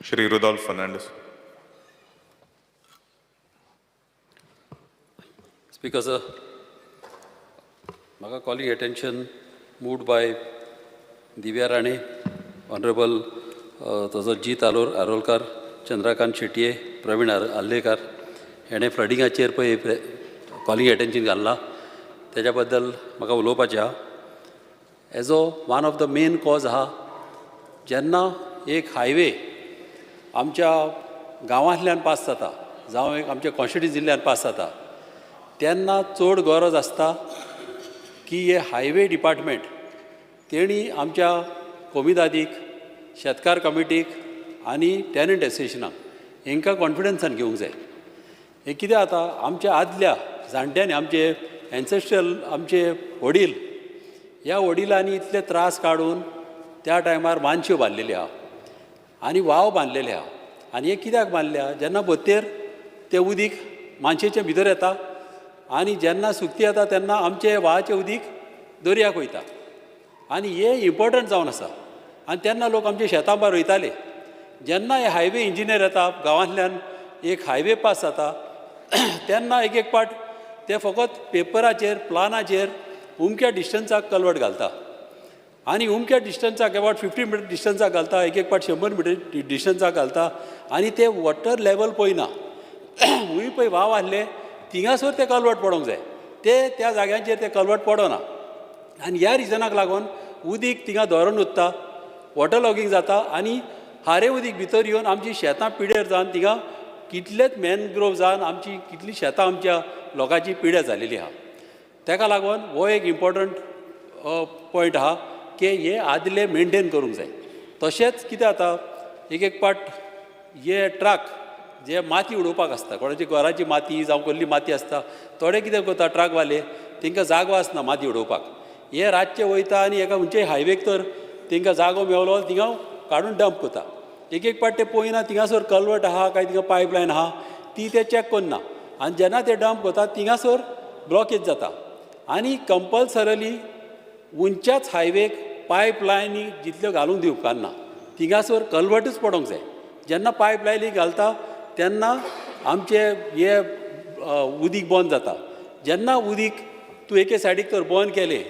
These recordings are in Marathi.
Shri Rudolph Fernandez. Speaker, sir, Maka calling attention moved by Divya Rane, Honorable Jeet Arolkar, Chandrakant Shetye, Praveen Allekar, and a flooding a chair calling attention Galla. त्याच्याबद्दल म्हाका उलोवपाचें आहा. As one of the main cause आहा जेन्ना एक हायवे आमच्या गांवांतल्यान पास जाता जावं एक आमच्या कॉन्स्टिट्युन्सी जिल्ल्यान पास जाता तेन्ना चड गरज आसता की हे हायवे डिपार्टमेंट तेणी आमच्या कोमिदादीक शेतकार कमिटीक आनी टॅनंट एसोसिएशनाक हांकां कॉन्फिडन्सान घेवंक जाय. हे कितें जाता आमच्या आदल्या जाणट्यांनी आमचे एन्सेस्ट्रल आमचे वडील ह्या वडिलांनी इतले त्रास काडून त्या टायमार मानश्यो बांदलेल्यो आहा आनी वाव बांदलेले आहा. आनी हे कित्याक बांदल्या जेन्ना बत्तेर तें उदीक मानशेच्या भितर येता आनी जेन्ना सुकती येता तेन्ना आमचे व्हाळाचें उदीक दर्याक वयता आनी हे इम्पॉर्टंट जावन आसा. आनी तेन्ना लोक आमचे शेतां भायर वयताले. जेन्ना हे हायवे इंजिनियर येता गांवांतल्यान एक हायवे पास जाता तेन्ना एक पाट ते फकत पेपराचेर प्लानाचेर उमक्या डिस्टन्साक कल्वट घालता आनी उमक्या डिस्टन्साक अबावट 50 मिटर डिस्टन्साक घालता, एक पाट 100 मिटर डिस्टन्साक घालता आनी ते वॉटर लेवल पळयना. खूंय पळय व्हाव आसले थिंगासर ते कल्वट पडोंक जाय, ते त्या जाग्यांचेर ते कल्वट पडना. आनी ह्या रिजनाक लागून उदीक थिंगा धरून उरता, वॉटर लॉगींग जाता आनी हारे उदीक भितर येवन आमची शेतां पिड्यार जावन थिंगा कितलेच मॅनग्रोव जावन आमची कितलीं शेतां आमच्या लोकांची पिड्यार जालेली आहा. ताका लागून हो एक इम्पॉर्टंट पॉयंट आहा की हे आदले मेनटेन करूंक जाय. तशेंच कितें जाता एक पाट हे ट्रक जे माती उडोवपाक आसता, कोणाची घराची माती जावं कसली माती आसता, थोडे कितें करता ट्रकवाले तांकां जागो आसना माती उडोवपाक. हे रातचे वयता आनी एका खंयचे हायवेक तर तांकां जागो मेवलो थिंगा काडून डंप करता. एक पाट ते पळयना थिंगासर कल्वट आहा काय थिंगा पायपलायन आहा ती ते चॅक करना आनी जेन्ना ते डंप करता थिंगासर ब्लॉकेज जाता. आनी कंपल्सरली उंच्याच हायवेक पायपलायनी जितल्यो घालूंक दिवंक उपकारना, थिंगासर कल्वटूच पडोंक जाय. जेन्ना पायपलायनी घालता तेन्ना आमचे हे उदीक बंद जाता. जेन्ना उदीक तूं एके सायडीक तर बंद केलें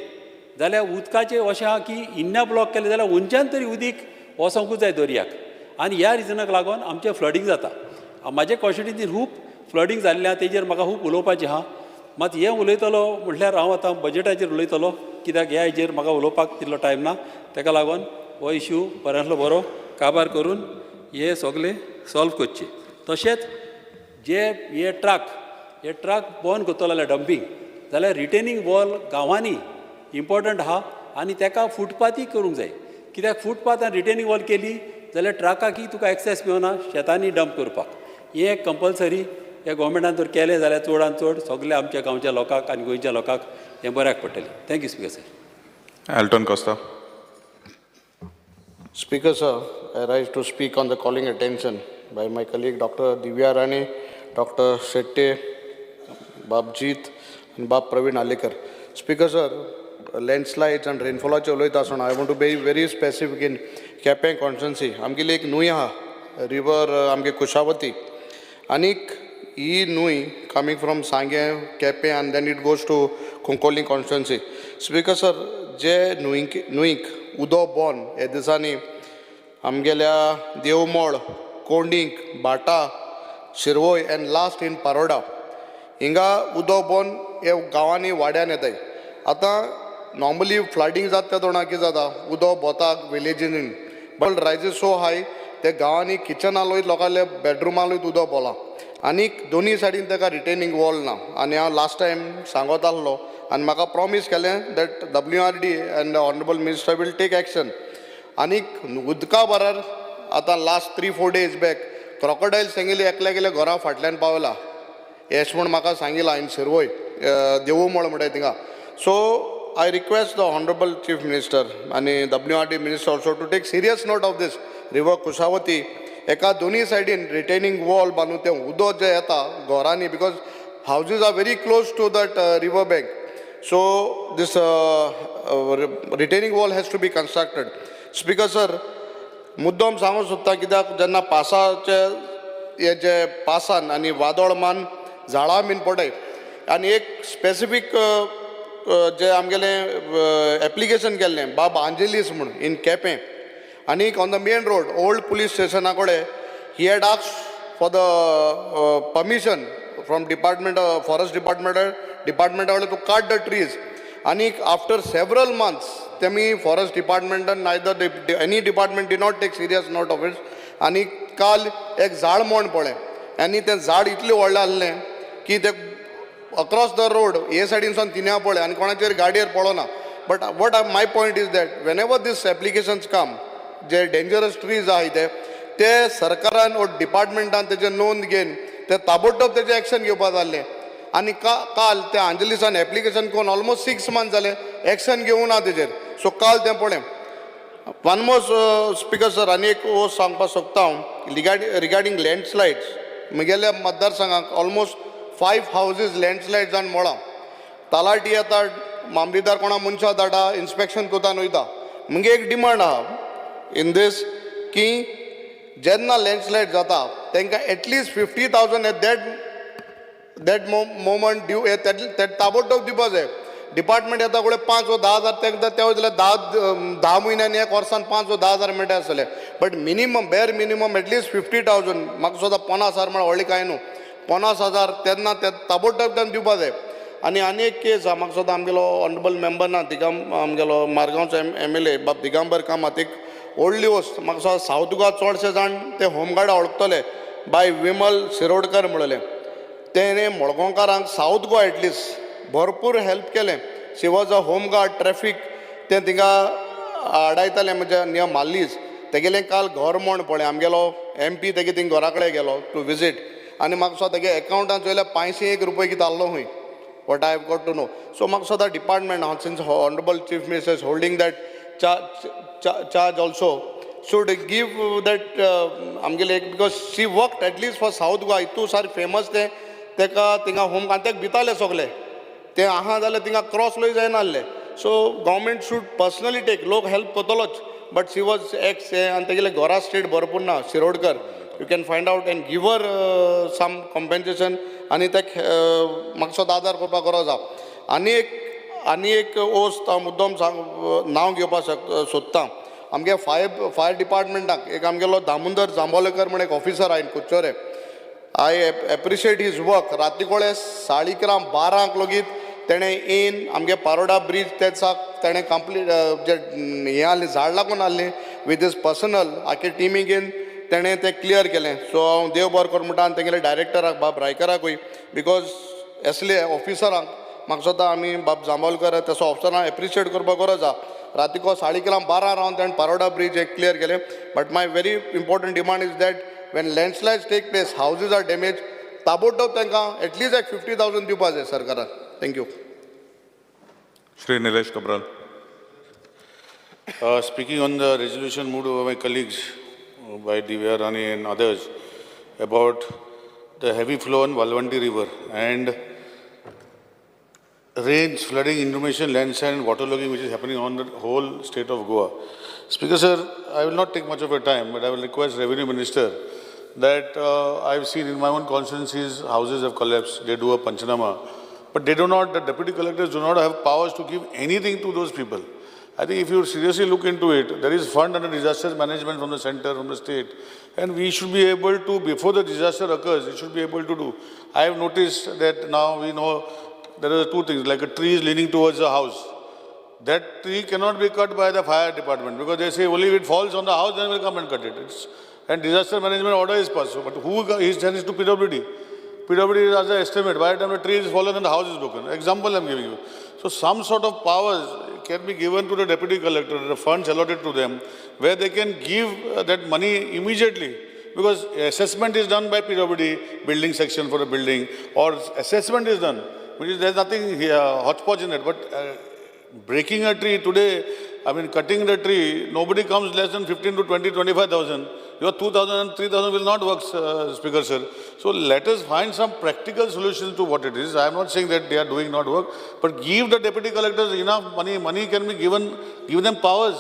जाल्यार उदकाचें अशें आहा की इन्ना ब्लॉक केलें जाल्यार उंच्यान तरी उदीक वचोंकूच जाय दर्याक. आनी ह्या रिजनाक लागून आमचें फ्लडींग जाता. म्हाजे कॉन्स्टिट्युन्सीन खूब फ्लडींग जाल्लें आहा, तेजेर म्हाका खूब उलोवपाचें आहा. मात हें उलयतलो म्हटल्यार हांव आतां बजेटाचेर उलयतलो कित्याक ह्या हेजेर म्हाका उलोवपाक तितलो टायम ना. ताका लागून हो इश्यू बऱ्यांतलो बरो काबार करून हे सगळे सॉल्व करचे. तशेंच जे हे ट्रक बंद करतलो जाल्यार डंपींग जाल्यार रिटेनींग वॉल गांवांनी इम्पॉर्टंट आहा आनी ताका फुटपाथूय करूंक जाय. कित्याक फुटपाथ आनी रिटेनींग वॉल केली जाल्यार ट्रकाकी तुका एक्सेस मेळना शेतांनी डंप करपाक. हे कंपल्सरी हे गोवोरमेंटान जर केलें जाल्यार चडांत चड सगळ्या आमच्या गांवच्या लोकांक आनी गोंयच्या लोकांक हें बऱ्याक पडटलें. Thank you speaker sir. Alton Costa. Speaker sir, I rise to speak on the calling attention by my colleague Dr. Divya Rane, Dr. Shetty, Bab Jeet and Bab Praveen Allekar. Speaker sir, landslides and rainfall I want to be very specific in Kepe constituency. आमगेली एक न्हूय आहा रिवर आमगे कुशावती आनीक ही न्हूय coming from Sange, Kepe and then it goes to Konkoling constituency. Speaker sir, जे न्हूयक उदो बोन हे दिसांनी आमगेल्या देवमोळ, कोंडिंक, बाटा, शिरवय एंड लास्ट इन पारोडा हिंगा उदो बोन हे गांवांनी वाड्यान येताय. आतां नॉर्मली फ्लडींग जाता त्या तोंडाक कितें जाता उदो बोताक विलेजीन बट रायजीस सो हाय ते गांवांनी किचनालोय लोकांले बेडरुमालोय उदो बोला आनीक दोनी सायडीन ताका रिटेनींग वॉल ना. आनी हांव लास्ट टायम सांगत आसलो आनी म्हाका प्रॉमीस केलें that WRD and honourable minister will take action. आनीक उदका बरार आतां लास्ट 3-4 days बॅक क्रोकोडायल सांगिल्ली एकल्या गेल्या घरा फाटल्यान पावला अशें म्हूण म्हाका सांगिलां इन शिरवय देवूमोळ म्हणटाय थिंगा. So I request the Honorable Chief Minister and WRD Minister also to take serious note of this river Kushavati. एका दोनी सायडीन retaining wall बांदून तें उदक जें येता घरांनी because houses are very close to that river bank. So this retaining wall has to be constructed. Speaker sir, मुद्दम सांगूंक सोदता कित्याक जेन्ना पावसाचे हे जे पावसान आनी वादळ झाडां बीन पडय आनी एक स्पेसिफीक जे आमगेलें एप्लिकेशन केल्लें बाब आंजेलीस म्हूण इन केपें आनीक on the main road old police स्टेशना कडेन he had asked for the permission from forest डिपार्टमेंटा कडे टू कट द ट्रीज आनीक आफ्टर सेवरल मंथ्स तेमी फॉरेस्ट डिपार्टमेंटान neither any department did not take serious note of it आनी काल एक झाड मोड पळय आनी तें झाड इतलें व्हडलें आहलें की तें अक्रॉस द रोड हे सायडीनसून तिन्या पळय आनी कोणाचेर गाडयेर पडना but what my point is that whenever these applications come जे डेंजरस ट्रीज आहाय ते सरकारान वो डिपार्टमेंटान तेजे नोंद घेवन ते ताबडतोब तेजें एक्शन घेवपाक जाल्लें आनी काल ते आंजलिसान एप्लिकेशन करून ऑलमोस्ट 6 months जाले एक्शन घेवूं ना तेजेर सो काल तें पळय वन मोर स्पीकर सर आनी एक वोस्ट सांगपाक सोदता हांव रिगार्डींग लँडस्लायड्स म्हगेल्या मतदारसंघाक ऑलमोस्ट 5 houses लँडस्लायड जावन मोळा तलाटी येता मामलेदार कोणा मनशां धाडा इन्स्पेक्शन कोतान वयता म्हगे एक डिमांड आहा इन दीस की जेन्ना लँडस्लायड जाता तांकां एटलिस्ट 50,000 दॅट मोमेंट दिव ते ताबडतोब दिवपा जाय डिपार्टमेंट येता कडेन 5 वा 10 हजार तेंकां तेवो जाल्यार 10 म्हयन्यांनी 1 वर्सान 5 वा 10 हजार मेळटा आसतले बट मिनिमम बेर मिनिमम एटलिस्ट 50,000 म्हाका सुद्दां 50,000 म्हळ्यार व्हडली कांय न्हू 50,000 तेन्ना ते ताबडतोब तेन्ना दिवपा जाय आनी एक केस आहा म्हाका सुद्दां आमगेलो ऑनरेबल मेंबर ना आमगेलो मारगांवचो MLA बाब दिगंबर कामत एक व्हडली वस्त म्हाका सुद्दां सावथ गोवा चडशे जाण ते होमगार्डा वळखतले बाय विमल शिरोडकर म्हणलें तेणें मडगांवकारांक सावथ गोवा एटलिस्ट भरपूर हेल्प केलें शी वॉज अ होमगार्ड ट्रॅफीक तें थिंगा आडायतालें म्हणजे नियम माल्लीच तेगेलें काल घर म्हण पळय आमगेलो MP तेगे थिंग घरा कडेन गेलो टू विजीट आनी म्हाका सुद्दां तेगे एकावंटान चोयल्यार 501 रुपया कितें आहलो खंय what I have got to know so म्हाका सुद्दां डिपार्टमेंट हांव since honourable chief minister is holding that charge also should give that आमगेले because she worked at least for South Goa इतू सार फेमस तेका थिंगा होम तेका भिताले सगळे ते आहा जाल्यार थिंगा क्रॉस लय जायना आहले so government should personally take लोक हेल्प करतलोच बट शी वॉज एक्स आनी तेगेले घरा स्टेट भरपूर ना Shirodkar you can find out and give her some compensation आनी ते म्हाका सुद्दां आदार करपाक गरज आहा आनी एक ओस्त हांव मुद्दम नांव घेवपाक सोदतां आमगे फायर डिपार्टमेंटाक एक आमगेलो दामोदर जांबोलेकर म्हण एक ऑफिसर आहाय कुच्चोरे आय एप्रिशिएट हीज वर्क राती कोळे 11:30 लोगीत तेणें येवन आमगे पारोडा ब्रीज तेचा तेणें कंप्लीट जे हें आहलें झाड लागून आहलें विथ हिज पर्सनल आखे टिमीक येवन तेणें तें क्लियर केलें सो हांव देव बरें कर म्हणटा आनी तेगेले डायरेक्टराक बाब रायकराकूय बिकॉज असले ऑफिसरांक म्हाका सुद्दां आमी बाब जांबोलकर तसो ऑफिसरांक एप्रिशिएट करपाक गरज आहा रातीको 12:30 रावन तेणें पारोडा ब्रीज एक क्लियर केलें but my very important demand is that when landslides take place, houses are damaged, ताबडतोब तांकां एटलीस्ट एक 50,000 दिवपा जाय सरकारान. Thank you. Shri Nilesh Kabral. Speaking on the resolution moved by my colleagues, by Divya Rani and others, about the heavy flow on Valvanti River and rains, flooding, inundation, landslide and waterlogging which is happening on the whole state of Goa. Speaker sir, I will not take much of your time, but I will request Revenue Minister that I've seen in my own constituencies houses have collapsed, they do a Panchanama, but they do not, the deputy collectors do not have powers to give anything to those people. I think if you seriously look into it, there is fund under disaster management from the center, from the state, and we should be able to, before the disaster occurs, we should be able to do. I have noticed that now we know there are two things, like a tree is leaning towards a house. That tree cannot be cut by the fire department because they say only if it falls on the house, then we'll come and cut it. And disaster management order is passed. But who is sent to PWD? PWD has an estimate. By the time the tree is fallen and the house is broken. Example I'm giving you. So some sort of powers can be given to the deputy collector, the funds allotted to them, where they can give that money immediately. Because assessment is done by PWD, building section for a building, or assessment is done. Which is, there's nothing hodgepodge in it. But breaking a tree today, I mean cutting the tree, nobody comes less than 15 to 20, 25,000. Your 2,000 and 3,000 will not work, Speaker sir. So let us find some practical solutions to what it is. I am not saying that they are doing not work, but give the deputy collectors enough money. Money can be given, give them powers.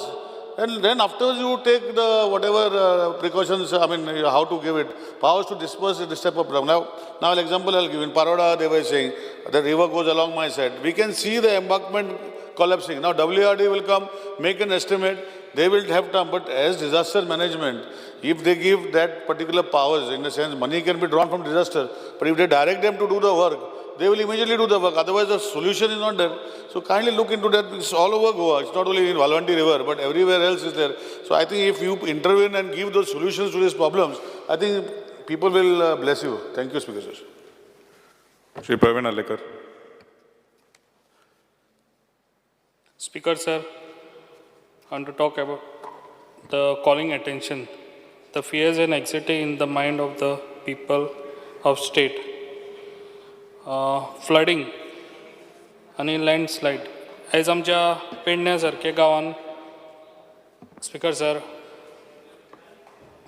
and then afterwards you take the whatever precautions, I mean, how to give it, powers to disperse this type of problem. Now, an example I'll give. In Paroda, they were saying the river goes along my side. We can see the embankment collapsing. Now, WRD will come, make an estimate. They will have time, but as disaster management, if they give that particular powers, in the sense money can be drawn from disaster, but if they direct them to do the work, they will immediately do the work. Otherwise, the solution is not there. So kindly look into that. It's all over Goa. It's not only in Valvanti River, but everywhere else is there. So I think if you intervene and give those solutions to these problems, I think people will bless you. Thank you, Speaker Sir. Shri Praveen Alekar. Speaker sir, I want to talk about the calling attention, the fears and anxiety in the mind of the people of state. Flooding आणि लँडस्लाईड आयज आमच्या पेडण्या सारख्या गांवांत स्पीकर सर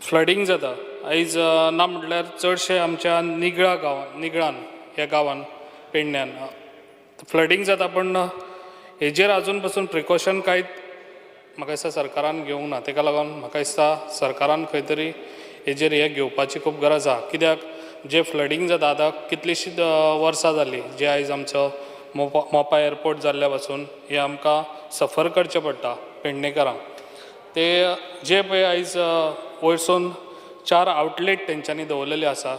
फ्लडिंग जाता आयज ना म्हटल्यार चडशे आमच्या निगळान ह्या गांवांत पेडण्यान फ्लडिंग जाता पण हेजेर आजून पासून प्रिकॉशन कांयच म्हाका दिसता सरकारान घेवंक ना ताका लागून म्हाका दिसता सरकारान खंय तरी हेजेर हे घेवपाची खूब गरज आसा कित्याक जे फ्लडिंग जाता आतां कितलींशींच वर्सां जालीं जे आयज आमचो मोपा एअरपोर्ट जाल्ल्या पासून हे आमकां सफर करचें पडटा पेडणेकारांक ते जे पळय आयज वयरसून 4 आउटलेट तेंच्यांनी दवरलेले आसा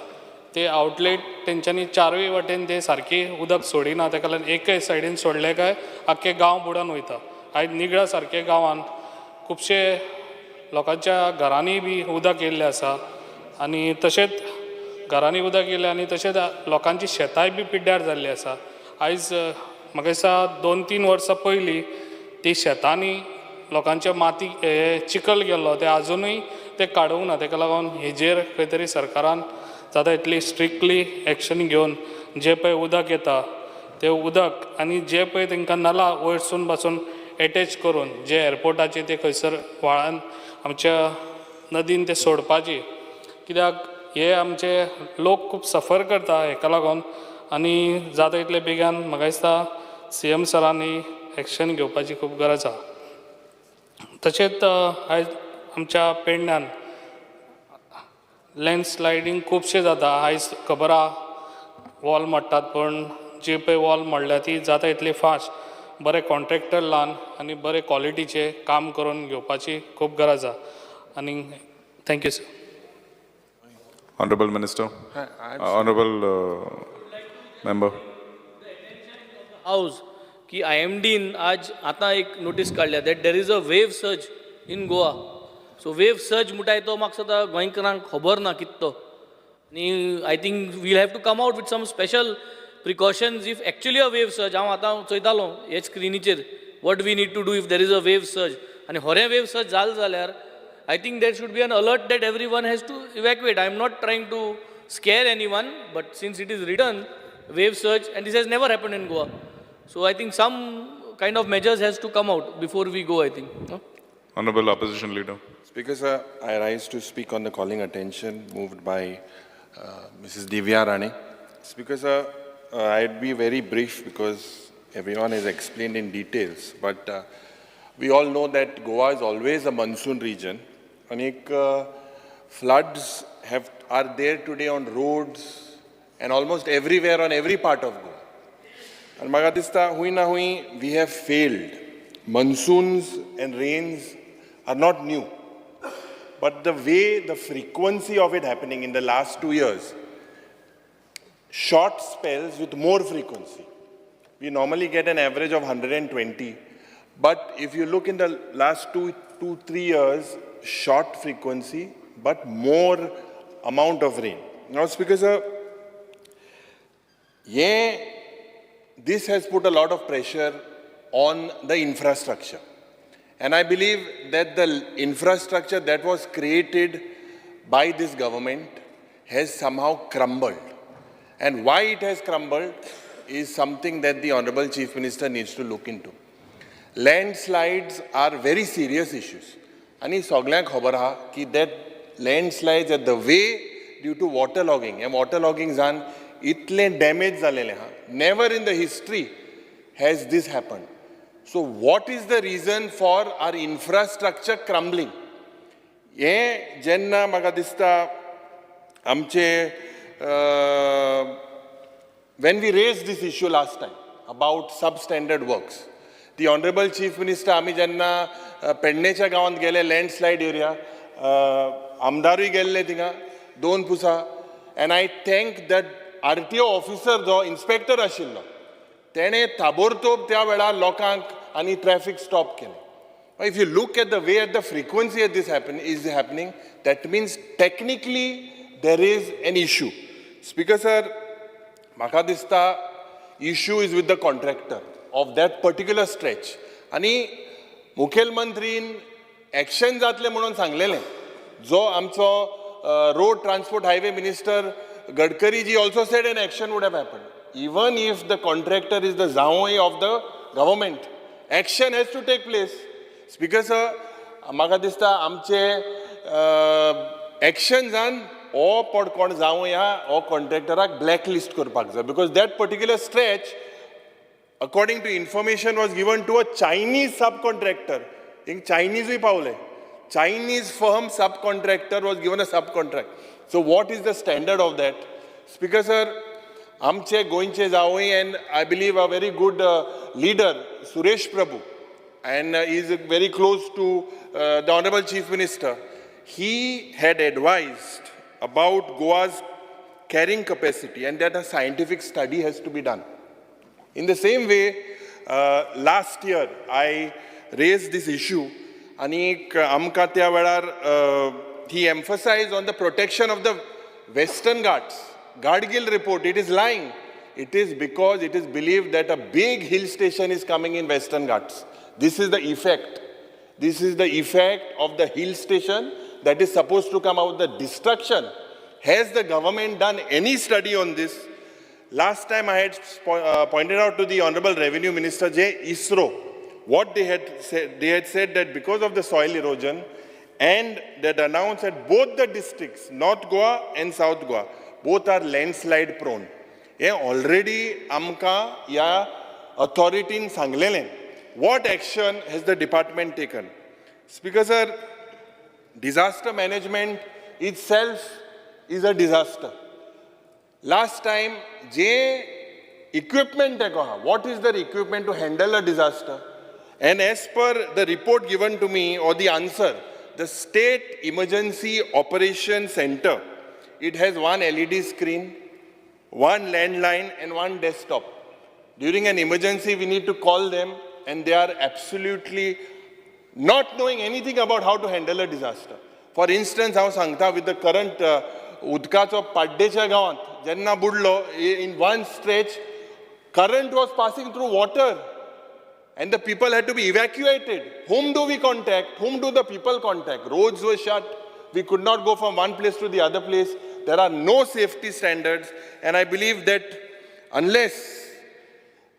ते आउटलेट तेंच्यांनी चारूय वाटेन ते सारकी उदक सोडिना ताका लागून एके सायडीन सोडले काय आख्खे गांव बुडोवन वयता आयज निगळा सारके गांवांत खुबशे लोकांच्या घरांनी बी उदक येयल्लें आसा आनी तशेंच घरांनी उदक येयलें आनी तशेंच लोकांची शेतांय बी पिड्ड्यार जाल्लीं आसा आयज म्हाका दिसता 2-3 वर्सां पयलीं ती शेतांनी लोकांचे माती चिखल गेल्लो ते आजुनूय ते काडूंक ना ताका लागून हेजेर खंय तरी सरकारान जाता इतली स्ट्रिक्टली एक्शन घेवन जे पळय उदक येता ते उदक आनी जे पळय तांकां नलां वयरसून पासून एटॅच करून जे एअरपोर्टाचे ते खंयसर व्हाळान आमच्या नदीन ते सोडपाची कित्याक हे आमचे लोक खूब सफर करता हेका लागून आनी जाता इतले बेगीन म्हाका दिसता CM सरांनी एक्शन घेवपाची खूब गरज आसा तशेंच आयज आमच्या पेडण्यान लँडस्लायडींग खुबशे जाता आयज खबर आहा वॉल मोडटात पण जे पळय वॉल मोडल्या ती जाता इतली फास्ट बरे कॉन्ट्रॅक्टर लावन आनी बरे क्वॉलिटीचे काम करून घेवपाची खूब गरज आसा आनी thank you sir Honorable Minister. Honorable Member. House की IMDन आज आतां एक नोटीस काडल्या that there is a wave surge in Goa so wave surge म्हणटाय तो म्हाका सद्दां गोंयकारांक खबर ना कितें तो आनी I think will have to come out with some special precautions if actually a wave surge हांव आतां चयतालो हे स्क्रिनीचेर what we need to do if there is a wave surge आनी खरें वेव सर्ज जालें जाल्यार I think there should be an alert that everyone has to evacuate. I am not trying to scare anyone, but since it is written, wave surge, and this has never happened in Goa. So I think some kind of measures has to come out before we go, I think. No? Honorable Opposition Leader. Speaker, sir, I rise to speak on the calling attention moved by Mrs. Divya Rane. Speaker, sir, I'd be very brief because everyone has explained in details, but we all know that Goa is always a monsoon region. And floods are there today on roads and almost everywhere on every part of Goa. And maga dista hui na hui, we have failed. Monsoons and rains are not new. But the way, the frequency of it happening in the last 2 years, short spells with more frequency. We normally get an average of 120. But if you look in the last 2-3 years, short frequency, but more amount of rain. Now, Speaker, sir, this has put a lot of pressure on the infrastructure. And I believe that the infrastructure that was created by this government has somehow crumbled. And why it has crumbled is something that the Honorable Chief Minister needs to look into. Landslides are very serious issues. आणि सगळ्यांक खबर आहा की that landslides are the way due to water logging हे वॉटर लॉगिंग जावन इतलें डॅमेज जालेलें आहा never in the history has this happen So what is the reason for our infrastructure crumbling? हे जेन्ना म्हाका दिसता आमचे when we raised this issue last time about substandard works, the Honorable Chief Minister आमी जेन्ना पेडणेच्या गांवांत गेले लँडस्लायड एरिया आमदारूय गेल्ले थिंगा 2 Pusa and I thank that RTO officer जो inspector आशिल्लो तेणे ताबोरतोब त्या वेळार लोकांक आनी ट्रॅफिक स्टॉप केलें. If you look at the way at the frequency of this is happening, that means technically there is an issue. Speaker sir, म्हाका दिसता issue is with the contractor of that particular stretch. आनी मुखेलमंत्रीन एक्शन जातले म्हणून सांगलेलें. जो आमचो road transport highway minister Gadkari ji also said an action would have happened. Even if the contractor is the zawai of the government, action has to take place. Speaker sir, म्हाका दिसता आमचे एक्शन्सान हो पडकोण जावं ह्या हो कॉन्ट्रॅक्टराक ब्लॅकलिस्ट करपाक जाय, because that particular stretch, according to information, was given to a Chinese subcontractor. हिंग Chineseूय पावले. Chinese firm subcontractor was given a subcontract. So what is the standard of that? Speaker sir, आमचे गोंयचे जावई and I believe a very good leader, Suresh Prabhu, and he is very close to the Honorable Chief Minister. He had advised about Goa's carrying capacity and that a scientific study has to be done. In the same way, last year I raised this issue and amka त्या वेळार he emphasized on the protection of the Western Ghats. Gadgil report, it is lying. It is because it is believed that a big hill station is coming in Western Ghats. This is the effect. This is the effect of the hill station that is supposed to come out, the destruction. Has the government done any study on this? Last time I had pointed out to the Honorable Revenue Minister J. ISRO, what they had said that because of the soil erosion and that announced that both the districts, North Goa and South Goa, both are landslide prone. Already amka ya authority in sanglelen. What action has the department taken? Speaker sir, disaster management itself is a disaster. Last time, equipment, what is the equipment to handle a disaster? And as per the report given to me or the answer, the State Emergency Operations Center, it has one LED screen, one landline and one desktop. During an emergency, we need to call them and they are absolutely not knowing anything about how to handle a disaster. For instance, I सांगता with the current उदकाचो पाड्डेच्या गांवांत जेन्ना बुडलो, in one stretch, current was passing through water and the people had to be evacuated. Whom do we contact? Whom do the people contact? Roads were shut. We could not go from one place to the other place. There are no safety standards. And I believe that unless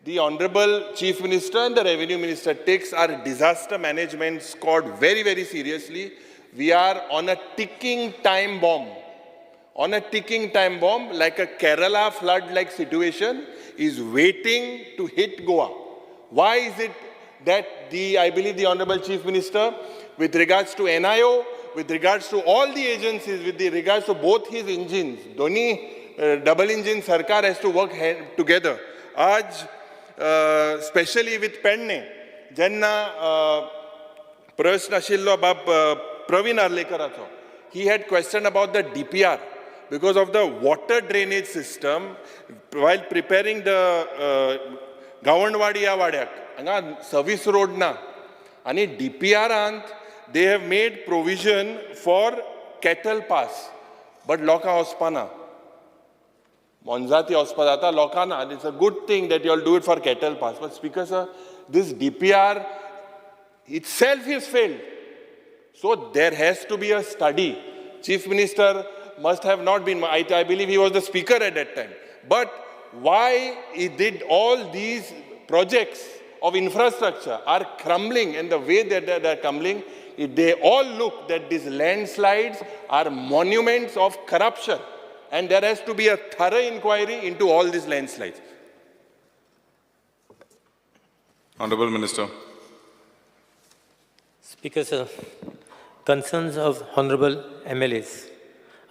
the Honorable Chief Minister and the Revenue Minister takes our disaster management squad very, very seriously, we are on a ticking time bomb. On a ticking time bomb, like a Kerala flood-like situation is waiting to hit Goa. Why is it that I believe the Honorable Chief Minister, with regards to NIO, with regards to all the agencies, with regards to both his engines, Doni double engine Sarkar has to work together. Especially with Penne, Jenna Prashn Ashillo Bab Praveen Arlekaracho, he had questioned about the DPR because of the water drainage system while preparing the Gawandwadi ya Wadyak, anga service road na, ani DPR ant they have made provision for cattle pass, but loka hospana. Monzati Ospadata Lokana, it's a good thing that you all do it for cattle pass. But Speaker sir, this DPR itself has failed. So there has to be a study. Chief Minister must have not been, I believe he was the speaker at that time. But why he did all these projects of infrastructure are crumbling and the way that they are crumbling, they all look that these landslides are monuments of corruption. And there has to be a thorough inquiry into all these landslides. Honorable Minister. Speaker, sir, concerns of honorable MLAs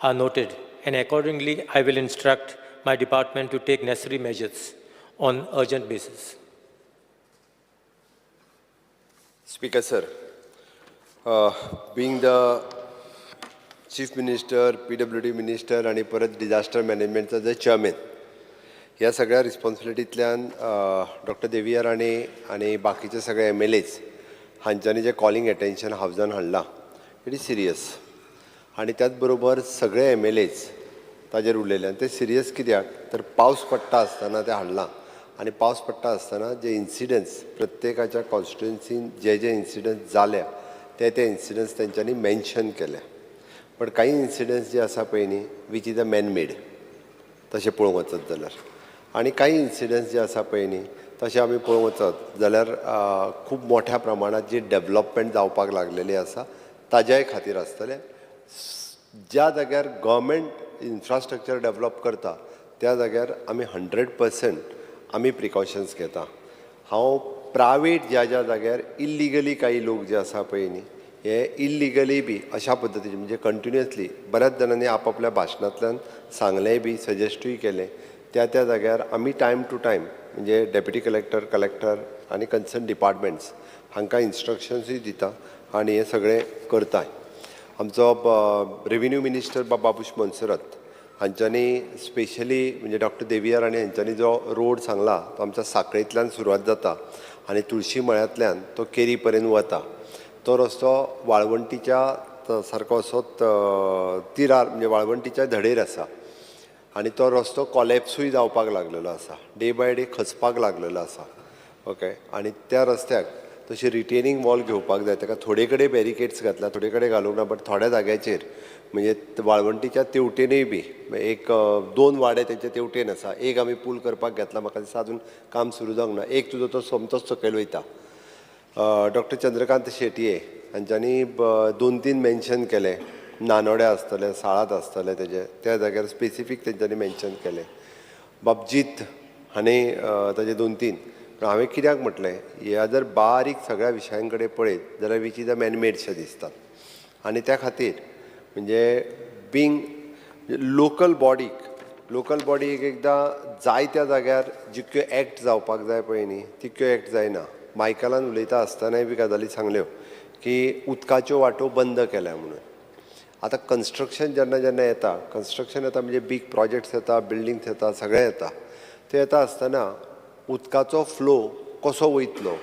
are noted, and accordingly, I will instruct my department to take necessary measures on urgent basis. Speaker, sir, being the Chief Minister, PWD Minister आणि परत डिझास्टर मॅनेजमेंटचा जे चेअरमॅन ह्या सगळ्या रिस्पॉन्सिबिलिटींतल्यान डॉक्टर देविया राणे आणि बाकीचे सगळे MLAs हांच्यांनी जे कॉलिंग एटेन्शन हावजान हाडलां इट इज सिरियस आणि त्याच बरोबर सगळे MLAs ताजेर उलयले आनी ते सिरियस कित्याक तर पावस पडटा आसतना ते हाडलां आणि पावस पडटा आसतना जे इन्सिडंट्स प्रत्येकाच्या कॉन्स्टिट्युएन्सीन जे इन्सिडंट्स जाल्या ते इन्सिडंट्स तेंच्यांनी मेन्शन केले पण काही इन्सिडंट्स जे आसा पळय न्ही which is a man made तशें पळोवंक वचत जाल्यार आणि काही इन्सिडंट्स जे आसा पळय न्ही तशें आमी पळोवंक वचत जाल्यार खूब मोठ्या प्रमाणात जी डेवलपमेंट जावपाक लागलेली आसा ताज्याय खातीर आसतलें ज्या जाग्यार गव्हर्मेंट इन्फ्रास्ट्रक्चर डेवलप करता त्या जाग्यार आमी 100% आमी प्रिकॉशन्स घेता हांव प्रायवेट ज्या जाग्यार इल्लिगली काही लोक जे आसा पळय न्ही हे इल्लिगली बी अशा पद्दतीचे म्हणजे कंटिन्युअसली बऱ्याच जाणांनी आपापल्या भाशणांतल्यान सांगलेंय बी सजेस्टूय केलें त्या जाग्यार आमी टायम टू टायम म्हणजे डेप्युटी कलेक्टर आनी कन्सर्न डिपार्टमेंट्स हांकां इन्स्ट्रक्शन्सूय दिता आनी हे सगळें करताय आमचो रेव्हेन्यू मिनिस्टर बाबूश मोन्सेरात हांच्यांनी स्पेशली म्हणजे डॉक्टर देविया राणे हांच्यांनी जो रोड सांगला तो आमच्या साखळेंतल्यान सुरवात जाता आनी तुळशी मळ्यांतल्यान तो केरी पर्यंत वता तो रस्तो वाळवंटीच्या सारको असो तिरार म्हणजे वाळवंटीच्या धडेर आसा आनी तो रस्तो कॉलेप्सूय जावपाक लागलेलो आसा डे बाय डे खचपाक लागलेलो आसा ओके आनी त्या रस्त्याक तशी रिटेनिंग वॉल घेवपाक जाय ताका थोडे कडेन बॅरिकेड्स घातला थोडे कडेन घालूंक ना बट थोड्या जाग्याचेर म्हणजे वाळवंटीच्या तेवटेनूय बी एक 2 वाडे तेंचे तेवटेन आसा एक आमी पूल करपाक घेतला म्हाका दिसता अजून काम सुरू जावंक ना एक तुजो तो सोमतोच सकयल वयता डॉक्टर चंद्रकांत शेटये हांच्यांनी 2-3 मेन्शन केले नानोड्या आसतले साळात आसतले तेजे त्या जाग्यार स्पेसिफीक तेंच्यांनी मेन्शन केले बाबजीत हांणी ताजे 2-3 हांवें कित्याक म्हटलें ह्या जर बारीक सगळ्या विशयां कडेन पळयत जाल्यार वीच इज अ मॅनमेडशें दिसतात आनी त्या खातीर म्हणजे बींग लोकल बॉडीक एकदां जायत्या जाग्यार जितक्यो एक्ट जावपाक जाय पळय न्ही तितक्यो एक्ट जायना मायकलान उलयता आसतनाय बी गजाली सांगल्यो की उदकाच्यो वाटो बंद केल्या म्हणून आतां कन्स्ट्रक्शन जेन्ना येता कन्स्ट्रक्शन येता म्हणजे बीग प्रोजेक्ट्स येता बिल्डिंग्स येता सगळें येता ते येता आसतना उदकाचो फ्लो कसो वयतलो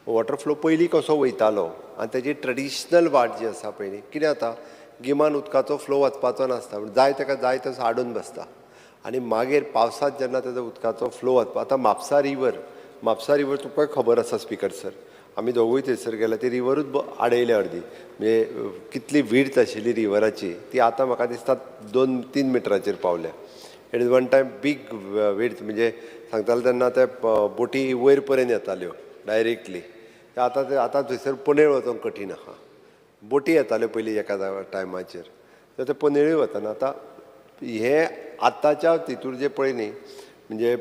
वॉटर फ्लो पयलीं कसो वयतालो आनी तेजी ट्रेडिशनल वाट जी आसा पळय न्ही कितें जाता गिमान उदकाचो फ्लो वचपाचो नासता जाय ताका जाय तसो आडून बसता आनी मागीर पावसांत जेन्ना तेजो उदकाचो फ्लो वचपा आतां म्हापसा रिवर तुका खबर आसा स्पिकर सर आमी दोगूय थंयसर गेले ती रिवरूच आडयल्या अर्दी म्हणजे कितली विड्थ आशिल्ली रिवराची ती आतां म्हाका दिसता 2-3 मिटराचेर पावल्या it is one time big width म्हणजे सांगताले तेन्ना ते बोटी वयर पर्यंत येताल्यो डायरेक्टली आतां थंयसर पनेळ वचोंक कठीण आहा बोटी येताल्यो पयलीं एका टायमाचेर तर ते पनेळूय वतना आतां हे आतांच्या तितूर जे पळय न्ही म्हणजे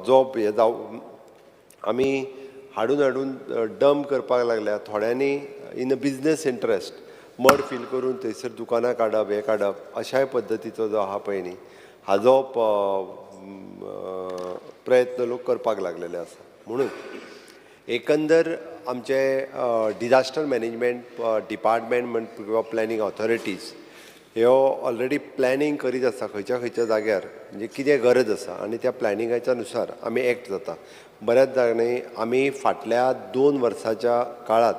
जो हे जावं आमी हाडून डंप करपाक लागल्या थोड्यांनी in a business interest mud fill करून थंयसर दुकानां काडप हे काडप अशाय पद्दतीचो जो आहा पळय न्ही हाजो प्रयत्न लोक करपाक लागलेले आसा म्हणून एकंदर आमचे डिझास्टर मॅनेजमेंट डिपार्टमेंट किंवा प्लॅनिंग ऑथॉरिटीज ह्यो ऑलरेडी प्लॅनिंग करीत आसा खंयच्या जाग्यार म्हणजे कितें गरज आसा आनी त्या प्लॅनिंगाच्या नुसार आमी एक्ट जाता बऱ्याच जाणांनी आमी फाटल्या 2 वर्साच्या काळात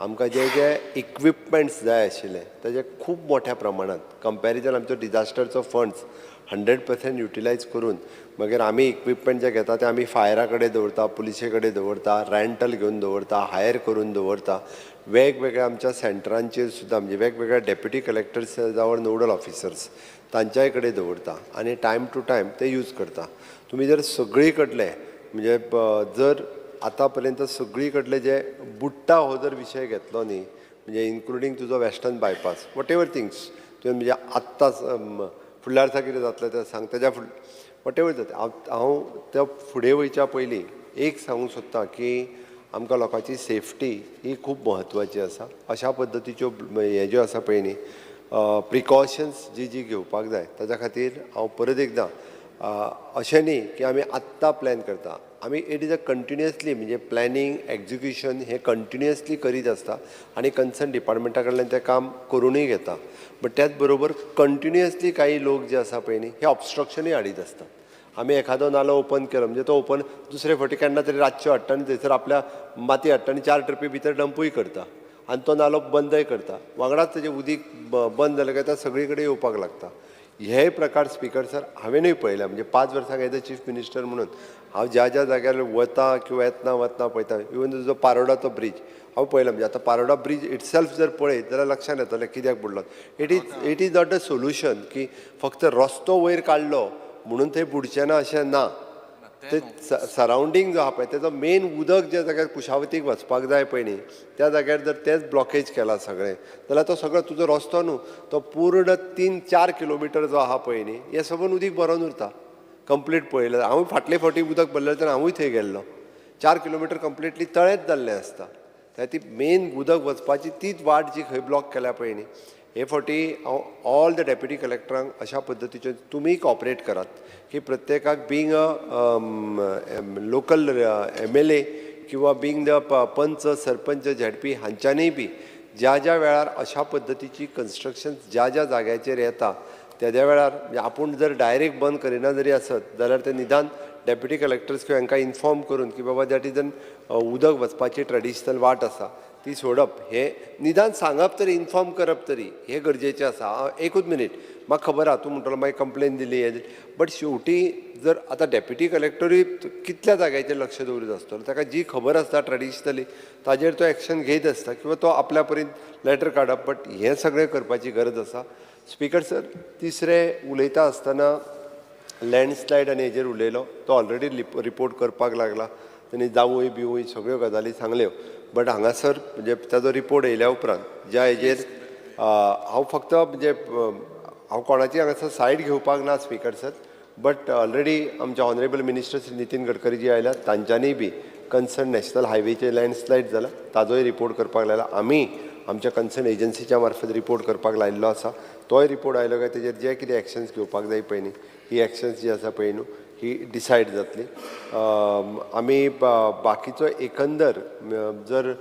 आमकां जे इक्विपमेंट्स जाय आशिल्ले तेजे खूब मोठ्या प्रमाणात कंपॅरिजन आमचो डिझास्टरचो फंड्स 100% युटिलायज करून मागीर आमी इक्विपमेंट जे घेता ते आमी फायरा कडेन दवरता पुलिशे कडेन दवरता रेंटल घेवन दवरता हायर करून दवरता वेगवेगळ्या आमच्या सेंटरांचेर सुद्दां म्हणजे वेगवेगळ्या डेप्युटी कलेक्टर्स जावं नोडल ऑफिसर्स तांच्याय कडेन दवरता आनी टायम टू टायम ते यूज करता तुमी जर सगळी कडले म्हणजे जर आतां पर्यंत सगळी कडले जे बुट्टा हो जर विशय घेतलो न्ही म्हणजे इन्क्लुडींग तुजो western bypass what ever things तुवें म्हणजे आत्ताच फुडल्या वर्सा कितें जातलें तें सांग तेज्या वॉट एवर जाता हांव त्या फुडें वयच्या पयलीं एक सांगूंक सोदतां की आमकां लोकांची सेफ्टी ही खूब म्हत्वाची आसा. अशा पद्दतीच्यो हे ज्यो आसा पळय न्ही प्रिकॉशन्स जी घेवपाक जाय ताच्या खातीर हांव परत एकदां अशें न्ही की आमी आत्तां प्लॅन करता. आमी इट इज अ कंटिन्युअसली म्हणजे प्लॅनिंग एक्झिक्युशन हे कंटिन्युअसली करीत आसता आनी कन्सर्न डिपार्टमेंटा कडल्यान तें काम करूनय घेता. बट त्याच बरोबर कंटिन्युअसली काही लोक जे आसा पळय न्ही हे ऑब्स्ट्रक्शनूय हाडीत आसतात. आमी एखादो नालो ओपन केलो म्हणजे तो ओपन दुसरे फावटी केन्ना तरी रातचो हाडटा आनी थंयसर आपल्या माती हाडटा आनी 4 ट्रिपी भितर डंपूय करता आनी तो नालो बंदय करता. वांगडाच तेजें उदीक बंद जालें काय तो सगळी कडेन येवपाक लागता. हे प्रकार स्पीकर सर हांवेनूय पळयला म्हणजे 5 वर्सांक एज अ चीफ मिनिस्टर म्हणून हांव ज्या जाग्यार वता किंवा वतना पळयता. इवन जो पारोडाचो ब्रीज हांव पळयला म्हणजे आतां पारोडा ब्रीज इटसेल्फ जर पळयत जाल्यार लक्षात येतलें कित्याक बुडलो. It is not a solution की फक्त रस्तो वयर काडलो म्हणून थंय बुडचें ना अशें ना. ते सरावंडींग जो आहा पळय तेजो मेन उदक ज्या जाग्यार कुशावतीक वचपाक जाय पळय न्ही त्या जाग्यार जर तेच ब्लॉकेज केला सगळें जाल्यार तो सगळो तुजो रस्तो न्हू तो पूर्ण 3-4 किलोमिटर जो आहा पळय न्ही हे सगळं उदीक भरोन उरता. कंप्लीट पळयलें हांवूय फाटले फावटी उदक भरलें तेन्ना हांवूय थंय गेल्लो. 4 किलोमिटर कंप्लिटली तळेंच जाल्लें आसता. ती मेन उदक वचपाची तीच वाट जी खंय ब्लॉक केल्या पळय न्ही हे फावटी हांव ऑल द डेप्युटी कलेक्टरांक अशा पद्दतीचे तुमी कॉपरेट करात की प्रत्येकाक बींग अ लोकल MLA किंवा बींग द पंच सरपंच झेडपी हांच्यांनी बी ज्या वेळार अशा पद्दतीची कन्स्ट्रक्शन ज्या जाग्याचेर येता त्या वेळार आपूण जर डायरेक्ट बंद करिना जरी आसत जाल्यार ते निदान डेप्युटी कलेक्टर्स किंवा हांकां इन्फॉर्म करून की बाबा दॅट इज उदक वचपाची ट्रेडिशनल वाट आसा ती सोडप हे निदान सांगप तरी इन्फॉर्म करप तरी हे गरजेचें आसा. एकूच मिनीट म्हाका खबर आहा तूं म्हणटलो मागीर कंप्लेन दिली बट शेवटी जर आतां डेप्युटी कलेक्टरूय कितल्या जाग्याचेर लक्ष दवरीत आसतलो ताका जी खबर आसता ट्रेडिशनली ताजेर तो एक्शन घेयत आसता किंवा तो आपल्या परीन लेटर काडप. बट हें सगळें करपाची गरज आसा. स्पीकर सर तिसरें उलयता आसतना लँडस्लायड आनी हेजेर उलयलो तो ऑलरेडी रिपोर्ट करपाक लागला. तांणी जावूय बिवूय सगळ्यो गजाली सांगल्यो. बट हांगासर म्हणजे ताजो रिपोर्ट येयल्या उपरांत ज्या हेजेर हांव फक्त म्हणजे हांव कोणाची हांगासर सायड घेवपाक ना स्पीकर सर. बट ऑलरेडी आमचे ऑनरेबल मिनिस्टर श्री नितीन गडकरी जी आयल्यात तांच्यांनी बी कन्सर्न नॅशनल हायवेचे लँडस्लायड जाला ताजोय रिपोर्ट करपाक लायला. आमी आमच्या कन्सर्न एजन्सीच्या मार्फत रिपोर्ट करपाक लायिल्लो आसा. तोय रिपोर्ट आयलो काय तेजेर जे कितें एक्शन्स घेवपाक जाय पळय न्ही ही एक्शन्स जी आसा पळय न्हू ही डिसायड जातली. आमी बाकीचो एकंदर जर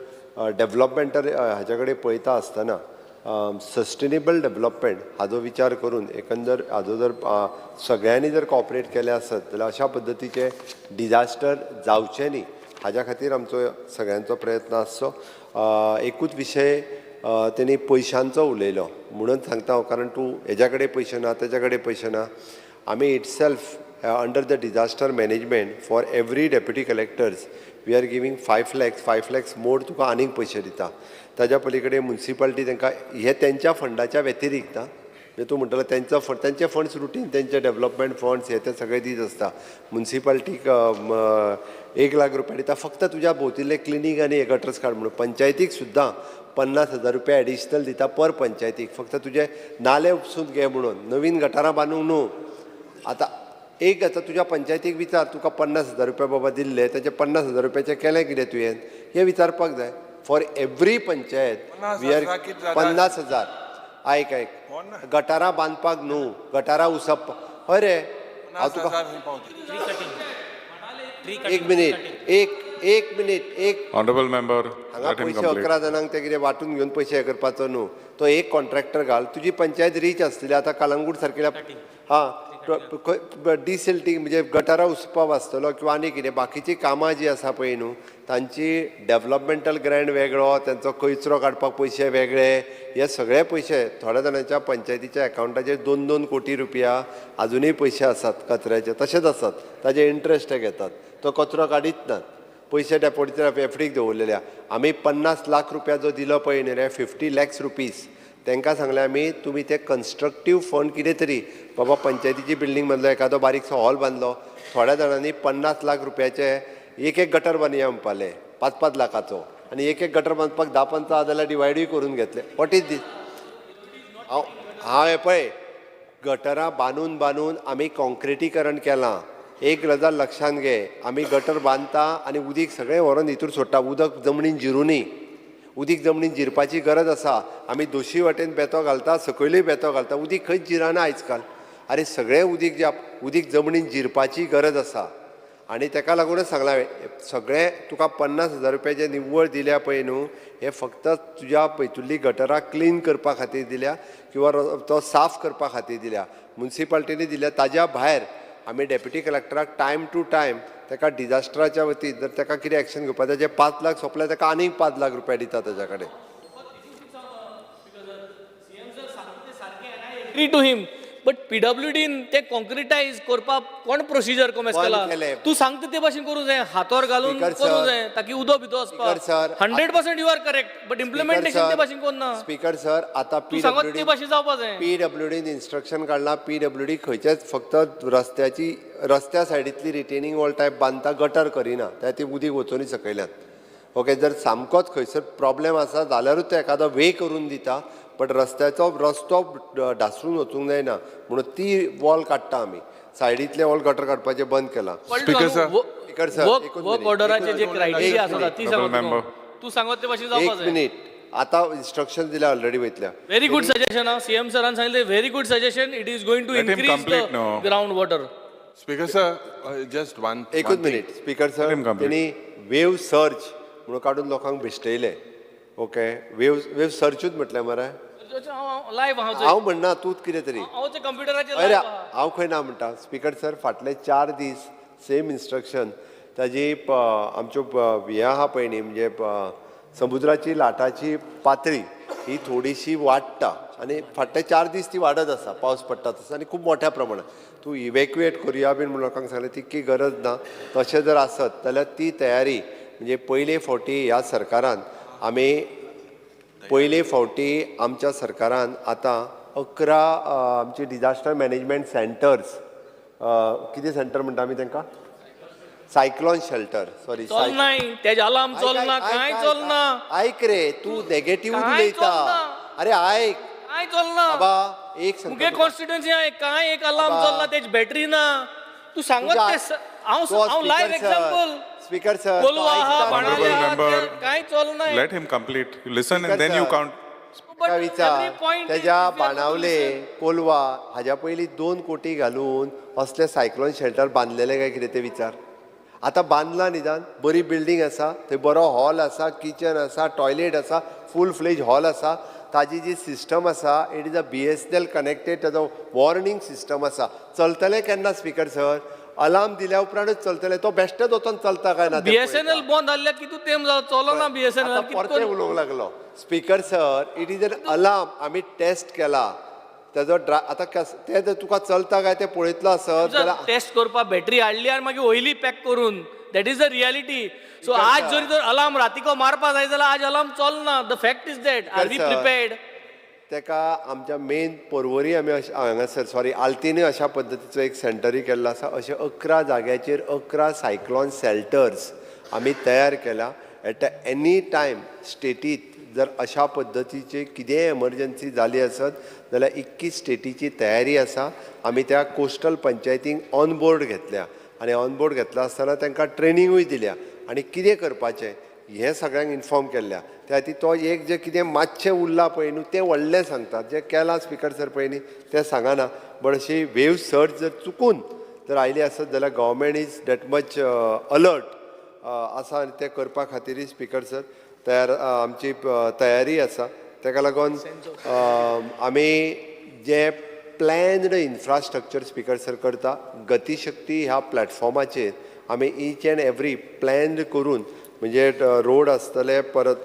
डेवलॉपमेंटल हाच्या कडेन पळयता आसतना सस्टेनेबल डेवलॉपमेंट हाजो विचार करून एकंदर हाजो जर सगळ्यांनी जर कॉपरेट केले आसत जाल्यार अशा पद्दतीचे डिजास्टर जावचे न्ही हाज्या खातीर आमचो सगळ्यांचो प्रयत्न आसचो. एकूच विशय तेणी पयशांचो उलयलो म्हणून सांगता हांव कारण तूं हेज्या कडेन पयशे ना तेज्या कडेन पयशे ना. आमी itself under the disaster management for every deputy collectors we are giving 5 lakhs मोड तुका आनीक पयशे दिता. ताज्या पलीकडे म्युन्सिपालिटी तांकां हे तेंच्या फंडाच्या व्यतिरिक्त म्हणजे तूं म्हणटलो तेंचे फंड्स रुटीन तेंचे डेवलॉपमेंट फंड्स हे ते सगळे दीत आसता. म्युन्सिपालिटीक 1 lakh रुपया दिता फक्त तुज्या भोंवतिल्ले क्लिनीक आनी हे गटर्स काड म्हणून. पंचायतीक सुद्दां 50,000 रुपया एडिशनल दिता पर पंचायतीक फक्त तुजे नाले उपसून घे म्हणून. नवीन गटारां बांदूंक न्हू. आतां तुज्या पंचायतीक विचार तुका 50,000 रुपया बाबा दिल्ले त्याचे 50,000 रुपयाचे केलें कितें तुवें हें विचारपाक जाय. For every panchayat we are 50,000 आयक गटारां बांदपाक न्हू गटारां उसप हय रे हांव तुका 1 मिनीट Honorable member, हांगा let him पयशे complete. 11 जाणांक ते कितें वांटून घेवन पयशे हे करपाचो न्हू. तो एक कॉन्ट्रॅक्टर घाल तुजी पंचायत रीच आसतली. आतां कलंगूट सारकेल्या डिसिल्टिंग म्हणजे गटारां उसपाव आसतलो किंवा आनी कितें बाकीची कामां जी आसा पळय न्हू तांची डेवलॉपमेंटल ग्रँड वेगळो तांचो कचरो काडपाक पयशे वेगळे हे सगळे पयशे थोड्या जाणांच्या पंचायतीच्या एकावंटाचेर 2-2 कोटी रुपया अजुनूय पयशे आसात कचऱ्याचे तशेंच आसात. ताजे इंट्रस्ट घेतात तो कचरो काडीत नात. पयशे डेपोटीच्या एफडीक दवरलेल्या. आमी 50 लाख रुपया जो दिलो पळय न्ही रे 50 lakhs रुपीज तांकां सांगलें आमी तुमी ते कन्स्ट्रक्टीव फंड कितें तरी बाबा पंचायतीची बिल्डींग बांदलो एखादो बारीकसो हॉल बांदलो थोड्या जाणांनी 50 लाख रुपयाचे एक गटर बांदया म्हणपाले 5-5 लाखाचो आनी एक गटर बांदपाक 10-15 जाल्यार डिवायडूय करून घेतले. वॉट इज दीस हांव हे पळय गटरां बांदून आमी कॉन्क्रिटीकरण केलां एक गजाल लक्षांत घे, आमी गटर बांदता आनी उदीक सगळें व्हरून हितूर सोडटा, उदक जमनीन जिरुनी. उदीक जमनीन जिरपाची गरज आसा. आमी दोशी वाटेन बेतो घालता, सकयलूय बेतो घालता, उदीक खंयच जिराना आयज काल. अरे सगळें उदीक जमनीन जिरपाची गरज आसा. आनी ताका लागूनच सांगलां सगळें तुका 50,000 रुपया जे निव्वळ दिल्या पळय न्हू, हे फक्त तुज्या पयतुल्ली गटरां क्लीन करपा खातीर दिल्या किंवा तो साफ करपा खातीर दिल्या. म्युन्सिपाल्टीनी दिल्या. ताज्या भायर आमी डेप्युटी कलेक्टराक टायम टू टायम ताका डिजास्टराच्या वतीन जर ताका कितें एक्शन घेवपाक ताजे 5 लाख सोंपले ताका आनीक 5 लाख रुपया दिता ताच्या कडेन. agree to him, but PWDन ते कॉन्क्रिटाइज करपाक कोण प्रोसिजर कमेस बंद केला? केले. तू सांगता ते भाशेन करूं जाय, हातोर घालून Speaker करूं sir. जाय ताकी उदो भितो Speaker sir. वचपाक. 100% you are correct, but implementation ते भाशेन कोण ना. स्पीकर सर, आता तू सांगत ते PWD भाशेन जावपा जाय. PWDन इन्स्ट्रक्शन काडला. PWD खंयचेच फक्त रस्त्या सायडींतली रिटेनिंग वॉल टायप बांदता, गटर करिना. त्या ती उदीक वचूनी सकयल्यान. ओके, जर सामकोच खंयसर प्रॉब्लेम आसा जाल्यारूच तो एखादो वे करून दिता, बट रस्तो ढासळून वचूंक जायना म्हणून ती वॉल काडटा आमी. सायडींतले वॉल गटर काडपाचें बंद केलां. Speaker sir. स्पीकर सर, एकूच वर्क मिनिट. ऑर्डराचे जे क्रायटेरिया आसा ती Honorable member. सांगत तू सांगत ते भाशेन एक जावपा जाय. मिनिट. आता इन्स्ट्रक्शन दिल्या ऑलरेडी वयतल्या. व्हेरी गुड सजेशन हा. सीएम सरान सांगितले very good suggestion. It is going to Let him increase complete the now. Ground water. Speaker sir, just one. एकूच मिनिट. Speaker sir, him complete. त्यांनी वेव सर्च म्हणून काडून लोकांक भेटयले. ओके, वेव सर्चूच म्हटलें मरे. लायव्ह हांव म्हणना, तूं कितें तरी. हांव कंप्युटराचेर अरे हांव खंय ना म्हणटा. स्पीकर सर, फाटले 4 दीस सेम इन्स्ट्रक्शन ताजी आमच्यो हें आहा पळय न्ही, म्हणजे समुद्राची लाटाची पातळी ही थोडीशी वाडटा आनी फाटले 4 दीस ती वाडत आसा पावस पडटा तसो आनी खूब मोठ्या प्रमाणात. तूं इवॅक्युएट करुया बीन म्हणून लोकांक सांगलें, तितकी गरज ना. तशें जर आसत जाल्यार ती तयारी म्हणजे पयले फावटी ह्या सरकारान आमच्या सरकारान आतां 11 आमचे डिजास्टर मॅनेजमेंट सेंटर्स, कितें सेंटर म्हणटा आमी तांकां, सायक्लोन शेल्टर, सॉरी चलना तेजे अलार्म चलना, कांय चलना. आयक रे, तू नेगेटिव्ह कांय उलयता. चलना. अरे आयक कांय चलना. बाबा, एक मुगे कॉन्स्टिट्युएन्सी आहे काय एक अलार्म चलना, तेज बॅटरी ना. तू सांगत ते हांव live example. Speaker sir, Kolwa आहा, बाणाले Honorable आहा, member. ते कांय चलना. Let him complete. You listen and then you sir. count. But विचार every point त्याच्या is- if you have to Benaulim listen. Kolwa हाज्या पयलीं 2 कोटी घालून असले सायक्लोन शेल्टर बांदलेले काय कितें ते विचार. आतां बांदला निदान, बरी बिल्डींग आसा, थंय बरो हॉल आसा, किचन आसा, टॉयलेट आसा, फूल फ्लेज हॉल आसा. ताजी जी सिस्टम आसा, it is a BSNL connected, ताजो वॉर्निंग सिस्टम आसा. चलतले केन्ना स्पीकर सर? अलार्म दिल्या उपरांतच चलतले. तो बेश्टेच वचोन चलता काय ना ते BSNL बंद जाल्ल्या कितू तेम चलना BSNL. आतां परते उलोवंक लागलो. Speaker sir, it is an alarm. आमी टेस्ट केला तेजो आतां ते जर तुका चलता काय ते पळयतलो आसत जाल्यार टेस्ट करपा बॅटरी हाडली आनी मागीर ऑयली पॅक करून. That is the reality. So आज जरी तर अलार्म रातीको मारपा जाय जाल्यार आज अलार्म चलना. The fact is that. Are we prepared? तेका आमच्या मेन पर्वरी आमी हांगासर सॉरी आल्तीनूय अशा पद्दतीचो एक सेंटरूय केल्लो आसा. अशे 11 जाग्याचेर 11 सायक्लोन शेल्टर्स आमी तयार केला. एट एनी टायम स्टेटीत जर अशा पद्दतीची कितेंय एमर्जन्सी जाली आसत जाल्यार 21 स्टेटीची तयारी आसा. आमी त्या कोस्टल पंचायतींक ऑन बोर्ड घेतल्या आनी ऑन बोर्ड घेतला आसतना तांकां ट्रेनिंगूय दिल्या आनी कितें करपाचें हें सगळ्यांक इन्फॉर्म केल्ल्या. त्या खातीर तो एक जे कितें मातशें उरलां पळय न्हू तें व्हडलें सांगतात. जें केलां स्पीकर सर पळय न्ही तें सांगना. बट अशी वेव सर्च जर चुकून जर आयली आसत जाल्यार government is that much alert आसा आनी तें करपा खातीरय स्पीकर सर आमची तयारी आसा. ताका लागून आमी जे प्लॅन्ड इन्फ्रास्ट्रक्चर स्पीकर सर करता. गतीशक्ती ह्या प्लॅटफॉर्माचेर आमी ईच एंड एवरी प्लॅन्ड करून म्हणजे रोड आसतले, परत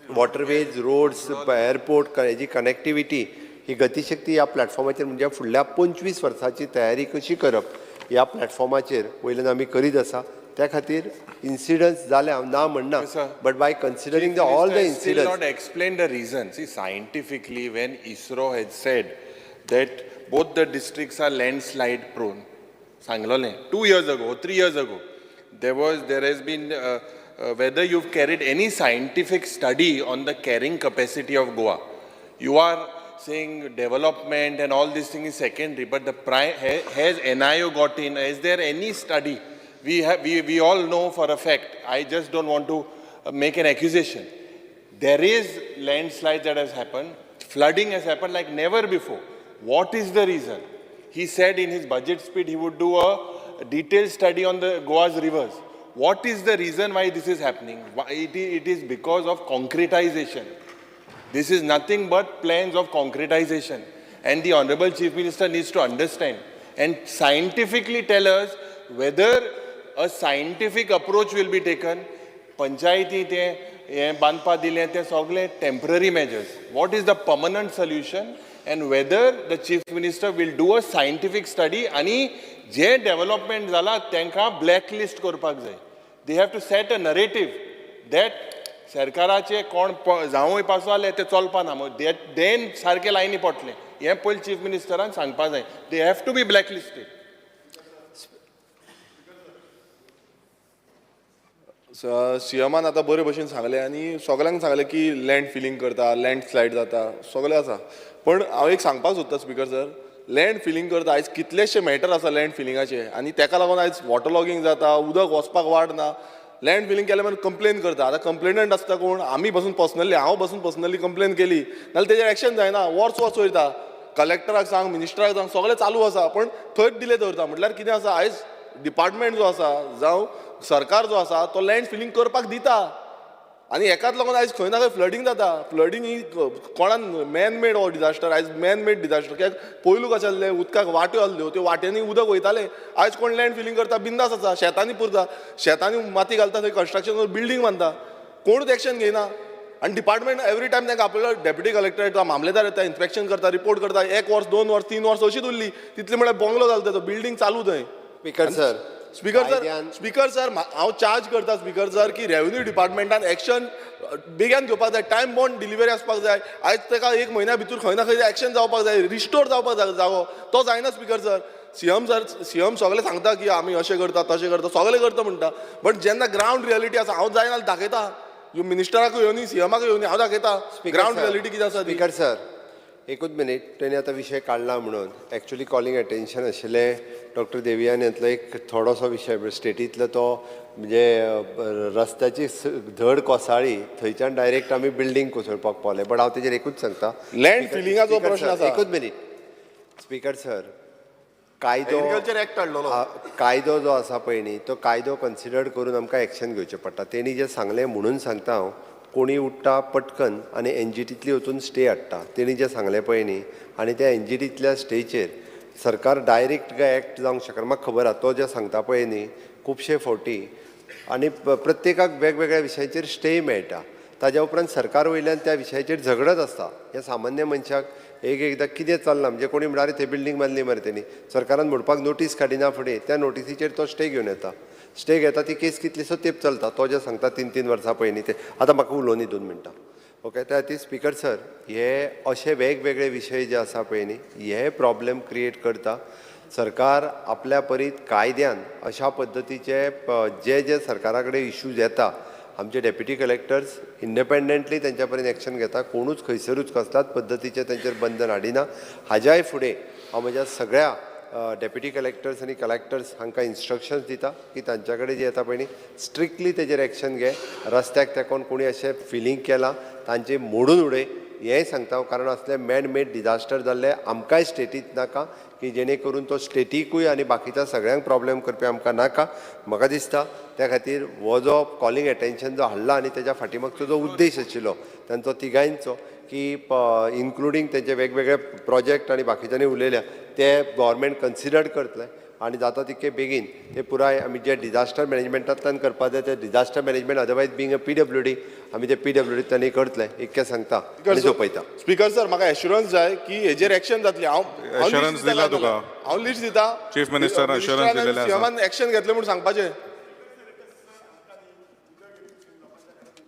वॉटरवेज, रोड्स, एअरपोर्ट, हेजी कनेक्टिविटी, ही गतीशक्ती ह्या प्लॅटफॉर्माचेर म्हणजे फुडल्या 25 वर्सांची तयारी कशी करप ह्या प्लॅटफॉर्माचेर वयल्यान आमी करीत आसा. त्या खातीर इन्सिडंट्स जाले हांव ना म्हणना, but by considering all the incidence. not explain the reason. See, scientifically, when ISRO had said that both the districts are landslide prone, Sanglole, 2 years ago, 3 years ago, there has been whether you've carried any scientific study on the carrying capacity of Goa. You are saying development and all this thing is secondary, but the has NIO got in? Is there any study? We all know for a fact. I just don't want to make an accusation. There is landslide that has happened. Flooding has happened like never before. What is the reason? He said in his budget speech he would do a detailed study on the Goa's rivers. What is the reason why this is happening? It is because of concretization. This is nothing but plans of concretization. And the Honorable Chief Minister needs to understand and scientifically tell us whether a scientific approach will be taken. Panchayati te banpa dile te sogle temporary measures. What is the permanent solution? And whether the Chief Minister will do a scientific study आणि जे development जाला त्यांका blacklist करपाक जाय. They have to set a narrative that सरकाराचे कोण जावंय पासो आले ते चलपा ना देन सारके लायनी पडले हे पयलीं चीफ मिनिस्टरान सांगपा जाय. They have to be blacklisted. सीएमान आतां बरे भशेन सांगलें आनी सगळ्यांक सांगलें की लँड फिलिंग करता लँड स्लायड जाता सगळें आसा पण हांव एक सांगपाक सोदता स्पिकर सर लँड फिलिंग करता आयज कितलेशे मॅटर आसा लँड फिलिंगाचे आनी ताका लागून आयज वॉटर लॉगिंग जाता उदक वचपाक वाट ना लँड फिलिंग केल्या मागीर कंप्लेन करता आतां कंप्लेनंट आसता कोण आमी बसून पर्सनली हांव बसून पर्सनली कंप्लेन केली नाल्यार तेजेर एक्शन जायना वर्स वयता कलेक्टराक सांग मिनिस्टराक सांग सगळें चालू आसा पण थंयच डिले दवरता म्हटल्यार कितें आसा आयज डिपार्टमेंट जो आसा जावं सरकार जो आसा तो लँड फिलिंग करपाक दिता आनी हेकाच लागून आयज खंय ना खंय फ्लडींग जाता फ्लडींग ही कोणान मॅन मेड हो डिजास्टर आयज मॅन मेड डिजास्टर कित्याक पयलू कशें आसलें उदकाक वाट्यो आसल्यो त्यो वाट्यांनी उदक वयतालें आयज कोण लँड फिलिंग करता बिंदास आसा शेतांनी पुरता शेतांनी माती घालता थंय कन्स्ट्रक्शन बिल्डींग बांदता कोणूच एक्शन घेयना आनी डिपार्टमेंट एवरी टायम तांकां आपल्यालो डेप्युटी कलेक्टर येता मामलेदार येता इन्स्पेक्शन करता रिपोर्ट करता 1 वर्स 2 वर्स 3 वर्स अशीच उरली तितली म्हळ्यार बंगलो जालो तो बिल्डींग चालू थंय स्पीकर सर हांव चार्ज करता स्पीकर सर की रेव्हेन्यू डिपार्टमेंटान एक्शन बेगीन घेवपाक जाय टायम बॉन्ड डिलिव्हरी आसपाक जाय आयज ताका 1 म्हयन्या भितर खंय ना खंय एक्शन जावपाक जाय रिस्टोर जावपाक जाय जागो तो जायना स्पीकर सर सीएम सगळे सांगता की आमी अशें करता तशें करता सगळे करता म्हणटा बट जेन्ना ग्रावंड रियलिटी आसा हांव जायना दाखयता ह्यो मिनिस्टराकूय येवनी सीएमाकूय येवनी हांव दाखयता ग्रावंड रियलिटी कितें आसा स्पीकर सर एकूच मिनिट तेणी आतां विशय काडला म्हणून एक्चुअली कॉलिंग अटेन्शन आशिल्लें डॉक्टर देवियानीतलो एक थोडोसो विशय स्टेटींतलो तो म्हणजे रस्त्याची धड कोसळ्ळी थंयच्यान डायरेक्ट आमी बिल्डींग कोसळपाक पावले बट हांव तेजेर एकूच सांगता लँड फिलिंगाचो प्रश्न आसा एकूच मिनिट स्पीकर सर कायदो जो आसा पळय न्ही तो कायदो कन्सिडर करून आमकां एक्शन घेवचें पडटा तेणी जें सांगलें म्हणून सांगता हांव कोणी उठटा पटकन आनी एनजीटींतली वचून स्टे हाडटा तेणी जें सांगलें पळय न्ही आनी त्या एनजीटींतल्या स्टेचेर सरकार डायरेक्ट काय एक्ट जावंक शकना म्हाका खबर आहा तो जें सांगता पळय न्ही खुबशे फावटी आनी प्रत्येकाक वेगवेगळ्या विशयाचेर स्टे मेळटा ताज्या उपरांत सरकार वयल्यान त्या विशयाचेर झगडत आसता ह्या सामान्य मनशाक एकदां कितें चलना म्हणजे कोणी म्हणल्यार थंय बिल्डींग बांदली मरे तेणी सरकारान म्हणपाक नोटीस काडिना फुडें त्या नोटीसीचेर तो स्टे घेवन येता स्टे घेता ती केस कितलीसो तेंप चलता तो जें सांगता 3 वर्सां पयलीं ते आतां म्हाका उलोवनी 2 मिनटां ओके त्या खातीर स्पीकर सर हे अशे वेगवेगळे विशय जे आसा पळय न्ही हे प्रॉब्लेम क्रिएट करता सरकार आपल्या परीत कायद्यान अशा पद्दतीचे जे सरकारा कडेन इश्यूज येता आमचे डेप्युटी कलेक्टर्स इंडिपेंडंटली तेंच्या पर्यंत एक्शन घेता कोणूच खंयसरूच कसल्याच पद्दतीचे तेंचेर बंधन हाडिना हाज्याय फुडें हांव म्हज्या सगळ्या डेप्युटी कलेक्टर्स आनी कलेक्टर्स हांकां इन्स्ट्रक्शन्स दिता की तांच्या कडेन जे येता पळय न्ही स्ट्रिक्टली तेजेर एक्शन घे रस्त्याक तेकोन कोणी अशें फिलिंग केलां तांचे मोडून उडय हेंय सांगता हांव कारण असले मॅन मेड डिजास्टर जाल्ले आमकांय स्टेटींत नाका की जेणे करून तो स्टेटीकूय आनी बाकीच्या सगळ्यांक प्रॉब्लेम करपी आमकां नाका म्हाका दिसता त्या खातीर हो जो कॉलिंग एटेन्शन जो हाडला आनी तेच्या फाटीमागचो जो उद्देश आशिल्लो तांचो तिगांयचो की इन्क्लुडींग तेंचे वेगवेगळे प्रोजेक्ट आनी बाकीच्यांनी उलयल्या ते गव्हर्मेंट कन्सिडर करतले आनी जाता तितके बेगीन ते पुराय आमी जे डिजास्टर मॅनेजमेंटांतल्यान करपाक जाय ते disaster management otherwise being a PWD आमी ते PWD त्यांनी करतले इतकें सांगता आनी सोंपयता स्पीकर सर म्हाका एश्युरन्स जाय की हेजेर एक्शन जातली Assurance दिला तुका. हांव लिस्ट दिता चीफ मिनिस्टर assurance दिलेले आसा. सीएमान एक्शन घेतले म्हूण सांगपाचें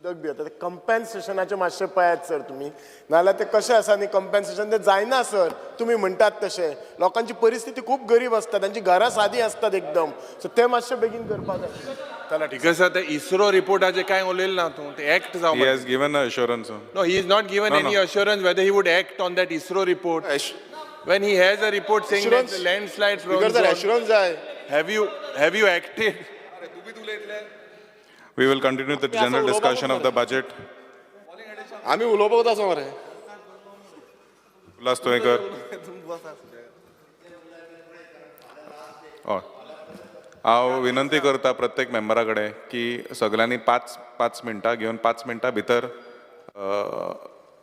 उदक बी येता ते कंपेन्सेशनाचे मातशें पळयात सर तुमी नाजाल्यार ते कशें आसा न्ही कंपेन्सेशन ते जायना सर तुमी म्हणटात तशें लोकांची परिस्थिती खूब गरीब आसता तांची घरां सादी आसतात एकदम सो ते मातशें बेगीन करपाक जाय चला ठीक Because ते इस्रो रिपोर्टाचे काय उलयलें ना तूं ते एक्ट He जावं has given an assurance. No, he is not given any assurance whether he would act on that ISRO report. When he has a report saying that the landslides from speaker sir assurance जाय have you acted? We will continue the general discussion of the budget. आमी उलोवपाक वता आसा मरे उल्हास तुयेकर. हय. हांव विनंती करता प्रत्येक मेंबरा कडेन की सगळ्यांनी पांच मिनटां घेवन 5 मिनटां भितर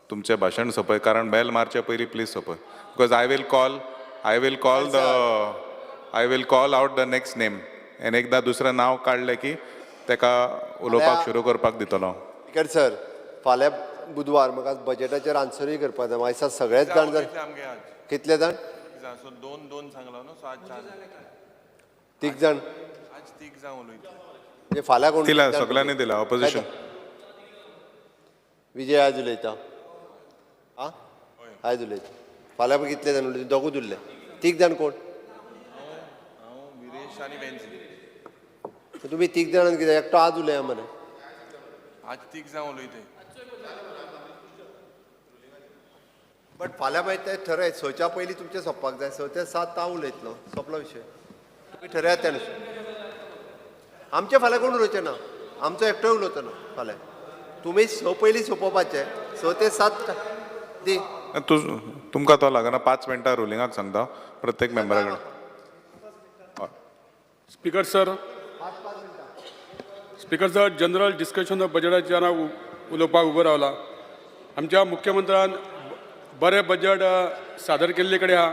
तुमचें भाशण सोंपय कारण बेल मारचे पयलीं प्लीज सोंपय because I will call out the next name and एकदां दुसरें नांव काडलें की तेका उलोवपाक सुरू करपाक दितलो. स्पीकर सर फाल्यां बुधवार म्हाका बजेटाचेर आन्सरूय करपाक जाय आयज सगळेच जाण जर कितले जाण दोन सांगलो न्हू सो आज 4 तीग जाण आज तीग जावं उलयता म्हणजे फाल्यां कोण दिला सगळ्यांनी दिला ऑपोजिशन. विजय आयज उलयता आं आयज उलयता फाल्यां कितले जाण उलयता दोगूच उरले तीग जाण कोण हांव विरेश आनी बेन्सी तुमी तीग जाणां कितें एकटो आज उलया मरे आज तीग जावं उलयताय बट फाल्यां मागीर तें ठरय 6च्या पयलीं तुमचें सोंपपाक जाय 6 ते 7 हांव उलयतलो सोंपलो विशय तुमी ठरयात त्या आमचे फाल्यां कोण उलोवचें ना आमचो एकटोय उलयतलो फाल्यां तुमी 6 पयलीं सोंपोवपाचें 6 ते 7 दी तुमकां तो लागना 5 मिनटां रुलिंगाक सांगता प्रत्येक मेंबरा कडेन. Speaker sir general discussion of बजेटाचेर हांव उलोवपाक उबो रावला. आमच्या मुख्यमंत्र्यान बरें बजेट सादर केल्ले कडेन आहा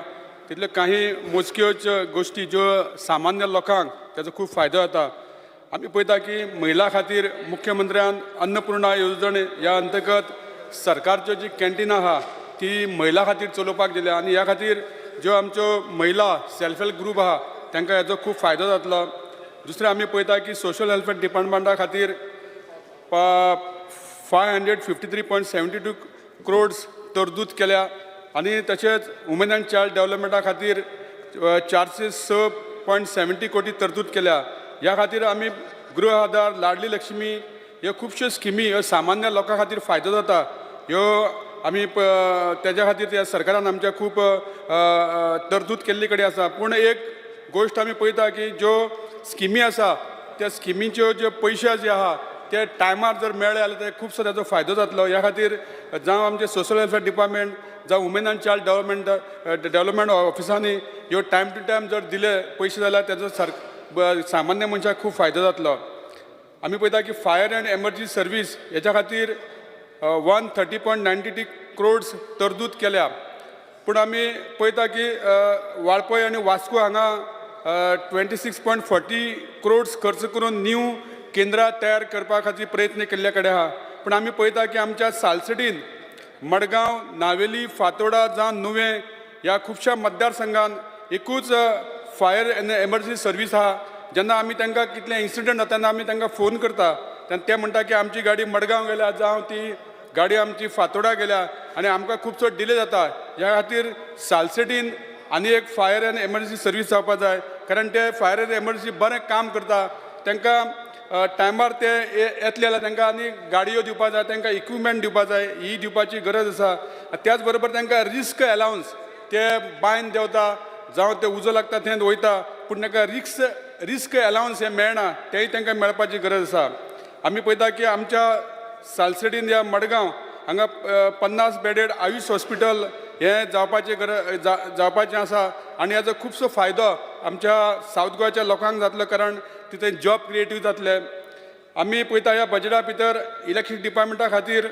तितल्यो काही मोजक्योच गोश्टी ज्यो सामान्य लोकांक ताचो खूब फायदो जाता. आमी पळयता की महिला खातीर मुख्यमंत्र्यान अन्नपूर्णा येवजणे ह्या अंतर्गत सरकारच्यो जी कॅन्टीनां आहा ती महिला खातीर चलोवपाक दिल्या आनी ह्या खातीर ज्यो आमच्यो महिला सेल्फ हेल्प ग्रूप आहा तांकां हेजो खूब फायदो जातलो. दुसरें आमी पळयता की सोशल वेलफेअर डिपार्टमेंटा खातीर 553.72 crores तरतूद केल्या आनी तशेंच वुमेन एंड चायल्ड डेव्हलपमेंटा खातीर 406.70 कोटी तरतूद केल्या. ह्या खातीर आमी गृह आधार लाडली लक्ष्मी ह्यो खुबश्यो स्किमी ह्यो सामान्य लोकां खातीर फायदो जाता ह्यो आमी तेज्या खातीर त्या सरकारान आमच्या खूब तरतूद केल्ली कडेन आसा. पूण एक गोश्ट आमी पळयता की ज्यो स्किमी आसा त्या स्किमीच्यो ज्यो पयशे जे आहा ते टायमार जर मेळ्ळे जाल्यार ते खुबसो ताचो फायदो जातलो. ह्या खातीर जावं आमचे सोशल वेलफेअर डिपार्टमेंट जावं वुमेन एंड चायल्ड डेव्हलपमेंट ऑफिसांनी ह्यो टायम टू टायम जर दिले पयशे जाल्यार ताचो सामान्य मनशाक खूब फायदो जातलो. आमी पळयता की फायर एंड एमर्जन्सी सर्वीस हेच्या खातीर 130.93 crores तरतूद केल्या. पूण आमी पळयता की वाळपय आनी वास्को हांगा 26.40 crores खर्च करून न्यू केंद्रां तयार करपा खातीर प्रयत्न केल्ले कडेन आहा. पूण आमी पळयता की आमच्या सालसेटीन मडगांव नावेली फातोर्डा जावं नुवें ह्या खुबश्या मतदारसंघान एकूच फायर एंड एमर्जन्सी सर्वीस आहा. जेन्ना आमी तांकां कितले इन्सिडंट जाता तेन्ना आमी तांकां फोन करता तेन्ना ते म्हणटा की आमची गाडी मडगांव गेल्या जावं ती गाडी आमची फातोर्डा गेल्या आनी आमकां खुबसो डिले जाता. ह्या खातीर सालसेटीन आनी एक फायर एंड एमर्जन्सी सर्वीस जावपाक जाय कारण ते फायर एंड एमर्जन्सी बरें काम करता. तांकां टायमार ते येतले जाल्यार तांकां आनी गाडयो दिवपाक जाय तांकां इक्विपमेंट दिवपाक जाय ही दिवपाची गरज आसा. त्याच बरोबर तांकां रिस्क अलावन्स ते बायन देंवता जावं ते उजो लागता थंय वयता पूण तांकां रिस्क अलावन्स हे मेळना तेय तांकां मेळपाची गरज आसा. आमी पळयता की आमच्या सालसेटीन ह्या मडगांव हांगा 50 बेडेड आयुश हॉस्पिटल हें जावपाचें आसा आनी हाचो खुबसो फायदो आमच्या सावथ गोंयच्या लोकांक जातलो कारण तिथे जॉब क्रिएटीव जातले. आमी पळयता ह्या बजेटा भितर इलेक्ट्रीक डिपार्टमेंटा खातीर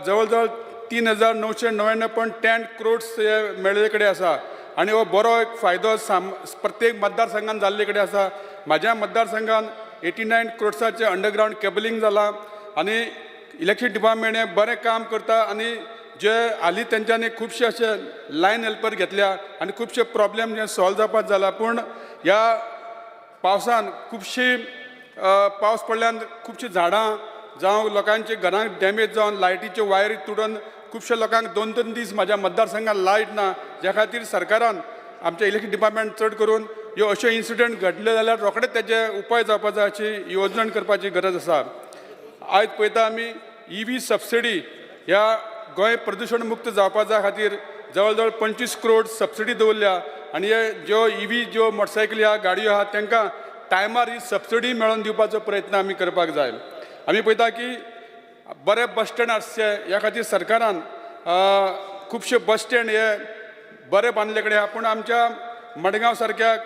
जवळ जवळ 3,999.10 crores मेळिल्ले कडेन आसा आनी हो बरो एक फायदो प्रत्येक मतदारसंघान जाल्ले कडेन आसा. म्हाज्या मतदारसंघान 89 crores अंडरग्रावंड केबलिंग जालां आनी इलेक्ट्रीक डिपार्टमेंट हें बरें काम करता आनी जे हालीं तेंच्यांनी खुबशे अशे लायन हेल्पर घेतल्या आनी खुबशे प्रॉब्लेम जे सॉल्व जावपाक जाला. पूण ह्या पावसान खुबशी पावस पडल्यान खुबशीं झाडां जावं लोकांचे घरांक डॅमेज जावन लायटीच्यो वायरी तुडून खुबशे लोकांक 2-3 दीस म्हाज्या मतदारसंघात लायट ना, ज्या खातीर सरकारान आमच्या इलेक्शन डिपार्टमेंट चड करून ह्यो अशे इन्सिडंट घडले जाल्यार रोखडेच तेजे उपाय जावपा जाय अशी येवजण करपाची गरज आसा. आयज पळयता आमी EV सबसिडी ह्या गोंय प्रदूषण मुक्त जावपा खातीर जवळ जवळ 25 करोड सबसिडी दवरल्या आनी हे ज्यो EV ज्यो मोटरसायकली आहा गाडयो आहा तांकां टायमार ही सबसिडी मेळोवन दिवपाचो प्रयत्न आमी करपाक जाय. आमी पळयता की बरे बस स्टँड आसचे ह्या खातीर सरकारान खुबशे बस स्टँड हे बरे बांदले कडेन आहा, पूण आमच्या मडगांव सारक्या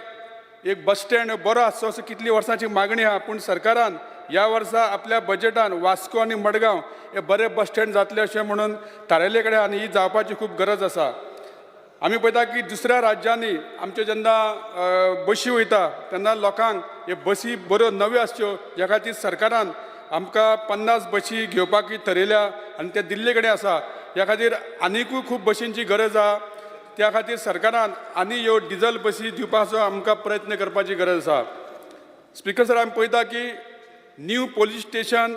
एक बस स्टँड बरो आसचो असो कितली वर्सांची मागणी आहा, पूण सरकारान ह्या वर्सा आपल्या बजेटान वास्को आनी मडगांव हे बरे बस स्टँड जातले अशें म्हणून थारायले कडेन आनी ही जावपाची खूब गरज आसा. आमी पळयता की दुसऱ्या राज्यांनी आमचे जेन्ना बसी वयता तेन्ना लोकांक हे बसी बऱ्यो नव्यो आसच्यो, ह्या खातीर सरकारान आमकां 50 बसी घेवपाक थारयल्या आनी ते दिल्ले कडेन आसा. ह्या खातीर आनिकूय खूब बसींची गरज आहा. त्या खातीर सरकारान आनी ह्यो डिझल बसी दिवपाचो आमकां प्रयत्न करपाची गरज आसा. स्पिकर सर, आमी पळयता की न्यू पोलीस स्टेशन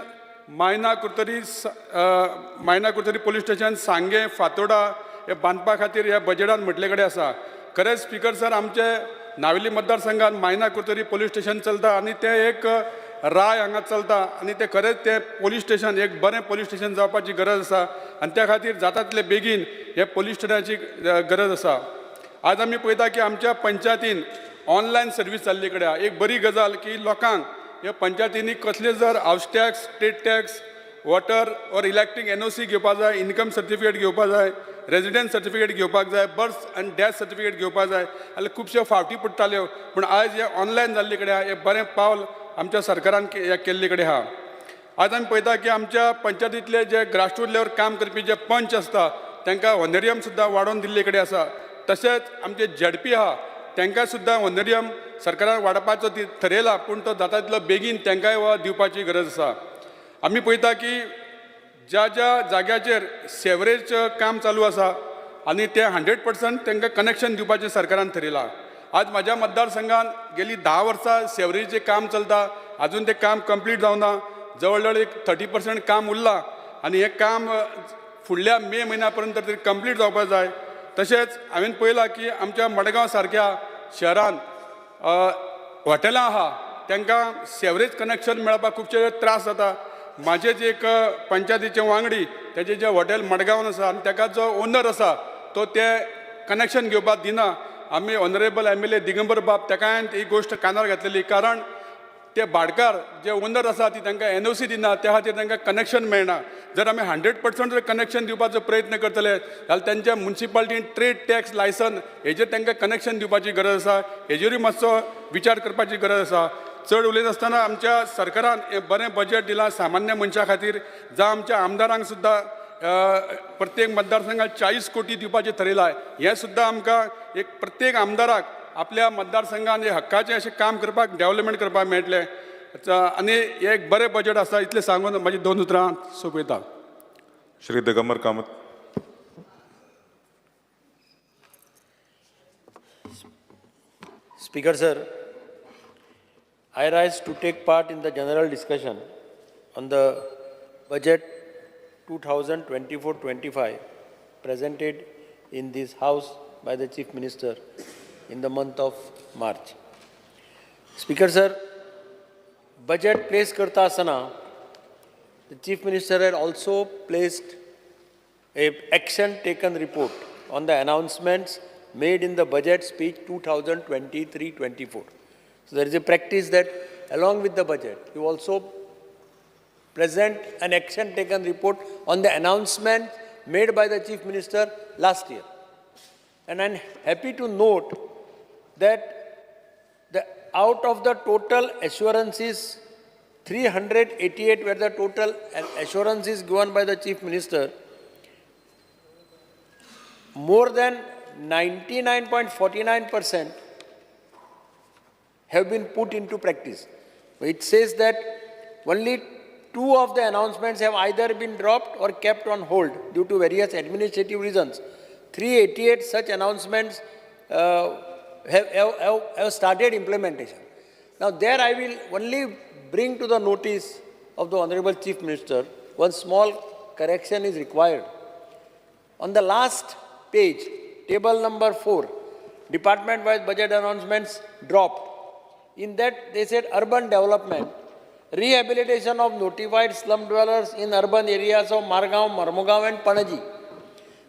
मायना कुर्तरी पोलीस स्टेशन सांगे फातोडा हे बांदपा खातीर ह्या बजेटान म्हटले कडेन आसा. खरेंच स्पिकर सर, आमचे नावेली मतदारसंघात मायना कुर्तरी पोलीस स्टेशन चलता आनी ते एक राय हांगा चलता आनी ते खरेंच ते पोलीस स्टेशन एक बरें पोलीस स्टेशन जावपाची गरज आसा आनी त्या खातीर जाता तितले बेगीन हे पोलीस स्टेशनाची गरज आसा. आज आमी पळयता की आमच्या पंचायतीन ऑनलायन सर्वीस जाल्ले कडेन आहा. एक बरी गजाल की लोकांक ह्या पंचायतींनी कसले जर हावस tax, state tax, water or electric NOC घेवपाक जाय, इनकम सर्टिफिकेट घेवपाक जाय, रेजिडेंट सर्टिफिकेट घेवपाक जाय, बर्थ आनी डेथ सर्टिफिकेट घेवपाक जाय जाल्यार खुबश्यो फावटी पडटाल्यो, पूण आयज हे ऑनलायन जाल्ले कडेन आहा. हे बरें पावल आमच्या सरकारान केल्ले कडेन आहा. आज आमी पळयता की आमच्या पंचायतींतले जे ग्रासरूट लेवल काम करपी जे पंच आसता तांकां ऑनरेरियम सुद्दां वाडोवन दिल्ले कडेन आसा. तशेंच आमचे ZP आहा तांकां सुद्दां ऑनरेरियम सरकारान वाडपाचो थारयला, पूण तो जाता तितलो बेगीन तांकांय दिवपाची गरज आसा. आमी पळयता की ज्या ज्या जाग्याचेर सेवरेज काम चालू आसा आनी ते 100% तांकां कनेक्शन दिवपाचें सरकारान थारयलां. आज म्हाज्या मतदारसंघात गेली 10 वर्सां सेवरेजेचें काम चलता, आजून तें काम कंप्लीट जावना. जवळ जवळ एक 30% काम उरलां आनी हें काम फुडल्या मे म्हयन्या पर्यंत तरी कंप्लीट जावपाक जाय. तशेंच हांवें पळयलां की आमच्या मडगांव सारक्या शहरान हॉटेलां आहा तांकां सेवरेज कनेक्शन मेळपाक खुबशे त्रास जाता. म्हाजेच एक पंचायतीचे वांगडी तेजें जें हॉटेल मडगांवान आसा आनी ताका जो ओनर आसा तो तें कनेक्शन घेवपाक दिना. आमी ऑनरेबल MLA दिगंबर बाब ताकाय ही गोश्ट कानार घातलेली, कारण ते भाडकार जे ओनर आसा ती तांकां NOC दिना, त्या खातीर तांकां कनेक्शन मेळना. जर आमी 100% जर कनेक्शन दिवपाचो प्रयत्न करतले जाल्यार तांच्या मुन्सिपालिटीन ट्रेड टॅक्स लायसन हेजेर तांकां कनेक्शन दिवपाची गरज आसा. हेजेरूय मातसो विचार करपाची गरज आसा. चड उलयत आसतना आमच्या सरकारान हें बरें बजेट दिलां सामान्य मनशा खातीर. जावं आमच्या आमदारांक सुद्दां प्रत्येक मतदारसंघात 40 कोटी दिवपाचें थारयलां. हें सुद्दां आमकां एक प्रत्येक आमदाराक आपल्या मतदारसंघान हक्काचें अशें काम करपाक डेव्हलपमेंट करपाक मेळटलें. आनी हें एक बरें बजेट आसा. इतलें सांगून म्हाजी 2 उतरां सोंपयता. Shri Digambar Kamat. Speaker sir, I rise to take part in the general discussion on the budget 2024-25 presented in this House by the Chief Minister in the month of March. Speaker sir, budget place karta asana, the Chief Minister had also placed a action taken report on the announcements made in the budget speech 2023-24. So there is a practice that along with the budget, you also present an action taken report on the announcement made by the Chief Minister last year. And I'm happy to note that out of the total assurances, 388 were the total assurances given by the Chief Minister. More than 99.49% have been put into practice. It says that only 2 of the announcements have either been dropped or kept on hold due to various administrative reasons. 388 such announcements have started implementation. Now there I will only bring to the notice of the Honorable Chief Minister, one small correction is required. On the last page, table number 4, department-wise budget announcements dropped. In that, they said urban development, rehabilitation of notified slum dwellers in urban areas of Margao, Marmugao and Panaji.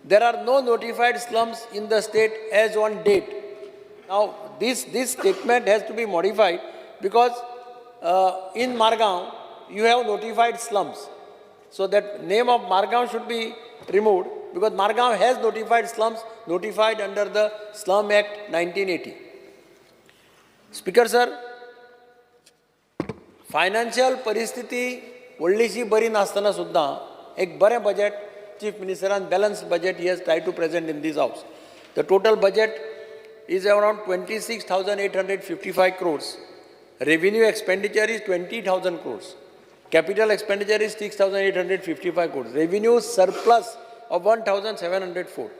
There are no notified slums in the state as on date. Now, this statement has to be modified because in Margao, you have notified slums. So that name of Margao should be removed because Margao has notified slums, notified under the Slum Act 1980. Speaker sir, financial परिस्थिती व्हडलीशी बरी नासतना सुद्दां एक बरें बजेट चीफ मिनिस्टरान balanced budget he has try to present in this house. The total budget is around 26,855 crores. Revenue expenditure is 20,000 crores. Capital expenditure is 6,855 crores. Revenue surplus of 1,704.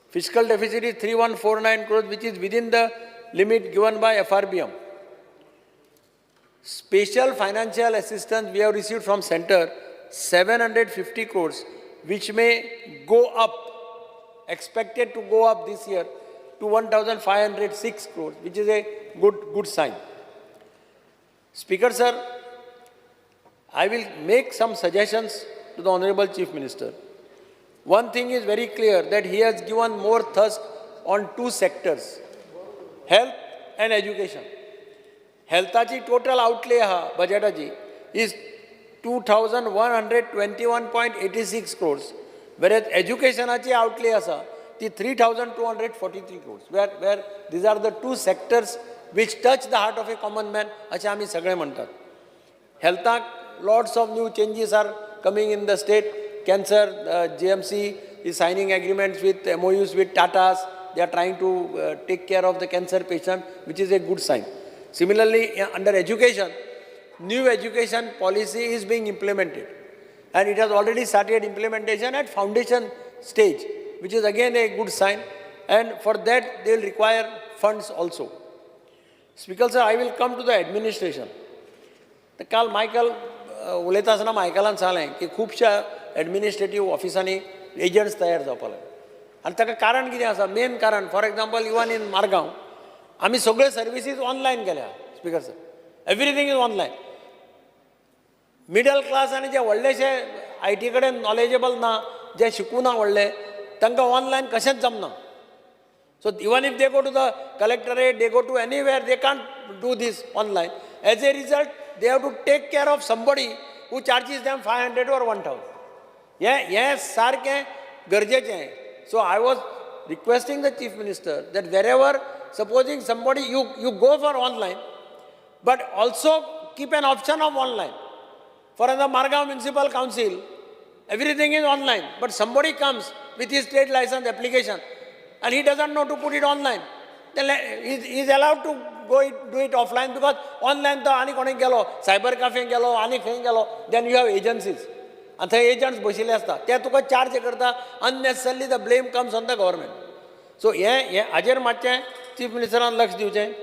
Fiscal deficit is 3,149 crores, which is within the limit given by FRBM. Special financial assistance we have received from center 750 crores, which may go up, expected to go up this year to 1,506 crores, which is a good sign. Speaker sir, I will make some suggestions to the Honorable Chief Minister. One thing is very clear that he has given more thrust on two sectors, health and education. Healthaची total outlay budgetaची is 2,121.86 crores, whereas educationaची outlay asa ती 3,243 crores, where these are the two sectors which touch the heart of a common man, अशें आमी सगळे म्हणटात. Healthak, lots of new changes are coming in the state. Cancer, GMC is signing agreements with MOUs with Tatas. They are trying to take care of the cancer patient, which is a good sign. Similarly, under education, new education policy is being implemented. And it has already started implementation at foundation stage, which is again a good sign. And for that, they will require funds also. Speaker sir, I will come to the administration. काल मायकल उलयता आसतना मायकलान सांगलें की खुबशा एडमिनिस्ट्रेटीव ऑफिसांनी एजंट्स तयार जावपाक लागले. आनी ताका कारण कितें आसा? मेन कारण, for example even in Margao आमी सगळे सर्विसीस ऑनलायन केल्या. Speaker sir, everything is online. Middle class आनी जे व्हडलेशे IT कडेन नॉलेजेबल ना, जे शिकूना व्हडले, तांकां ऑनलायन कशेंच जमना. So even if they go to the collectorate, they go to anywhere, they can't do this online. As a result, they have to take care of somebody who charges them 500 or 1,000. Yes, sarke garjeche. So I was requesting the Chief Minister that wherever, supposing somebody, you go for online, but also keep an option of online. For the Margao Municipal Council, everything is online, but somebody comes with his trade license application, and he doesn't know to put it online, then he is allowed to do it offline, because online to ani kone gelo, cyber cafe gelo, ani khe gelo, then you have agencies. And the agents bashile asta. Te tuka charge karta, unnecessarily the blame comes on the government. So ajer matche Chief Minister an laksh diuche.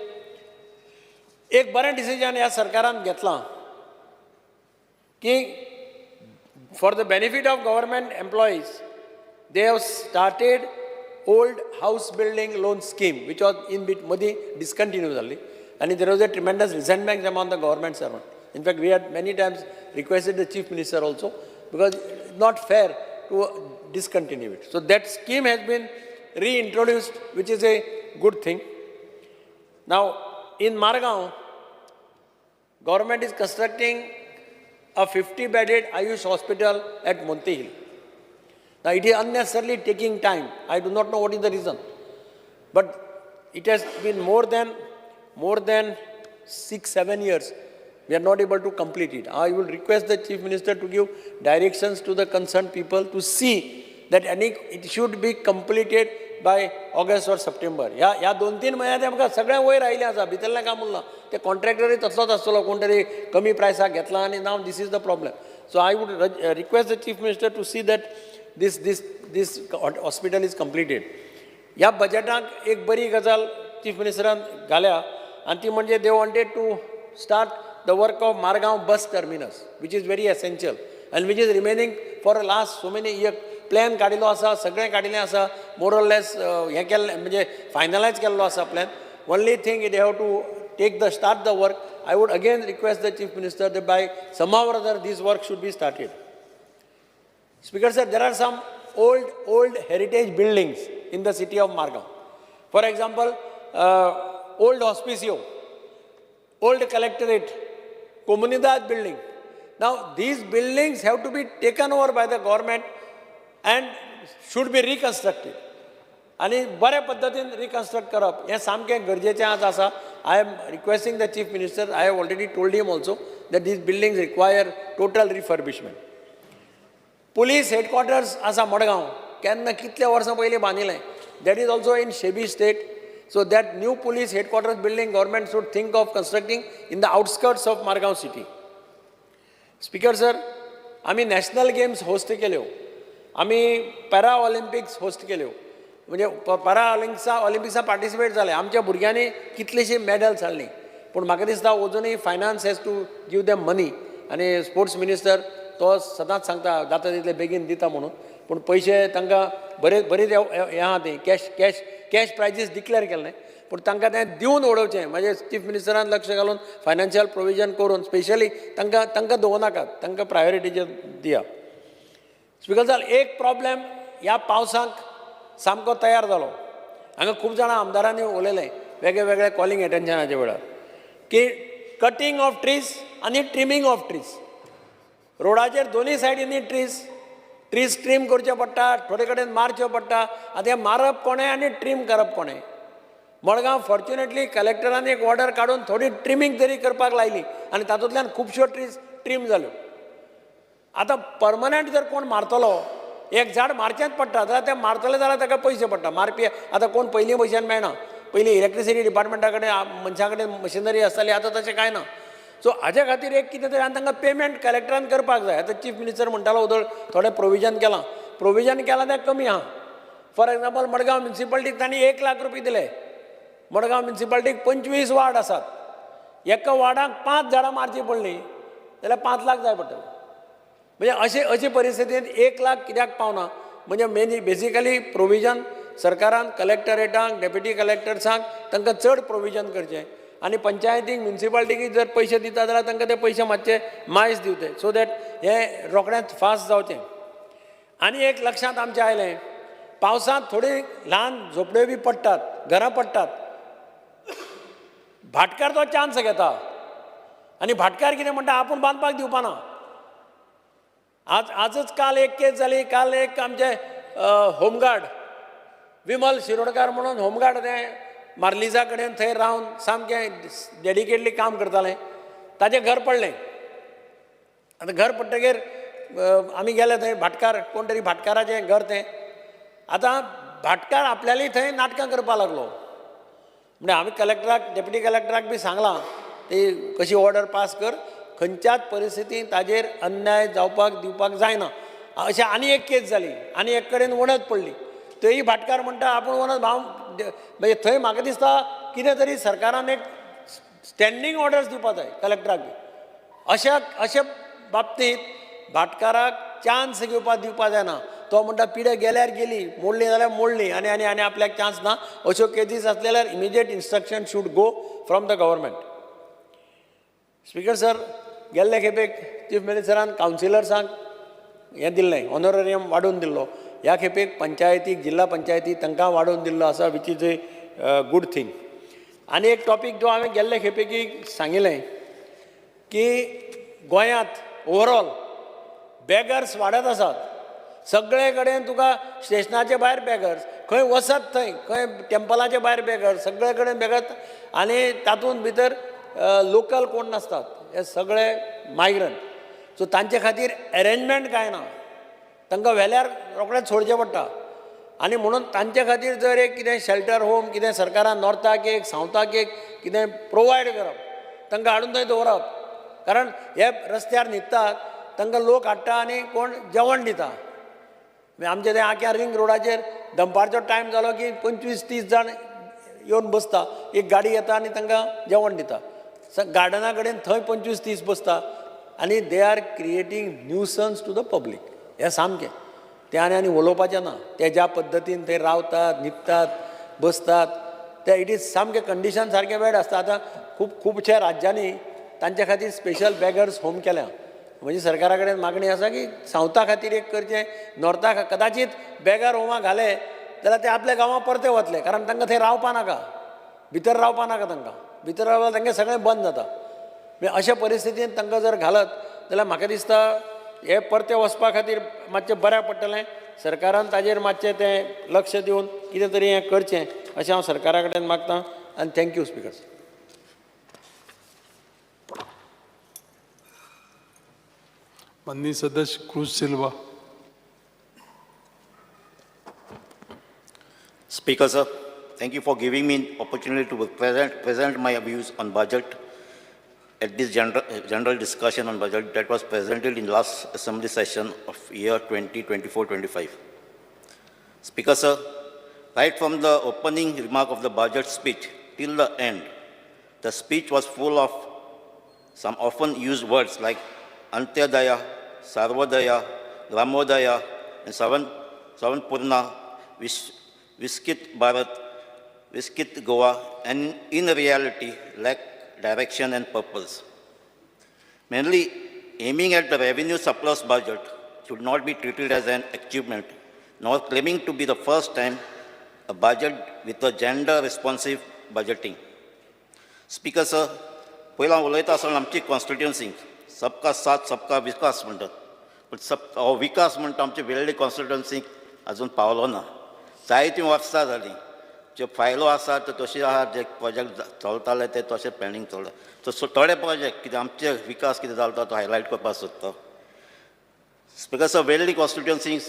Ek baren decision ya sarkaran घेतला ki for the benefit of government employees, they have started old house building loan scheme, which was in bit modi discontinued, and there was a tremendous resentment among the government servant. In fact, we had many times requested the Chief Minister also, because it's not fair to discontinue it. So that scheme has been reintroduced, which is a good thing. Now, in Margao, government is constructing a 50-bedded Ayush hospital at Monte Hill. Now, it is unnecessarily taking time. I do not know what is the reason. But it has been more than 6-7 years. We are not able to complete it. I will request the Chief Minister to give directions to the concerned people to see that it should be completed by August or September. या 2-3 महिन्यात आमकां सगळें वयर आयलें आसा, भितरलें काम उरलां. ते कॉन्ट्रॅक्टरूय तसलोच आसतलो, कोण तरी कमी प्रायसाक घेतला, आनी now this is the problem. So I would request the Chief Minister to see that this hospital is completed. ह्या बजेटाक एक बरी गजाल Chief Ministeraन घाल्या, आनी ती म्हणजे they wanted to start the work of Margaon bus terminus, which is very essential and which is remaining for the last so many years. Plan काडिल्लो आसा, सगळें काडिल्लें आसा, मोर ऑर लेस हें केल्लें म्हणजे फायनलायज केल्लो आसा plan. Only thing they have to take the start the work. I would again request the Chief Minister that by somehow or other this work should be started. Speaker sir, there are some old heritage buildings in the city of Margao. For example, old hospicio, old collectorate, Comunidad building. Now these buildings have to be taken over by the government and should be reconstructed. आणि बऱ्या पद्धतीन रिकन्स्ट्रक्ट करप हें सामकें गरजेचें आज आसा. I am requesting the chief minister, I have already told him also that these buildings require total refurbishment. Police headquarters आसा मडगांव, केन्ना कितल्या वर्सां पयलीं बांदिल्लें. That is also in shabby state. So that new police headquarters building government should think of constructing in the outskirts of Margao city. Speaker sir, आमी नॅशनल गेम्स होस्ट केल्यो, आमी पॅरा ऑलिम्पिक्स होस्ट केल्यो, म्हणजे पॅरा ऑलिम्पिक्सा पार्टिसिपेट जाले. आमच्या भुरग्यांनी कितलीशीं मॅडल्स हाडलीं. पूण म्हाका दिसता अजुनूय finance has to give them money. आनी स्पोर्ट्स मिनिस्टर तो सदांच सांगता जाता तितले बेगीन दिता म्हणून. पूण पयशे तांकां बरीच हें आहा ती कॅश प्रायजीस डिक्लेअर केल्लें. पूण तांकां तें दिवन उडोवचें. म्हणजे चीफ मिनिस्टरान लक्ष घालून फायनान्शियल प्रोविजन करून स्पेशली तांकां दवरनाकात, तांकां प्रायोरिटीचेर दिया. स्पीकर सर, एक प्रॉब्लेम ह्या पावसाक सामको तयार जालो. हांगा खूब जाणां आमदारांनी उलयलें वेगळे वेगळे कॉलिंग एटेन्शनाच्या वेळार की कटींग ऑफ ट्रीज आनी ट्रिमींग ऑफ ट्रीज. रोडाचेर दोनूय सायडींनी ट्रीज ट्रीम करचे पडटा, थोडे कडेन मारच्यो पडटा. आतां हें मारप कोणें आनी ट्रीम करप कोणें. मडगांव फॉर्च्युनेटली कलेक्टरान एक ऑर्डर काडून थोडी ट्रिमींग तरी करपाक लायली आनी तातूंतल्यान खुबश्यो ट्रीज ट्रीम जाल्यो. आतां परमनंट जर कोण मारतलो, एक झाड मारचेंच पडटा जाल्यार तें मारतले जाल्यार ताका पयशे पडटा. मारपी आतां कोण पयलीं भशेन मेळना. पयलीं इलेक्ट्रिसिटी डिपार्टमेंटा कडेन मनशा कडेन मशिनरी आसताली, आतां तशें कांय ना. सो हाज्या खातीर एक कितें तरी आनी तांकां पेमेंट कलेक्टरान करपाक जाय. आतां चीफ मिनिस्टर म्हणटालो उदळ थोडें प्रोविजन केलां तें कमी आहा. फॉर एक्झाम्पल मडगांव म्युनिसिपालिटीक तांणी 1 लाख रुपया दिले. मडगांव म्युनिसिपालिटीक 25 वार्ड आसात. एका वार्डाक 5 झाडां मारची पडलीं जाल्यार 5 लाख जाय पडटले. म्हणजे अशी परिस्थितींत 1 लाख कित्याक पावना. म्हणजे बेसिकली प्रोविजन सरकारान कलेक्टरेटांक, डेप्युटी कलेक्टर्सांक तांकां चड प्रोविजन करचें. आनी पंचायतीक म्युनिसिपालिटीक जर पयशे दिता जाल्यार तांकां ते पयशे मातशे मायज दिवचे, सो दॅट हें रोखडेंच फास्ट जावचें. आनी एक लक्षांत आमच्या आयलें, पावसांत थोडी ल्हान झोपड्यो बी पडटात, घरां पडटात. भाटकार तो चान्स घेता आनी भाटकार कितें म्हणटा, आपूण बांदपाक दिवपाना. आजच काल एक केस जाली. काल एक आमचे होमगार्ड विमल शिरोडकार म्हणून होमगार्ड तें मार्लिजा कडेन थंय रावन सामकें डेडिकेटली काम करतालें. ताचें घर पडलें. आतां घर पडटकीर आमी गेले थंय. भाटकार कोण तरी भाटकाराचें घर तें. आतां भाटकार आपल्याली थंय नाटकां करपाक लागलो. म्हणजे हांवें कलेक्टराक, डेप्युटी कलेक्टराक बी सांगलां ती कशी ऑर्डर पास कर. खंयच्याच परिस्थितींत ताजेर अन्याय जावपाक दिवपाक जायना. अशें आनी एक केस जाली. आनी एक कडेन वणत पडली. थंय भाटकार म्हणटा आपूण वणत म्हणजे थंय म्हाका दिसता कितें तरी सरकारान एक स्टँडींग ऑर्डर्स दिवपाक जाय कलेक्टराक बी. अशे बाबतींत भाटकाराक चान्स घेवपाक दिवपाक जायना. तो म्हणटा पिढे गेल्यार गेली, मोडली जाल्यार मोडली, आनी आनी आनी आपल्याक चान्स ना. अश्यो केसीस आसलेल्यार immediate instruction should go from the government. Speaker sir, गेल्ले खेपेक चीफ मिनिस्टरान कावन्सिलर्सांक हें दिल्लें, ऑनोरेरियम वाडोवन दिल्लो. ह्या खेपेक पंचायतीक, जिल्हा पंचायती तांकां वाडोवन दिल्लो आसा, which is a good thing. आनी एक टॉपीक जो हांवें गेल्ले खेपेकी सांगिल्लें की गोंयांत ओवरऑल बॅगर्स वाडत आसात. सगळे कडेन तुका स्टेशनाचे भायर बॅगर्स, खंय वचत थंय, खंय टेम्पलाचे भायर बॅगर्स, सगळे कडेन बॅगर्स. आनी तातूंत भितर लोकल कोण नासतात, हे सगळे मायग्रंट. सो तांचे खातीर अरेंजमेंट कांय ना. तांकां व्हेल्यार रोखडेंच सोडचें पडटा. आनी म्हणून तांचे खातीर जर एक कितें शेल्टर होम कितें सरकारान नॉर्थाक एक, सावथाक एक कितें प्रोवायड करप, तांकां हाडून थंय दवरप. कारण हे रस्त्यार न्हिदतात, तांकां लोक हाडटा आनी कोण जेवण दिता. आमचे ते आख्या रिंग रोडाचेर दनपारचो टायम जालो की 25-30 जाण येवन बसता. एक गाडी येता आनी तांकां जेवण दिता. गार्डना कडेन थंय 25-30 बसता आनी they are creating nuisance to the public. हें सामकें तें आनी उलोवपाचें ना. ते ज्या पद्दतीन थंय रावतात, न्हिदतात, बसतात ते इट इज सामकें कंडिशन सारकें वेड आसता. आतां खुबशा राज्यांनी तांचे खातीर स्पेशल बॅगर्स होम केल्या. म्हणजे सरकारा कडेन मागणी आसा की सावथा खातीर एक करचें, नॉर्थाक कदाचित बॅगर होमा घाले जाल्यार ते आपल्या गांवां परते वतले, कारण तांकां थंय रावपा नाका, भितर रावपा नाका तांकां. भितर रावल्यार तांचें सगळें बंद जाता. म्हणजे अशा परिस्थितींत तांकां जर घालत जाल्यार म्हाका दिसता हे परते वचपा खातीर मातशें बऱ्या पडटलें. सरकारान ताजेर मातशें तें लक्ष दिवन कितें तरी हें करचें अशें हांव सरकारा कडेन मागतां. आनी थँक्यू स्पिकर्स. माननीय सदस्य cruise Silva. Speaker sir, thank you for giving me an opportunity to present my views on budget at this general discussion on budget that was presented in last assembly session of year 2024-25. Speaker sir, right from the opening remark of the budget speech till the end, the speech was full of some often used words like Antyodaya, Sarvodaya, Gramodaya, and Savanpurna, Viskit Bharat, Viskit Goa, and in reality lack direction and purpose. Mainly aiming at the revenue surplus budget should not be treated as an achievement, nor claiming to be the first time a budget with a gender responsive budgeting. Speaker sir, पहिला उलयता आसतना आमची कॉन्स्टिट्युएन्सी सबका साथ सबका विकास म्हणटात, पण विकास म्हणटा आमचे वेल्डे कॉन्स्टिट्युएन्सीक अजून पावलो ना. जायतीं वर्सां जालीं, ज्यो फायलो आसा त्यो तशें आहा, जे प्रोजेक्ट चलताले ते तशें पेंडींग चलता. सो थोडे प्रोजेक्ट कितें आमचे विकास कितें जालो तो हायलायट करपाक सोदता. स्पिकर सर, वेल्डी कॉन्स्टिट्युएन्सीक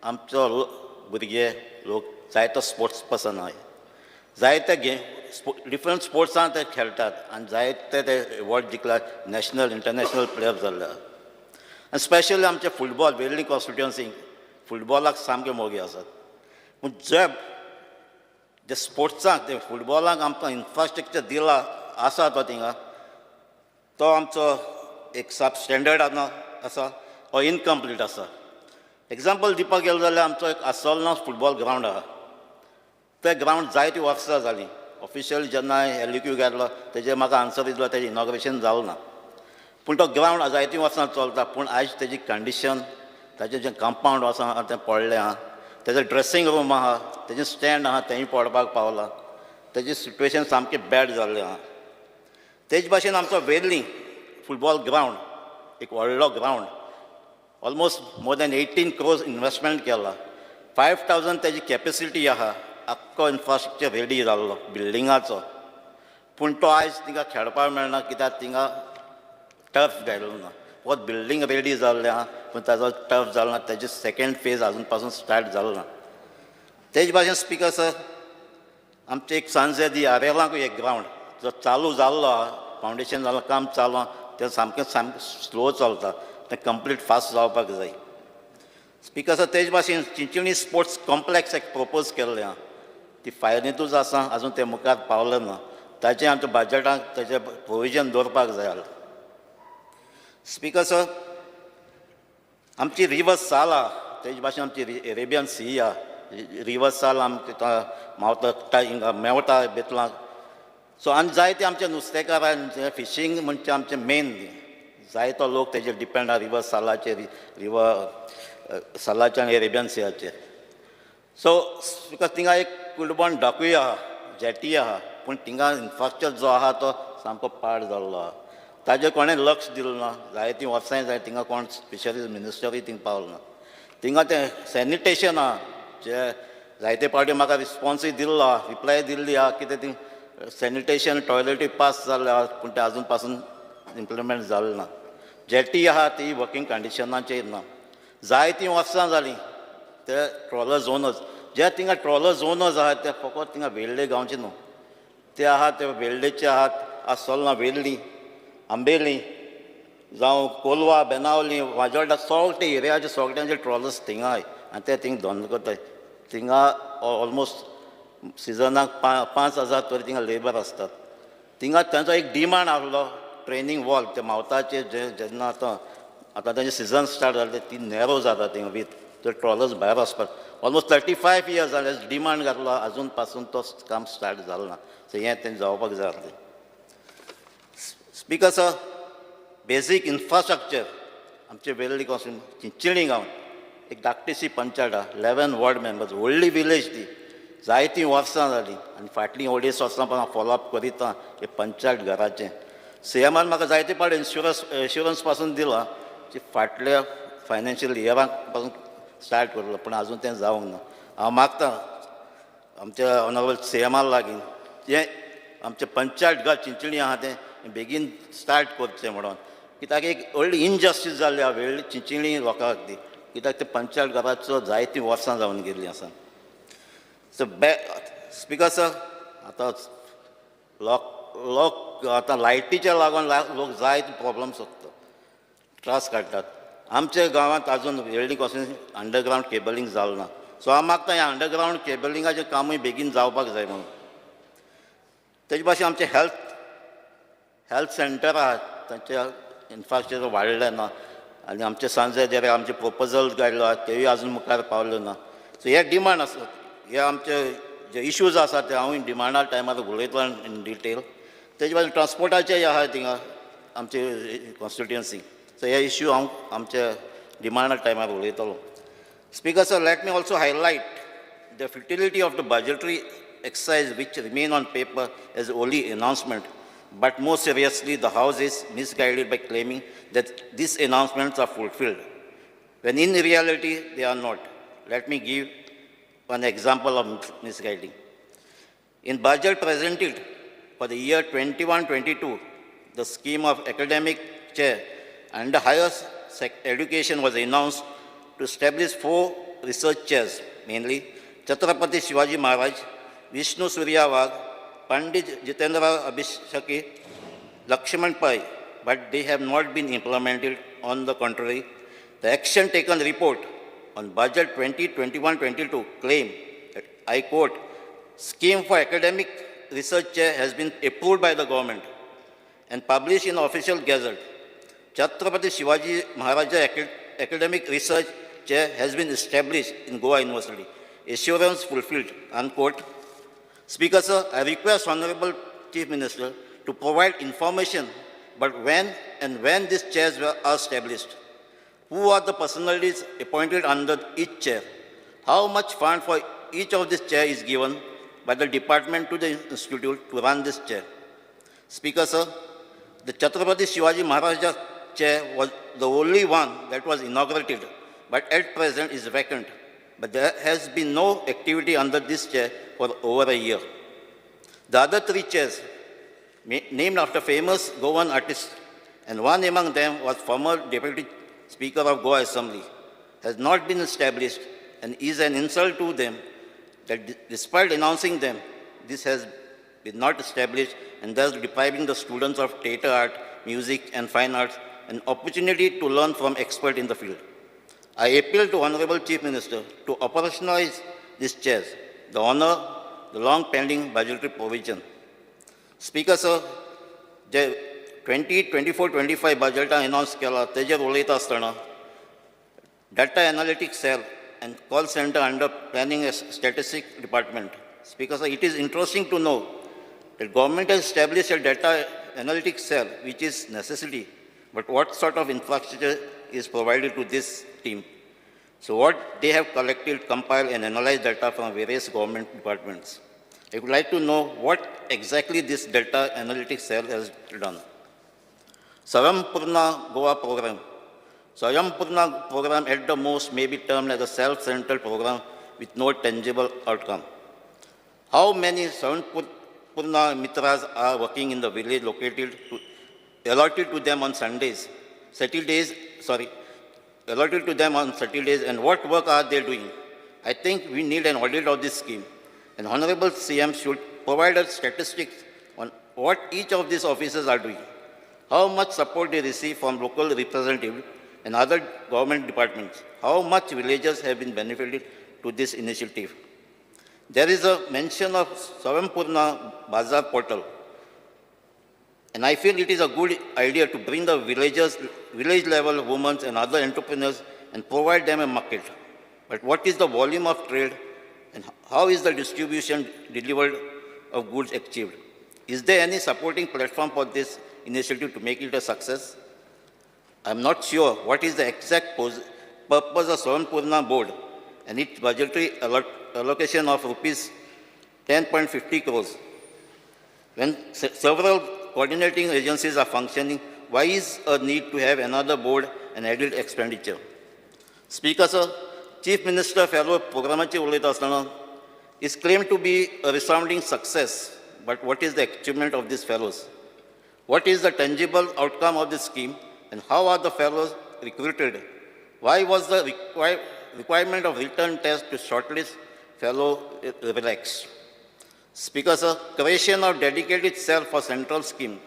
आमचो भुरगे लोक जायतो स्पोर्ट्स पर्सन आहाय. जायते डिफरंट स्पोर्ट्सान ते खेळटात आनी जायते ते अवॉर्ड जिखल्यात, नॅशनल इंटरनॅशनल प्लेयर जाल्ले. आनी स्पेशली आमचे फुटबॉल वेल्डी कॉन्स्टिट्युएन्सीक फुटबॉलाक सामके मोगी आसात. पूण जे स्पोर्ट्साक ते फुटबॉलाक आमकां इन्फ्रास्ट्रक्चर दिला आसा तो थिंगा, तो आमचो एक सब स्टँडर्ड आसा वो इनकम्प्लीट आसा. एग्जाम्पल दिवपाक गेलो जाल्यार आमचो एक आसोलना फुटबॉल ग्रावंड आहा. ते ग्रावंड जायतीं वर्सां जालीं. ऑफिशियल जेन्ना एलक्यू गेल्लो तेजेर म्हाका आन्सर दिलो, तेजें इनॉग्रेशन जालें ना. पूण तो ग्रावंड जायतीं वर्सां चलता, पूण आयज तेजी कंडिशन, ताजें जें कंपावंड आसा तें पडलें आहा, तेजें ड्रेसींग रूम आहा, तेजें स्टँड आहा तेंय पडपाक पावला. तेजें सिट्युएशन सामकें बॅड जाल्लें आहा. तेज भाशेन आमचो वेल्ली फुटबॉल ग्रावंड एक व्हडलो ground, almost more than 18 crores investment केला. 5,000 तेजी कॅपेसिटी आहा. आख्खो इन्फ्रास्ट्रक्चर रेडी जाल्लो बिल्डिंगाचो, पूण तो आयज तिंगा खेळपाक मेळना, कित्याक तिंगा टर्फ घायलो ना. वो बिल्डींग रेडी जाल्लें आहा, पूण ताजो टर्फ जालो ना. तेजें सेकेंड फेज अजून पासून स्टार्ट जालो ना. तेज भाशेन स्पिकर सर, आमचें एक सांजेदी आरेलांकूय एक ग्रावंड जो चालू जाल्लो आहा, फावंडेशन जालां, काम चालू आहा, तें सामकें स्लो चलता. तें कंप्लीट फास्ट जावपाक जाय. स्पिकर सर, तेज भाशेन चिंचणी स्पोर्ट्स कॉम्प्लेक्स एक प्रपोज केल्लें आहा. ती फायनीतूच आसा, अजून तें मुखार पावलें ना. ताचें आमच्या बजेटांत तेजें प्रोविजन दवरपाक जाय आसलें. स्पिकर सर, आमची रिवर साल आहा, तेज भाशेन आमची अरेबियन सी आहा. रिवर साल आमकां मावता हिंगा मेवता बेतलांक. सो आनी जायते आमचे नुस्तेकारांचे फिशींग म्हणजे आमचें मेन. जायतो लोक तेजेर डिपेंड आहा रिवर सालाचेर, रिवर सालाचे आनी अरेबियन सीयाचेर. सो बिकॉज थिंगा एक कुडबॉन डाकूय आहा, जेटी आहा, पूण थिंगा इन्फ्रास्ट्रक्चर जो आहा तो सामको पाड जाल्लो आहा. ताजेर कोणें लक्ष दिलें ना. जायतीं वर्सां जाय थिंगा कोण स्पेशलिस्ट मिनिस्टरूय थिंगा पावलो ना. थिंगा तें सॅनिटेशन आहा, जे जायते पावटी म्हाका रिस्पॉन्सूय दिल्लो आहा, रिप्लाय दिल्ली आहा, कितें तीं सॅनिटेशन टॉयलेटूय पास जाल्ले आहा, पूण तें आजून पासून इम्प्लिमेंट जालें ना. जेटी आहा ती वर्किंग कंडिशनाचेर ना. जायतीं वर्सां जालीं ते ट्रॉलर झोनर्स, जे थिंगा ट्रॉलर झोनर्स आहात ते फकत थिंगा वेल्डे गांवचे न्हू, ते आहात ते वेल्डेचे आहात. आसोलना वेल्ली, आंबेली जावं कोलवा, बेनावली, वाजोड्डा, सगळे एरियाचे सगळ्यांचे ट्रॉलर्स थिंगा आहाय आनी ते थिंगा धंदो करताय. थिंगा ऑलमोस्ट सिजनाक 5,000 तरी थिंगा लेबर आसतात. थिंगा तांचो एक डिमांड आसलो ट्रेनींग वॉल ते मावताचे जेन्ना आतां तांचे सिजन स्टार्ट जालें ती नॅरो जाता थिंगा वीथ ते ट्रॉलर्स भायर वचपाक ऑलमोस्ट 35 years जाले डिमांड घातलो आजून पासून तो काम स्टार्ट जालो ना सो हें तें जावपाक जाय आसलें. स्पीकर सर, बेसीक इन्फ्रास्ट्रक्चर आमचे वेल्ली कॉन्स्टिट्युएंसी चिंचिणी गांव एक धाकटीशी पंचायत आहा 11 वॉर्ड मेंबर्स व्हडली विलेज ती जायतीं वर्सां जालीं आनी फाटलीं अडेच वर्सां पण हांव फॉलोअप करीता हे पंचायत घराचें. सीएमान म्हाका जायते पावटी इन्शुरन्स पासून दिला की फाटल्या फायनान्शियल इयराक पासून स्टार्ट करलो पूण आजून तें जावंक ना. हांव मागतां आमच्या ऑनरेबल सीएमाक लागीं जें आमचें पंचायत घर चिंचिणी आहा तें बेगीन स्टार्ट करचें म्हणून, कित्याक एक व्हडली इनजस्टीस जाल्ली आहा व्हडली चिंचिणी लोकांक ती, कित्याक ते पंचायत घराचो जायतीं वर्सां जावन गेल्लीं आसा. सो स्पीकर सर, आतां लोक आतां लायटीचे लागून लोक जायते प्रॉब्लम्स सोदतात, त्रास काडटात. आमच्या गांवांत आजून वेल्डी कॉन्स्टिट्युएंसी अंडरग्रावंड केबलींग जालें ना. सो हांव मागतां हें अंडरग्रावंड केबलिंगाचें कामूय बेगीन जावपाक जाय म्हणून. तेजे भाशेन आमचें हेल्थ सेंटर आहात तांचे इन्फ्रास्ट्रक्चर वाडलें ना आनी आमचे सांजे जे आमचे प्रपोजल काडलो आहा तेवूय आजून मुखार पावले ना. सो हे डिमांड आसा, हे आमचे जे इश्यूज आसा ते हांव डिमांडा टायमार उलयतलो इन डिटेल. तेजे भाशेन ट्रान्सपोर्टाचे आहा थिंगा आमचे कॉन्स्टिट्युएंसी, सो हे इश्यू हांव आमच्या डिमांडा टायमार उलयतलो. Speaker sir, let me also highlight the futility of the budgetary exercise which remain on paper as only announcement, but more seriously the House is misguided by claiming that these announcements are fulfilled, when in reality they are not. Let me give one example of misguiding. In budget presented for the year 21-22, the scheme of academic chair under higher education was announced to establish 4 research chairs, mainly Chhatrapati Shivaji Maharaj, Vishnu Surya Vag, Pandit Jitendra Abhisheki, Lakshman Pai, but they have not been implemented. On the contrary, the action taken report on budget 2021-22 claim that, I quote, scheme for academic research chair has been approved by the government and published in the official gazette. Chhatrapati Shivaji Maharaj Academic Research Chair has been established in Goa University. Assurance fulfilled, unquote. Speaker sir, I request Honorable Chief Minister to provide information about when these chairs are established. Who are the personalities appointed under each chair? How much fund for each of these chairs is given by the department to the institute to run this chair? Speaker sir, the Chhatrapati Shivaji Maharaj chair was the only one that was inaugurated, but at present is vacant. But there has been no activity under this chair for over a year. The other 3 chairs, named after famous Goan artists, and one among them was former Deputy Speaker of Goa Assembly, has not been established and is an insult to them that despite announcing them, this has been not established and thus depriving the students of theatre art, music and fine arts an opportunity to learn from experts in the field. I appeal to Honorable Chief Minister to operationalize these chairs, the honor the long pending budgetary provision. Speaker sir, the 2024-25 budget announced केला तेजेर उलयता आसतना data analytics cell and call center under planning and statistics department. Speaker sir, it is interesting to know that government has established a data analytics cell which is necessity, but what sort of infrastructure is provided to this team? So what they have collected, compiled and analyzed data from various government departments. I would like to know what exactly this data analytics cell has done. Sayampurna Goa program. Sayampurna program at the most may be termed as a self-centered program with no tangible outcome. How many Sayampurna Mitras are working in the village allotted to them on Sundays, allotted to them on Saturdays, and what work are they doing? I think we need an audit of this scheme. And Honorable CM should provide us statistics on what each of these officers are doing, how much support they receive from local representatives and other government departments, how much villagers have been benefited to this initiative. There is a mention of Sayampurna Bazaar portal. And I feel it is a good idea to bring the village level women and other entrepreneurs and provide them a market. But what is the volume of trade and how is the distribution delivered of goods achieved? Is there any supporting platform for this initiative to make it a success? I'm not sure what is the exact purpose of Swarnpurna board and its budgetary allocation of rupees 10.50 crores. When several coordinating agencies are functioning, why is a need to have another board and added expenditure? Speaker, sir, Chief Minister Fellow Programachi Ulayta Asana is claimed to be a resounding success, but what is the achievement of these fellows? What is the tangible outcome of this scheme and how are the fellows recruited? Why was the requirement of written test to shortlist fellow relaxed? Speaker, sir, creation of dedicated cell for central scheme.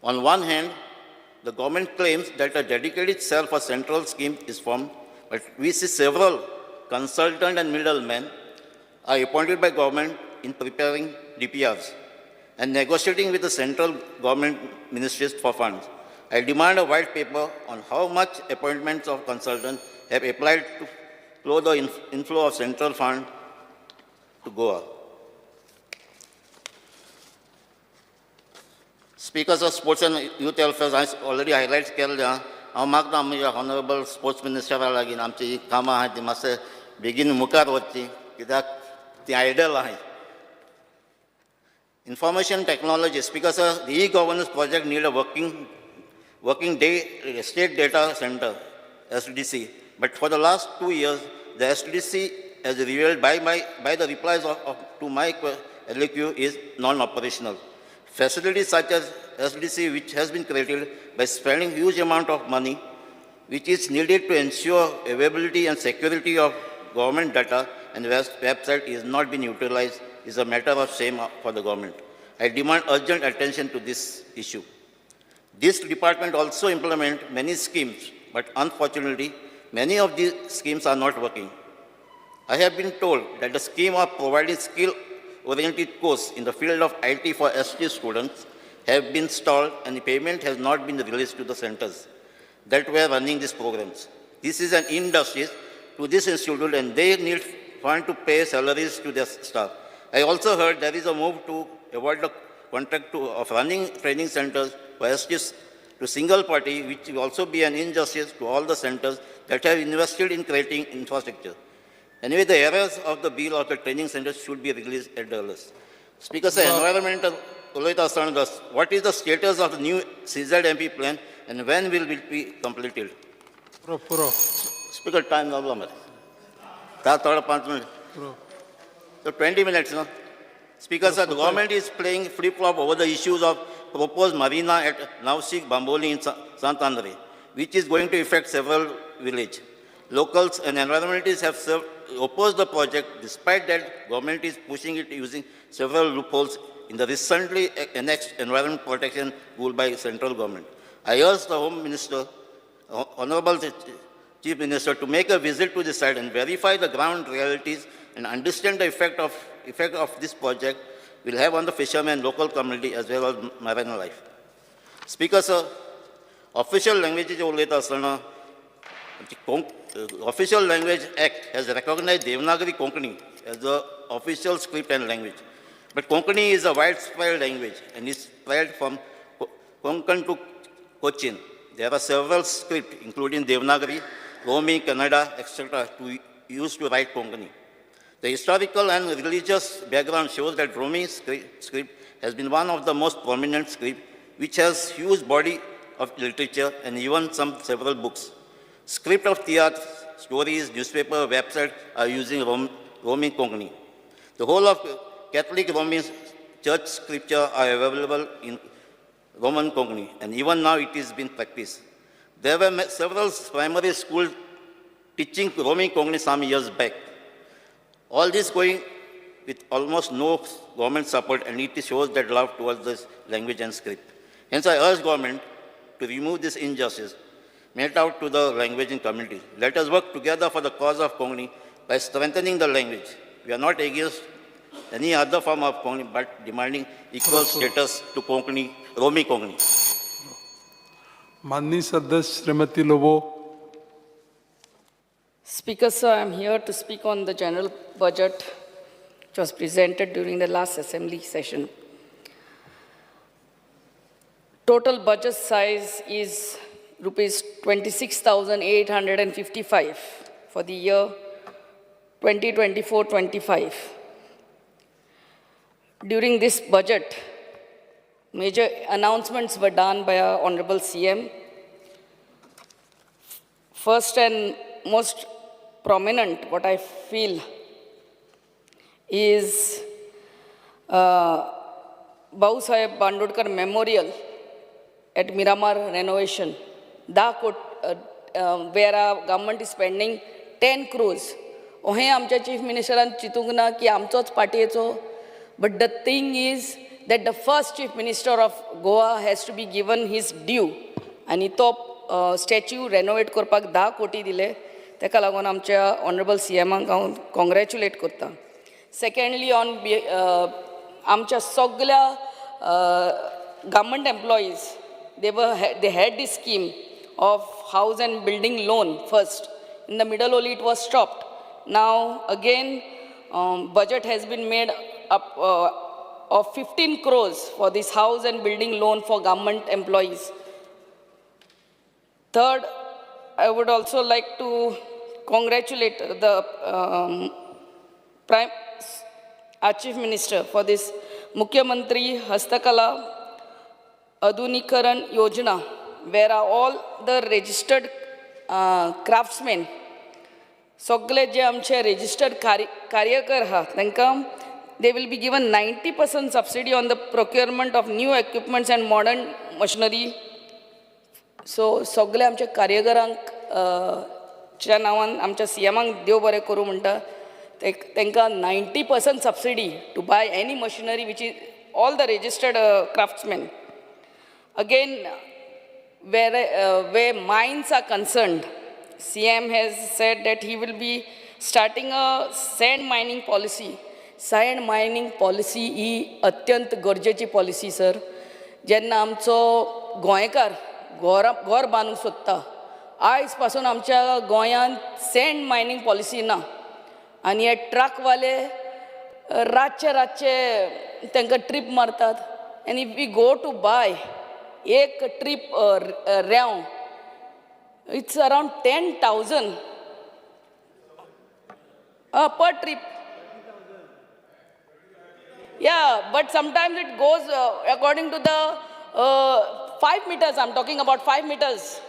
On one hand, the government claims that a dedicated cell for central scheme is formed, but we see several consultant and middlemen are appointed by government in preparing DPRs and negotiating with the central government ministries for funds. I demand a white paper on how much appointments of consultants have applied to slow the inflow of central fund to Goa. Speakers of Sports and Youth Welfare, I already highlights केल्ल्या हांव मागता आमच्या हॉनरेबल स्पोर्ट्स मिनिस्टरा लागीं आमची ही कामां आहात ती मातशें बेगीन मुखार वचची कित्याक ती आयडल आहाय. Information technology, Speaker sir, the e-governance project need a working day state data center, SDC. But for the last 2 years, the SDC, as revealed by the replies to my LQ, is non-operational. Facilities such as SDC, which has been created by spending huge amount of money, which is needed to ensure availability and security of government data and website is not being utilized, is a matter of shame for the government. I demand urgent attention to this issue. This department also implements many schemes, but unfortunately, many of these schemes are not working. I have been told that the scheme of providing skill-oriented course in the field of IT for ST students have been stalled and the payment has not been released to the centers that were running these programs. This is an injustice to this institute and they need fund to pay salaries to their staff. I also heard there is a move to avoid the contract of running training centers for STs to single party, which will also be an injustice to all the centers that have invested in creating infrastructure. Anyway, the errors of the bill of the training centers should be released at the earliest. Speaker, sir, environmental, what is the status of the new CZMP plan and when will it be completed? Speaker, time now. So 20 minutes, no? Speaker, sir, the government is playing flip-flop over the issues of proposed marina at Navsik Bamboli in Sant Andre, which is going to affect several villages. Locals and environmentalists have opposed the project. Despite that, government is pushing it using several loopholes in the recently annexed environment protection rule by central government. I urge the Home Minister, Honorable Chief Minister, to make a visit to the site and verify the ground realities and understand the effect of this project will have on the fishermen, local community, as well as marine life. Speaker, sir, official languages Official Language Act has recognized Devanagari Konkani as the official script and language. But Konkani is a widespread language and is spread from Konkan to Cochin. There are several scripts, including Devanagari, Romi, Kannada, etc., used to write Konkani. The historical and religious background shows that Romi script has been one of the most prominent scripts, which has huge body of literature and even several books. Script of theatre, stories, newspaper, website are using Romi Konkani. The whole of Catholic Roman church scripture are available in Roman Konkani, and even now it is being practiced. There were several primary schools teaching Romi Konkani some years back. All this going with almost no government support, and it shows that love towards this language and script. Hence, I urge government to remove this injustice made out to the language and community. Let us work together for the cause of Konkani by strengthening the language. We are not against any other form of Konkani, but demanding equal status to Konkani Romi Kongni. माननीय सदस्य Shrimati Lobo. Speaker, sir, I am here to speak on the general budget which was presented during the last assembly session. Total budget size is rupees 26,855 for the year 2024-25. During this budget, major announcements were done by our Honorable CM. First and most prominent, what I feel, is Bau Saheb Bandodkar Memorial at Miramar renovation. Where our government is spending 10 crores. Ohe amcha chief minister and chitungna ki amchoch partiecho. But the thing is that the first chief minister of Goa has to be given his due. And to statue renovate korpak 10 koti dile. Teka lagon amcha honorable CM congratulate korta. Secondly, on amcha sogla government employees, they had this scheme of house and building loan first. In the middle only it was stopped. Now again, budget has been made up of 15 crores for this house and building loan for government employees. Third, I would also like to congratulate the our Chief Minister for this Mukhyamantri Hastakala Adunikaran Yojana, where are all the registered craftsmen, sogle je amche registered karyakar ha, tankam they will be given 90% subsidy on the procurement of new equipments and modern machinery. So sogle amche karyakarank च्या नावान आमच्या सीएमांक देव बरें करूं म्हणटा तांकां 90% subsidy to buy any machinery which is all the registered craftsmen. Again, where mines are concerned, CM has said that he will be starting a sand mining policy. Sand mining policy ही अत्यंत गरजेची पॉलिसी सर. जेन्ना आमचो गोंयकार घर बांदूंक सोदता, आयज पासून आमच्या गोंयांत सँड मायनिंग पॉलिसी ना. आनी हे ट्रकवाले रातचे तांकां ट्रीप मारतात. आनी if we go to buy एक ट्रीप रेंव, it's around 10,000 per trip. Yeah, but sometimes it goes according to the 5 meters. I'm talking about 5 meters.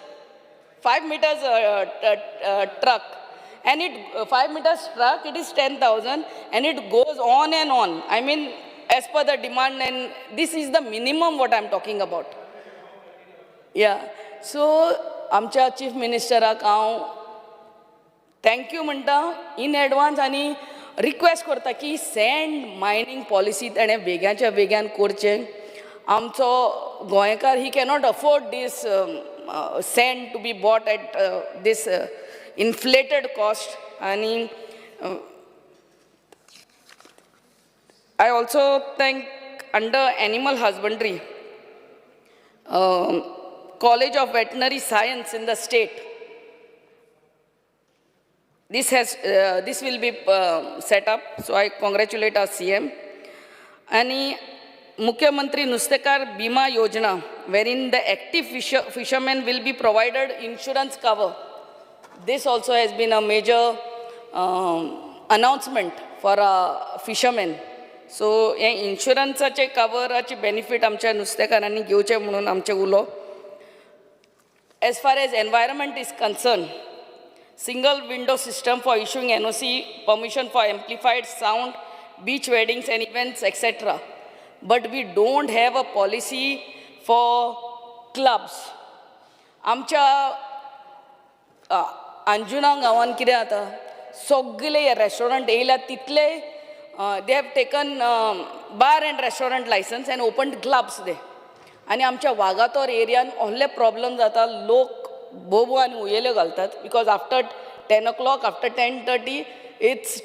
5 meters truck. And 5 meters truck, it is 10,000 and it goes on and on. I mean, as per the demand, and this is the minimum what I'm talking about. Yeah. So, आमच्या चीफ मिनिस्टराक हांव थँक यू म्हणटा इन एडवान्स आनी रिक्वेस्ट करता की सँड मायनिंग पॉलिसी ताणें वेग्याच्या वेग्यान करचें. आमचो गोंयकार he cannot afford this sand to be bought at this inflated cost. And I also thank under animal husbandry, College of Veterinary Science in the state. This will be set up, so I congratulate our CM. And Mukhyamantri Nustekar Bima Yojana, wherein the active fishermen will be provided insurance cover. This also has been a major announcement for fishermen. So, insurance cover benefit amcha नुस्तेकारांनी घेवचे म्हणून आमचे उलो. As far as environment is concerned, single window system for issuing NOC, permission for amplified sound, beach weddings and events, etc. But we don't have a policy for clubs. Amcha Anjuna गांवान कितें जाता, सगळे रेस्टॉरंट येयल्या तितले they have taken bar and restaurant license and opened clubs there. आनी आमच्या वागातोर एरियान असले प्रॉब्लेम जाता, लोक बोबो आनी उयेल्यो घालतात because after 10 o'clock, after 10:30, it's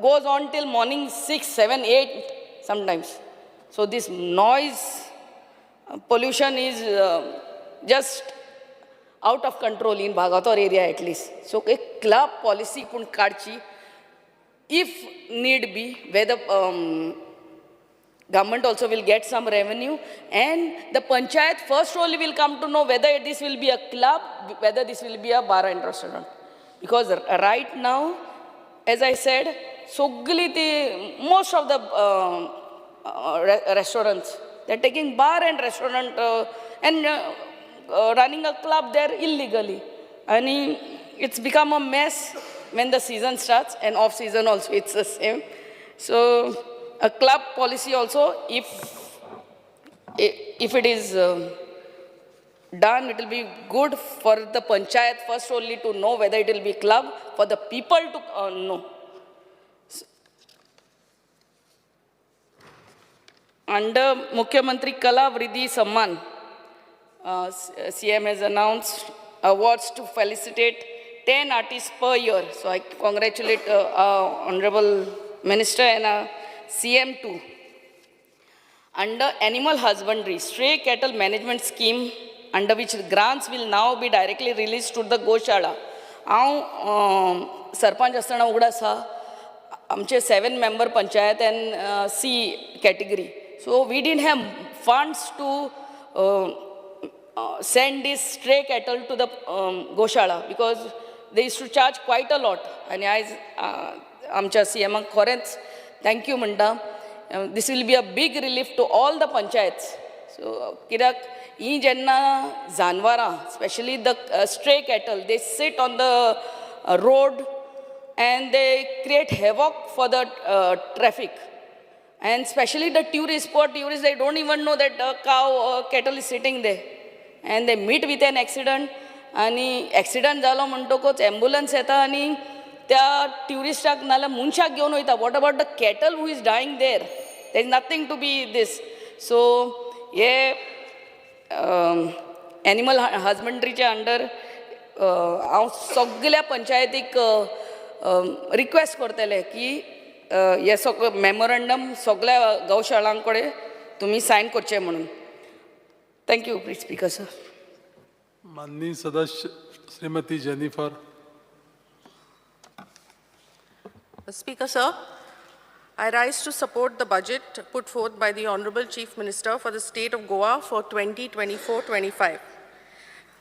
goes on till morning 6, 7, 8 sometimes. So this noise pollution is just out of control in Bhagator area at least. So a club policy pun kadchi, if need be, where the government also will get some revenue, and the panchayat first only will come to know whether this will be a club, whether this will be a bar and restaurant. Because right now, as I said, most of the restaurants, they're taking bar and restaurant and running a club there illegally. And it's become a mess when the season starts, and off season also it's the same. So a club policy also, if it is done, it will be good for the panchayat first only to know whether it will be club, for the people to know. Under Mukhyamantri Kala Vriddhi Samman, CM has announced awards to felicitate 10 artists per year. So I congratulate Honorable Minister and CM too. Under Animal Husbandry, Stray Cattle Management Scheme, under which grants will now be directly released to the Goshala. Sarpanch asthana ugda sa, amche 7-member panchayat and C category. So we didn't have funds to send this stray cattle to the Goshala, because they used to charge quite a lot. And amcha CM Khorench, thank you Manda. This will be a big relief to all the panchayats. So kirak ee jenna zanwara, especially the stray cattle, they sit on the road and they create havoc for the traffic. And especially the tourists, they don't even know that the cow or cattle is sitting there. And they meet with an accident. And accident jalo mantokos ambulance yeta and त्या टुरिस्टाक नाल्या मनशाक घेवन वयता. What about the cattle who is dying there? There is nothing to be this. So हे एनिमल हजबंड्रीचे अंडर हांव सगळ्या पंचायतीक रिक्वेस्ट करतले की हे सगळं मेमोरंडम सगळ्या गौशाळांक कडेन तुमी सायन करचें म्हणून. Thank you please speaker sir. माननीय सदस्य Shrimati Jennifer. Speaker Sir, I rise to support the budget put forth by the Honorable Chief Minister for the state of Goa for 2024-25.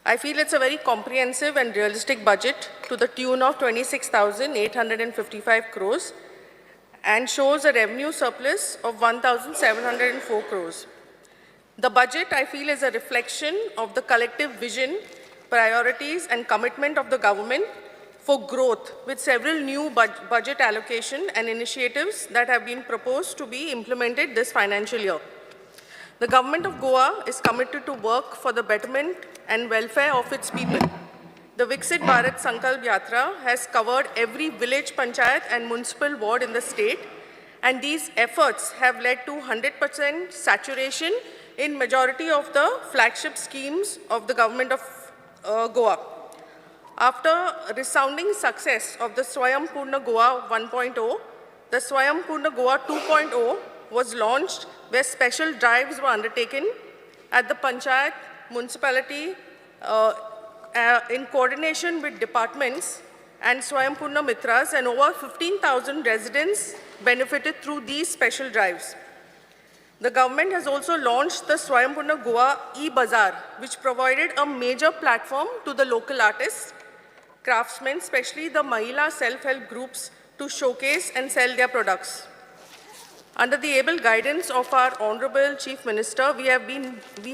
I feel it's a very comprehensive and realistic budget to the tune of 26,855 crores and shows a revenue surplus of 1,704 crores. The budget, I feel, is a reflection of the collective vision, priorities and commitment of the government for growth, with several new budget allocation and initiatives that have been proposed to be implemented this financial year. The government of Goa is committed to work for the betterment and welfare of its people. The Viksit Bharat Sankalp Yatra has covered every village panchayat and municipal ward in the state, and these efforts have led to 100% saturation in majority of the flagship schemes of the government of Goa. After resounding success of the Swayam Purna Goa 1.0, the Swayam Purna Goa 2.0 was launched, where special drives were undertaken at the Panchayat, municipality, in coordination with departments and Swayam Purna Mitras, and over 15,000 residents benefited through these special drives. The government has also launched the Swayam Purna Goa e-Bazaar, which provided a major platform to the local artists, craftsmen, especially the Mahila self-help groups, to showcase and sell their products. Under the able guidance of our Honorable Chief Minister, we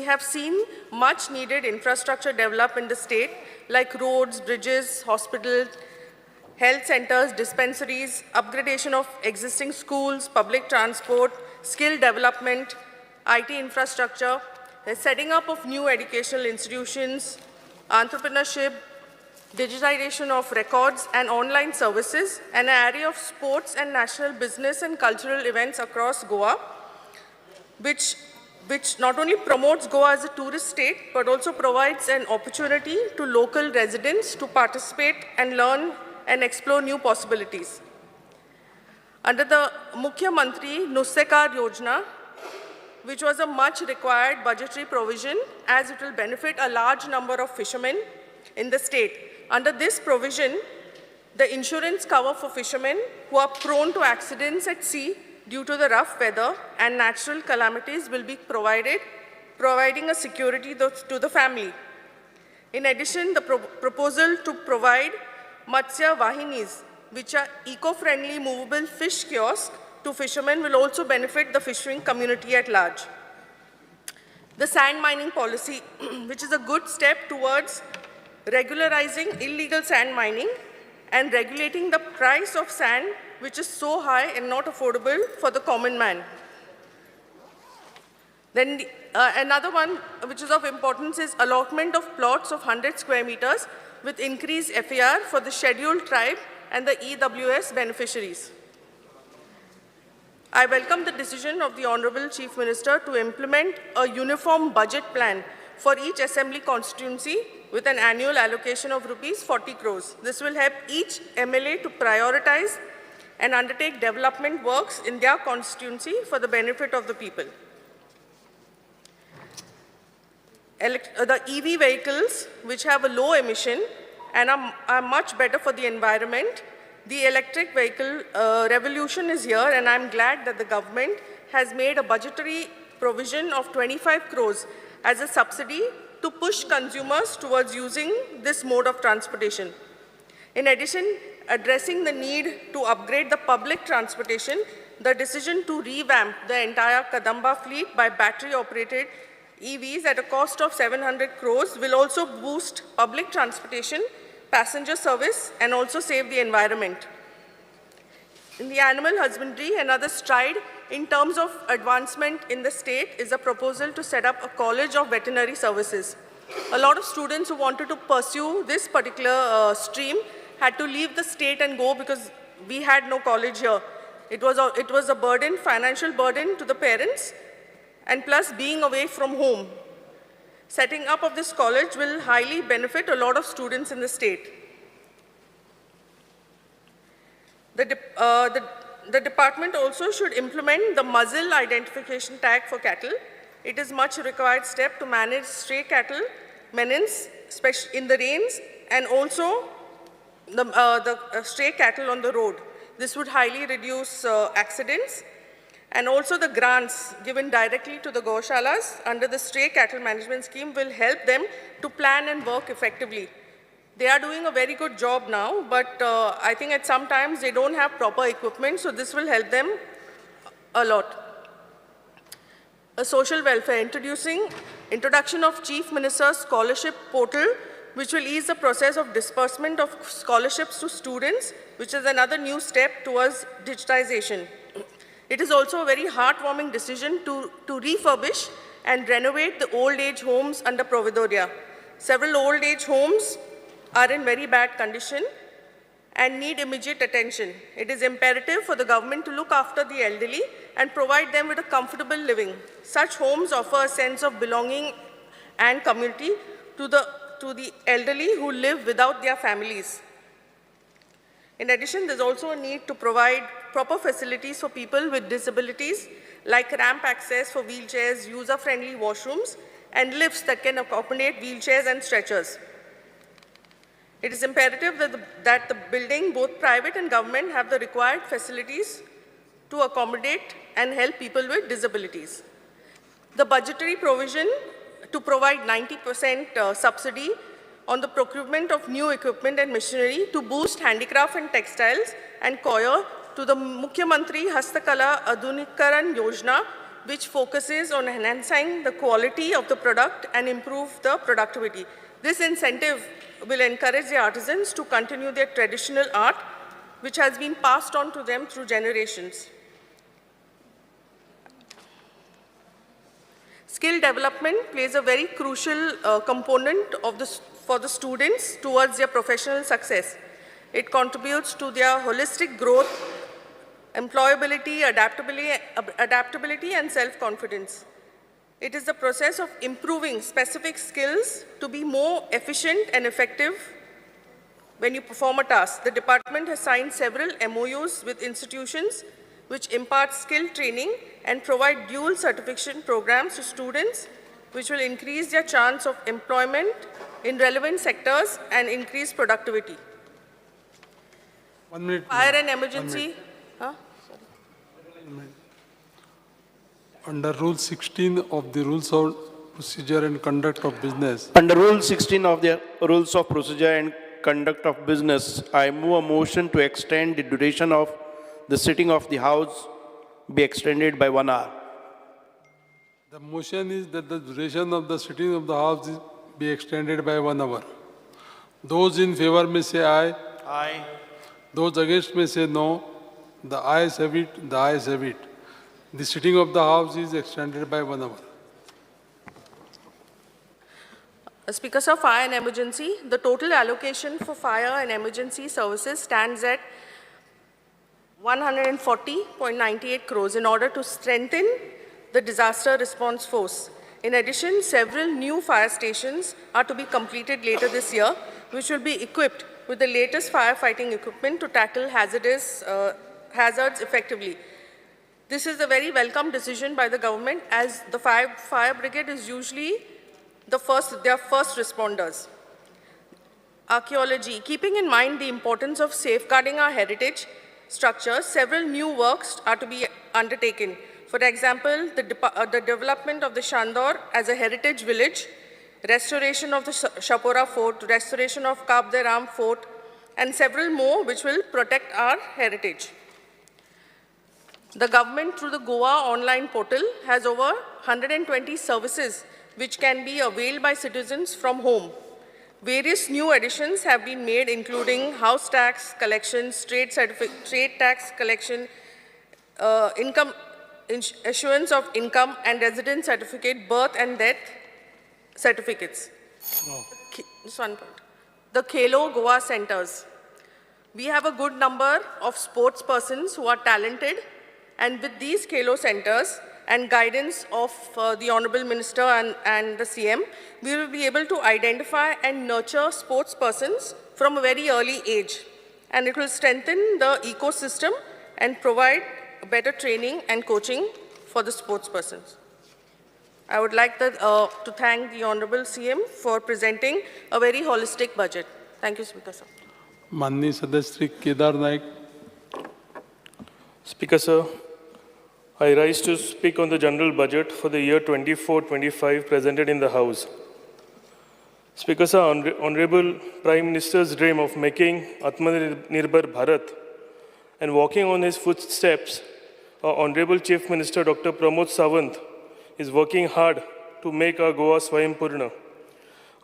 have seen much needed infrastructure develop in the state, like roads, bridges, hospitals, health centers, dispensaries, upgradation of existing schools, public transport, skill development, IT infrastructure, the setting up of new educational institutions, entrepreneurship, digitization of records and online services, and an array of sports and national business and cultural events across Goa, which not only promotes Goa as a tourist state, but also provides an opportunity to local residents to participate and learn and explore new possibilities. Under the Mukhyamantri Nussekar Yojana, which was a much required budgetary provision as it will benefit a large number of fishermen in the state. Under this provision, the insurance cover for fishermen who are prone to accidents at sea due to the rough weather and natural calamities will be provided, providing a security to the family. In addition, the proposal to provide Matsya Vahinis, which are eco-friendly movable fish kiosks to fishermen, will also benefit the fishing community at large. The sand mining policy, which is a good step towards regularizing illegal sand mining and regulating the price of sand, which is so high and not affordable for the common man. Then another one which is of importance is allotment of plots of 100 square meters with increased FAR for the scheduled tribe and the EWS beneficiaries. I welcome the decision of the Honorable Chief Minister to implement a uniform budget plan for each assembly constituency with an annual allocation of ₹40 crores. This will help each MLA to prioritize and undertake development works in their constituency for the benefit of the people. The EV vehicles, which have a low emission and are much better for the environment, the electric vehicle revolution is here, and I'm glad that the government has made a budgetary provision of 25 crores as a subsidy to push consumers towards using this mode of transportation. In addition, addressing the need to upgrade the public transportation, the decision to revamp the entire Kadamba fleet by battery-operated EVs at a cost of 700 crores will also boost public transportation, passenger service, and also save the environment. In the animal husbandry, another stride in terms of advancement in the state is a proposal to set up a college of veterinary services. A lot of students who wanted to pursue this particular stream had to leave the state and go because we had no college here. It was a burden, financial burden to the parents, and plus being away from home. Setting up of this college will highly benefit a lot of students in the state. The department also should implement the muzzle identification tag for cattle. It is much required step to manage stray cattle menace, especially in the rains, and also the stray cattle on the road. This would highly reduce accidents. And also the grants given directly to the Gaushalas under the stray cattle management scheme will help them to plan and work effectively. They are doing a very good job now, but I think at some times they don't have proper equipment, so this will help them a lot. A social welfare, introduction of Chief Minister's Scholarship Portal, which will ease the process of disbursement of scholarships to students, which is another new step towards digitization. It is also a very heartwarming decision to refurbish and renovate the old age homes under Providoria. Several old age homes are in very bad condition and need immediate attention. It is imperative for the government to look after the elderly and provide them with a comfortable living. Such homes offer a sense of belonging and community to the elderly who live without their families. In addition, there's also a need to provide proper facilities for people with disabilities, like ramp access for wheelchairs, user-friendly washrooms, and lifts that can accommodate wheelchairs and stretchers. It is imperative that the building, both private and government, have the required facilities to accommodate and help people with disabilities. The budgetary provision to provide 90% subsidy on the procurement of new equipment and machinery to boost handicraft and textiles and coir to the Mukhyamantri Hastakala Adunikaran Yojana, which focuses on enhancing the quality of the product and improve the productivity. This incentive will encourage the artisans to continue their traditional art, which has been passed on to them through generations. Skill development plays a very crucial component for the students towards their professional success. It contributes to their holistic growth, employability, adaptability, and self-confidence. It is the process of improving specific skills to be more efficient and effective when you perform a task. The department has signed several MOUs with institutions which impart skill training and provide dual certification programs to students, which will increase their chance of employment in relevant sectors and increase productivity. 1 minute. Fire and emergency. Huh? Under Rule 16 of the Rules of Procedure and Conduct of Business, Under Rule 16 of the Rules of Procedure and Conduct of Business, I move a motion to extend the duration of the sitting of the House be extended by 1 hour. the motion is that the duration of the sitting of the House be extended by 1 hour. Those in favor may say aye. Aye. Those against may say no. The ayes have it, the ayes have it. The sitting of the House is extended by 1 hour. Speaker, sir, fire and emergency. The total allocation for fire and emergency services stands at 140.98 crores in order to strengthen the disaster response force. In addition, several new fire stations are to be completed later this year, which will be equipped with the latest firefighting equipment to tackle hazards effectively. This is a very welcome decision by the government, as the fire brigade is usually their first responders. Archaeology. Keeping in mind the importance of safeguarding our heritage structures, several new works are to be undertaken. For example, the development of the Shandor as a heritage village, restoration of the Shapora Fort, restoration of Kabde Ram Fort, and several more which will protect our heritage. The government, through the Goa online portal, has over 120 services which can be availed by citizens from home. Various new additions have been made, including house tax collection, trade tax collection, issuance of income and residence certificate, birth and death certificates. Just one point. The Khelo Goa centers. We have a good number of sports persons who are talented, and with these Khelo centers and guidance of the Honorable Minister and the CM, we will be able to identify and nurture sports persons from a very early age. And it will strengthen the ecosystem and provide better training and coaching for the sports persons. I would like to thank the Honorable CM for presenting a very holistic budget. Thank you, Speaker, sir. माननीय सदस्य Shri Kedar Naik. Speaker, sir, I rise to speak on the general budget for the year 24-25 presented in the House. Speaker, sir, Honorable Prime Minister's dream of making Atmanirbhar Bharat and walking on his footsteps, Honorable Chief Minister Dr. Pramod Sawant is working hard to make our Goa Swaympurna.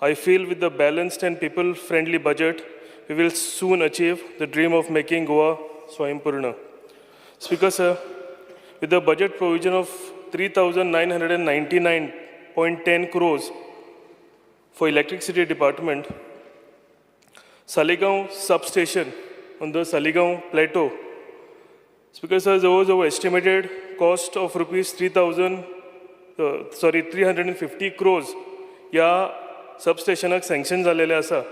I feel with the balanced and people-friendly budget, we will soon achieve the dream of making Goa Swaympurna. Speaker, sir, with the budget provision of 3,999.10 crores for electricity department, Saligaon substation on the Saligaon plateau. Speaker, sir, there was an estimated cost of rupees 350 crores या सबस्टेशनाक सँक्शन झालेले आसा.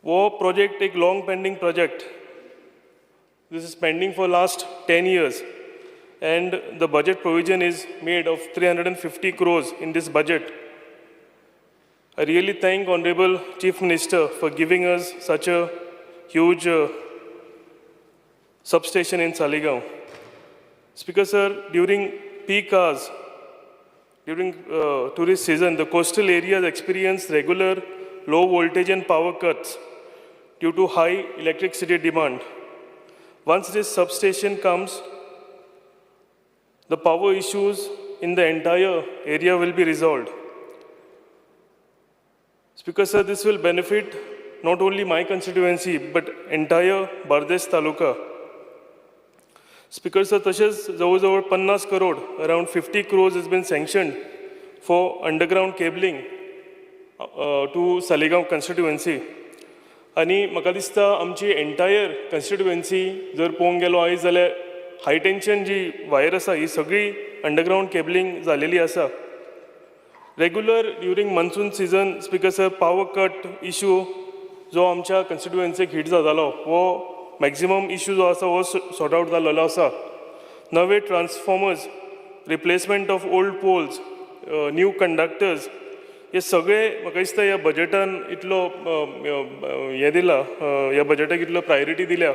वो project एक long pending project. This is pending for last 10 years, and the budget provision is made of 350 crores in this budget. I really thank Honorable Chief Minister for giving us such a huge substation in Saligaon. Speaker, sir, during peak hours, during tourist season, the coastal areas experience regular low voltage and power cuts due to high electricity demand. Once this substation comes, the power issues in the entire area will be resolved. Speaker, sir, this will benefit not only my constituency, but entire Bardesh Taluka. Speaker, sir, तशेंच जवळजवळ 50 crore, around 50 crores has been sanctioned for underground cabling to Saligaon constituency. आणि म्हाका दिसता आमची एंटायर कन्स्टिट्युएन्सी जर पळोवंक गेलो आयज जाल्यार हाय टेन्शन जी वायर आसा ही सगळी अंडरग्रावंड केबलिंग जालेली आसा. Regular during monsoon season, speaker sir, power cut issue जो आमच्या कन्स्टिट्युएन्सीक हिट जातालो वो मॅक्झिमम इश्यू जो आसा हो सॉर्ट आउट जाल्लो आसा. नवे transformers, replacement of old poles, new conductors, हे सगळे म्हाका दिसता ह्या बजेटान इतलो हे दिला, ह्या बजेटाक इतलो प्रायोरिटी दिल्या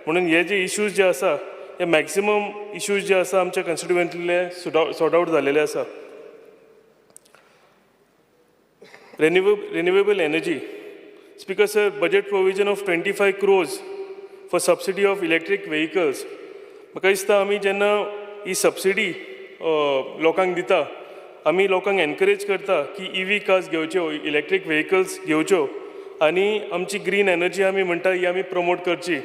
म्हणून हे जे इश्यूज जे आसा हे मॅक्झिमम इश्यूज जे आसा आमच्या कन्स्टिट्युएंसीतले सॉर्ट आउट जाल्लेले आसा. Renewable energy. Speaker sir, budget provision of 25 crores for subsidy of electric vehicles. म्हाका दिसता आमी जेन्ना ही सबसिडी लोकांक दिता, आमी लोकांक एनकरेज करता की EV कार्स घेवच्यो, इलेक्ट्रीक व्हेकल्स घेवच्यो आनी आमची ग्रीन एनर्जी आमी म्हणटा ही आमी प्रमोट करची.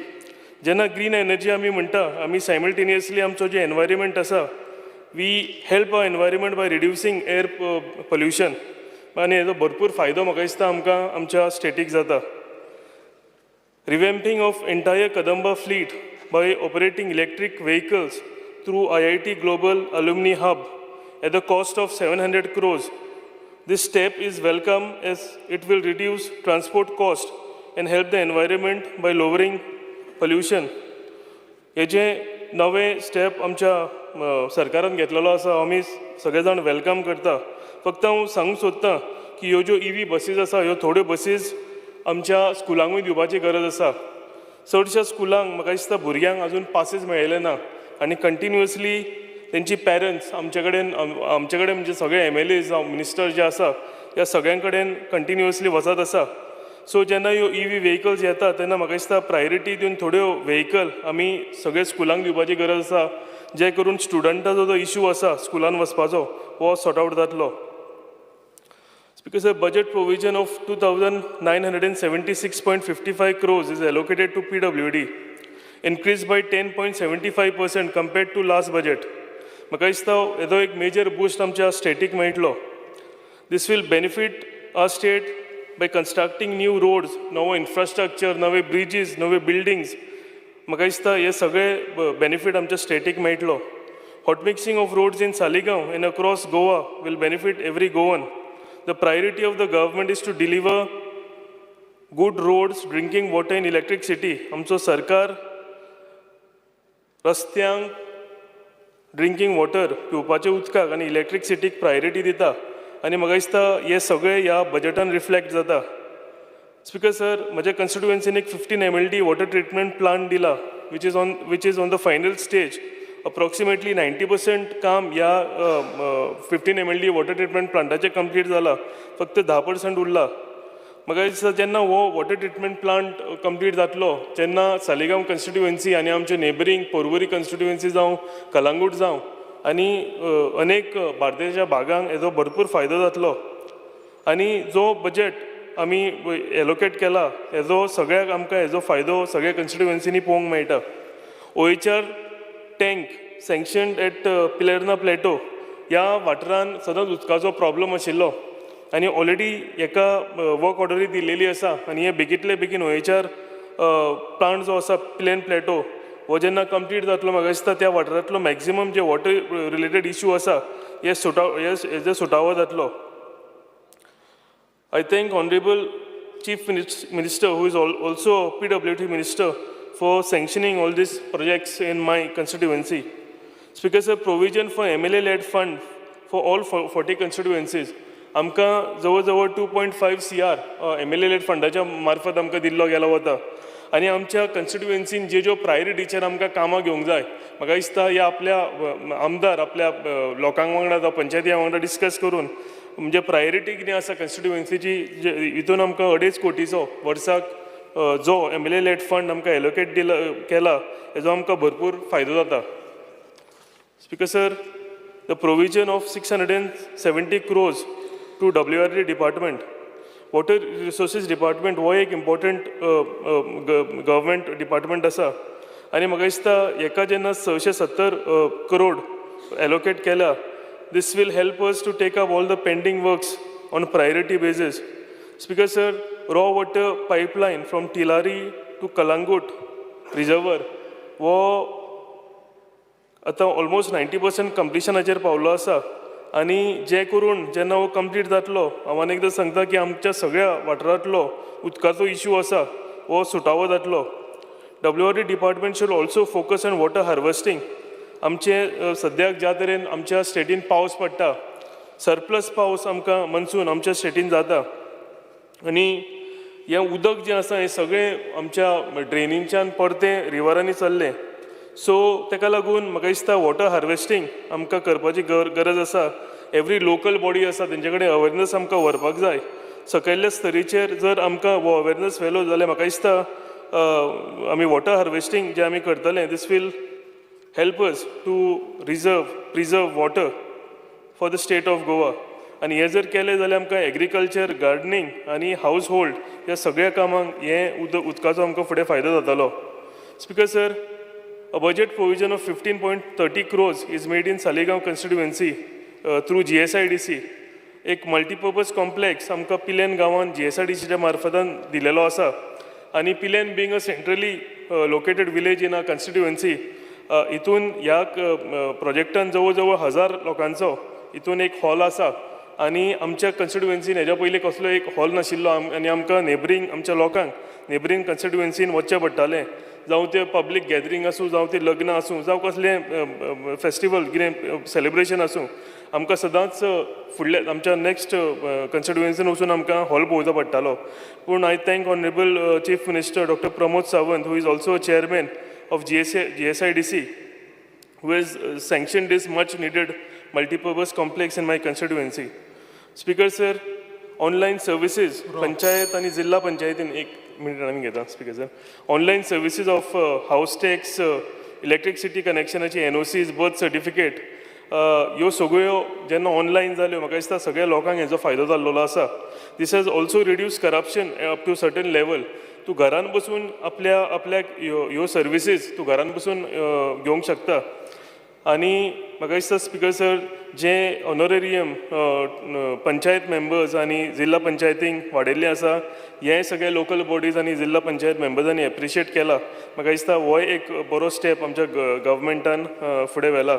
जेन्ना ग्रीन एनर्जी आमी म्हणटा, आमी सायमल्टेनियसली आमचो जे एनवायरमेंट आसा, we help our environment by reducing air pollution आनी हेजो भरपूर फायदो म्हाका दिसता आमकां आमच्या स्टेटीक जाता. Revamping of entire Kadamba fleet by operating electric vehicles through IIT Global Alumni Hub at the cost of 700 crores. This step is welcome as it will reduce transport cost and help the environment by lowering pollution. हे जे नवे स्टेप आमच्या सरकारान घेतलेलो आसा आमी सगळे जाण वेलकम करता. फक्त हांव सांगूंक सोदतां की ह्यो ज्यो EV बसीस आसा ह्यो थोड्यो बसीस आमच्या स्कुलांकूय दिवपाची गरज आसा. चडशा स्कुलांक म्हाका दिसता भुरग्यांक अजून पासीस मेळिल्ले ना आनी कंटिन्युअसली तेंची पेरंट्स आमचे कडेन म्हणजे सगळे MLAs जावं मिनिस्टर जे आसा ह्या सगळ्यां कडेन कंटिन्युअसली वचत आसा. सो जेन्ना ह्यो EV व्हेकल्स येता तेन्ना म्हाका दिसता प्रायोरिटी दिवन थोड्यो व्हेकल आमी सगळे स्कुलांक दिवपाची गरज आसा, जे करून स्टुडंटाचो जो इश्यू आसा स्कुलान वचपाचो हो सॉर्ट आउट जातलो. Because the budget provision of 2,976.55 crores is allocated to PWD, increased by 10.75% compared to last budget. म्हाका दिसता हेजो एक मेजर बूस्ट आमच्या स्टेटीक मेळटलो. This will benefit our state by constructing new roads, नवो infrastructure, नवे bridges, नवे buildings. म्हाका दिसता हे सगळे बेनिफीट आमच्या स्टेटीक मेळटलो. Hot mixing of roads in Saligaon and across Goa will benefit every Goan. The priority of the government is to deliver good roads, drinking water and electricity. आमचो सरकार रस्त्यांक, ड्रिंकींग वॉटर, पिवपाच्या उदकाक आनी इलेक्ट्रिसिटीक प्रायोरिटी दिता आनी म्हाका दिसता हे सगळे ह्या बजेटान रिफ्लेक्ट जाता. स्पीकर सर, म्हज्या कन्स्टिट्युएन्सीन एक 15 MLD वॉटर ट्रिटमेंट प्लांट दिला, which is on the final stage. Approximately 90% काम ह्या 15 MLD वॉटर ट्रिटमेंट प्लांटाचे कंप्लीट जाला, फक्त 10% उरला. म्हाका दिसता जेन्ना हो वॉटर ट्रिटमेंट प्लांट कंप्लीट जातलो तेन्ना सालिगांव कन्स्टिट्युएन्सी आनी आमचे नेबरींग पर्वरी कन्स्टिट्युएन्सी जावं, कलांगूट जावं आनी अनेक भारताच्या भागांक हेजो भरपूर फायदो जातलो. आनी जो बजेट आमी एलोकेट केला हेजो सगळ्याक आमकां हेजो फायदो सगळ्या कन्स्टिट्युएन्सीनी पळोवंक मेळटा. OHR टँक सँक्शन्ड एट पिलेर्ना प्लेटो ह्या वाठारान सदांच उदकाचो प्रॉब्लम आशिल्लो आनी ऑलरेडी हेका वर्क ऑर्डरी दिल्लेली आसा आनी हे बेगींतले बेगीन OHR प्लांट जो आसा पिलेन प्लेटो हो जेन्ना कंप्लीट जातलो म्हाका दिसता त्या वाठारांतलो मॅक्झिमम जे वॉटर रिलेटेड इश्यू आसा हेजो सुटावो जातलो. I thank Honorable Chief Minister, who is also PWD Minister, for sanctioning all these projects in my constituency. Speaker sir, provision for MLA-led fund for all 40 constituencies. आमकां जवळ 2.5 CR MLA-led फंडाच्या मार्फत आमकां दिल्लो गेलो वता आनी आमच्या कन्स्टिट्युएन्सीन ज्यो प्रायोरिटीचेर आमकां कामां घेवंक जाय म्हाका दिसता ह्या आपल्या आमदार आपल्या लोकांक वांगडा जावं पंचायती वांगडा डिस्कस करून म्हणजे प्रायोरिटी कितें आसा कन्स्टिट्युएन्सीची हितून आमकां 2.5 कोटीचो वर्साक जो MLA-led फंड आमकां एलोकेट केला हेजो आमकां भरपूर फायदो जाता. Speaker sir, the provision of 670 crores to WRD department, water resources department हो एक इम्पॉर्टंट गव्हर्मेंट डिपार्टमेंट आसा आनी म्हाका दिसता हेका जेन्ना 670 crore एलोकेट केला, this will help us to take up all the pending works on priority basis. Speaker sir, raw water pipeline from Tilari to Kalangut reservoir wo आता almost 90% completionाचेर पावलो आसा आनी जे करून जेन्ना हो कंप्लीट जातलो हांव आनी एकदां सांगता की आमच्या सगळ्या वाठारांतलो उदकाचो इश्यू आसा हो सुटावो जातलो. WRD department should also focus on water harvesting. आमचे सद्याक ज्या तरेन आमच्या स्टेटीन पावस पडटा, सरप्लस पावस आमकां मनसून आमच्या स्टेटीन जाता आनी हें उदक जें आसा हें सगळें आमच्या ड्रेनींच्यान परतें रिवरांनी चल्लें. सो ताका लागून म्हाका दिसता वॉटर हार्वेस्टींग आमकां करपाची गरज आसा. एवरी लोकल बॉडी आसा तेंचे कडेन अवेरनस आमकां व्हरपाक जाय. सकयल्ल्या स्तरीचेर जर आमकां हो अवेरनस व्हेलो जाल्यार म्हाका दिसता आमी वॉटर हार्वेस्टींग जें आमी करतले this will help us to preserve water for the state of Goa. आनी हें जर केलें जाल्यार आमकां एग्रीकल्चर, गार्डनींग आनी हावज होल्ड ह्या सगळ्या कामांक हें उदकाचो आमकां फुडें फायदो जातालो. Speaker sir, a budget provision of 15.30 crores is made in Salegaon constituency through GSIDC. एक मल्टीपर्पज कॉम्प्लेक्स आमकां पिलेन गांवान GSIDCच्या मार्फतान दिलेलो आसा. आनी Pilerne being a centrally located village in a constituency, हितून ह्या प्रोजेक्टान जवळ जवळ 1000 लोकांचो हितून एक हॉल आसा. आनी आमच्या कॉन्स्टिट्युएन्सीन हेज्या पयलीं कसलो एक हॉल नाशिल्लो आनी आमकां नेबरींग आमच्या लोकांक नेबरींग कॉन्स्टिट्युएन्सीन वचचें पडटालें. जावं ते पब्लीक गॅदरींग आसूं, जावं ते लग्न आसूं, जावं कसलें फेस्टिवल कितें सेलिब्रेशन आसूं, आमकां सदांच फुडल्या आमच्या नेक्स्ट कॉन्स्टिट्युएन्सीन वचून आमकां हॉल पळोवचो पडटालो. पूण I thank honourable chief minister doctor Pramod Sawant, who is also chairman of GSIDC, who has sanctioned this much needed multi-purpose complex in my constituency. Speaker sir, online services, panchayat आणि जिल्हा पंचायतीन एक मिनिट आमी घेता. Speaker sir, online services of house tax, electricity कनेक्शनाची NOCs, बर्थ सर्टिफिकेट, ह्यो सगळ्यो जेन्ना ऑनलायन जाल्यो म्हाका दिसता सगळ्या लोकांक हेजो फायदो जाल्लो आसा. This has also reduce corruption up to certain level. तूं घरान बसून आपल्याक ह्यो सर्विसीस तूं घरान बसून घेवंक शकता. आनी म्हाका दिसता स्पीकर सर, जे ऑनरेरियम पंचायत मेंबर्स आनी जिल्हा पंचायतींक वाडयल्लें आसा, हे सगळे लोकल बॉडीज आनी जिल्हा पंचायत मेंबर्सांनी एप्रिशिएट केला. म्हाका दिसता हो एक बरो स्टेप आमच्या गव्हर्मेंटान फुडें व्हेला.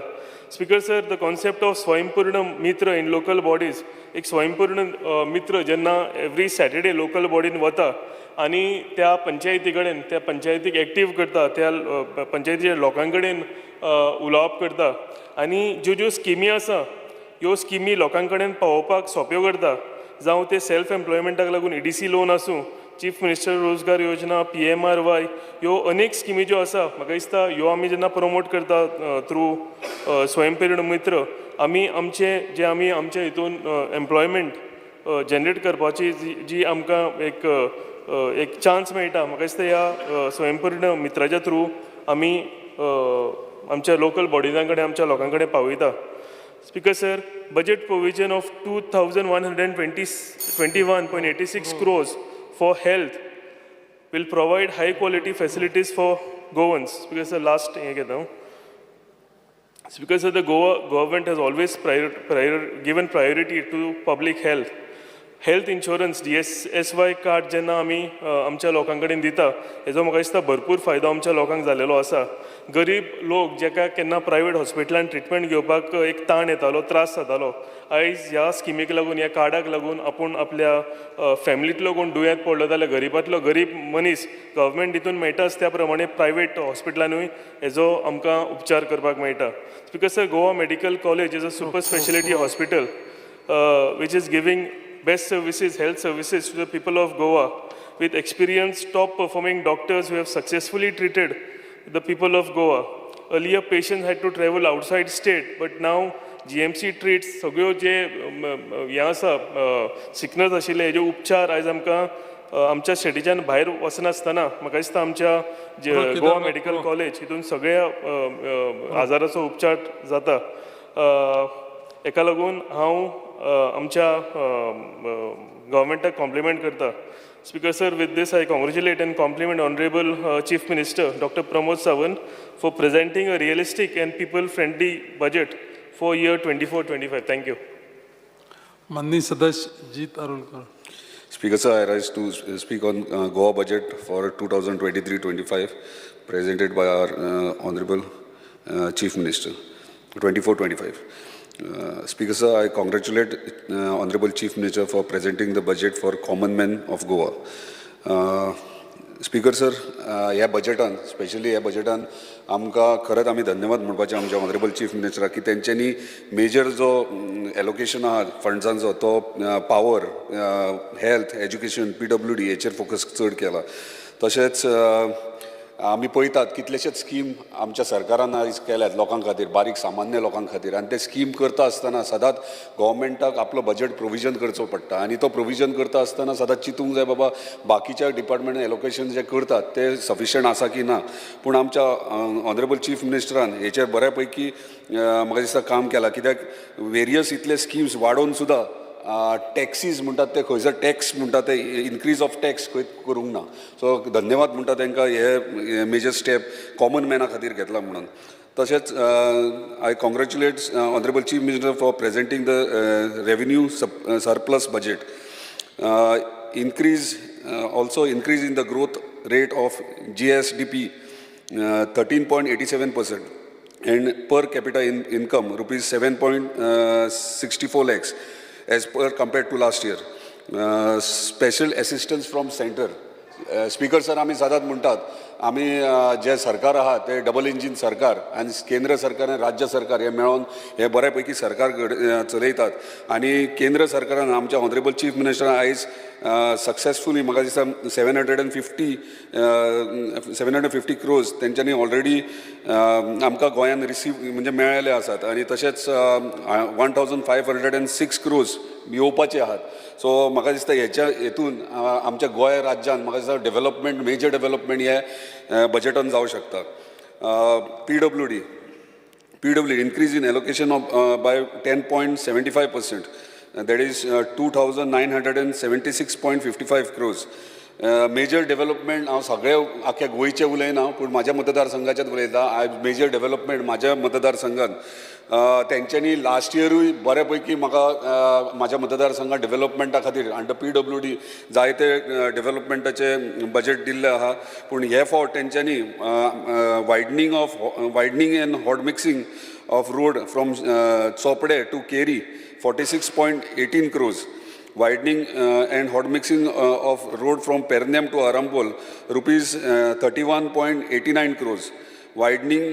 Speaker sir, the concept of स्वयंपूर्ण मित्र इन लोकल बॉडीज, एक स्वयंपूर्ण मित्र जेन्ना एवरी सॅटर्डे लोकल बॉडीन वता आनी त्या पंचायती कडेन त्या पंचायतीक एक्टीव करता, त्या पंचायतीच्या लोकां कडेन उलोवप करता आनी ज्यो स्किमी आसा ह्यो स्किमी लोकां कडेन पावोवपाक सोंप्यो करता. जावं ते सेल्फ एम्प्लॉयमेंटाक लागून EDC लोन आसूं, चीफ मिनिस्टर रोजगार योजना, PMRY, ह्यो अनेक स्किमी ज्यो आसा म्हाका दिसता ह्यो आमी जेन्ना प्रमोट करता थ्रू स्वयंपूर्ण मित्र, आमी आमच्या हितून एम्प्लॉयमेंट जनरेट करपाची जी आमकां एक चान्स मेळटा, म्हाका दिसता ह्या स्वयंपूर्ण मित्राच्या थ्रू आमी आमच्या लोकल बॉडीजां कडेन आमच्या लोकां कडेन पावयता. Speaker sir, budget provision of 2121.86 crores for health will provide high quality facilities for Goans. Speaker sir, last thing again. Speaker sir, the Goa government has always given priority to public health. Health insurance DSSY card जेन्ना आमी आमच्या लोकां कडेन दिता हेजो म्हाका दिसता भरपूर फायदो आमच्या लोकांक जालेलो आसा. गरीब लोक जेका केन्ना प्रायवेट हॉस्पिटलान ट्रिटमेंट घेवपाक एक ताण येतालो, त्रास जातालो, आयज ह्या स्किमीक लागून, ह्या कार्डाक लागून आपूण आपल्या फॅमिलींतलो कोण दुयेंत पडलो जाल्यार गरीबांतलो गरीब मनीस गव्हर्मेंट दितून मेळटाच त्या प्रमाणे प्रायवेट हॉस्पिटलानूय हेजो आमकां उपचार करपाक मेळटा. Because sir, Goa medical college is a super speciality hospital which is giving best services, health services to the people of Goa with experienced top performing doctors who have successfully treated the people of Goa. Earlier patients had to travel outside state, but now GMC treats सगळ्यो जे हें आसा सिकनस आशिल्ले हेजे उपचार आयज आमकां आमच्या स्टेटीच्यान भायर वचनासतना म्हाका दिसता आमच्या गोवा मेडिकल कॉलेज हितून सगळ्या आजाराचो उपचार जाता. हेका लागून हांव आमच्या गव्हर्मेंटाक कॉम्प्लिमेंट करता. Speaker sir, with this I congratulate and compliment Honorable Chief Minister Dr. Pramod Sawant for presenting a realistic and people-friendly budget for year 24-25. Thank you. माननीय सदस्य जीत Arolkar. Speaker sir, I rise to speak on Goa budget for 2023-25 presented by our Honorable Chief Minister 24-25. Speaker sir, I congratulate Honorable Chief Minister for presenting the budget for common men of Goa. Speaker sir, ह्या बजेटान स्पेशली ह्या बजेटान आमकां खरंच आमी धन्यवाद म्हणपाचे आमच्या ऑनरेबल चीफ मिनिस्टराक की तेंच्यांनी मेजर जो एलोकेशन आहा फंड्सांचो तो पावर, हेल्थ, एज्युकेशन, PWD हेचेर फोकस चड केला. तशेंच आमी पळयतात कितलेशेच स्कीम आमच्या सरकारान आयज केल्यात लोकां खातीर, बारीक सामान्य लोकां खातीर, आनी ते स्कीम करता आसतना सदांच गव्हर्मेंटाक आपलो बजेट प्रोविजन करचो पडटा आनी तो प्रोविजन करता आसतना सदांच चिंतूंक जाय बाबा बाकीच्या डिपार्टमेंट एलोकेशन जे करतात ते सफिशियंट आसा की ना. पूण आमच्या ऑनरेबल चीफ मिनिस्टरान हेचेर बऱ्यापैकी म्हाका दिसता काम केलां, कित्याक वेरियस इतले स्किम्स वाडोवन सुद्दां टॅक्सीज म्हणटात ते खंयसर टॅक्स म्हणटात ते इनक्रीज ऑफ टॅक्स खंय करूंक ना. सो धन्यवाद म्हणटा तांकां हे मेजर स्टेप कॉमन मॅना खातीर घेतला म्हणून. तशेंच I congratulate honourable chief minister for presenting the revenue surplus budget. Also increase in the growth rate of GSDP 13.87% and per capita income rupees 7.64 lakhs as per compared to last year. Special assistance from center. Speaker sir, आमी सदांच म्हणटात आमी जे सरकार आहा ते डबल इंजीन सरकार आनी केंद्र सरकार आनी राज्य सरकार हे मेळोन हे बऱ्यापैकी सरकार चलयतात. आनी केंद्र सरकारान आमच्या ऑनरेबल चीफ मिनिस्टरान आयज सक्सेसफुली म्हाका दिसता 750 crores तेंच्यांनी ऑलरेडी आमकां गोंयान रिसीव म्हणजे मेळ्ळेले आसात. आनी तशेंच 1506 crores येवपाचे आहात. सो म्हाका दिसता हेच्या हेतून आमच्या गोंय राज्यान म्हाका दिसता डेव्हलपमेंट, मेजर डेव्हलपमेंट हे बजेटान जावं शकता. PWD increase in allocation of by 10.75%. That is 2,976.55 crores. Major development हांव सगळे आख्या गोंयचे उलयना, पूण म्हाज्या मतदारसंघाचेच उलयता. मेजर डेव्हलपमेंट म्हाज्या मतदारसंघान तेंच्यांनी लास्ट इयरूय बऱ्यापैकी म्हाका म्हाज्या मतदारसंघात डेव्हलपमेंटा खातीर अंडर PWD जायते डेव्हलपमेंटाचे बजेट दिल्ले आहा. पूण हे फावट तेंच्यांनी widening and hot mixing of road from Chopde to Keri 46.18 crores. Widening and hot mixing of road from Pernem to Arampol rupees 31.89 crores. Widening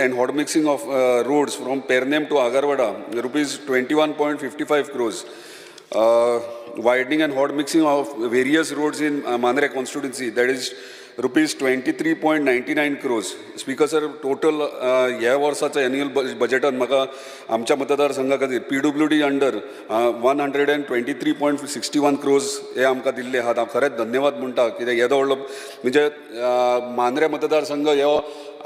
and hot mixing of roads from Pernem to Agarwada rupees 21.55 crores. Widening and hot mixing of various roads in Mandre constituency, that is rupees 23.99 crores. Speaker sir, total ह्या वर्साच्या एन्युअल बजेटान म्हाका आमच्या मतदारसंघा खातीर PWD अंडर 123.61 crores हे आमकां दिल्ले आहात. हांव खरेंच धन्यवाद म्हणटा, कित्याक येदो व्हडलो म्हणजे मांद्रे मतदारसंघ हो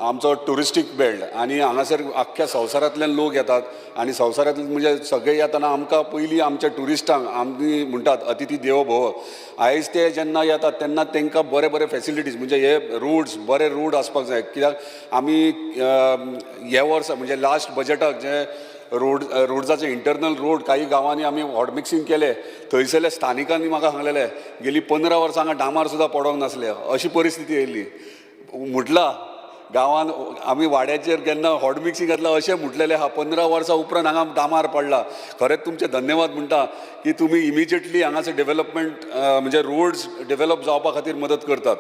आमचो टुरिस्टीक बेल्ट आनी हांगासर आख्ख्या संवसारांतल्यान लोक येतात आनी संवसारांतले म्हणजे सगळे येतना आमकां पयलीं आमच्या टुरिस्टांक आमी म्हणटात अतिथी देवो भव. आयज ते जेन्ना येतात तेन्ना तांकां बरे फेसिलिटीज म्हणजे हे रोड्स बरे रोड आसपाक जाय. कित्याक आमी ह्या वर्सा म्हणजे लास्ट बजेटाक जे रोड्साचे इंटरनल रोड काही गांवांनी आमी हॉट मिक्सिंग केले, थंयसरल्या स्थानिकांनी म्हाका सांगलेले गेली 15 वर्सां हांगा डांबार सुद्दां पडोंक नासले. अशी परिस्थिती येयल्ली. म्हटलां गांवान आमी वाड्याचेर केन्ना हॉट मिक्सिंग घातला अशें म्हटलेलें आहा. 15 वर्सां उपरांत हांगा डांबार पडला. खरेंच तुमचे धन्यवाद म्हणटा की तुमी इमिजिएटली हांगासर डेव्हलपमेंट म्हणजे रोड्स डेव्हलप जावपा खातीर मदत करतात.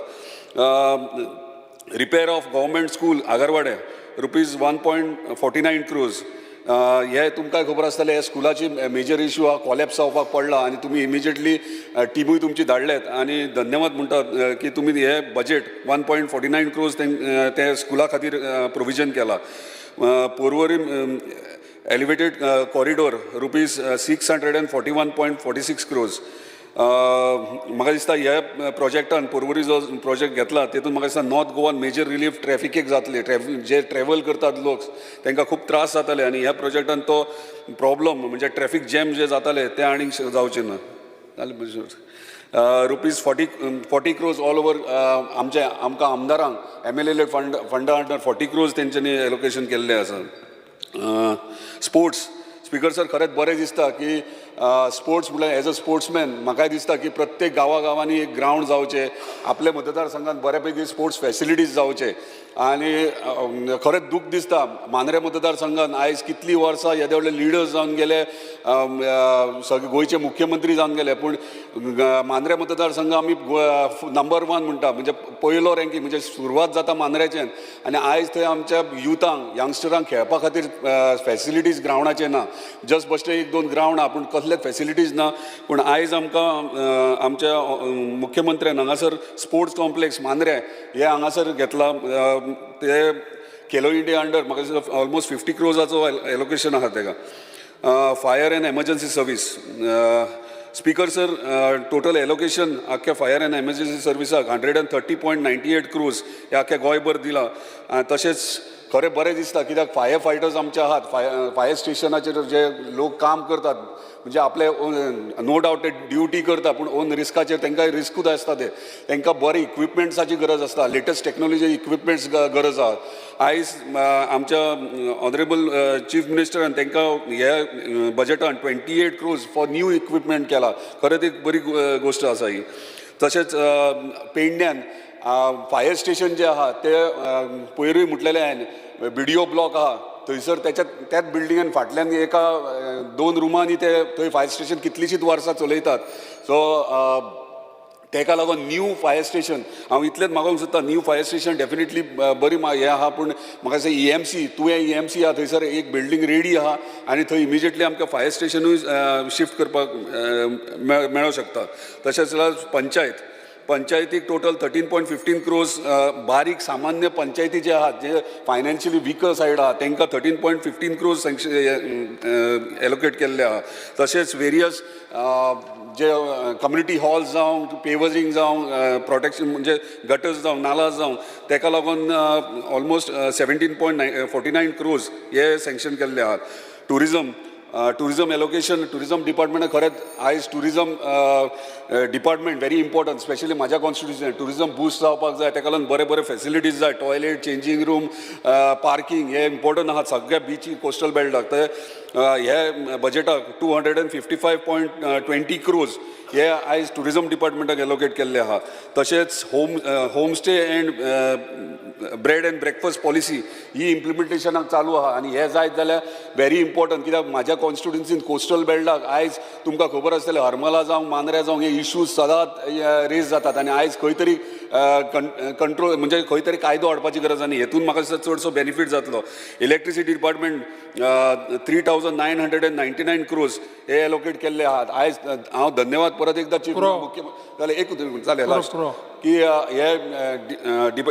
Repair of government school Agarwade rupees 1.49 crores. हे तुमकां खबर आसतलें हे स्कुलाची मेजर इश्यू हा कॉलेप्स जावपाक पडला आनी तुमी इमिजिएटली टिमूय तुमची धाडल्यात आनी धन्यवाद म्हणटात की तुमी हे बजेट 1.49 crores ते स्कुला खातीर प्रोविजन केला. Porvorim elevated corridor rupees 641.46 crores. म्हाका दिसता ह्या प्रोजेक्टान पोरवोरी जो प्रोजेक्ट घेतला तेतून म्हाका दिसता नॉर्थ गोवान मेजर रिलीफ ट्रॅफिकेक जातले. जे ट्रॅव्हल करतात लोक तांकां खूब त्रास जाताले आनी ह्या प्रोजेक्टान तो प्रॉब्लम म्हणजे ट्रॅफिक जॅम जे जाताले ते आनीक जावचे ना. रुपीज 40 crores ऑल ओवर आमकां आमदारांक MLA फंडा अंडर 40 crores तेंच्यांनी एलोकेशन केल्ले आसा. स्पोर्ट्स स्पीकर सर, खरेंच बरें दिसता की स्पोर्ट्स म्हळ्यार एज अ स्पोर्ट्समॅन म्हाकाय दिसता की प्रत्येक गांवांनी एक ग्रावंड जावचे, आपल्या मतदारसंघात बऱ्यापैकी स्पोर्ट्स फॅसिलिटीज जावचे. आनी खरेंच दूख दिसता मांद्रे मतदारसंघात आयज कितलीं वर्सां येदे व्हडले लिडर्स जावन गेले, सगळे गोंयचे मुख्यमंत्री जावन गेले, पूण मांद्रे मतदारसंघ आमी नंबर 1 म्हणटा, म्हणजे पयलो रँकींग, म्हणजे सुरवात जाता मांद्र्याच्यान. आनी आयज थंय आमच्या युथांक यंगस्टरांक खेळपा खातीर फॅसिलिटीज ग्रावंडाचे ना. जस्ट बश्टे 1-2 ग्रावंड आहा पूण कसलेच फॅसिलिटीज ना. पूण आयज आमकां आमच्या मुख्यमंत्र्यान हांगासर स्पोर्ट्स कॉम्प्लेक्स मांद्रे हे हांगासर घेतला. ते खेलो इंडिया अंडर म्हाका दिसता ऑलमोस्ट 50 crores एलोकेशन आहा तेका. Fire end emergency service speaker sir, total allocation आख्या फायर एंड एमर्जन्सी सर्विसाक 130.98 crores हे आख्या गोंयभर दिला. तशेंच खरें बरें दिसता कित्याक फायर फायटर्स आमचे आहात, फायर स्टेशनाचेर जे लोक काम करतात, म्हणजे आपले नो डावट ते ड्युटी करता पूण ओन रिस्काचेर तांकां रिस्कूच आसता. तांकां बरे इक्विपमेंट्साची गरज आसता, लेटस्ट टेक्नॉलॉजी इक्विपमेंट्स गरज आहा. आयज आमच्या ऑनरेबल चीफ मिनिस्टरान तांकां ह्या बजेटान 28 crores फॉर न्यू इक्विपमेंट केला. खरेंच एक बरी गोश्ट आसा ही. तशेंच पेडण्यान फायर स्टेशन जे आहा ते पयरूय म्हटलेलें हांवें, BDO ब्लॉक आहा थंयसर त्याच बिल्डिंगान फाटल्यान एका 2 रुमांनी ते थंय फायर स्टेशन कितलींशींच वर्सां चलयतात. सो तेका लागून न्यू फायर स्टेशन हांव इतलेंच मागोंक सोदता, न्यू फायर स्टेशन डेफिनेटली बरी हें आहा. पूण म्हाका दिसता EMC तुवें EMC आहा थंयसर एक बिल्डींग रेडी आहा आनी थंय इमिजिएटली आमकां फायर स्टेशनूय शिफ्ट करपाक मेळूं शकता. तशेंच पंचायतीक टोटल 13.15 crores बारीक सामान्य पंचायती जे आहात, जे फायनान्शियली विकर सायड आहा, तांकां 13.15 crores एलोकेट केल्ले आहा. तशेंच वेरियस जे कम्युनिटी हॉल्स जावं, पेवर्सींग जावं, प्रोटेक्शन म्हणजे गटर्स जावं, नालाज जावं, ताका लागून ऑलमोस्ट 17.49 crores हे सँक्शन केल्ले आहात. टुरिजम एलोकेशन, टुरिजम डिपार्टमेंटान खरेंच आयज tourism department very important, specially म्हाज्या कॉन्स्टिट्युन्सीन टुरिजम बूस्ट जावपाक जाय. ताका लागून बरे फॅसिलिटीज जाय, टॉयलेट, चेंजिंग रूम, पार्किंग हे इम्पॉर्टंट आहात सगळ्या बीची कोस्टल बेल्टाक. ते हे बजेटाक 255.20 crores हे आयज टुरिजम डिपार्टमेंटाक एलोकेट केल्ले आहा. तशेंच home stay and bread and breakfast policy ही इम्प्लिमेंटेशनाक चालू आहा. आनी हे जायत जाल्यार व्हेरी इम्पॉर्टंट, कित्याक म्हाज्या कॉन्स्टिट्युन्सीन कोस्टल बेल्टाक आयज तुमकां खबर आसतलें हरमला जावं मांद्रे जावं हे इश्यूज सदांच रेज जातात. आनी आयज खंय तरी कंट्रोल म्हणजे खंय तरी कायदो हाडपाची गरज आनी हेतून म्हाका दिसता चडसो बेनिफीट जातलो. इलेक्ट्रिसिटी डिपार्टमेंट 3,999 crores हे एलोकेट केल्ले आहात. आयज हांव धन्यवाद परत एकदा चीफ मुख्यमंत्री एक जालें लास्ट की हे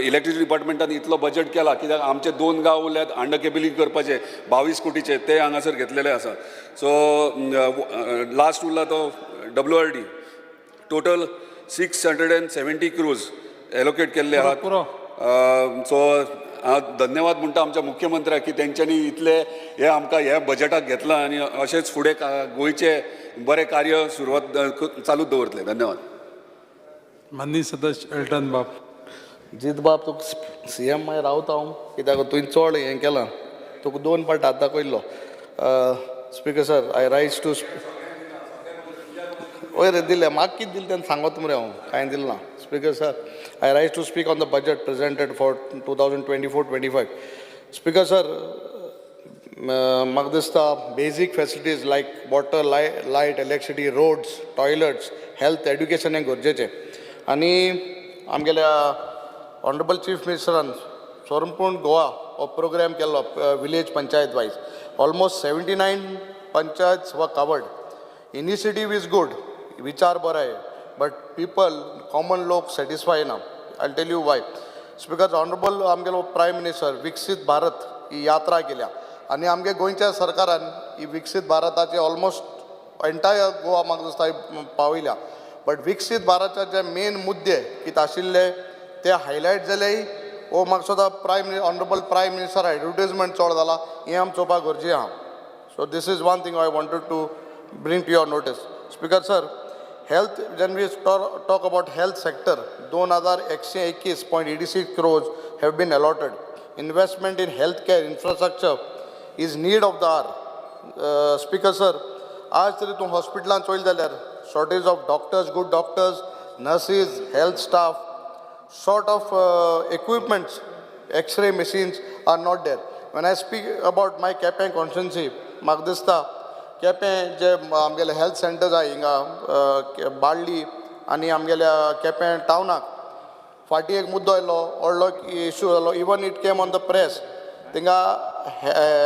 इलेक्ट्रिसिटी डिपार्टमेंटान इतलो बजेट केला, कित्याक आमचे 2 गांव उरल्यात अंडर केबलिंग करपाचे 22 कोटीचे, ते हांगासर घेतलेले आसा. सो लास्ट उरला तो WRD टोटल 670 crores एलोकेट केल्ले आहात. सो हांव धन्यवाद म्हणटा आमच्या मुख्यमंत्र्याक की तेंच्यांनी इतले हे आमकां ह्या बजेटाक घेतला आनी अशेंच फुडें गोंयचे बरें कार्य सुरवात चालूच दवरतले. धन्यवाद. माननीय सदस्य एल्टन बाब. जीत बाब, तुका CM मागीर रावता हांव, कित्याक तुवें चड हें केलां, तुका 2 फावट हात दाखयल्लो. Speaker sir, I rise to वयर दिले म्हाका कितें दिलें तें सांगत मरे हांव, कांय दिलें ना. Speaker sir, I rise to speak on the budget presented for 2024-25. Speaker sir, म्हाका दिसता basic facilities like water, light, electricity, roads, toilets, health, education हें गरजेचें. आनी आमगेल्या ऑनरेबल चीफ मिनिस्टरान संपूर्ण गोवा हो प्रोग्राम केल्लो village panchayat wise. Almost 79 panchayats वर कवर्ड. इनिशिएटीव इज गुड, विचार बरो आहे, बट पीपल कॉमन लोक सॅटिस्फाय ना. I tell you Y. Speaker, honourable आमगेलो प्रायम मिनिस्टर विकसीत भारत ही यात्रा केल्या आनी आमगे गोंयच्या सरकारान ही विकसीत भारताचे ऑलमोस्ट एंटायर गोवा म्हाका दिसता पावयल्या. बट विकसीत भारताचे जे मेन मुद्दे कितें आशिल्ले ते हायलायट जालेय वो म्हाका सुद्दां ऑनरेबल प्रायम मिनिस्टर एडवर्टिजमेंट चड जाला हें आमी चोवपाक गरजेचें आहा. So this is one thing I wanted to bring to your notice. Speaker sir, health, when we talk about health sector, 2,121.86 crores have been allotted. Investment in healthcare infrastructure is need of the hour. Speaker sir, आज तरी तूं हॉस्पिटलांत चोयल जाल्यार shortage of doctors, good doctors, nurses, health staff, sort of equipments, X-ray machines are not there. When I speak about my Campaign constituency, म्हाका दिसता केपें जे आमगेले हेल्थ सेंटर्स आहाय हिंगा बाळ्ळी आनी आमगेल्या केपें टावनाक फाटीं एक मुद्दो आयलो व्हडलो इशू जालो even it came on the press थिंगा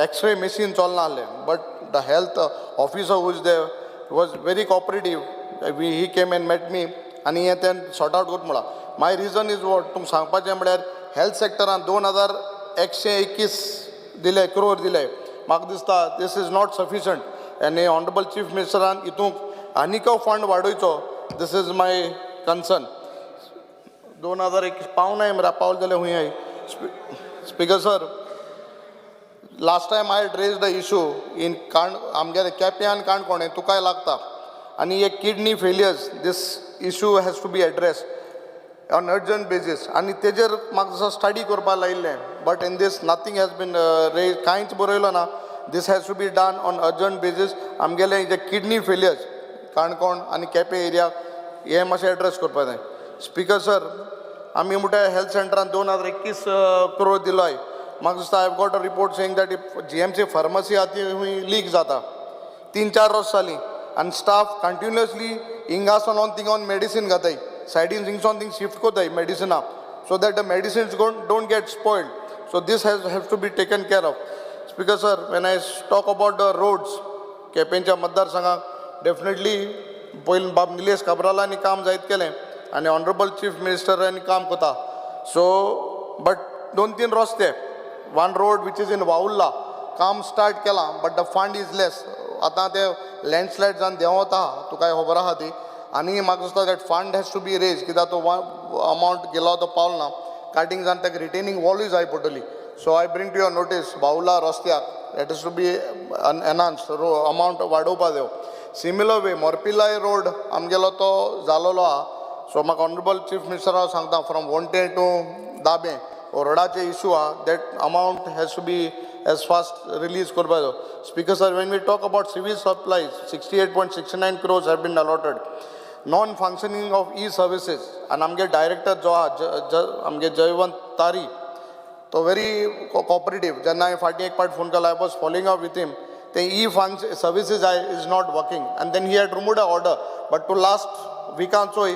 एक्सरे मशीन चलना आहलें but the health officer whose they was very cooperative he came and met me आनी हें तें सॉर्ट आउट करता म्हणला माय रिजन इज वॉट तुमकां सांगपाचें म्हळ्यार हेल्थ सेक्टरान 2121 दिले क्रोर दिले म्हाका दिसता दिस इज नॉट सफिशंट आनी ऑनरेबल चीफ मिनिस्टरान हितूंक आनीक फंड वाडोवचो दिस इज माय कन्सर्न 2021 पावनाय मरे पावल जाल्यार हूंय I speaker sir last time I raise the issue in आमगे केपें आनी काणकोण तुकाय लागता आनी हे kidney failures this issue has to be address on urgent basis आनी तेजेर म्हाका जसो स्टडी करपा लायिल्लें but in this nothing has been raise कांयच बरयलो ना this has to be done on urgent basis आमगेले जे किडनी फेलियर्स काणकोण आनी केपें एरियाक हे मातशें एड्रेस करपा जाय स्पीकर सर आमी म्हणटा हेल्थ सेंटरान 2021 क्रोर दिलोय म्हाका दिसता I have got a report saying that GMC pharmacy आहा ती लीक जाता 3-4 वर्स जालीं आनी स्टाफ कंटिन्युअसली हिंगासून ऑन थिंग ऑन मेडिसीन घाताय सायडीन थिंगसून थिंग शिफ्ट कोताय मेडिसिना so that the medicines don't get spoiled so this has to be taken care of speaker sir when I talk about the roads केपेंच्या मतदारसंघाक डेफिनेटली पयलीं बाब निलेश काब्रालांनी काम जायत केलें आनी ऑनरेबल चीफ मिनिस्टरांनी काम कोता सो बट 2-3 रस्ते one road which is in वाउल्ला काम स्टार्ट केलां but the fund is less आतां ते लँडस्लायड जावन देंवता तुका खबर आहा ती आनी म्हाका दिसता that fund has to be raise कित्याक तो अमावंट गेलो तो पावलो ना काटींग जावन ताका रिटेनिंग वॉलूय जाय पडटली so I bring to your notice बाउला रस्त्याक that is to be enhance amount वाडोवपा जायो सिमिलर वे मोरपिलाय रोड आमगेलो तो जालोलो आहा सो म्हाका ऑनरेबल चीफ मिनिस्टरा सांगता फ्रॉम वोंटे टू दाबे रोडाचे इशू आहा that amount has to be as fast release करपा जायो speaker sir when we talk about civil supplies 68.69 crores have been allotted non functioning of e services आनी आमगे डायरेक्टर जो आहा आमगे जयवंत तारी तो व्हेरी कॉपरेटीव जेन्ना हांवें फाटीं एक पाट फोन केला I was following up with him ते e services is not working and then he had removed a order but to last विकांचोय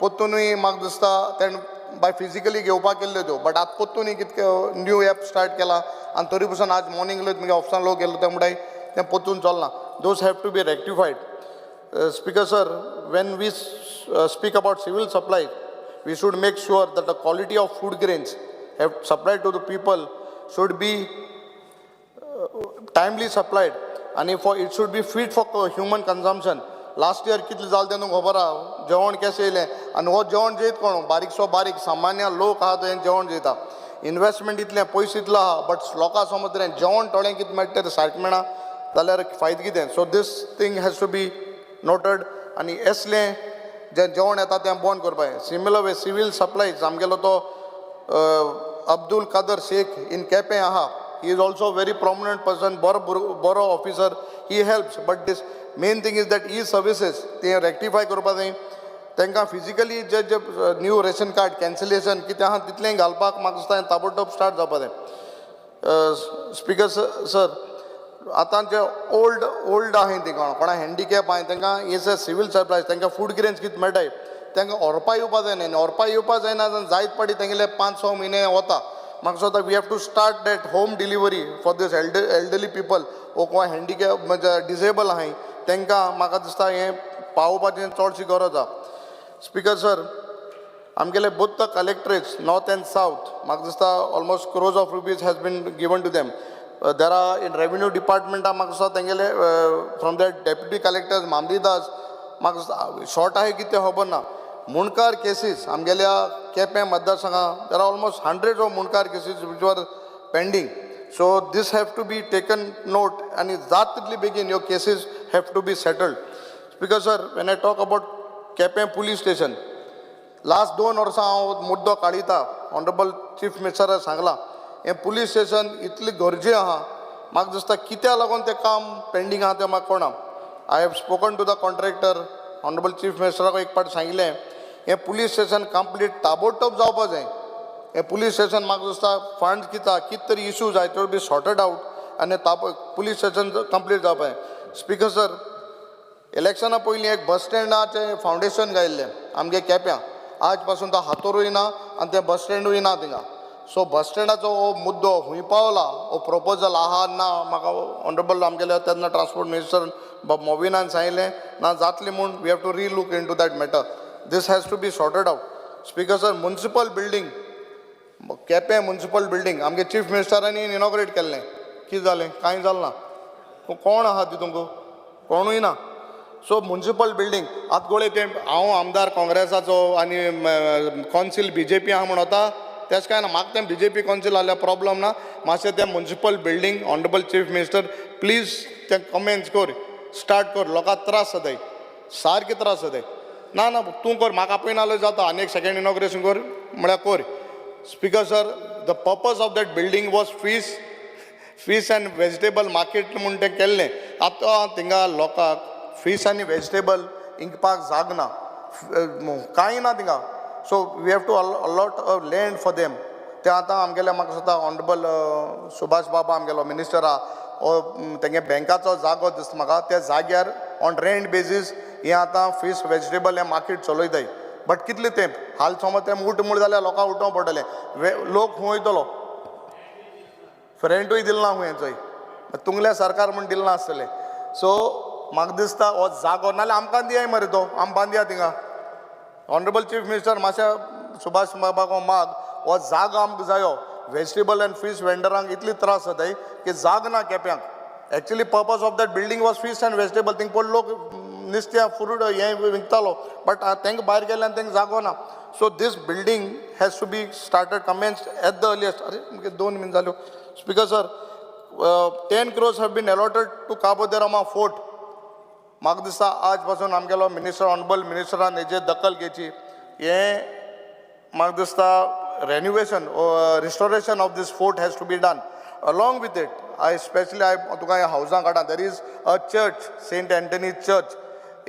पोत्तुनूय म्हाका दिसता तेणें बाय फिजिकली घेवपाक केल्ल्यो त्यो बट आतां पोत्तुनूय कितके न्यू एप स्टार्ट केला आनी तरी पासून आज मॉर्निंग लोक म्हगे ऑफिसान लोक गेलो ते म्हणटाय तें पोत्तून चलना those have to be rectified speaker sir when we speak about civil supply we should make sure that the quality of food grains have supplied to the people should be timely supplied आनी for it should be fit for human consumption last year कितलें जालें तें तुमकां खबर आहा जेवण केशें येयलें आनी हो जेवण जेयत कोण बारीक सामान्य लोक आहा ते जेवण जेयता इन्वेस्टमेंट इतलें पयशे इतलो आहा बट लोकां समज तें जेवण थोडें कितें मेळटा तें सारकें मेळना जाल्यार फायदो कितें so this thing has to be noted आनी असलें जें जेवण येता तें बंद करपाक जाय सिमिलर वे सिवील सप्लायज आमगेलो तो अब्दुल कादर शेख इन केपें आहा he is also very prominent person बरो officer he helps but this main thing is that e services ते रेक्टिफाय करपा जाय तांकां फिजिकली जे न्यू रेशन कार्ड कॅन्सलेशन कितें आहा तितलें घालपाक म्हाका दिसता ताबडतोब स्टार्ट जावपा जाय स्पीकर सर आतां जे ओल्ड आहाय थिंगा कोणा हँडिकॅप आहाय तांकां हे सिवील सप्लायज तांकां फूड ग्रेन्स कितें मेळटाय तांकां व्हरपा येवपा जायना आनी व्हरपा येवपा जायना जायत पाटी तेंगेले 5-6 म्हयने वता म्हाका दिसता we have to start that home delivery for these elderly people वो कोण हँडिकॅप म्हणजे डिसेबल आहाय तांकां म्हाका दिसता हें पावोवपाचें चडशी गरज आहा स्पीकर सर आमगेले both the collectorates north and south म्हाका दिसता almost crores of rupees has been given to them there are in revenue डिपार्टमेंटा म्हाका दिसता तेंगेले from the deputy collectors mamlatdars म्हाका दिसता शॉर्ट आहाय कितें खबर ना मुणकार केसीस आमगेल्या केपें मतदारसंघा there are almost hundreds of मुणकार cases which were pending so this have to be taken note आनी जात तितली बेगीन ह्यो cases have to be settled speaker sir when I talk about Quepem police station last 2 वर्सां हांव मुद्दो काडिता ऑनरेबल चीफ मिनिस्टरान सांगलां हें पुलीस स्टेशन इतली गरजे आहा म्हाका दिसता कित्या लागून तें काम पेंडींग आहा तें म्हाका कळना I have spoken to the contractor honourable chief मिनिस्टराक एक पाट सांगिल्लें हें पुलीस स्टेशन कंप्लीट ताबडतोब जावपा जाय हें पुलीस स्टेशन म्हाका दिसता फंड कितें तरी इश्यूज आहाय त्यो बी सॉर्टेड आवट आनी पुलीस स्टेशन कंप्लीट जावपा जाय स्पीकर सर, इलेक्शना पयलीं एक बस स्टँडाचें फावंडेशन घायल्लें आमगे केप्यां. आज पासून तो हातोरूय ना आनी तें बस स्टँडूय ना थिंगा. सो बस स्टँडाचो हो मुद्दो खूंय पावला, हो प्रपोजल आहा ना, म्हाका ऑनरेबल आमगेले तेन्ना ट्रान्सपोर्ट मिनिस्टर बाब मोविनान सांगलें ना जातलें म्हूण we have to relook into that matter. This has to be sorted out. Speaker sir, municipal building, Quepem municipal building आमगे चीफ मिनिस्टरांनी इनॉग्रेट केल्लें. कितें जालें? कांय जालें ना. कोण आहा तितूंक? कोणूय ना. सो म्युनिसिपल बिल्डींग आतां गोळे तें हांव आमदार काँग्रेसाचो आनी कौन्सील BJP आहा म्हण वता तेच काय ना. म्हाका तें BJP कौन्सील आहल्यार प्रॉब्लम ना. मातशें तें municipal building honourable chief minister please तें कमेंट्स कर, स्टार्ट कर. लोकांक त्रास जाताय, सारके त्रास जाताय. ना ना तूं कर, म्हाका आपयना जाता. आनी एक सेकेंड इनॉग्रेशन कर म्हळ्यार कर. Speaker sir, the purpose of that building was fish and vegetable market म्हूण तें केल्लें. आतां थिंगा लोकांक फीश आनी वेजिटेबल इंकपाक जाग ना, कांय ना थिंगा. So we have to allot a land for them. ते आतां आमगेले म्हाका दिसता ऑनरेबल सुभाष बाबा आमगेलो मिनिस्टर आहा, तेंगे बँकाचो जागो दिसता म्हाका. त्या जाग्यार ऑन रेंट बेजीस हें आतां फीश वेजिटेबल हें मार्केट चलयताय. बट कितलें तेंप हाल समज तें उठ जाल्यार लोकांक उठोवं पडटलें. लोक खूंय वयतलो? फ्रेंटूय दिल ना खूंय थंय. तुंगलें सरकार म्हूण दिल नासतलें. सो म्हाका दिसता हो जागो नाल्यार आमकां दियाय मरे तो, आम बांदया थिंगा. ऑनरेबल चीफ मिनिस्टर मातशें सुभाष बाबाको माग, हो जागो आमकां जायो. वेजिटेबल एंड फीश वेंडरांक इतली त्रास जाताय की जाग ना केप्यांक. Actually purpose of that building was fish and vegetable. Thing पळय लोक नुस्त्या फ्रूट हें विकतालो, बट तेंकां भायर गेल्यान तेंकां जागो ना. So this building has to be started commenced at the earliest. अरे मुगे 2 मिनट जाल्यो. Speaker sir, 10 crores have been allotted to Cabo de Rama Fort. म्हाका दिसता आज पासून आमगेलो मिनिस्टर ऑनरेबल मिनिस्टरान हेजेर दखल घेवची. हें म्हाका दिसता renovation restoration of this fort has to be done. Along with it तुका हावजां काडा. There is a church, saint Antony church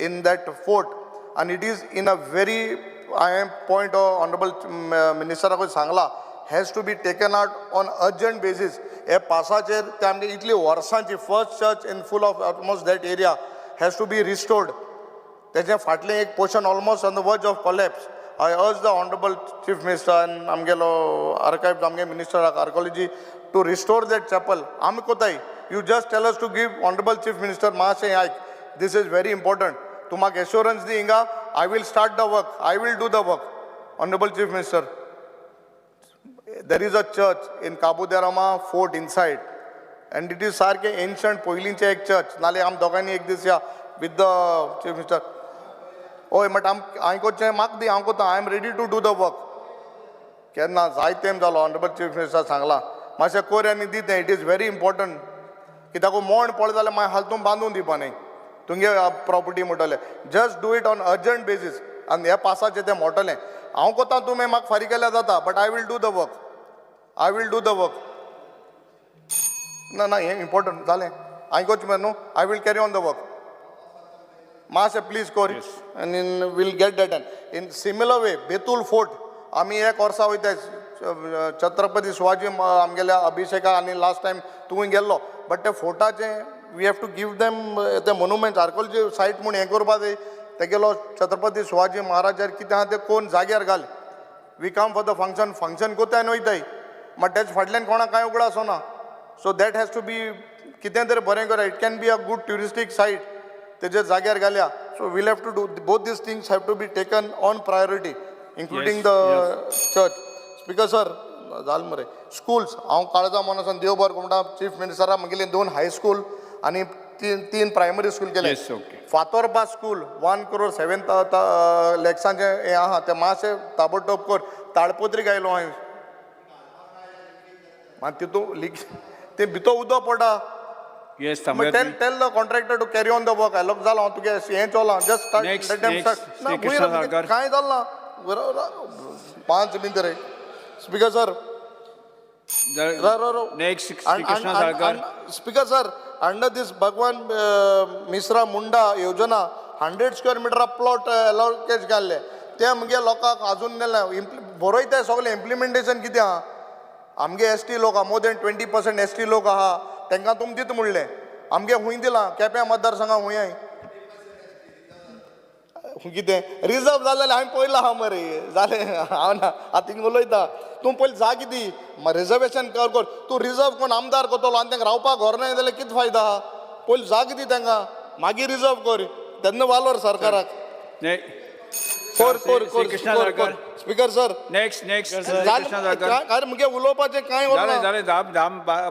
in that fort, and it is in a very point honorable minister सांगला has to be taken out on urgent basis. हे पासाचेर ते आमगे इतली वर्सांची first church in full of almost that area has to be restored. तेजे फाटलें एक portion almost on the verge of collapse. I urge the honorable chief minister and आमगेलो archives आमगे minister archaeology to restore that chapel. आमी कोताय, you just tell us to give honorable chief minister मातशें आयक. This is very important. तूं म्हाका एश्योरन्स दी हिंगा. I will start the work. I will do the work. Honorable Chief Minister, there is a church in Cabo de Rama Fort inside, and it is सारके ancient पयलींचे एक church. नाले आम दोगांनी एक दीस या with the Chief Minister. ओय बट आम हांवें कोचें म्हाका दी, हांव कोता. I am ready to do the work. केन्ना जाय तेम जालो Honorable Chief Minister सांगला मातशें कोर आनी दी तें. It is very important. कित्याक मोण पडलें जाल्यार मागीर हालतून बांदून दिवपा न्ही तुमगे प्रॉपर्टी म्हणटले. Just do it on urgent basis. आनी ह्या पासाचें तें मोटलें. हांव कोता तुमी म्हाका फारीक केल्यार जाता, but I will do the work. I will do the work. ना ना हें इम्पॉर्टंट जालें. हांवें कोच मरे न्हू. I will carry on the work. मातशें प्लीज कोर. आनी will get that in. In similar way Betul fort आमी एक वर्सा वयताय. छत्रपती शिवाजी आमगेल्या अभिषेका आनी लास्ट टायम तुमी गेल्लो. बट त्या फोर्टाचें we have to give them ते मोन्युमेंट आर्कोलॉजी सायट म्हूण हें करपा जाय. तेगेलो छत्रपती शिवाजी महाराजार कितें आहा तें कोण जाग्यार घाल. We come for the function कोताय आनी वयताय, बट तेच फाटल्यान कोणाक कांय उगडास ना. So that has to be कितें तरी बरें करा. It can be a good touristic site. तेजे जाग्यार घाल्या. So will have to do both this things have to be taken on priority including the church. Speaker sir जाल मरे. स्कूल्स हांव काळजा मनोसान देव बरें म्हणटा. चीफ मिनिस्टरा म्हगेली 2 हायस्कूल आनी 3 प्रायमरी स्कूल केले. फातोर्पा स्कूल 1 crore 7 lakhsचें हें आहा तें मातशें ताबडतोब कर. ताळपत्री गायलो हांवें. मात तितून तें भितर उदक पडटा. Tell the contractor to carry on the work. हाय लोक जालो हांव तुगे हें चोला. Just start. कांय जालें ना. 5 मिनट रे. Speaker sir. Speaker sir, under this Bhagwan Mishra Munda योजना 100 square meter प्लॉट एलोकेट जाल्ले. ते मुगे लोकांक अजून नेलें. बरयताय सगळें. इम्प्लिमेंटेशन कितें आहा? आमगे ST लोक आहा, मोर दॅन 20% ST लोक आहा. तांकां तुमी दिता म्हणलें. आमगे हुंय दिलां केप्यां मतदारसंघा हुंय कितें रिजर्व जालें हांवें पळयलां आहा मरे जालें हांव ना आतां थिंग उलयता तूं पयलीं जाग दी रिजर्वेशन कर तूं रिजर्व कोण आमदार करतलो आनी तांकां रावपाक घर ना जाल्यार कितें फायदा आहा पयलीं जाग दी तांकां मागीर रिजर्व कर तेन्ना वालोर सरकाराक स्पीकर सर नेक्स्ट मुगे उलोवपाचें कांय जालें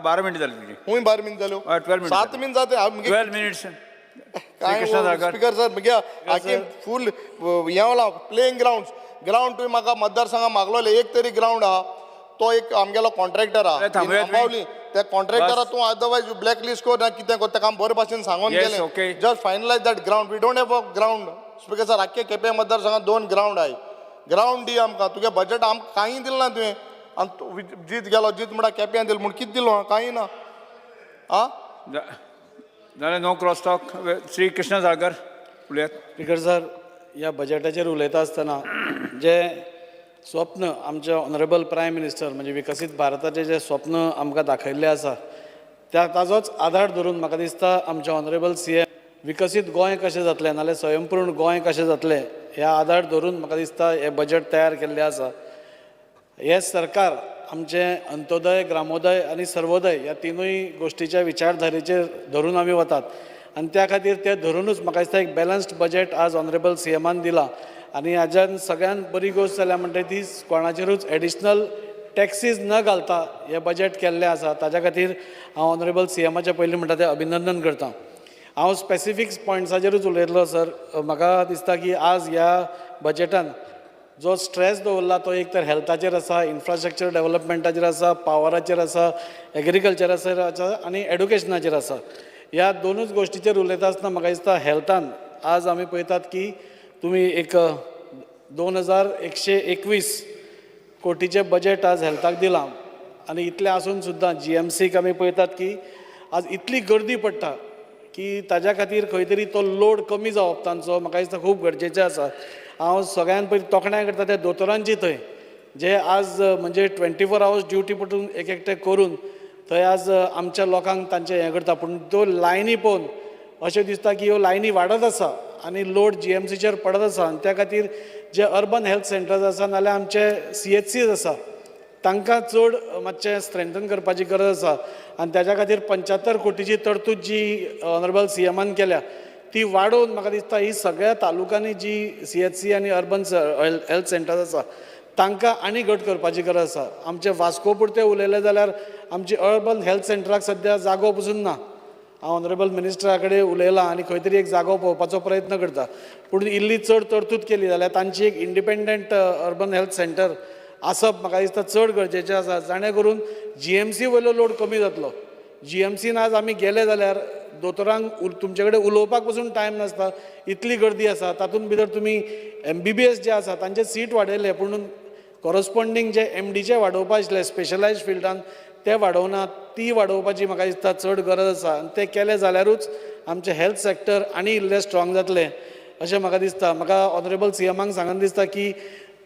12 मिनट जाली तुजी खूंय 12 मिनट जाल्यो 12 मिनट 7 मिनट जाते 12 मिनिट्स स्पीकर सर मुगे आखी फूल हें वाला प्लेइंग ग्राउंड तुवें म्हाका मतदारसंघा मागलोले एक तरी ग्राउंड आहा तो एक आमगेलो कॉन्ट्रॅक्टर आहा अंबावली त्या कॉन्ट्रॅक्टरा तूं अदरवायज ब्लॅक लिस्ट कर ना कितें कर ताका बरे भाशेन सांगून गेलें just finalise that ground we don't have a ground speaker sir आख्खे केपें मतदारसंघात 2 ग्राउंड आहाय ग्राउंड दी आमकां तुगे बजेट आमकां कांय दिलें ना तुवें आनी तूं जीत गेलो जीत म्हणटा केप्यां दिलो म्हूण कितें दिलो कांय ना आं जालें no cross talk Shri Krishna Salkar उलयात स्पीकर सर ह्या बजेटाचेर उलयता आसतना जे स्वप्न आमचे ऑनरेबल प्रायम मिनिस्टर म्हणजे विकसीत भारताचें जें स्वप्न आमकां दाखयल्लें आसा ताजोच आधार धरून म्हाका दिसता आमचे ऑनरेबल CM विकसीत गोंय कशें जातलें नाल्यार स्वयंपूर्ण गोंय कशें जातलें ह्या आधार धरून म्हाका दिसता हें बजेट तयार केल्लें आसा हे सरकार आमचें अंत्योदय ग्रामोदय आनी सर्वोदय ह्या तिनूय गोश्टीच्या विचारधारेचेर धरून आमी वतात आनी त्या खातीर ते धरूनच म्हाका दिसता एक बॅलन्स्ड बजेट आज ऑनरेबल CMान दिला आनी हाज्यान सगळ्यान बरी गोश्ट जाल्या म्हणटा ती कोणाचेरूच एडिशनल टॅक्सीस न घालता हें बजेट केल्लें आसा ताज्या खातीर हांव ऑनरेबल CMाचें पयलीं म्हणटा तें अभिनंदन करतां हांव स्पेसिफीक पॉयंट्साचेरूच उलयतलो सर म्हाका दिसता की आज ह्या बजेटान जो स्ट्रेस दवरला तो एक तर हेल्थाचेर आसा इन्फ्रास्ट्रक्चर डेव्हलपमेंटाचेर आसा पावराचेर आसा एग्रीकल्चराचेर आसा आनी एड्युकेशनाचेर आसा ह्या दोनूच गोश्टीचेर उलयता आसतना म्हाका दिसता हेल्थान आज आमी पळयतात की तुमी एक 2121 कोटीचें बजेट आज हेल्थाक दिलां आनी इतलें आसून सुद्दां GMCक आमी पळयतात की आज इतली गर्दी पडटा की ताज्या खातीर खंय तरी तो लोड कमी जावप तांचो म्हाका दिसता खूब गरजेचें आसा हांव सगळ्यान पयलीं तोखणाय करता त्या दोतोरांची थंय जे आज म्हणजे 24 आवर्स ड्युटी पटून एक एकटे करून थंय आज आमच्या लोकांक तांचें हें करता पूण त्यो लायनी पळोवन अशें दिसता की ह्यो लायनी वाडत आसा आनी लोड GMCचेर पडत आसा आनी त्या खातीर जे अर्बन हेल्थ सेंटर्स आसा नाल्यार आमचे CHCs आसा तांकां चड मातशें स्ट्रेंथन करपाची गरज आसा आनी ताज्या खातीर 75 कोटीची तरतूद जी ऑनरेबल CMान केल्या ती वाडोवन म्हाका दिसता ही सगळ्या तालुक्यांनी जी CHC आनी अर्बन हेल्थ सेंटर्स आसा तांकां आनी घट करपाची गरज आसा आमचे वास्को पुरते उलयले जाल्यार आमची अर्बन हेल्थ सेंटराक सद्या जागो पसून ना हांव ऑनरेबल मिनिस्टरा कडेन उलयलां आनी खंय तरी एक जागो पळोवपाचो प्रयत्न करता पूण इल्ली चड तरतूद केली जाल्यार तांची एक इंडिपेंडंट अर्बन हेल्थ सेंटर आसप म्हाका दिसता चड गरजेचें आसा जाणे करून GMC वयलो लोड कमी जातलो GMCन आज आमी गेले जाल्यार दोतोरांक तुमचे कडेन उलोवपाक पसून टायम नासता इतली गर्दी आसा तातूंत भितर तुमी MBBS जे आसा तांचे सीट वाडयले पूण कॉरस्पॉन्डिंग जे MDचे वाडोवपाक आशिल्ले स्पेशलायज्ड फिल्डान ते वाडोवना ती वाडोवपाची म्हाका दिसता चड गरज आसा आनी ते केले जाल्यारूच आमचे हेल्थ सॅक्टर आनी इल्लें स्ट्रॉंग जातलें अशें म्हाका दिसता म्हाका ऑनरेबल CMाक सांगून दिसता की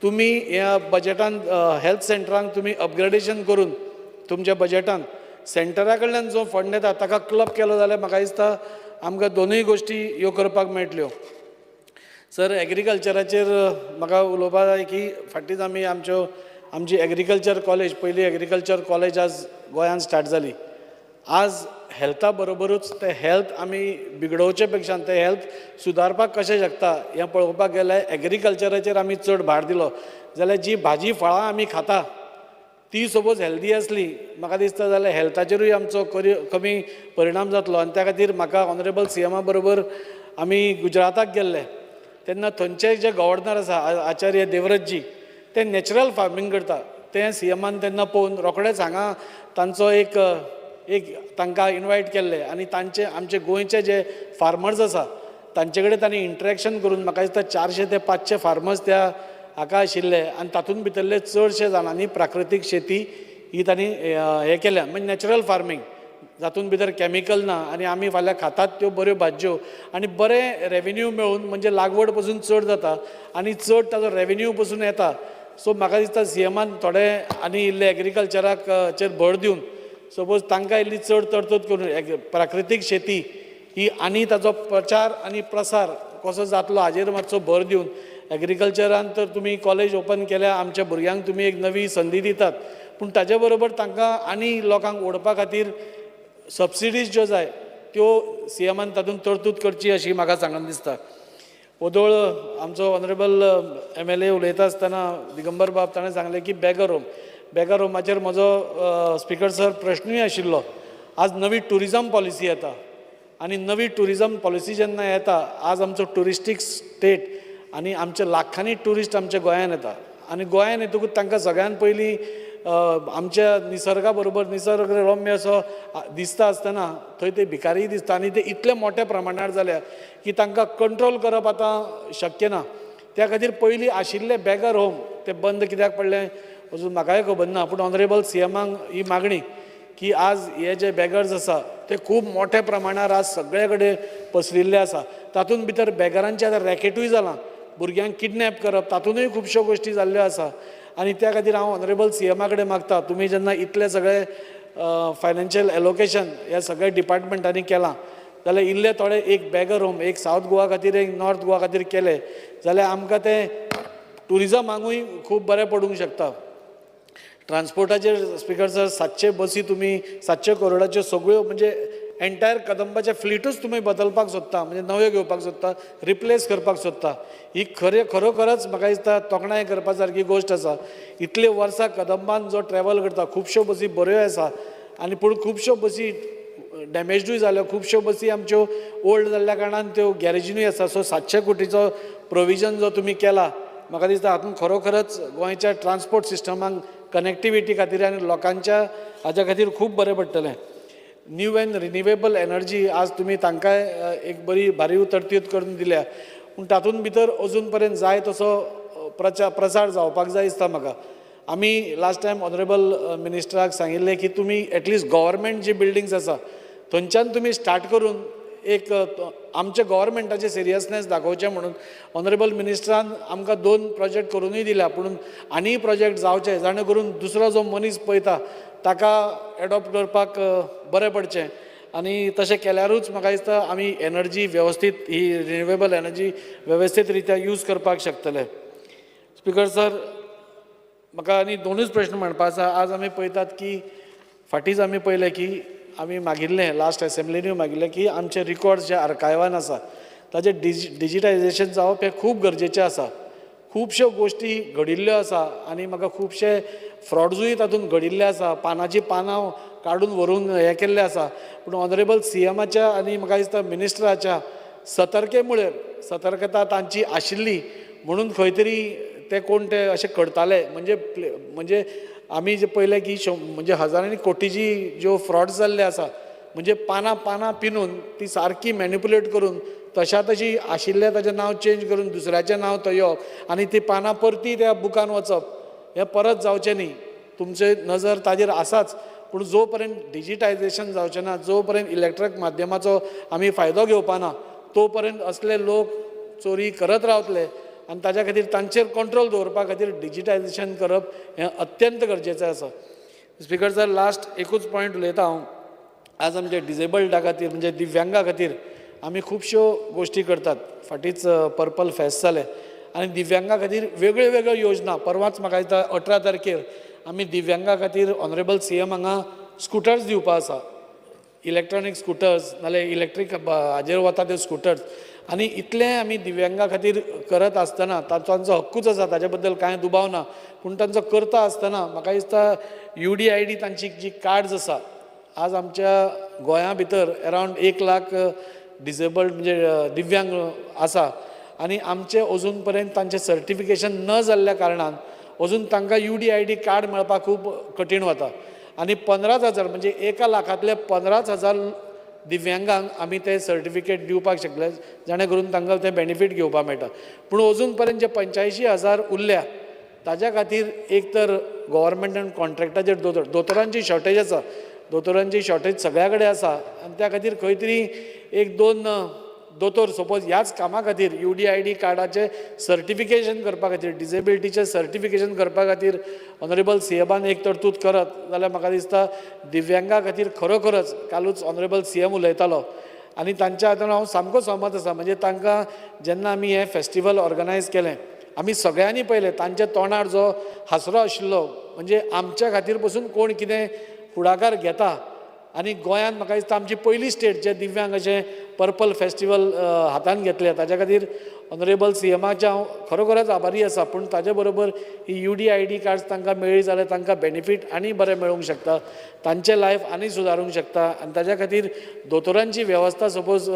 तुमी ह्या बजेटान हेल्थ सेंटरांक तुमी अपग्रेडेशन करून तुमच्या बजेटान सेंटरा कडल्यान जो फंड येता ताका क्लब केलो जाल्यार म्हाका दिसता आमकां दोनूय गोश्टी ह्यो करपाक मेळटल्यो सर एग्रीकल्चराचेर म्हाका उलोवपाक जाय की फाटींच आमी आमची एग्रीकल्चर कॉलेज पयली एग्रीकल्चर कॉलेज आज गोंयांत स्टार्ट जाली आज हेल्था बरोबरूच ते हेल्थ आमी बिगडोवचे पेक्षा ते हेल्थ सुदारपाक कशें शकता हें पळोवपाक गेल्यार एग्रीकल्चराचेर आमी चड भार दिलो जाल्यार जी भाजी फळां आमी खाता ती सपोज हेल्दी आसली म्हाका दिसता जाल्यार हेल्थाचेरूय आमचो कमी परिणाम जातलो आनी त्या खातीर म्हाका ऑनरेबल CMा बरोबर आमी गुजराताक गेल्ले तेन्ना थंयचे जे गव्हर्नर आसा आचार्य देवव्रतजी ते नॅचरल फार्मींग करता तें CMान तेन्ना पळोवन रोखडेंच हांगा तांचो एक तांकां इनवायट केल्ले आनी तांचे आमचे गोंयचे जे फार्मर्स आसा तांचे कडेन तांणी इंटरेक्शन करून म्हाका दिसता 400 ते 500 फार्मर्स त्या हाका आशिल्ले आनी तातूंत भितरले चडशे जाणांनी प्राकृतीक शेती ही तांणी हें केल्या म्हणजे नॅचरल फार्मींग जातूंत भितर कॅमिकल ना आनी आमी फाल्यां खातात त्यो बऱ्यो भाजयो आनी बरें रेवेन्यू मेळून म्हणजे लागवड पसून चड जाता आनी चड ताजो रेवेन्यू पसून येता सो म्हाका दिसता CMान थोडे आनी इल्ले एग्रीकल्चराक चेर भर दिवन सपोज तांकां इल्ली चड तरतूद करून प्राकृतीक शेती ही आनी ताचो प्रचार आनी प्रसार कसो जातलो हाजेर मातसो भर दिवन एग्रीकल्चरान तर तुमी कॉलेज ओपन केल्या आमच्या भुरग्यांक तुमी एक नवी संदी दितात पूण ताचे बरोबर तांकां आनी लोकांक ओडपा खातीर सबसिडीज ज्यो जाय त्यो सीएमान तातूंत तरतूद करची अशी म्हाका सांगन दिसता. ओदोळ आमचो ऑनरेबल MLA उलयता आसतना दिगंबर बाब ताणें सांगलें की बेगर होमाचेर म्हजो स्पिकर सर प्रश्नूय आशिल्लो. आज नवी टुरिजम पॉलिसी येता आनी नवी टुरिजम पॉलिसी जेन्ना येता आज आमचो टुरिस्टीक स्टेट आनी आमचे लाखांनी टुरिस्ट आमच्या गोंयांत येता आनी गोंयांत येतकूच तांकां सगळ्यान पयलीं आमच्या निसर्गा बरोबर निसर्ग रम्य असो दिसता आसतना थंय ते भिकारी दिसता आनी ते इतले मोठ्या प्रमाणार जाल्या की तांकां कंट्रोल करप आतां शक्य ना. त्या खातीर पयलीं आशिल्ले बेगर होम ते बंद कित्याक पडले अजून म्हाकाय खबर ना पूण ऑनरेबल CMाक ही मागणी की आज हे जे बेगर्स आसा ते खूब मोठ्या प्रमाणार आज सगळे कडेन पसरिल्ले आसा. तातूंत भितर बेगरांचे आतां रॅकेटूय जालां, भुरग्यांक किडनॅप करप तातूंतय खुबश्यो गोश्टी जाल्ल्यो आसा आनी त्या खातीर हांव ऑनरेबल CMा कडेन मागता तुमी जेन्ना इतले सगळे फायनान्शियल एलोकेशन ह्या सगळ्या डिपार्टमेंटांनी केलां जाल्यार इल्ले थोडे एक बेगर होम एक सावथ गोवा खातीर एक नॉर्थ गोवा खातीर केले जाल्यार आमकां ते टुरिजमाकूय खूब बरें पडूंक शकता. ट्रान्सपोर्टाचेर स्पिकर सर 700 बसी तुमी 700 करोडाच्यो सगळ्यो म्हणजे एंटायर कदंबाचे फ्लीटूच तुमी बदलपाक सोदता म्हणजे नव्यो घेवपाक सोदता रिप्लेस करपाक सोदता. ही खरोखरच म्हाका दिसता तोखणाय करपा सारकी गोश्ट आसा. इतले वर्सां कदंबान जो ट्रॅवल करता खुबश्यो बसी बऱ्यो आसा आनी पूण खुबश्यो बसी डॅमेजूय जाल्यो खुबश्यो बसी आमच्यो ओल्ड जाल्ल्या कारणान त्यो गॅरेजीनूय आसा. सो 700 कोटीचो प्रोविजन जो तुमी केला म्हाका दिसता हातूंत खरोखरच गोंयच्या ट्रान्सपोर्ट सिस्टमाक कनेक्टिविटी खातीर आनी लोकांच्या हाच्या खातीर खूब बरें पडटलें. न्यू एंड रिन्युवेबल एनर्जी आज तुमी तांकांय एक बरी भारीव तरतूद करून दिल्या पूण तातूंत भितर अजून पर्यंत जाय तसो प्रसार जावपाक जाय दिसता म्हाका. आमी लास्ट टायम ऑनरेबल मिनिस्टराक सांगिल्लें की तुमी एटलिस्ट गव्हर्मेंट जी बिल्डिंग्स आसा थंयच्यान तुमी स्टार्ट करून एक आमच्या गव्हर्मेंटाचें सिरियसनेस दाखोवचें म्हणून ऑनरेबल मिनिस्टरान आमकां 2 प्रोजेक्ट करूनय दिल्या पूण आनीय प्रोजेक्ट जावचे जाणे करून दुसरो जो मनीस पळयता ताका एडॉप्ट करपाक बरें पडचें आनी तशें केल्यारूच म्हाका दिसता आमी एनर्जी वेवस्थीत ही रिन्युवेबल एनर्जी वेवस्थीत रित्या यूज करपाक शकतले. स्पिकर सर म्हाका आनी 2च प्रश्न म्हणपा आसा. आज आमी पळयतात की फाटींच आमी पळयलें की आमी मागिल्लें लास्ट असेंब्लीनूय मागिल्लें की आमचे रिकॉर्ड्स जे आर्कायवान आसा ताजें डिजिटायजेशन जावप हें खूब गरजेचें आसा. खुबश्यो गोश्टी घडिल्ल्यो आसा आनी म्हाका खुबशे फ्रॉड्सूय तातूंत घडिल्ले आसा. पानांची पानां काडून व्हरून हें केल्लें आसा पूण ऑनरेबल CMाच्या आनी म्हाका दिसता मिनिस्टराच्या सतर्कता तांची आशिल्ली म्हणून खंय तरी ते कोण ते अशें करताले म्हणजे आमी जे पळयलें की म्हणजे हजारांनी कोटीची ज्यो फ्रॉड्स जाल्ले आसा म्हणजे पानां पिनून ती सारकी मॅनिपुलेट करून तशा तशी आशिल्लें ताचें नांव चेंज करून दुसऱ्याचें नांव थंय येवप आनी ती पानां परती त्या बुकान वचप हें परत जावचें न्ही. तुमचे नजर ताजेर आसाच पूण जो पर्यंत डिजिटायजेशन जावचें ना जो पर्यंत इलेक्ट्रीक माध्यमाचो आमी फायदो घेवपा ना तो पर्यंत असले लोक चोरी करत रावतले आनी ताच्या खातीर तांचेर कंट्रोल दवरपा खातीर डिजिटायजेशन करप हें अत्यंत गरजेचें आसा. स्पिकर सर लास्ट एकूच पॉयंट उलयता हांव. आज आमच्या डिसेबल्डा खातीर म्हणजे दिव्यांगा खातीर आमी खुबश्यो गोश्टी करतात. फाटींच पर्पल फेस्ट जालें आनी दिव्यांगा खातीर वेगळ्यो वेगळ्यो योजना परवांच म्हाका दिसता 18 तारखेर आमी दिव्यांगा खातीर ऑनरेबल CM हांगा स्कुटर्स दिवपा आसा. इलेक्ट्रॉनीक स्कुटर्स नाल्यार इलेक्ट्रीक हाजेर वता ते स्कुटर्स आनी इतलें आमी दिव्यांगा खातीर करत आसतना तांचो हक्कूच आसा ताचे बद्दल कांय दुबाव ना पूण तांचो करता आसतना म्हाका दिसता UDID तांची जी कार्ड्स आसा आज आमच्या गोंया भितर अरावंड 1 लाख डिसेबल्ड म्हणजे दिव्यांग आसा आनी आमचे अजून पर्यंत तांचें सर्टिफिकेशन न जाल्ल्या कारणान अजून तांकां UDID कार्ड मेळपाक खूब कठीण वता आनी 15,000 म्हणजे 1 लाखांतले 15,000 दिव्यांगांक आमी ते सर्टिफिकेट दिवपाक शकले जाणे करून तांकां ते बेनिफीट घेवपाक मेळटा. पूण अजून पर्यंत जे 85,000 उरल्या ताच्या खातीर एक तर गव्हर्मेंटान कॉन्ट्रॅक्टाचेर दोतोरांची शॉर्टेज आसा दोतोरांची शॉर्टेज सगळ्या कडेन आसा आनी त्या खातीर खंय तरी 1-2 दोतोर सपोज ह्याच कामा खातीर UDID कार्डाचे सर्टिफिकेशन करपा खातीर डिसेबिलिटीचे सर्टिफिकेशन करपा खातीर ऑनरेबल CMान एक तरतूद करत जाल्यार म्हाका दिसता दिव्यांगा खातीर खरोखरच कालूच ऑनरेबल CM उलयतालो आनी तांच्या हातून हांव सामको सहमत आसा. म्हणजे तांकां जेन्ना आमी हें फेस्टिवल ऑर्गनायज केलें आमी सगळ्यांनी पयलें तांच्या तोंडार जो हासरो आशिल्लो म्हणजे आमच्या खातीर पसून कोण कितें फुडाकार घेता. आनी गोंयांत म्हाका दिसता आमची पयली स्टेट जे दिव्यांग अशें पर्पल फेस्टिवल हातान घेतले ताच्या खातीर ऑनरेबल CMाचे हांव खरोखरच आभारी आसा. पूण ताजे बरोबर ही UDID कार्ड्स तांकां मेळ्ळी जाल्यार तांकां बेनिफीट आनी बरें मेळूंक शकता, तांचें लायफ आनी सुदारूंक शकता. आनी ताच्या खातीर दोतोरांची वेवस्था सपोज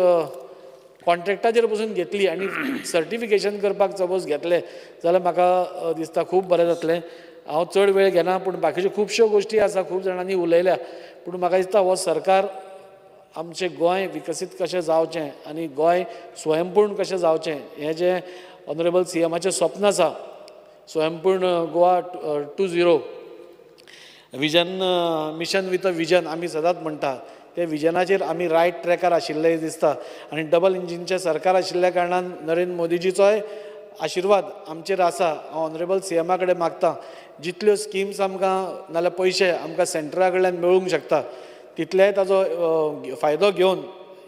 कॉन्ट्रॅक्टाचेर पसून घेतली आनी सर्टिफिकेशन करपाक सपोज घेतले जाल्यार म्हाका दिसता खूब बरें जातलें. हांव चड वेळ घेना पूण बाकीच्यो खुबश्यो गोश्टी आसा, खूब जाणांनी उलयल्या. पूण म्हाका दिसता हो सरकार आमचें गोंय विकसीत कशें जावचें आनी गोंय स्वयंपूर्ण कशें जावचें हें जें ऑनरेबल CMाचें स्वप्न आसा स्वयंपूर्ण Goa 2.0 vision mission with a vision आमी सदांच म्हणटा ते विजनाचेर आमी रायट ट्रॅकार आशिल्ले दिसता. आनी डबल इंजिनचें सरकार आशिल्ल्या कारणान नरेंद्र मोदीजीचोय आशिर्वाद आमचेर आसा. हांव ऑनरेबल CMा कडेन मागतां जितल्यो स्किम्स आमकां नाल्यार पयशे आमकां सेंटरा कडल्यान मेळूंक शकता तितलेय ताजो फायदो घेवन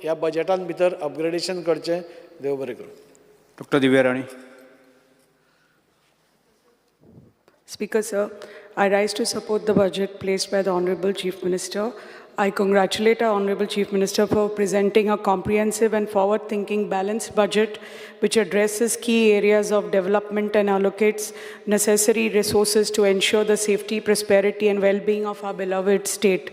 ह्या बजेटान भितर अपग्रेडेशन करचें. देव बरें करूं. Doctor Divya Rani. Speaker sir, I rise to support the budget placed by the Honorable Chief Minister. I congratulate our Honorable Chief Minister for presenting a comprehensive and forward-thinking balanced budget which addresses key areas of development and allocates necessary resources to ensure the safety, prosperity and well-being of our beloved state.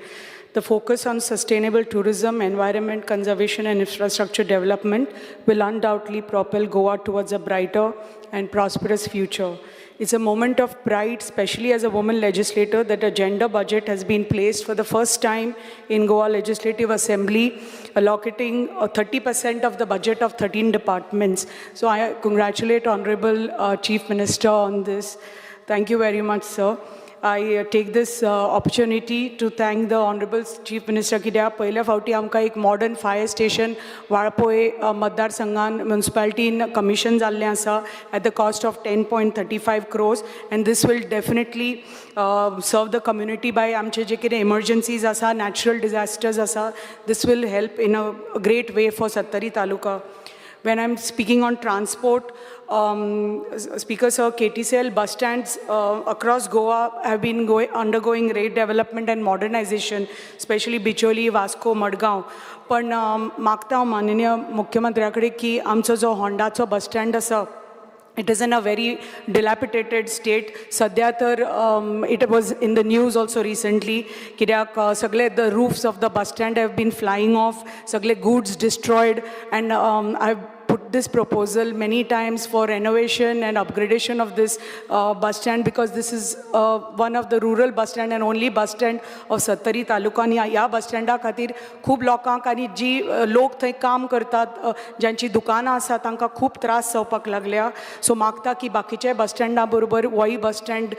The focus on sustainable tourism, environment conservation and infrastructure development will undoubtedly propel Goa towards a brighter and prosperous future. It's a moment of pride, especially as a woman legislator, that a gender budget has been placed for the first time in Goa Legislative Assembly, allocating 30% of the budget of 13 departments. So I congratulate Honorable Chief Minister on this. Thank you very much, sir. I take this opportunity to thank the Honorable Chief Minister कित्याक पयल्या फावटी आमकां एक मॉडर्न फायर स्टेशन वाळपय मतदारसंघान म्युनिसिपालिटीन कमिशन जाल्लें आसा at the cost of 10.35 crores and this will definitely serve the community by आमचे जे कितें emergencies आसा, natural disasters आसा, this will help in a great way for Sattari Taluka. When I'm speaking on transport, Speaker Sir, KTCL bus stands across Goa have been undergoing great development and modernization, especially Bicholi, Vasco, Madgaon. पण मागता हांव माननीय मुख्यमंत्र्या कडेन की आमचो जो होंडाचो बस स्टँड आसा it is in a very dilapidated state. Sadhya tar, it was in the news also recently. Kidyak sagle the roofs of the bus stand have been flying off. Sagle goods destroyed, and I've put this proposal many times for renovation and upgradation of this bus stand because this is one of the rural bus stand and only bus stand of Sattari Taluka. आणि ह्या बस स्टँडा खातीर खूब लोकांक आनी जी लोक थंय काम करतात ज्यांची दुकानां आसा तांकां खूब त्रास जावपाक लागल्या. सो मागता की बाकीचे बस स्टँडा बरोबर होय बस स्टँड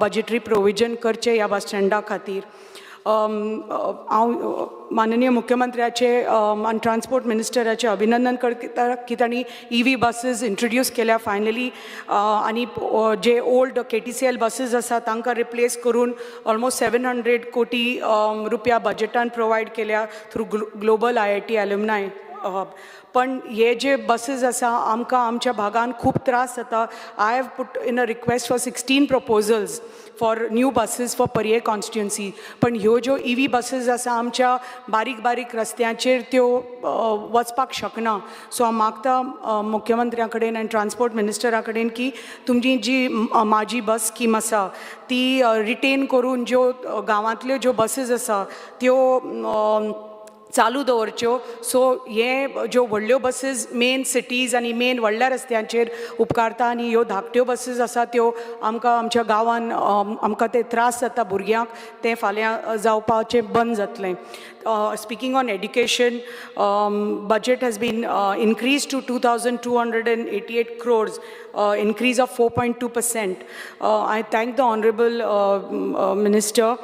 बजेटरी प्रोविजन करचे ह्या बस स्टँडा खातीर. हांव माननीय मुख्यमंत्र्याचे आनी ट्रान्सपोर्ट मिनिस्टराचे अभिनंदन करता की तांणी EV बसीस इंट्रोड्यूस केल्या फायनली आनी जे ओल्ड KTCL बसीस आसा तांकां रिप्लेस करून ऑलमोस्ट 700 कोटी रुपया बजेटान प्रोवायड केल्या थ्रू ग्लोबल IIT एल्युमनाय. पण हे जे बसीस आसा आमकां आमच्या भागान खूब त्रास जाता. I have put in a request for 16 proposals for new buses for पर्ये constituency. पण ह्यो ज्यो EV बसीस आसा आमच्या बारीक बारीक रस्त्यांचेर त्यो वचपाक शकना. सो हांव मागता मुख्यमंत्र्या कडेन आनी ट्रान्सपोर्ट मिनिस्टरा कडेन की तुमची जी माझी बस स्कीम आसा ती रिटेन करून ज्यो गांवांतल्यो ज्यो बसीस आसा त्यो चालू दवरच्यो. सो हे ज्यो व्हडल्यो बसीस मेन सिटीज आनी मेन व्हडल्या रस्त्यांचेर उपकारता आनी ह्यो धाकट्यो बसीस आसा त्यो आमकां आमच्या गांवान आमकां ते त्रास जाता भुरग्यांक ते फाल्यां जावपाचें बंद जातलें. speaking on education, budget has been increased to 2,288 crores, increase of 4.2%. I thank the Honorable Minister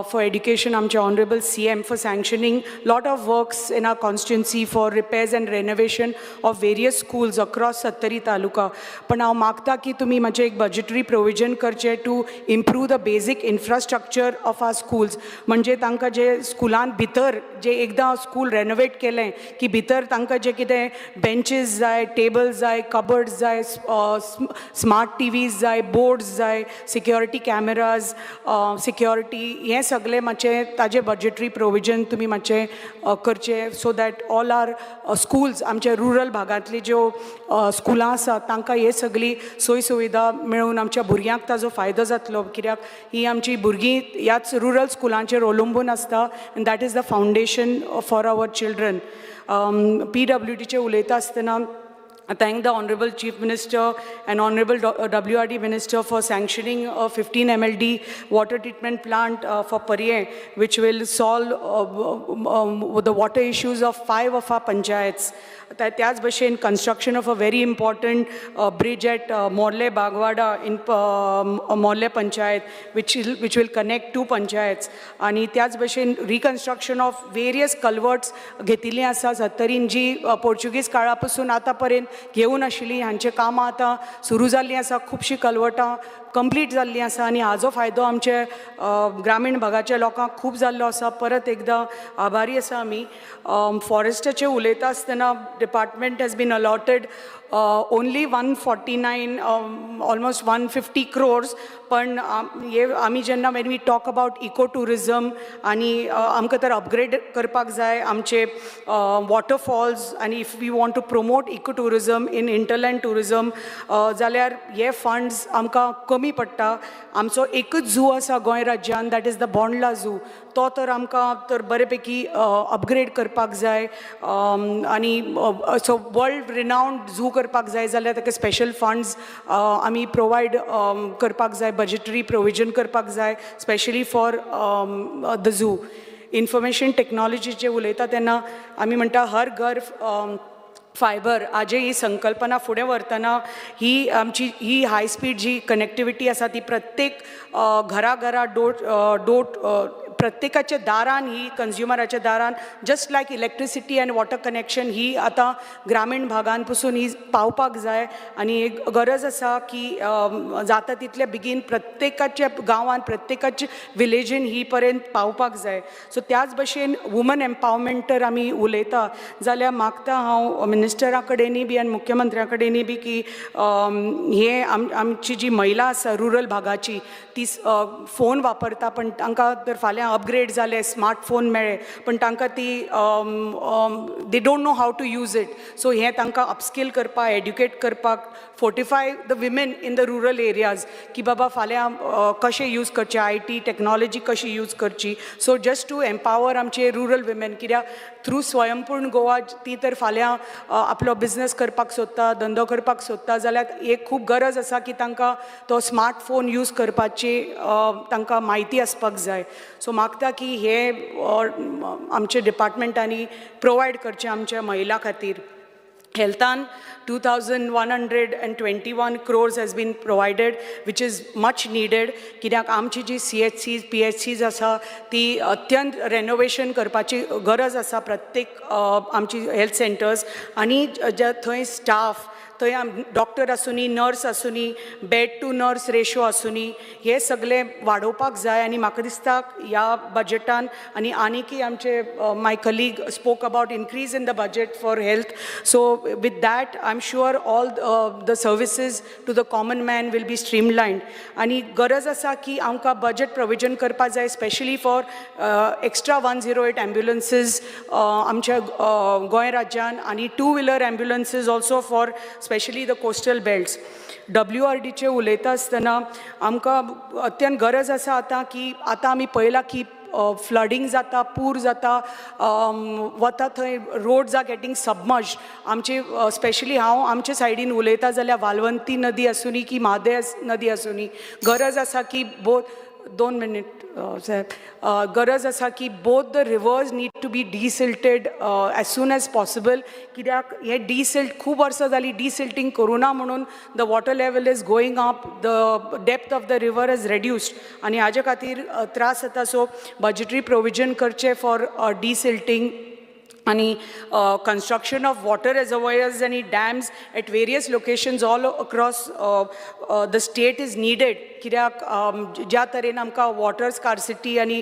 for Education, Amche Honorable CM, for sanctioning lot of works in our constituency for repairs and renovation of various schools across Sattari Taluka. पण हांव मागता की तुमी मातशें एक budgetary provision करचे to improve the basic infrastructure of our schools. म्हणजे तांकां जे स्कुलान भितर जे एकदां स्कूल रेनोवेट केलें की भितर तांकां जे कितें बेंचीस जाय, टेबल्स जाय, कबर्ड्स जाय, स्मार्ट टीव्हीज जाय, बोर्ड्स जाय, सिक्युरिटी कॅमेराज, सिक्युरिटी हें सगळें मातशें ताजें बजेटरी प्रोविजन तुमी मातशें करचें so that all our schools आमच्या रुरल भागांतली ज्यो स्कुलां आसात तांकां हे सगळी सोय सुविधा मेळून आमच्या भुरग्यांक ताजो फायदो जातलो कित्याक ही आमची भुरगीं ह्याच रुरल स्कुलांचेर अवलंबून आसता and that is the foundation for our children. PWDचे उलयता आसतना I thank the Honorable Chief Minister and Honorable WRD Minister for sanctioning a 15 MLD water treatment plant for Pariye, which will solve the water issues of 5 of our panchayats. त्याच भशेन construction of a very important bridge at Morle Bagwada in Morle Panchayat, which will connect two panchayats. आणि त्याच भशेन reconstruction of various culverts घेतिल्लीं आसा सत्तरीन जी पोर्चुगीज काळा पासून आतां पर्यंत घेवन आशिल्लीं हांचे कामां आतां सुरू जाल्लीं आसा. खुबशीं कलवटां कंप्लीट जाल्लीं आसा आनी हाजो फायदो आमचे ग्रामीण भागाच्या लोकांक खूब जाल्लो आसा. परत एकदां आभारी आसा आमी. फॉरेस्टाचें उलयता आसतना department has been allotted only 149, almost 150 crores. पण आमी जेन्ना when we talk about eco tourism आनी आमकां तर अपग्रेड करपाक जाय आमचे वॉटरफॉल्स आनी if we want to promote eco tourism in hinterland tourism जाल्यार हे फंड्स आमकां कमी पडटा. आमचो एकच झू आसा गोंय राज्यान, that is the Bondla zoo. तो तर आमकां तर बरे पैकी अपग्रेड करपाक जाय आनी सो वर्ल्ड रिनावंड झू करपाक जाय जाल्यार ताका स्पेशल फंड्स आमी प्रोवायड करपाक जाय, बजेटरी प्रोविजन करपाक जाय specially for the zoo. Information टेक्नॉलॉजीचे उलयता तेन्ना आमी म्हणटा हर घर फायबर आजे ही संकल्पना फुडें व्हरतना ही आमची ही हाय स्पीड जी कनेक्टिविटी आसा ती प्रत्येक घरा प्रत्येकाच्या दारान ही कंज्युमराच्या दारान just like electricity and water connection ही आतां ग्रामीण भागान पसून ही पावपाक जाय आनी एक गरज आसा की जाता तितले बेगीन प्रत्येकाच्या गांवांत प्रत्येकाच्या विलेजीन ही पर्यंत पावपाक जाय. सो त्याच भशेन वुमन एम्पावरमेंट आमी उलयता जाल्यार मागता हांव मिनिस्टरा कडेनूय बी आनी मुख्यमंत्र्या कडेनूय बी की हे आमची जी महिला आसा रुरल भागाची ती फोन वापरता पण तांकां तर फाल्यां अपग्रेड जाले, स्मार्टफोन मेळ्ळे पण तांकां ती they don't know how to use it. So हें तांकां अपस्किल करपाक, एड्युकेट करपाक, fortify the women in the rural areas की बाबा फाल्यां कशें यूज करचें, IT टेक्नॉलॉजी कशी यूज करची. सो जस्ट टू एम्पावर आमचे रुरल विमेन कित्याक थ्रू स्वयंपूर्ण गोवा ती तर फाल्यां आपलो बिझनेस करपाक सोदता, धंदो करपाक सोदता जाल्यार एक खूब गरज आसा की तांकां तो स्मार्टफोन यूज करपाची तांकां म्हायती आसपाक जाय. सो मागता की हे आमचे डिपार्टमेंटांनी प्रोवायड करचें आमच्या महिला खातीर. Healthan 2,121 crores has been provided, which is much needed. कित्याक आमची जी CHCs, PHCs आसा ती अत्यंत रेनोवेशन करपाची गरज आसा प्रत्येक आमची हेल्थ सेंटर्स आनी जे थंय स्टाफ थंय डॉक्टर आसुनी, नर्स आसुनी, बेड टू नर्स रेशो आसुनी हे सगळे वाडोवपाक जाय. आनी म्हाका दिसता ह्या बजेटान आनी आनीकय आमचे my colleague spoke about increase in the budget for health. So with that I am sure all the services to the common man will be streamlined. आनी गरज आसा की आमकां बजेट प्रोविजन करपाक जाय स्पेशली फॉर एक्स्ट्रा 108 एम्ब्युलन्सीस आमच्या गोंय राज्यान आनी 2 wheeler ambulances also for specially the coastal belts. WRDचे उलयता आसतना आमकां अत्यंत गरज आसा आतां की आतां आमी पळयलां की फ्लडिंग जाता, पूर जाता, वता थंय रोड्स आर गेटींग सबमर्ज्ड. आमचे स्पेशली हांव आमचे सायडीन उलयता जाल्यार वालवंती नदी आसुनी की म्हादें नदी आसुनी गरज आसा की बोथ 2 मिनिट साहेब गरज आसा की both the rivers need to be desilted as soon as possible कित्याक हे डिसिल्ट खूब वर्सां जाली डिसिल्टींग करूना म्हणून the water level is going up the depth of the river is reduced आनी हाजे खातीर त्रास जाता सो बजेटरी प्रोविजन करचे फॉर डिसिल्टींग आणि construction of water reservoirs आणि dams at various locations all across the state is needed कित्याक ज्या तरेन आमकां वॉटर स्कार्सिटी आनी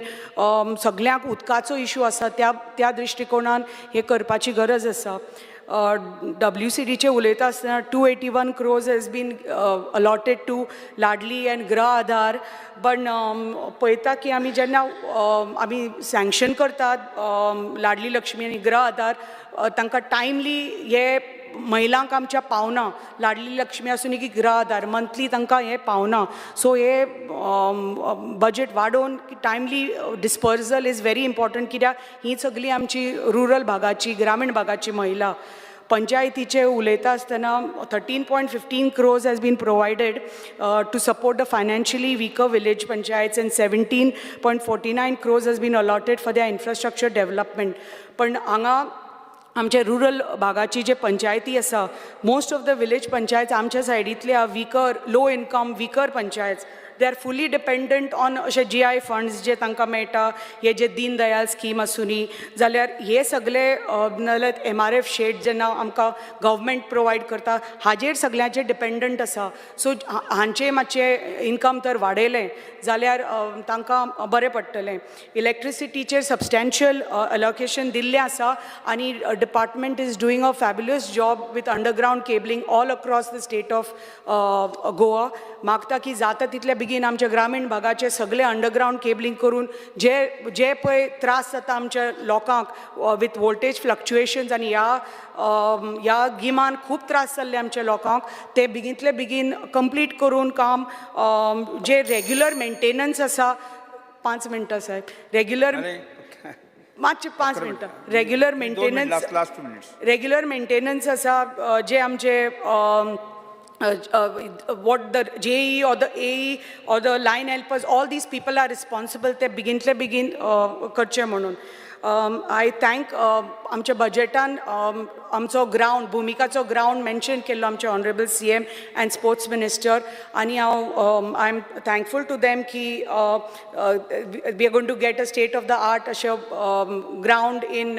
सगळ्यांक उदकाचो इशू आसा त्या दृश्टिकोनान हे करपाची गरज आसा WCDचे उलयता आसतना 281 crores has been allotted to Ladli and गृह आधार पण पळयता की आमी जेन्ना आमी सँक्शन करतात लाडली लक्ष्मी आनी गृह आधार तांकां टायमली हे महिलांक आमच्या पावना लाडली लक्ष्मी आसूं की गृह आधार मंथली तांकां हे पावना सो हे बजेट वाडोवन timely dispersal is very important कित्याक ही सगळी आमची रुरल भागाची ग्रामीण भागाची महिला पंचायतीचे उलयता आसतना 13.15 crores has been provided to support the financially weaker village panchayats and 17.49 crores has been allotted for their infrastructure development. पण हांगा आमचे रुरल भागाची जे पंचायती आसा most of the village panchayat आमच्या सायडींतल्या weaker low income weaker panchayat they are fully dependent on अशे GI फंड्स जे तांकां मेळटा हे जे दीन दयाल स्कीम आसूं न्ही जाल्यार हे सगळे नाजाल्यार MRF शेड जेन्ना आमकां गव्हर्मेंट प्रोवायड करता हाजेर सगळ्यांचे डिपेंडंट आसा सो हांचे मातशें इनकम तर वाडयलें जाल्यार तांकां बरें पडटलें इलेक्ट्रिसिटीचेर सबस्टॅन्शियल अलोकेशन दिल्लें आसा आनी department is doing a fabulous job with underground cabling all across the state of Goa मागता की जाता तितले बेगीन आमच्या ग्रामीण भागाचे सगळे अंडरग्रावंड केबलिंग करून जे पळय त्रास जाता आमच्या लोकांक विथ वोल्टेज फ्लक्च्युएशन्स आनी ह्या गिमान खूब त्रास जाल्ले आमच्या लोकांक ते बेगींतले बेगीन कंप्लीट करून काम जे रेग्युलर मेंटेनन्स आसा 5 मिनटां साहेब रेग्युलर मातशे 5 मिनटां रेग्युलर मेंटेनन्स आसा जे आमचे what the JE or the AE or the line helpers, all these people are responsible. ते बेगींतले बेगीन करचे म्हणून I thank आमच्या बजेटान आमचो ग्राउंड भुमिकाचो ग्राउंड मेन्शन केल्लो आमचे honourable CM and sports minister आनी हांव I am thankful to them की we are going to get a state of the art अशें ground in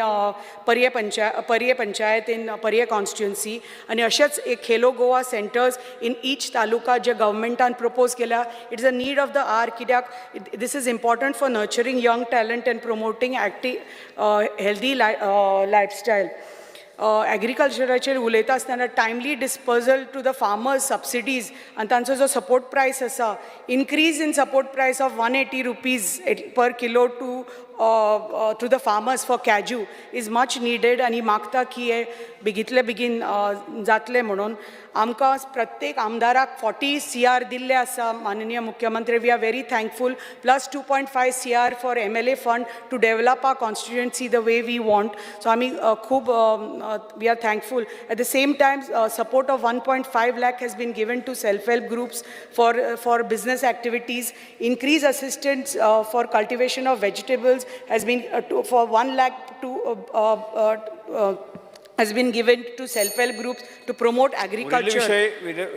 Parye panchayat in Parye constituency आनी अशेंच एक Khelo Goa centres in each taluka जे गव्हर्मेंटान प्रपोज केल्या it is a need of the hour कित्याक this is important for nurturing young talent and promoting healthy lifestyle एग्रीकल्चराचेर उलयता आसतना timely disposal to the farmers subsidies आनी तांचो जो सपोर्ट प्रायस आसा increase in support price of 180 rupees per kilo to the farmers for cashew is much needed आनी मागता की हे बेगींतले बेगीन जातले म्हणून आमकां प्रत्येक आमदाराक 40 CR दिल्ले आसा माननीय मुख्यमंत्री we are very thankful plus 2.5 CR for MLA fund to develop our constituency the way we want so आमी खूब we are thankful at the same time support of 1.5 lakh has been given to self-help groups for business activities increase assistance for cultivation of vegetables has been for 1 lakh to has been given to self-help groups to promote agriculture.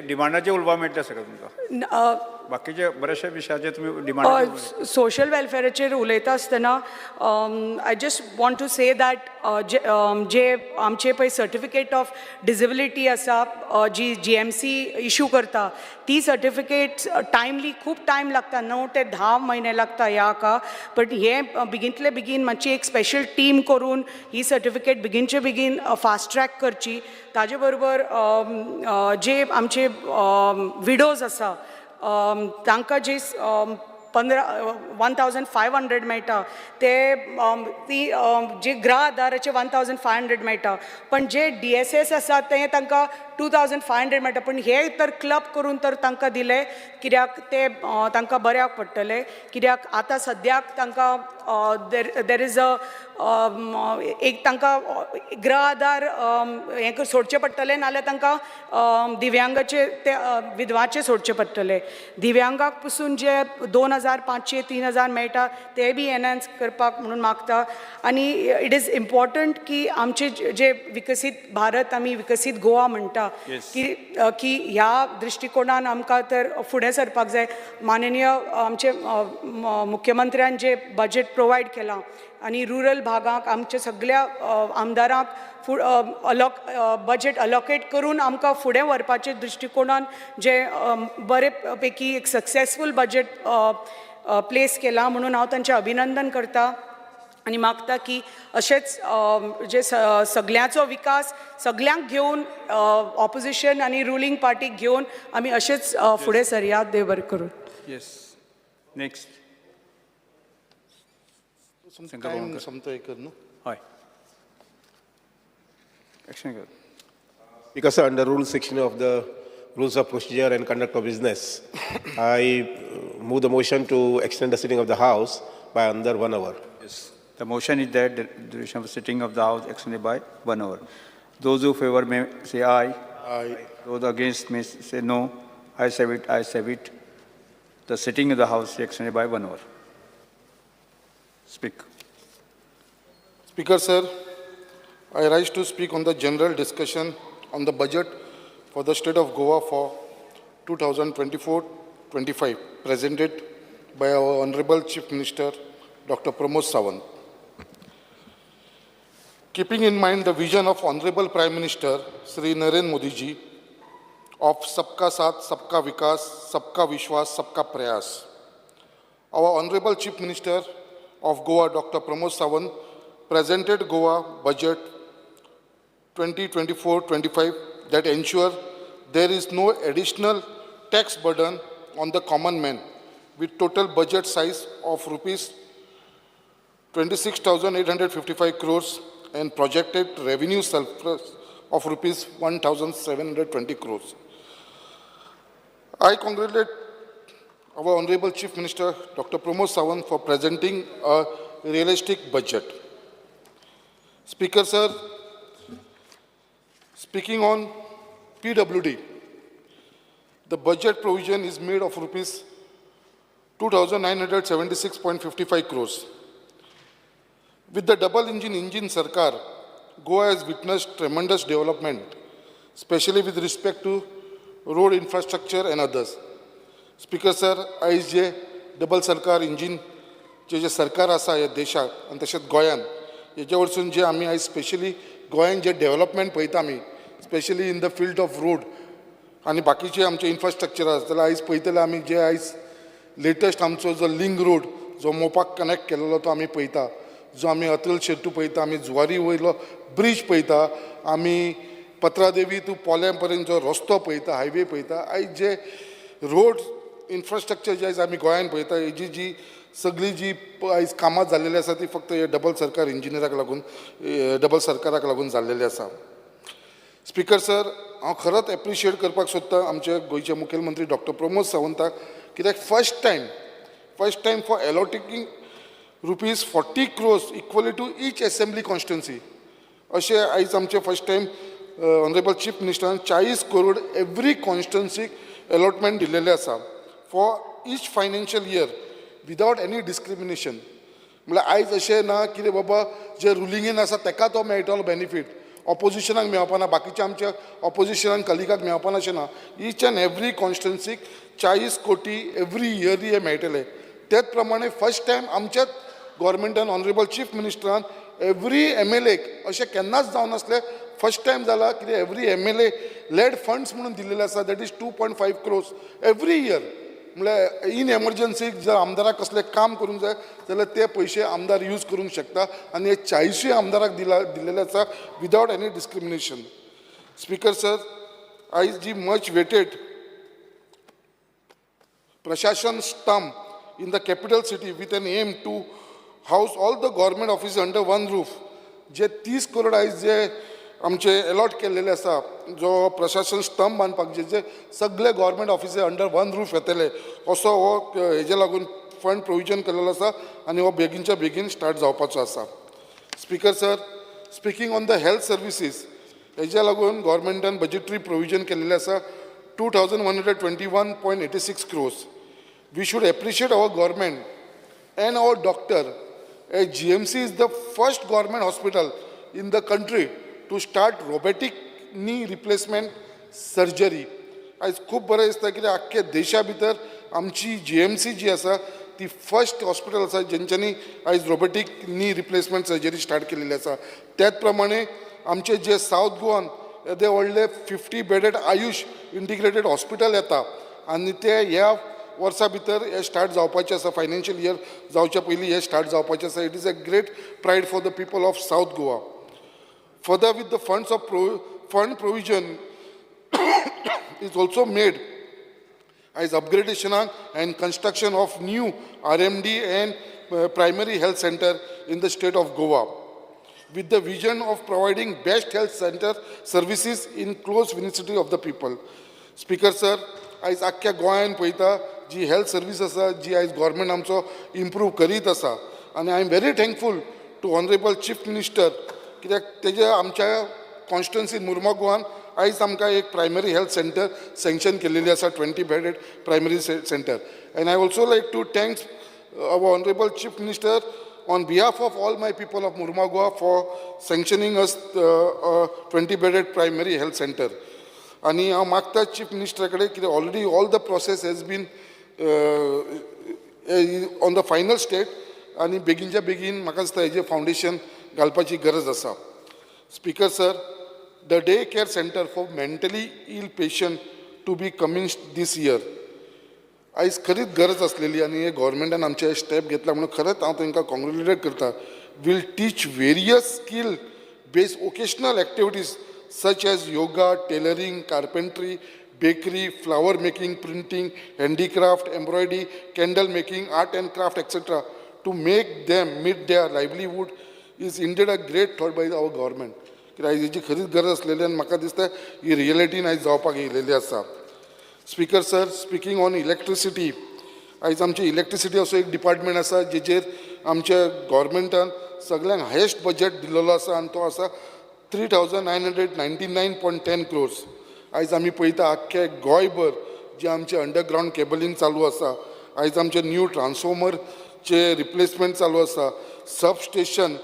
डिमांडाचे उलवा मेळटा सगळं तुमकां बाकीचे बरेचशे विशयाचे तुम्ही डिमांड सोशल वेलफेअरचेर उलयता आसतना I just want to say that जे आमचे पळय सर्टिफिकेट ऑफ डिसेबिलिटी आसा जी GMC इशू करता ती सर्टिफिकेट्स टायमली खूब टायम लागता 9 ते 10 महिने लागता ह्या हाका बट हे बेगींतले बेगीन मातशी एक स्पेशल टीम करून ही सर्टिफिकेट बेगीनचे बेगीन फास्ट ट्रॅक करची ताजे बरोबर जे आमचे विडोज आसा तांकां जे 1500 मेळटा ते ती जे गृह आधाराचे 1500 मेळटा पण जे DSS आसा ते तांकां 2500 मेळटा पण हे तर क्लब करून तर तांकां दिले कित्याक ते तांकां बऱ्याक पडटले कित्याक आतां सद्याक तांकां देर इज अ एक तांकां गृह आधार हें सोडचें पडटलें नाल्यार तांकां दिव्यांगाचे ते विधवाचे सोडचें पडटलें. दिव्यांगाक पसून जे 2,500 3,000 मेळटा ते बी एनहान्स करपाक म्हणून मागता. आनी इट इज इम्पॉर्टंट की आमचे जे विकसीत भारत आमी विकसीत गोवा म्हणटा की ह्या दृश्टिकोनान आमकां तर फुडें सरपाक जाय. माननीय आमचे मुख्यमंत्र्यान जे बजेट प्रोवायड केलां आनी रुरल भागाक आमच्या सगळ्या आमदारांक बजेट अलोकेट करून आमकां फुडें व्हरपाचे दृश्टिकोनान जे बरे पैकी एक सक्सेसफूल बजेट प्लेस केलां म्हणून हांव तांचें अभिनंदन करता आनी मागता की अशेंच जे सगळ्यांचो विकास सगळ्यांक घेवन ऑपोजिशन आनी रुलींग पार्टीक घेवन आमी अशेंच फुडें सरया. देव बरें करूं. येस नेक्स्ट हय एक्शन कर. Because under rule section of the rules of procedure and conduct of business, I move the motion to extend the sitting of the House by under 1 hour. Yes, the motion is that the duration of sitting of the House extended by 1 hour. Those who favor may say aye. Aye. Those against may say no. I say it. I say it. The sitting of the House is extended by 1 hour. Speak. Speaker, sir, I rise to speak on the general discussion on the budget for the state of Goa for 2024-25, presented by our Honorable Chief Minister, Dr. Pramod Sawant. Keeping in mind the vision of Honorable Prime Minister, Shri Narendra Modi ji, of Sabka Saath, Sabka Vikas, Sabka Vishwas, Sabka Prayas. Our Honorable Chief Minister of Goa, Dr. Pramod Sawant, presented Goa budget 2024-25 that ensure there is no additional tax burden on the common man, with total budget size of rupees 26,855 crores and projected revenue surplus of rupees 1,720 crores. I congratulate our Honorable Chief Minister, Dr. Pramod Sawant, for presenting a realistic budget. Speaker, sir, speaking on PWD, the budget provision is made of rupees 2,976.55 crores. With the double engine Sarkar, Goa has witnessed tremendous development, especially with respect to road infrastructure and others. Speaker, sir, आयज जे डबल सरकार इंजीन जे सरकार आसा ह्या देशाक आनी तशेंच गोंयान हेजे वरसून जे आमी आयज स्पेशली गोंयान जे डेव्हलपमेंट पळयता आमी specially in the field of road आनी बाकीचे आमचे इन्फ्रास्ट्रक्चर आसा जाल्यार आयज पळयतले आमी जे आयज लेटस्ट आमचो जो लिंक रोड जो मोपाक कनेक्ट केलेलो तो आमी पळयता, जो आमी अतल शेट्टू पळयता, आमी जुवारी वयलो ब्रिज पळयता, आमी पत्रादेवी टू पोल्यां पर्यंत जो रस्तो पळयता, हायवे पळयता. आयज जे रोड इन्फ्रास्ट्रक्चर जे आयज आमी गोंयान पळयता हेजी जी सगळी जी आयज कामां जाल्लेली आसा ती फक्त हे डबल सरकार इंजिनियराक लागून डबल सरकाराक लागून जाल्लेली आसा. स्पीकर सर, हांव खरोच एप्रिशिएट करपाक सोदतां आमचे गोंयचे मुखेलमंत्री डॉक्टर प्रमोद सावंताक, कित्याक first time for allocating rupees 40 crores equally to each assembly constituency अशें आयज आमचे फर्स्ट टायम ऑनरेबल चीफ मिनिस्टरान 40 crore एवरी कॉन्स्टिट्युएन्सीक अलॉटमेंट दिल्लेले आसा for each financial year without any discrimination. म्हळ्यार आयज अशें ना कितें बाबा जे रुलिंगेन आसा ताका तो मेळटलो बेनिफीट, ऑपोजिशनाक मेळपा ना, बाकीच्या आमच्या ऑपोजिशनान कलिगाक मेळपा ना अशें ना. ईच एंड एवरी कॉन्स्टिट्युएन्सीक 40 कोटी एवरी इयरली हे मेळटले. तेच प्रमाणे फर्स्ट टायम आमच्याच गव्हर्मेंटान ऑनरेबल चीफ मिनिस्टरान एवरी MLA अशें केन्नाच जावन नासलें, फर्स्ट टायम जाला कितें एवरी MLA लेड फंड्स म्हणून दिल्लेले आसा, that is 2.5 crores every year. म्हळ्यार इन एमर्जन्सीक जर आमदाराक कसलें काम करूंक जाय जाल्यार ते पयशे आमदार यूज करूंक शकता आनी हे 40 आमदाराक दिल्लेले आसा without any discrimination. Speaker sir, आयज जी much waited Prashasan Stambh in the capital city with an aim to house all the government office under one roof, जे 30 crore आयज जे आमचे अलॉट केल्लेले आसा, जो प्रशासन स्टम्प बांदपाक जे सगळे गव्हर्मेंट ऑफिसे अंडर वन रूफ येतले असो हो हेजे लागून फंड प्रोविजन केलेलो आसा आनी हो बेगीनच्या बेगीन स्टार्ट जावपाचो आसा. Speaker sir, speaking on the health services, हेज्या लागून गव्हर्मेंटान बजेटरी प्रोविजन केलेलें आसा 2,121.86 crores. We should appreciate our government and our doctor. GMC is the first government hospital in the country to start robotic knee replacement surgery. आयज खूब बरें दिसता कित्याक आख्ख्या देशा भितर आमची GMC जी आसा ती फर्स्ट हॉस्पिटल आसा जेंच्यांनी आयज robotic knee replacement surgery start केलेली आसा. त्याच प्रमाणे आमचे जे सावथ गोवान येदे व्हडले 50 बेडेड आयुष इंटिग्रेटेड हॉस्पिटल येता आनी ते ह्या वर्सा भितर हे स्टार्ट जावपाचें आसा. फायनान्शियल इयर जावच्या पयलीं हे स्टार्ट जावपाचें आसा. It is a great pride for the people of south Goa. Further with the funds of fund provision is also made as upgradation and construction of new RMD and primary health center in the state of Goa, with the vision of providing best health center services in close vicinity of the people. Speaker sir, आयज आख्ख्या गोंयान पळयता जी हेल्थ सर्वीस आसा जी आयज गव्हर्मेंट आमचो इम्प्रूव करीत आसा आनी I am very thankful to honourable chief minister कित्याक तेजे आमच्या कॉन्स्टिट्युन्सीन मुर्मा गोवान आयज आमकां एक प्रायमरी हेल्थ सेंटर सँक्शन केलेली आसा 20 bedded primary centre. And I also like to thanks our honourable chief minister on behalf of all my people of Murmagua for sanctioning us 20 bedded primary health center. आणि हांव मागता चीफ मिनिस्टरा कडेन कितें already all the process has been on the final state आनी बेगीनच्या बेगीन म्हाका दिसता हेजें फावंडेशन घालपाची गरज आसा. Speaker sir, the day care centre for mentally ill patient to be coming this year आयज खरीच गरज आसलेली आनी हे गव्हर्मेंटान आमचे स्टेप घेतला म्हणून खरेंच हांव तांकां कॉंग्रेच्युलेट करता. Will teach various skill based vocational activities such as yoga, tailoring, carpentry, bakery, flower making, printing, handicraft, embroidery, candle making, art and craft, etc. to make them meet their livelihood is indeed a great thought by our government. कित्याक हेजी खरीच गरज आसलेली आनी म्हाका दिसता ही रियलिटीन आयज जावपाक येयलेली आसा. Speaker sir, speaking on electricity, आयज आमची इलेक्ट्रिसिटी असो एक डिपार्टमेंट आसा जेचेर आमच्या गव्हर्मेंटान सगळ्यांक हायेस्ट बजेट दिल्लो आसा आनी तो आसा 3,999.10 crores. आयज आमी पळयता आख्खे गोंयभर जे आमचे अंडरग्रावंड केबलिंग चालू आसा, आयज आमचे न्यू ट्रान्सफॉर्मरचे रिप्लेसमेंट चालू आसा, सब स्टेशन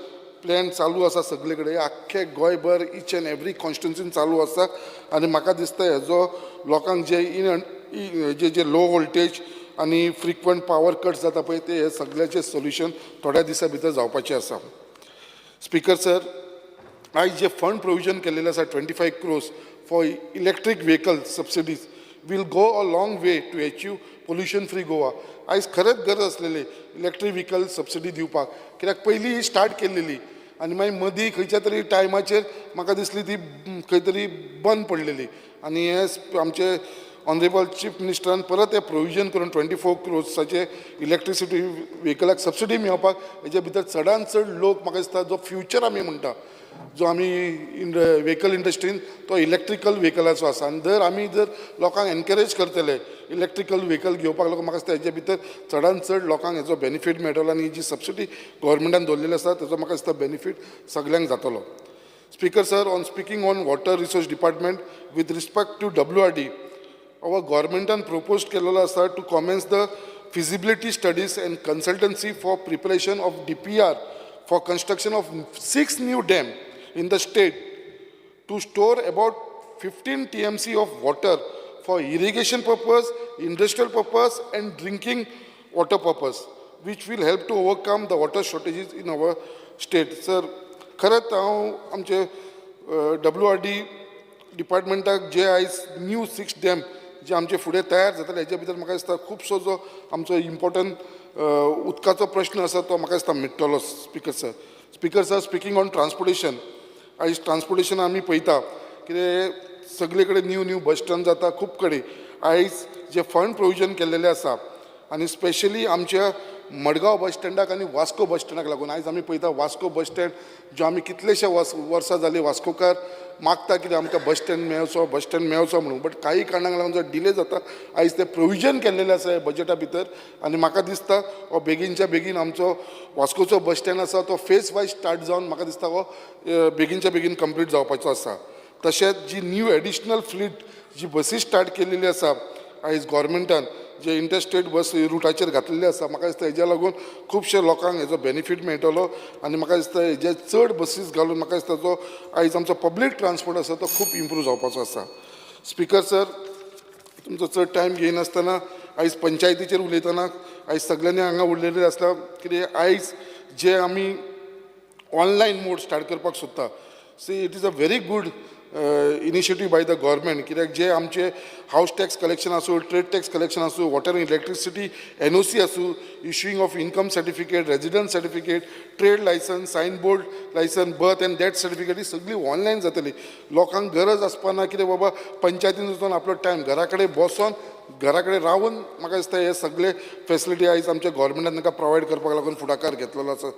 प्लॅन चालू आसा सगळे कडेन आख्खे गोंयभर ईच एंड एवरी कॉन्स्टिट्युन्सीन चालू आसा. आनी म्हाका दिसता हेजो लोकांक जे लो वोल्टेज आनी फ्रिक्वंट पावर कट जाता पळय ते हे सगळ्याचे सोल्युशन थोड्या दिसा भितर जावपाचें आसा. स्पीकर सर, आयज जे फंड प्रोविजन केलेले आसा 25 crores for electric vehicle subsidies will go a long way to achieve pollution free Goa. आयज खरेंच गरज आसलेली इलेक्ट्रीक व्हेकल सबसिडी दिवपाक, कित्याक पयलीं ही स्टार्ट केल्लेली आनी मागीर मदीं खंयच्या तरी टायमाचेर म्हाका दिसली ती खंय तरी बंद पडलेली आनी हे आमचे ऑनरेबल चीफ मिनिस्टरान परत हे प्रोविजन करून 24 crores इलेक्ट्रिसिटी व्हेकलाक सबसिडी मेळपाक हेजे भितर चडांत चड लोक म्हाका दिसता जो फ्युचर आमी म्हणटा जो आमी व्हेकल इंडस्ट्रीन तो इलेक्ट्रिकल व्हेकलाचो आसा आनी आमी जर लोकांक एनकरेज करतले इलेक्ट्रिकल व्हेकल घेवपाक लागून म्हाका दिसता हेजे भितर चडांत चड लोकांक हेजो बेनिफीट मेळटलो आनी ही जी सबसिडी गव्हर्मेंटान दवरलेली आसा तेजो म्हाका दिसता बेनिफीट सगळ्यांक जातलो. Speaker sir, on speaking on water resource department with respect to WRD, our गव्हर्मेंटान प्रपोज केलेलो आसा to commence the feasibility studies and consultancy for preparation of DPR for construction of 6 new dams in the state to store about 15 TMC of water for irrigation purpose, industrial purpose and drinking water purpose, which will help to overcome the water shortages in our state. Sir, खरंच हांव आमचे WRD डिपार्टमेंटाक जे आयज न्यू 6 डॅम जे आमचे फुडें तयार जातले हेजे भितर म्हाका दिसता खुबसो जो आमचो इम्पॉर्टंट उदकाचो प्रश्न आसा तो म्हाका दिसता मिटतलो. Speaker sir, speaking on transportation, आयज ट्रान्सपोर्टेशन आमी पळयता कितें सगळे कडेन न्यू बस स्टँड जाता खूब कडेन. आयज जे फंड प्रोविजन केल्लेले आसा आनी स्पेशली आमच्या मडगांव बस स्टँडाक आनी वास्को बस स्टँडाक लागून आयज आमी पळयता वास्को बस स्टँड जो आमी कितलेशे वर्सां जाली वास्कोकार मागता कितें आमकां बस स्टँड मेळचो म्हणून बट काही कारणाक लागून जो डिले जाता आयज ते प्रोविजन केल्लेले आसा बजटा भितर आनी म्हाका दिसता हो बेगीनच्या बेगीन आमचो वास्कोचो बस स्टँड आसा तो फेज वायज स्टार्ट जावन म्हाका दिसता हो बेगीनच्या बेगीन कंप्लीट जावपाचो आसा. तशेंच जी न्यू एडिशनल फ्लीट जी बसी स्टार्ट केलेली आसा आयज गोवोरमेंटान जे इंटरस्टेट बस रुटाचेर घातलेले आसा म्हाका दिसता हेज्या लागून खुबशे लोकांक हेजो बेनिफीट मेळटलो आनी म्हाका दिसता हेजे चड बसीस घालून म्हाका दिसता जो आयज आमचो पब्लीक ट्रान्सपोर्ट आसा तो खूब इम्प्रूव जावपाचो आसा. स्पिकर सर तुमचो चड टायम घेयनासतना आयज पंचायतीचेर उलयतना आयज सगळ्यांनी हांगा उरलेले आसता कितें आयज जे आमी ऑनलायन मोड स्टार्ट करपाक सोदता see it is a very good initiative by the government कित्याक जे आमचे हाऊस टॅक्स कलेक्शन आसूं ट्रेड टॅक्स कलेक्शन आसूं वॉटर एंड इलेक्ट्रिसिटी NOC आसूं issuing of income certificate residence certificate trade licence sign board licence birth and death certificate ही सगळी ऑनलायन जातली. लोकांक गरज आसपाना कितें बाबा पंचायतीन वचून आपलो टायम घरा कडेन बसून घरा कडेन रावन म्हाका दिसता हे सगळे फेसिलिटी आयज आमच्या गव्हर्मेंटान तांकां प्रोवायड करपाक लागून फुडाकार घेतलेलो आसा.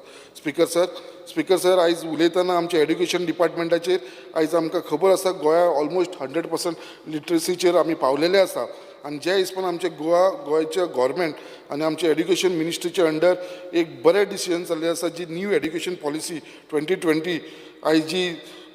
स्पिकर सर आयज उलयतना आमच्या एड्युकेशन डिपार्टमेंटाचेर आयज आमकां खबर आसा गोंया ऑलमोस्ट 100% लिटरसीचेर आमी पावलेले आसा आनी जे हिसपान आमचे गोंयचे गव्हर्मेंट आनी आमचे एड्युकेशन मिनिस्ट्रीचे अंडर एक बरें डिसिजन जाल्लें आसा जी न्यू एड्युकेशन पॉलिसी 2020 आयज जी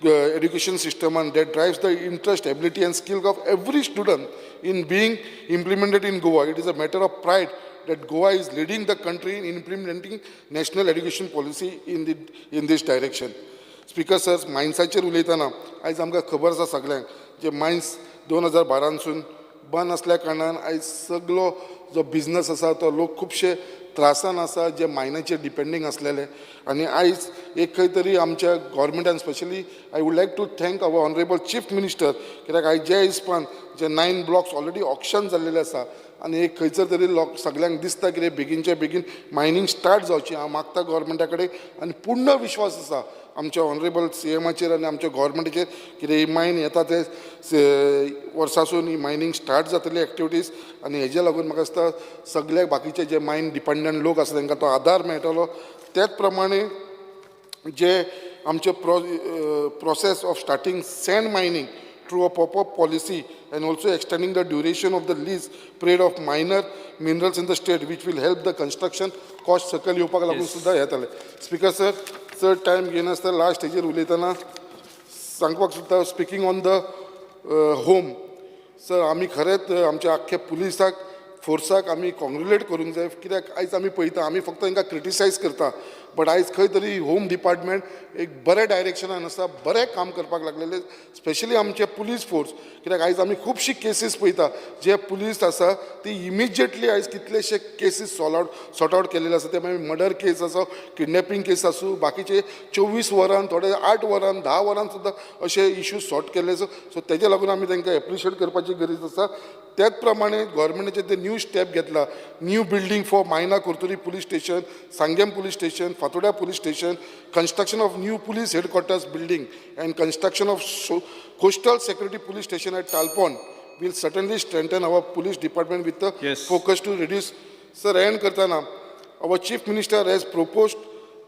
education system and that drives the interest, ability and skill of every student in being implemented in Goa. It is a matter of pride that Goa is leading the country in implementing national education policy in this direction. Speaker sir, मायन्साचेर उलयतना आयज आमकां खबर आसा सगळ्यांक जे मायन्स 2012सून बंद असल्या कारणान आयज सगळो जो बिझनस आसा तो लोक खुबशे त्रासान आसा जे मायनाचेर डिपेंडींग आसलेले आनी आयज एक खंय तरी आमच्या गव्हर्मेंटान specially I would like to thank our honourable chief minister कित्याक आयज जे हिसपान जे 9 ब्लॉक्स ऑलरेडी ऑक्शन जाल्लेले आसा आनी एक खंयसर तरी सगळ्यांक दिसता कितें बेगीनच्या बेगीन मायनींग स्टार्ट जावची हांव मागता गव्हर्मेंटा कडेन आनी पूर्ण विश्वास आसा आमच्या ऑनरेबल CMाचेर आनी आमच्या गव्हर्मेंटाचेर कितें ही मायन येता ते वर्सासून ही मायनींग स्टार्ट जातली एक्टिविटीज आनी हेजे लागून म्हाका दिसता सगळे बाकीचे जे मायन डिपेंडंट लोक आसा तांकां तो आदार मेळटलो. त्याच प्रमाणे जे आमचे process of starting sand mining through a pop-up policy and also extending the duration of the lease period of minor minerals in the state, which will help the construction cost सकल येवपाक लागून सुद्दां येतले. स्पिकर सर चड टायम घेनासतना लास्ट हेजेर उलयतना सांगपाक सुद्दां speaking on the home sir आमी खरेंच आमच्या आख्ख्या पुलिसाक फोर्साक आमी कॉंग्रेच्युलेट करूंक जाय कित्याक आयज आमी पळयता आमी फक्त तांकां क्रिटिसायज करता बट आयज खंय तरी होम डिपार्टमेंट एक बऱ्या डायरेक्शनान आसा बरें काम करपाक लागलेले स्पेशली आमचे पुलीस फोर्स कित्याक आयज आमी खुबशी केसीस पळयता जे पुलीस आसा ती इमिजिएटली आयज कितलेशे केसीस सॉर्ट आउट केलेले आसा ते मागीर मर्डर केस आसूं किडनॅपिंग केस आसूं बाकीचे 24 वरां थोडे 8 वरां 10 वरां सुद्दां अशे इश्यूज सॉर्ट केल्ले सो तेजे लागून आमी तांकां एप्रिशिएट करपाची गरज आसा. त्याच प्रमाणे गव्हर्मेंटाचे ते न्यू स्टेप घेतला new building for Mayna Curtorim police station Sanguem police station फातोड्या police station construction of new police headquarters building and construction of coastal security police station at Talpon will certainly strengthen our police department with the focus to reduce. Sir, end kartana, our chief minister has proposed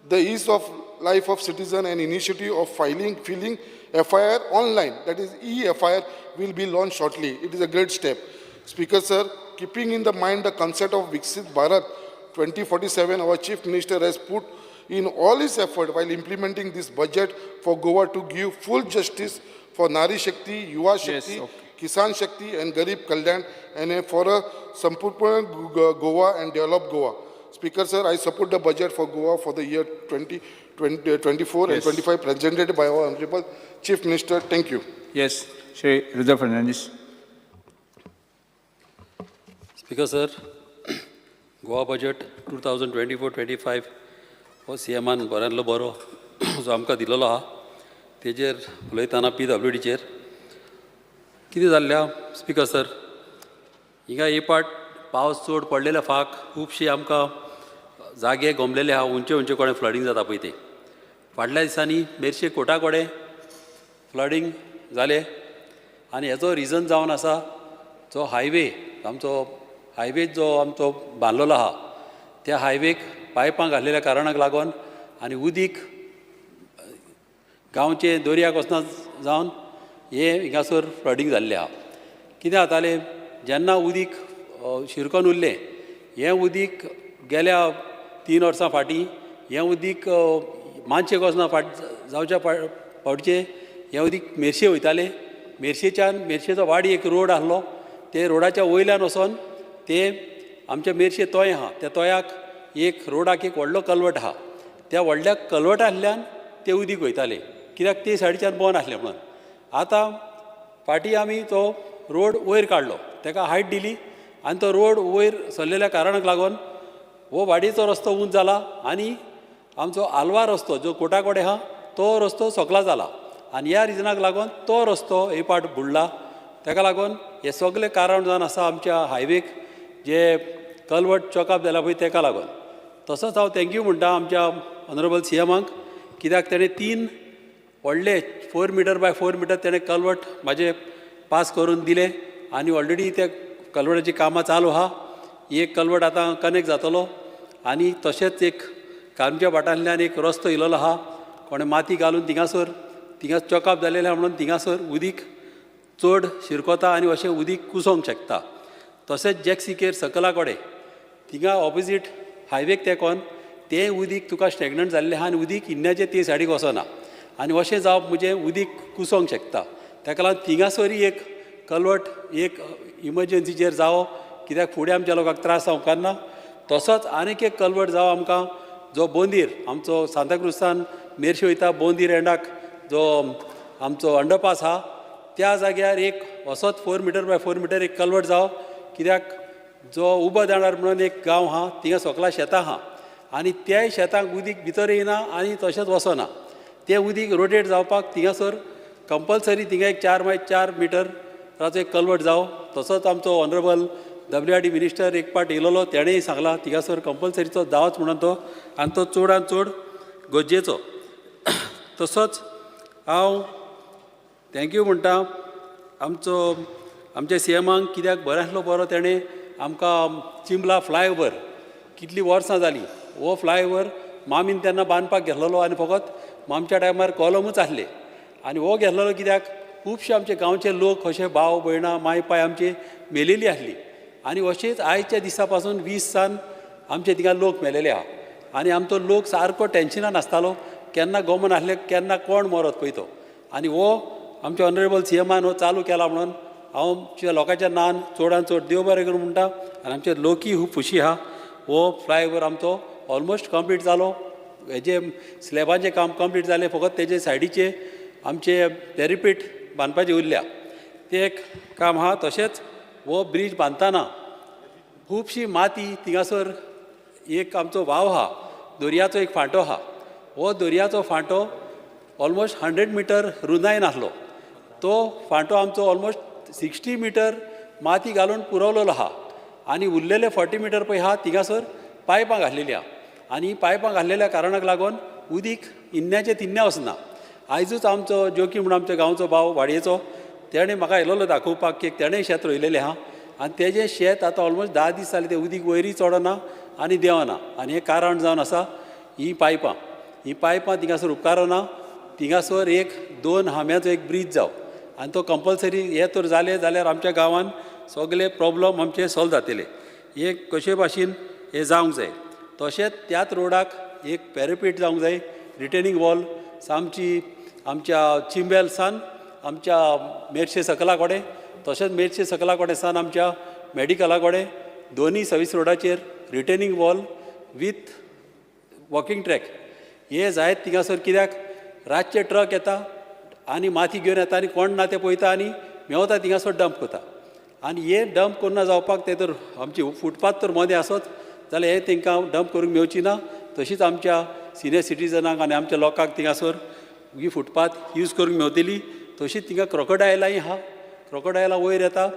the ease of life of citizen and initiative of filling FIR online, that is e-FIR will be launched shortly. It is a great step. Speaker sir, keeping in the mind the concept of Viksit Bharat 2047, our chief minister has put in all his effort while implementing this budget for Goa to give full justice for Nari Shakti, Yuva Shakti, Kisan Shakti and Garib Kalyan and for a Sampurna Goa and develop Goa. Speaker sir, I support the budget for Goa for the year 2024 and 25 presented by our Honorable Chief Minister. Thank you. Yes, Shri Rudra Fernandes. Speaker sir, Goa budget 2024-25 हो CMan बऱ्यांतलो बरो जो आमकां दिलेलो आहा तेजेर उलयतना PWDचेर कितें जाल्लें स्पिकर सर हिंगा ही पाट पावस चड पडलेल्या फाक खुबशी आमकां जागे गोमलेले आहा उंचे उंचे कोणे फ्लडींग जाता पळय ते फाटल्या दिसांनी मेरशे कोटा कोडे फ्लडींग जाले आनी हेजो रिजन जावन आसा जो हायवे आमचो हायवे जो आमचो बांदलेलो आहा त्या हायवेक पायपां घाल्लेल्या कारणाक लागून आनी उदीक गांवचे दर्याक वचना जावन हे हिंगासर फ्लडींग जाल्लें आहा. कितें जातालें जेन्ना उदीक शिरकोन उरलें हें उदीक गेल्या 3 वर्सां फाटीं हें उदीक मानशेक वचना जावच्या फावटचें हें उदीक मेर्शे वयतालें. मेर्शेचो वाडी एक रोड आसलो ते रोडाच्या वयल्यान वचोन ते आमच्या मेर्शे तोय आहा त्या तोयाक एक रोडाक एक व्हडलो कलवट आहा त्या व्हडल्या कलवटांतल्यान ते उदीक वयतालें कित्याक ते सायडीच्यान बंद आसलें म्हणून. आतां फाटीं आमी तो रोड वयर काडलो ताका हायट दिली आनी तो रोड वयर सरलेल्या कारणाक लागून हो वाडीचो रस्तो उंच जाला आनी आमचो आलवा रस्तो जो कोटा कडेन आहा तो रस्तो सकला जाला आनी ह्या रिजनाक लागून तो रस्तो हे पाट बुडला. ताका लागून हे सगळें कारण जावन आसा आमच्या हायवेक जे कलवट चॉकअप जाला पळय ताका लागून. तसोच हांव थँक्यू म्हणटा आमच्या ऑनरेबल CMाक कित्याक ताणें 3 व्हडले 4 मीटर बाय 4 मीटर ताणें कलवट म्हाजे पास करून दिले आनी ऑलरेडी त्या कलवटाची कामां चालू आहा. एक कलवट आतां कनेक्ट जातलो आनी तशेंच एक कामच्या वाटांतल्यान एक रस्तो इल्लो आहा कोणें माती घालून थिंगा चॉकअप जालेलें आहा म्हणून थिंगासर उदीक चड शिरकोता आनी अशें उदीक कुसोंक शकता. तशेंच जॅक्सिकेर सकला कडेन थिंगा ऑपोजीट हायवेक तेकोन तें उदीक तुका स्टॅग्नंट जाल्लें आहा आनी उदीक इन्न्याचें ते सायडीक वचना आनी अशें जावप म्हणजे उदीक कुसोंक शकता. ताका लागून थिंगासरी एक कलवट एक इमर्जन्सीचेर जावो कित्याक फुडें आमच्या लोकांक त्रास जावंक ना. तसोच आनीक एक कलवट जावो आमकां जो बोंदीर आमचो सांताक्रुजान मेर्शे वयता बोंदीर एंडाक जो आमचो अंडरपास आहा त्या जाग्यार एक असोच 4 मीटर बाय 4 मीटर एक कलवट जावो कित्याक जो उबो दांडार म्हणून एक गांव आहा थिंगा सकला शेतां आहा आनी त्या शेतांक उदीक भितर येना आनी तशेंच वचना. तें उदीक रोटेट जावपाक थिंगासर कंपल्सरी थिंगा एक 4 बाय 4 मिटराचो एक कलवट जावो. तसोच आमचो ऑनरेबल WRD मिनिस्टर एक पाट येयलोलो तेणेंय सांगला थिंगासर कंपल्सरी तो जावच म्हणून तो आनी तो चडांत चड गरजेचो. तसोच हांव थँक्यू म्हणटा आमच्या CMाक कित्याक बरें आसलो बरो तेणें आमकां चिंबला फ्लायओवर कितलीं वर्सां जालीं हो फ्लायओवर मामीन तेन्ना बांदपाक घेतलेलो आनी फकत मामच्या टायमार कॉलमूच आसले आनी हो घेतलेलो कित्याक खुबशे आमचे गांवचे लोक अशे भाव भयणां माय पाय आमचे मेलेलीं आसलीं आनी अशेंच आयच्या दिसा पासून 20 सान आमचे थिंगा लोक मेलेले आहा आनी आमचो लोक सारको टेन्शनान आसतालो केन्ना गमन आसले केन्ना कोण मरत पळय तो. आनी हो आमच्या ऑनरेबल CMान हो चालू केला म्हणून हांव आमच्या लोकांच्या नान चडांत चड देव बरें करूं म्हणटा आनी आमचे लोकूय खूब खुशी आहा. हो फ्लायओवर आमचो ऑलमोस्ट कंप्लीट जालो हेजे स्लॅबांचें काम कंप्लीट जालें फकत तेजे सायडीचे आमचे पॅरिपीट बांदपाचें उरल्या तें एक काम आहा. तशेंच हो ब्रीज बांदतना खुबशी माती थिंगासर एक आमचो व्हाव आहा दर्याचो एक फांटो आहा. हो दर्याचो फांटो ऑलमोस्ट 100 मीटर रुंदायन आसलो. तो फांटो आमचो ऑलमोस्ट 60 मीटर माती घालून पुरवलेलो आहा आनी उरलेले 40 मीटर पळय आहा थिंगासर पायपां घातलेलीं आहा आनी पायपां घातलेल्या कारणाक लागून उदीक इन्न्याचें तिन्न्या वचना. आयजूच आमचो जोकी म्हणून आमच्या गांवचो भाव वाडयेचो तेणें म्हाका येयलोलो दाखोवपाक की तेणेंय शेत रोयलेलें आहा आनी तेजें शेत आतां ऑलमोस्ट 10 दीस जाले तें उदीक वयरी चडना आनी देवना आनी हें कारण जावन आसा ही पायपां थिंगासर उपकारना. थिंगासर एक 2 हांब्याचो एक ब्रीज जावं आनी तो कंपल्सरी हे तर जालें जाल्यार आमच्या गांवांत सगळे प्रॉब्लम आमचे सॉल्व जातले. हे कशे भाशेन हे जावंक जाय. तशेंच त्याच रोडाक एक पॅरिपीट जावंक जाय रिटेनिंग वॉल सामची आमच्या चिंबेल सान आमच्या मेर्शे सकला कडेन तशेंच मेर्शे सकला कडेन सान आमच्या मेडिकला कडेन दोनी सर्वीस रोडाचेर retaining wall with walking track हे जायत थिंगासर कित्याक रातचे ट्रक येता आनी माती घेवन येता आनी कोण ना ते पळयता आनी मेवता थिंगासर डंप करता आनी हे डंप करना जावपाक ते तर आमची फुटपाथ तर मदें आसत जाल्यार हे तांकां डंप करूंक मेवची ना. तशीच आमच्या सिनियर सिटीजनाक आनी आमच्या लोकांक थिंगासर ही फुटपाथ यूज करूंक मेवतली. तशीच थिंगा क्रोकोडायलांय आहा. क्रोकोडायलां वयर येता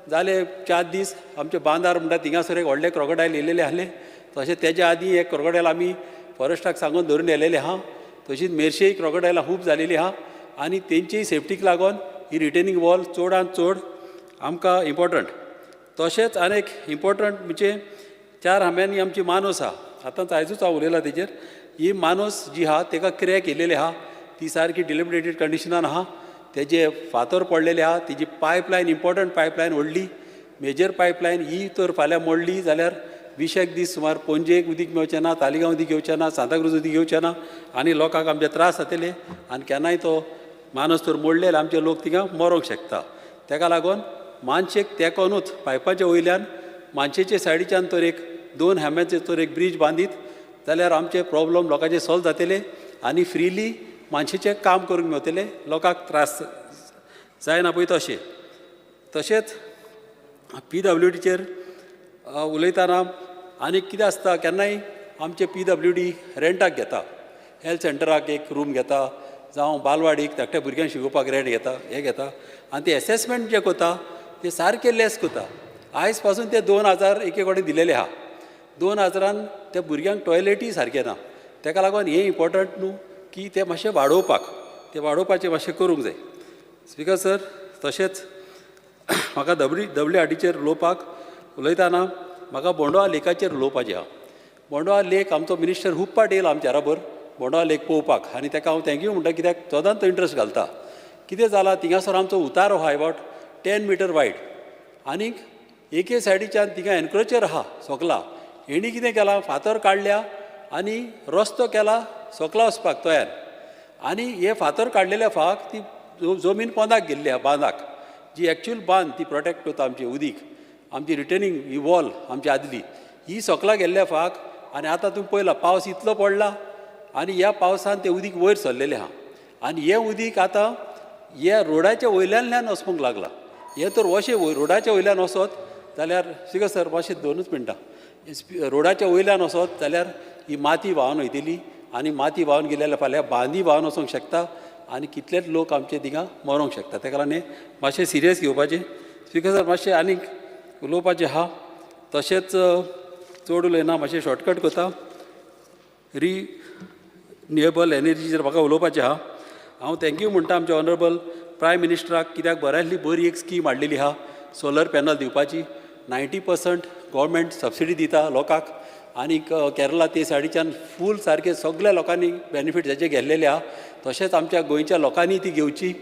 जाले 4 दीस आमचे बांदार म्हणटा थिंगासर एक व्हडले क्रोकोडायल येयलेले आहले. तशें तेज्या आदीं एक क्रोकोडायल आमी फॉरेस्टाक सांगून धरून येयलेले आहा. तशीच मेर्शेय क्रोकोडायलां खूब जालेलीं आहा आनी तेंचेय सेफ्टीक लागून ही रिटेनिंग वॉल चडांत चड आमकां इम्पॉर्टंट. तशेंच आनीक इम्पॉर्टंट म्हणजे 4 हांब्यांनी आमची मानस आहा आतांच आयजूच हांव उलयलां तेजेर ही मानस जी आहा ताका क्रॅक येयलेली आहा ती सारकी डिलिमिटेटेड कंडिशनान आहा तेजे फातर पडलेले आहा तेजी पायपलायन इम्पॉर्टंट पायपलायन व्हडली मेजर पायपलायन ही तर फाल्यां मोडली जाल्यार 20 दीस सुमार पणजेक उदीक मेळचें ना तालिगांव उदीक येवचें ना सांताक्रूज उदीक येवचें ना आनी लोकांक आमचे त्रास जातले आनी केन्नाय तो मानस तर मोडले जाल्यार आमचे लोक थिंगा मरोंक शकता ताका लागून मानशेक तेंकोनूच पायपाच्या वयल्यान मानशेचे सायडीच्यान तर एक 2 हांब्याचे तर एक ब्रीज बांदीत जाल्यार आमचे प्रॉब्लम लोकांचे सॉल्व जातले आनी फ्रिली मानशेचें काम करूंक मेळटलें लोकांक त्रास जायना पळय तशें तशेंच PWDचेर उलयतना आनीक कितें आसता केन्नाय आमचे PWD रेंटाक घेता हेल्थ सेंटराक एक रूम घेता जावं बालवाडीक धाकट्या भुरग्यांक शिकोवपाक रेंट घेता हे घेता आनी ते एसेसमेंट जे करता ते सारके लेस करता आयज पासून ते 2000 एके कडेन दिलेले आहा 2000 त्या भुरग्यांक टॉयलेटी सारके ना ताका लागून हें इम्पॉर्टंट न्हू की ते मातशें वाडोवपाक ते वाडोवपाचें मातशें करूंक जाय स्पिकर सर तशेंच म्हाका WRDचेर उलोवपाक उलयतना म्हाका बोंडोआ लेकाचेर उलोवपाचें आहा बोंडोआ लेक आमचो मिनिस्टर खूब पाट येयला आमच्या बरोबर बोंडोआ लेक पळोवपाक आनी ताका हांव थँक्यू म्हणटा कित्याक सदांच तो इंट्रस्ट घालता कितें जालां थिंगासर आमचो उतारो आहा अबावट 10 मीटर वायड आनीक एके सायडीच्यान थिंगा एनक्रोचर आहा सोकला हेणी कितें केलां फातर काडल्या आनी रस्तो केला सोकला वचपाक तयार आनी हे फातर काडलेल्या फाक ती जमीन पोंदाक गेल्ली आहा बांदाक जी एक्चुअल बांद ती प्रोटेक्ट करता आमची उदीक आमची रिटर्निंग ही वॉल आमची आदली ही सोकला गेल्ल्या फाक आनी आतां तुमी पळयलां पावस इतलो पडला आनी ह्या पावसान तें उदीक वयर सरलेलें आहा आनी हें उदीक आतां ह्या रोडाच्या वयल्यान वचपाक लागलां हें तर अशें रोडाच्या वयल्यान वचत जाल्यार स्पिकर सर मातशें 2 मिनटां रोडाच्या वयल्यान वचत जाल्यार ही माती व्हांवन वयतली आनी माती व्हांवन गेले जाल्यार फाल्यां बांदी व्हांवन वचूंक शकता आनी कितलेच लोक आमचे थिंगा मरोंक शकता ताका लागून मातशें सिरियस घेवपाचें स्पिकर सर मातशें आनीक उलोवपाचें आहा तशेंच चड उलयना मातशें शॉर्टकट करता रिन्युएबल एनर्जीचेर म्हाका उलोवपाचें आहा हांव थँक्यू म्हणटा आमच्या ऑनरेबल प्रायम मिनिस्टराक कित्याक बऱ्यांतली बरी एक स्कीम हाडलेली आहा सोलर पॅनल दिवपाची 90% गव्हर्मेंट सबसिडी दिता लोकांक आनीक केरला ते सायडीच्यान फूल सारके सगळ्या लोकांनी बेनिफीट हेचे घेतलेले आहा तशेंच आमच्या गोंयच्या लोकांनी ती घेवची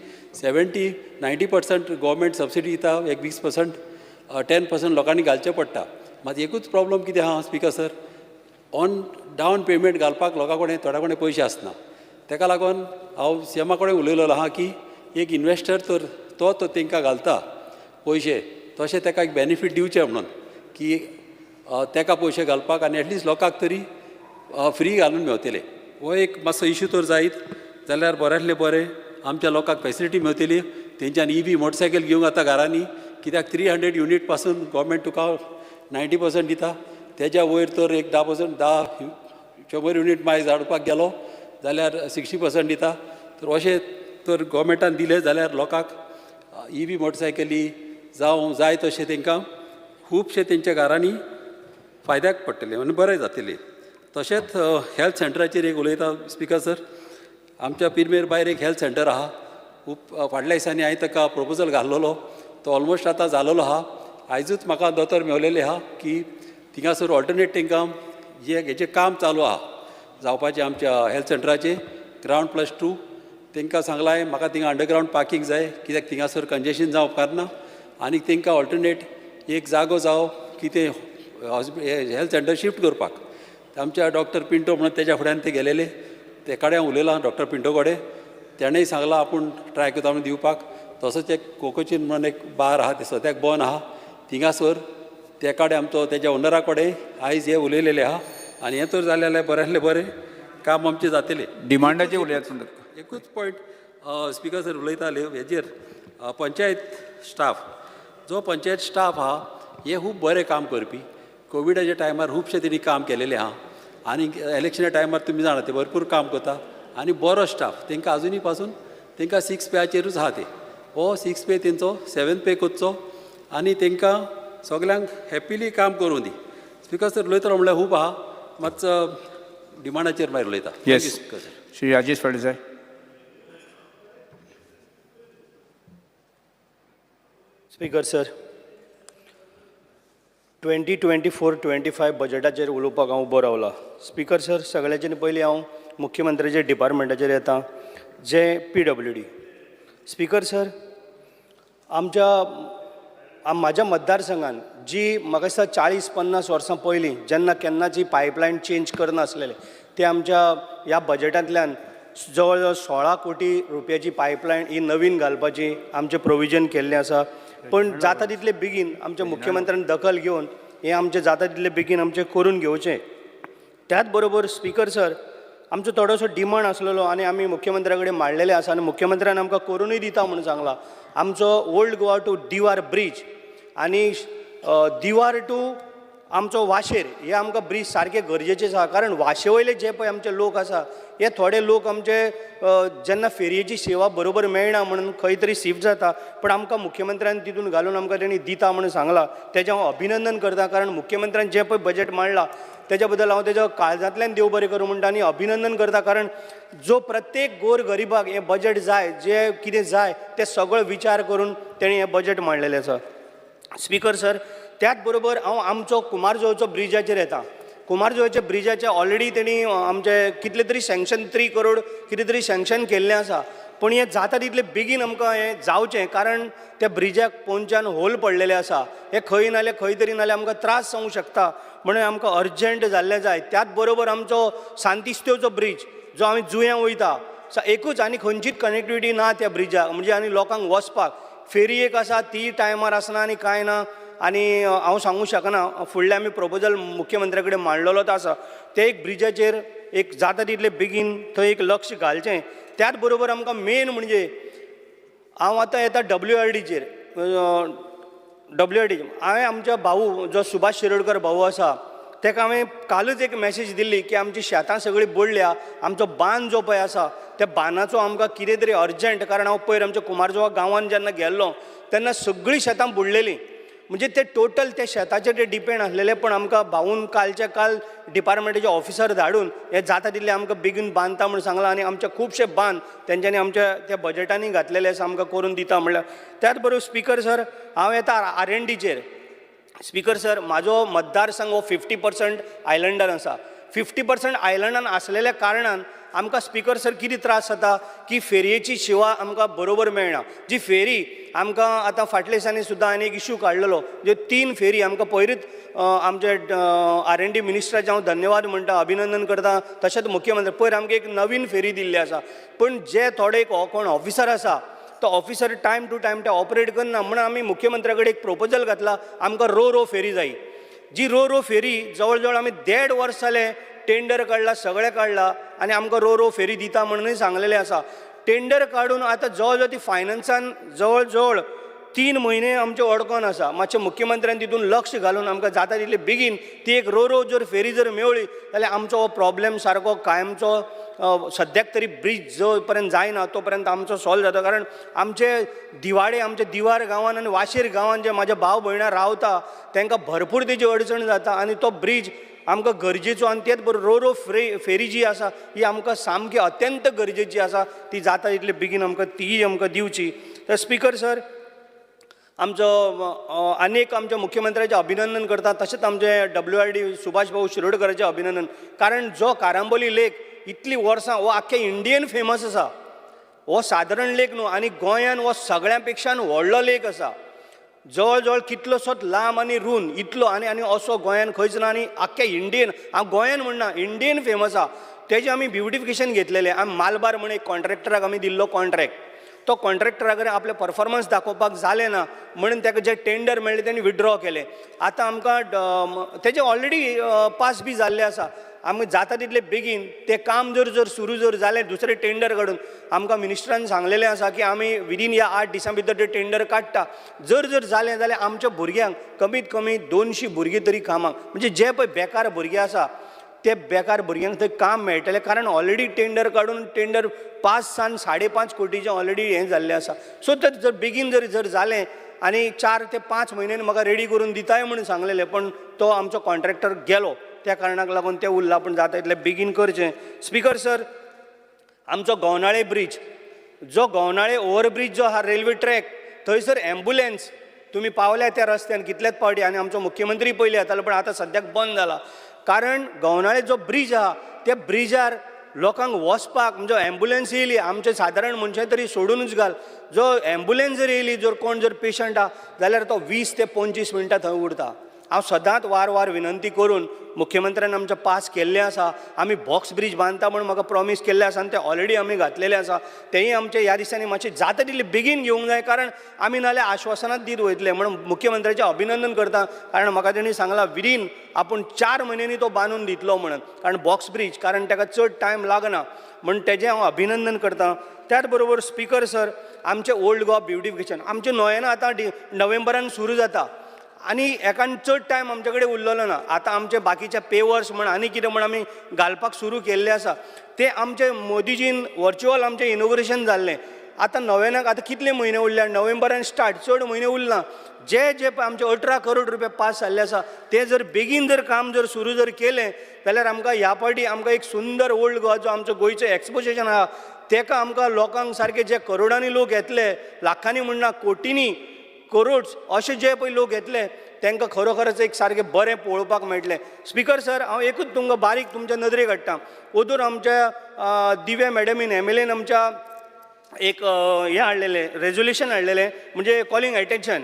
70-90% गव्हर्मेंट सबसिडी दिता एक 20% 10% लोकांनी घालचें पडटा मात एकूच प्रॉब्लम कितें आहा speaker sir on down payment घालपाक लोकां कडेन थोड्या कडेन पयशे आसना ताका लागून हांव सीएमा कडेन उलयलोलो आहा की एक इन्वेस्टर तर तो तांकां घालता पयशे तशें ताका एक बेनिफीट दिवचें म्हणून की ताका पयशे घालपाक आनी एटलिस्ट लोकांक तरी फ्री घालून मेळटले हो एक मातसो इशू तर जायत जाल्यार बऱ्यांतले बरें आमच्या लोकांक फेसिलिटी मेळटली तेंच्यान EV मोटरसायकल घेवंक आतां घरांनी कित्याक 300 युनिट पासून गव्हर्मेंट तुका 90% दिता तेज्या वयर तर एक 100 युनिट मागीर हाडपाक गेलो जाल्यार 60% दिता तर अशें तर गव्हर्मेंटान दिलें जाल्यार लोकांक EV मोटरसायकली जावं जाय तशें तांकां खुबशे तेंच्या घरांनी फायद्याक पडटलें आनी बरें जातलें तशेंच हेल्थ सेंटराचेर एक उलयता स्पिकर सर आमच्या पिरमेर भायर एक हेल्थ सेंटर आहा खूब फाटल्या दिसांनी हांवें ताका प्रपोजल घाल्लोलो तो ऑलमोस्ट आतां जालोलो आहा आयजूच म्हाका दोतोर मेळलेले आहा की थिंगासर ऑल्टरनेट तांकां हेजें काम चालू आहा जावपाचें आमच्या हेल्थ सेंटराचें ग्रावंड +2 तांकां सांगलां म्हाका थिंगा अंडरग्रावंड पार्किंग जाय कित्याक थिंगासर कंजेशन जावप कारना आनी तांकां ऑल्टरनेट एक जागो जावं की ते हेल्थ सेंटर शिफ्ट करपाक आमच्या डॉक्टर पिंटो म्हणून तेज्या फुड्यान ते गेलेले ते कडेन उलयलां डॉक्टर पिंटो कडेन तेणेंय सांगलां आपूण ट्राय करता म्हणून दिवपाक तसोच एक कोकोचीन म्हणून एक बार आहा ते सद्याक बंद आहा थिंगासर ते कडेन आमचो तेज्या ओनरा कडेन आयज हे उलयलेले आहा आनी हें तर जालें जाल्यार बऱ्यांतलें बरें काम आमचें जातलें डिमांडाचेर उलयात एकूच पॉयंट स्पिकर सर उलयताले हेजेर पंचायत स्टाफ जो पंचायत स्टाफ आहा हे खूब बरें काम करपी कोविडाच्या टायमार खुबशे तेणी काम केलेलें आहा आनी इलेक्शना टायमार तुमी जाणा ते भरपूर काम करता आनी बरो स्टाफ तांकां अजुनी पासून तांकां 6 पेचेरूच आहा ते हो 6 पे तेंचो 7 पे करचो आनी तांकां सगल्यांक हॅपिली काम करूं दी स्पिकर सर उलयतलो म्हणल्यार खूब आहा मातसो डिमांडाचेर भायर उलयता yes Shri Rajesh Phaldesai speaker sir 2024-25 बजेटाचेर उलोवपाक हांव उबो रावला. स्पीकर सर, सगळ्याच्यानी पयलीं हांव मुख्यमंत्र्याच्या डिपार्टमेंटाचेर येता, जे PWD. स्पीकर सर, म्हाज्या मतदारसंघान जी म्हाका दिसता 40-50 वर्सां पयलीं जेन्ना केन्नाची पायपलायन चेंज करनासलेले, ते आमच्या ह्या बजेटांतल्यान जवळ जवळ 16 कोटी रुपयाची पायपलायन ही नवीन घालपाची आमचें प्रोविजन केल्लें आसा. पण जाता तितले बेगीन आमच्या मुख्यमंत्र्यान दखल घेवन हें आमचें जाता तितले बेगीन आमचें करून घेवचें. त्याच बरोबर स्पीकर सर, आमचो थोडोसो डिमांड आसलेलो आनी आमी मुख्यमंत्र्या कडेन मांडलेले आसा आनी मुख्यमंत्र्यान आमकां करूनय दिता म्हणून सांगला. आमचो Old Goa to Divar bridge आनी दिवार टू आमचो वाशेर हे आमकां ब्रीज सारके गरजेचे आसा. कारण वाशे वयले जे पळय आमचे लोक आसा हे थोडे लोक आमचे जेन्ना फेरयेची सेवा बरोबर मेळना म्हणून खंय तरी शिफ्ट जाता, पण आमकां मुख्यमंत्र्यान तितून घालून आमकां तेणी दिता म्हणून सांगला. तेजें हांव अभिनंदन करता. कारण मुख्यमंत्र्यान जे पळय बजेट मांडला तेज्या बद्दल हांव तेज्या काळजांतल्यान देव बरें करूं म्हणटा आनी अभिनंदन करता. कारण जो प्रत्येक गोर गरिबाक हें बजेट जाय, जे कितें जाय ते सगळो विचार करून तेणी हें बजेट मांडलेलें आसा. स्पीकर सर, त्याच बरोबर हांव आमचो कुमारजुंवचो ब्रिजाचेर येता. कुमारजुंवच्या ब्रिजाचें ऑलरेडी तेणी आमचे कितले तरी सँक्शन 3 करोड कितें तरी सँक्शन केल्लें आसा. पण हें जाता तितले बेगीन आमकां हें जावचें, कारण त्या ब्रिजाक पोंदच्यान होल पडलेले आसा. हे खंय नाल्यार खंय तरी नाल्यार आमकां त्रास जावंक शकता, म्हणून आमकां अर्जंट जाल्लें जाय. त्याच बरोबर आमचो सांतिस्तेवचो ब्रीज जो आमी जुंयां वयता, एकूच आनी खंयचीच कनेक्टिविटी ना त्या ब्रिजाक, म्हणजे आनी लोकांक वचपाक फेरी एक आसा ती टायमार आसना आनी कांय ना. आनी हांव सांगूं शकना, फुडलें आमी प्रपोजल मुख्यमंत्र्या कडेन मांडलेलो तो आसा. ते एक ब्रिजाचेर एक जाता तितले बेगीन थंय एक लक्ष घालचें. त्याच बरोबर आमकां मेन म्हणजे हांव आतां येता WRDचेर. हांवें आमच्या भाऊ जो सुभाष शिरोडकर भाऊ आसा ताका हांवें कालूच एक मॅसेज दिल्ली की आमची शेतां सगळीं बुडल्या, आमचो बांद जो पळय आसा त्या बांदाचो आमकां कितें तरी अर्जंट. कारण हांव पयर आमच्या कुमारजुवा गांवांत जेन्ना गेल्लो तेन्ना सगळीं शेतां बुडलेलीं, म्हणजे ते टोटल त्या शेताचेर ते डिपेंड आसलेले. पण आमकां भाऊन कालच्या काल डिपार्टमेंटाचे ऑफिसर धाडून हे जाता तितले आमकां बेगीन बांदता म्हणून सांगलां. आनी आमचे खुबशे बांद तेंच्यांनी आमच्या त्या बजेटांनी घातलेले आसा, आमकां करून दिता म्हणल्यार. त्याच बरोबर स्पीकर सर, हांव येता R&Dचेर. स्पीकर सर, म्हाजो मतदारसंघ हो 50% आयलंडान आसा. 50% आयलंडान आसलेल्या कारणान आमकां स्पीकर सर कितें त्रास जाता की फेरयेची सेवा आमकां बरोबर मेळना. जी फेरी आमकां आतां फाटल्या दिसांनी सुद्दां आनी एक इशू काडलेलो, जे 3 फेरी आमकां पयलींच आमचे R&D मिनिस्टराचे हांव धन्यवाद म्हणटा, अभिनंदन करता. तशेंच मुख्यमंत्री पयर आमकां एक नवीन फेरी दिल्ली आसा. पण जे थोडे कोण ऑफिसर आसा तो ऑफिसर टायम टू टायम ते ऑपरेट करना, म्हणून आमी मुख्यमंत्र्या कडेन एक प्रोपोजल घातला, आमकां रो फेरी जाय. जी रो फेरी जवळ जवळ आमी 1.5 वर्स जाले टेंडर काडला, सगळें काडला आनी आमकां रो फेरी दिता म्हणूनय सांगलेलें आसा. टेंडर काडून आतां जवळ जवळ ती फायनान्सान जवळ जवळ 3 म्हयने आमचे अडकोन आसा. मातशें मुख्यमंत्र्यान तितून लक्ष घालून आमकां जाता तितले बेगीन ती एक रो जर फेरी जर मेळ्ळी जाल्यार आमचो हो प्रॉब्लेम सारको कायमचो सद्याक तरी ब्रीज जो पर्यंत जायना तो पर्यंत आमचो सॉल्व जाता. कारण आमचे दिवाडे आमचे दिवार गांवान आनी वाशेर गांवान जे म्हाजे भाव भयणां रावता तांकां भरपूर तेजी अडचण जाता आनी तो ब्रीज आमकां गरजेचो. आनी तेच बरोबर रो फेरी जी आसा ही आमकां सामकी अत्यंत गरजेची आसा. ती जाता तितले बेगीन आमकां ती आमकां दिवची. तर स्पीकर सर, आमचो अनेक आमच्या मुख्यमंत्र्याचें अभिनंदन करता. तशेंच आमचे WRD सुभाष भाऊ शिरोडकराचें अभिनंदन. कारण जो कारांबोली लेक इतली वर्सां हो आख्ख्या इंडियेन फेमस आसा. हो सादारण लेक न्हू, आनी गोंयान हो सगळ्यां पेक्षा व्हडलो लेक आसा. जवळ जवळ कितलोसोच लांब आनी रूंद इतलो आनी असो गोंयान खंयच ना. आनी आख्ख्या इंडियेन, हांव गोंयान म्हणना इंडियेन फेमस आसा. तेजें आमी ब्युटिफिकेशन घेतलेलें. आमी मालबार म्हणून एक कॉन्ट्रॅक्टराक आमी दिल्लो कॉन्ट्रॅक्ट. तो कॉन्ट्रॅक्टरा कडेन आपले परफॉर्मन्स दाखोवपाक जालें ना म्हणून ताका जे टेंडर मेळ्ळें तेणी विथड्रॉ केलें. आतां आमकां तेजें ऑलरेडी पास बी जाल्लें आसा. आमी जाता तितले बेगीन तें काम जर सुरू जालें दुसरें टेंडर काडून आमकां मिनिस्टरान सांगलेलें आसा की आमी विदीन ह्या 8 दिसां भितर तें टेंडर काडटा. जर जालें जाल्यार आमच्या भुरग्यांक कमीत कमी 200 भुरगीं तरी कामाक, म्हणजे जे पळय बेकार भुरगे आसा ते बेकार भुरग्यांक थंय काम मेळटलें. कारण ऑलरेडी टेंडर काडून टेंडर 5 सावन 5.5 कोटीचें ऑलरेडी हें जाल्लें आसा. सो तर जर बेगीन जर जालें आनी 4 ते 5 म्हयन्यांनी म्हाका रेडी करून दिताय म्हणून सांगलेलें, पण तो आमचो कॉन्ट्रॅक्टर गेलो. त्या कारणाक लागून तें उरलां. पण जाता तितलें बेगीन करचें. स्पीकर सर, आमचो गवनाळे ब्रीज, जो गवनाळे ओवरब्रीज जो आहा रेल्वे ट्रॅक, थंयसर एम्बुलन्स तुम्ही पावल्या त्या रस्त्यान कितलेच पावटी आनी आमचो मुख्यमंत्री पयलीं येतालो पण आतां सद्याक बंद जाला कारण गवनाळे जो ब्रिज आहा त्या ब्रिजार लोकांक वचपाक म्हणजे एम्बुलन्स येयली आमचे सादारण मनशां तरी सोडूनच घाल जो एम्बुलन्स जर येयली जर कोण जर पेशंट आहा जाल्यार तो 20 ते 25 मिनटां थंय उरता हांव सदांच वार विनंती करून मुख्यमंत्र्यान आमच्या पास केल्लें आसा आमी बॉक्स ब्रिज बांदता म्हण म्हाका प्रॉमीस केल्लें आसा आनी तें ऑलरेडी आमी घातलेलें आसा तेंय आमचे ह्या दिसांनी मातशें जाता तितलें बेगीन घेवंक जाय कारण आमी नाल्यार आश्वासनांच दीत वयतले म्हणून मुख्यमंत्र्याचें अभिनंदन करता कारण म्हाका तेणी सांगलां विदीन आपूण 4 म्हयन्यांनी तो बांदून दितलो म्हणून कारण बॉक्स ब्रिज कारण ताका चड टायम लागना म्हणून तेजें हांव अभिनंदन करतां त्याच बरोबर स्पिकर सर आमचें ओल्ड गोवा ब्युटिफिकेशन आमचें नोयेना आतां नोव्हेंबरान सुरू जाता आनी एकान चड टायम आमचे कडेन उरलेलो ना आतां आमचे बाकीचे पेवर्स म्हण आनी कितें म्हण आमी घालपाक सुरू केल्ले आसा ते आमचे मोदीजीन वर्च्युअल आमचें इनोग्रेशन जाल्लें आतां नोव्हेनाक आतां कितले म्हयने उरल्या नोव्हेंबरान स्टार्ट चड म्हयने उरला जे आमचे 18 करोड रुपया पास जाल्ले आसा ते जर बेगीन जर काम जर सुरू जर केलें जाल्यार आमकां ह्या फावटी आमकां एक सुंदर ओल्ड गोवा जो आमचो गोंयचो एक्सपोजिशन आहा तेका आमकां लोकांक सारके जे करोडांनी लोक येतले लाखांनी म्हणना कोटींनी करोड्स अशे जे पळय लोक येतले तांकां खरोखरच एक सारकें बरें पळोवपाक मेळटलें स्पिकर सर हांव एकूच तुमकां बारीक तुमच्या नदरेक हाडटां ओदूर आमच्या दिव्या मॅडमीन एमएलएन आमच्या एक हें हाडलेलें रेजोल्युशन हाडलेलें म्हणजे कॉलिंग एटेन्शन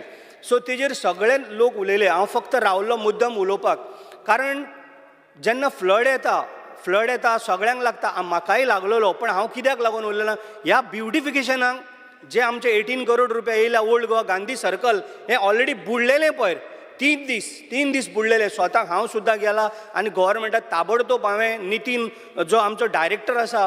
सो तेजेर सगळे लोक उलयले हांव फक्त रावल्लो मुद्दम उलोवपाक कारण जेन्ना फ्लड येता सगळ्यांक लागता म्हाकाय लागलेलो पण हांव कित्याक लागून उरलेलो ह्या ब्युटिफिकेशनाक जे आमचे 18 करोड रुपया येयल्या ओल्ड गोवा गांधी सर्कल हें ऑलरेडी बुडलेलें पयर 3 दीस बुडलेले स्वताक हांव सुद्दां गेला आनी गोव्हर्मेंटाक ताबडतोब हांवें नितीन जो आमचो डायरेक्टर आसा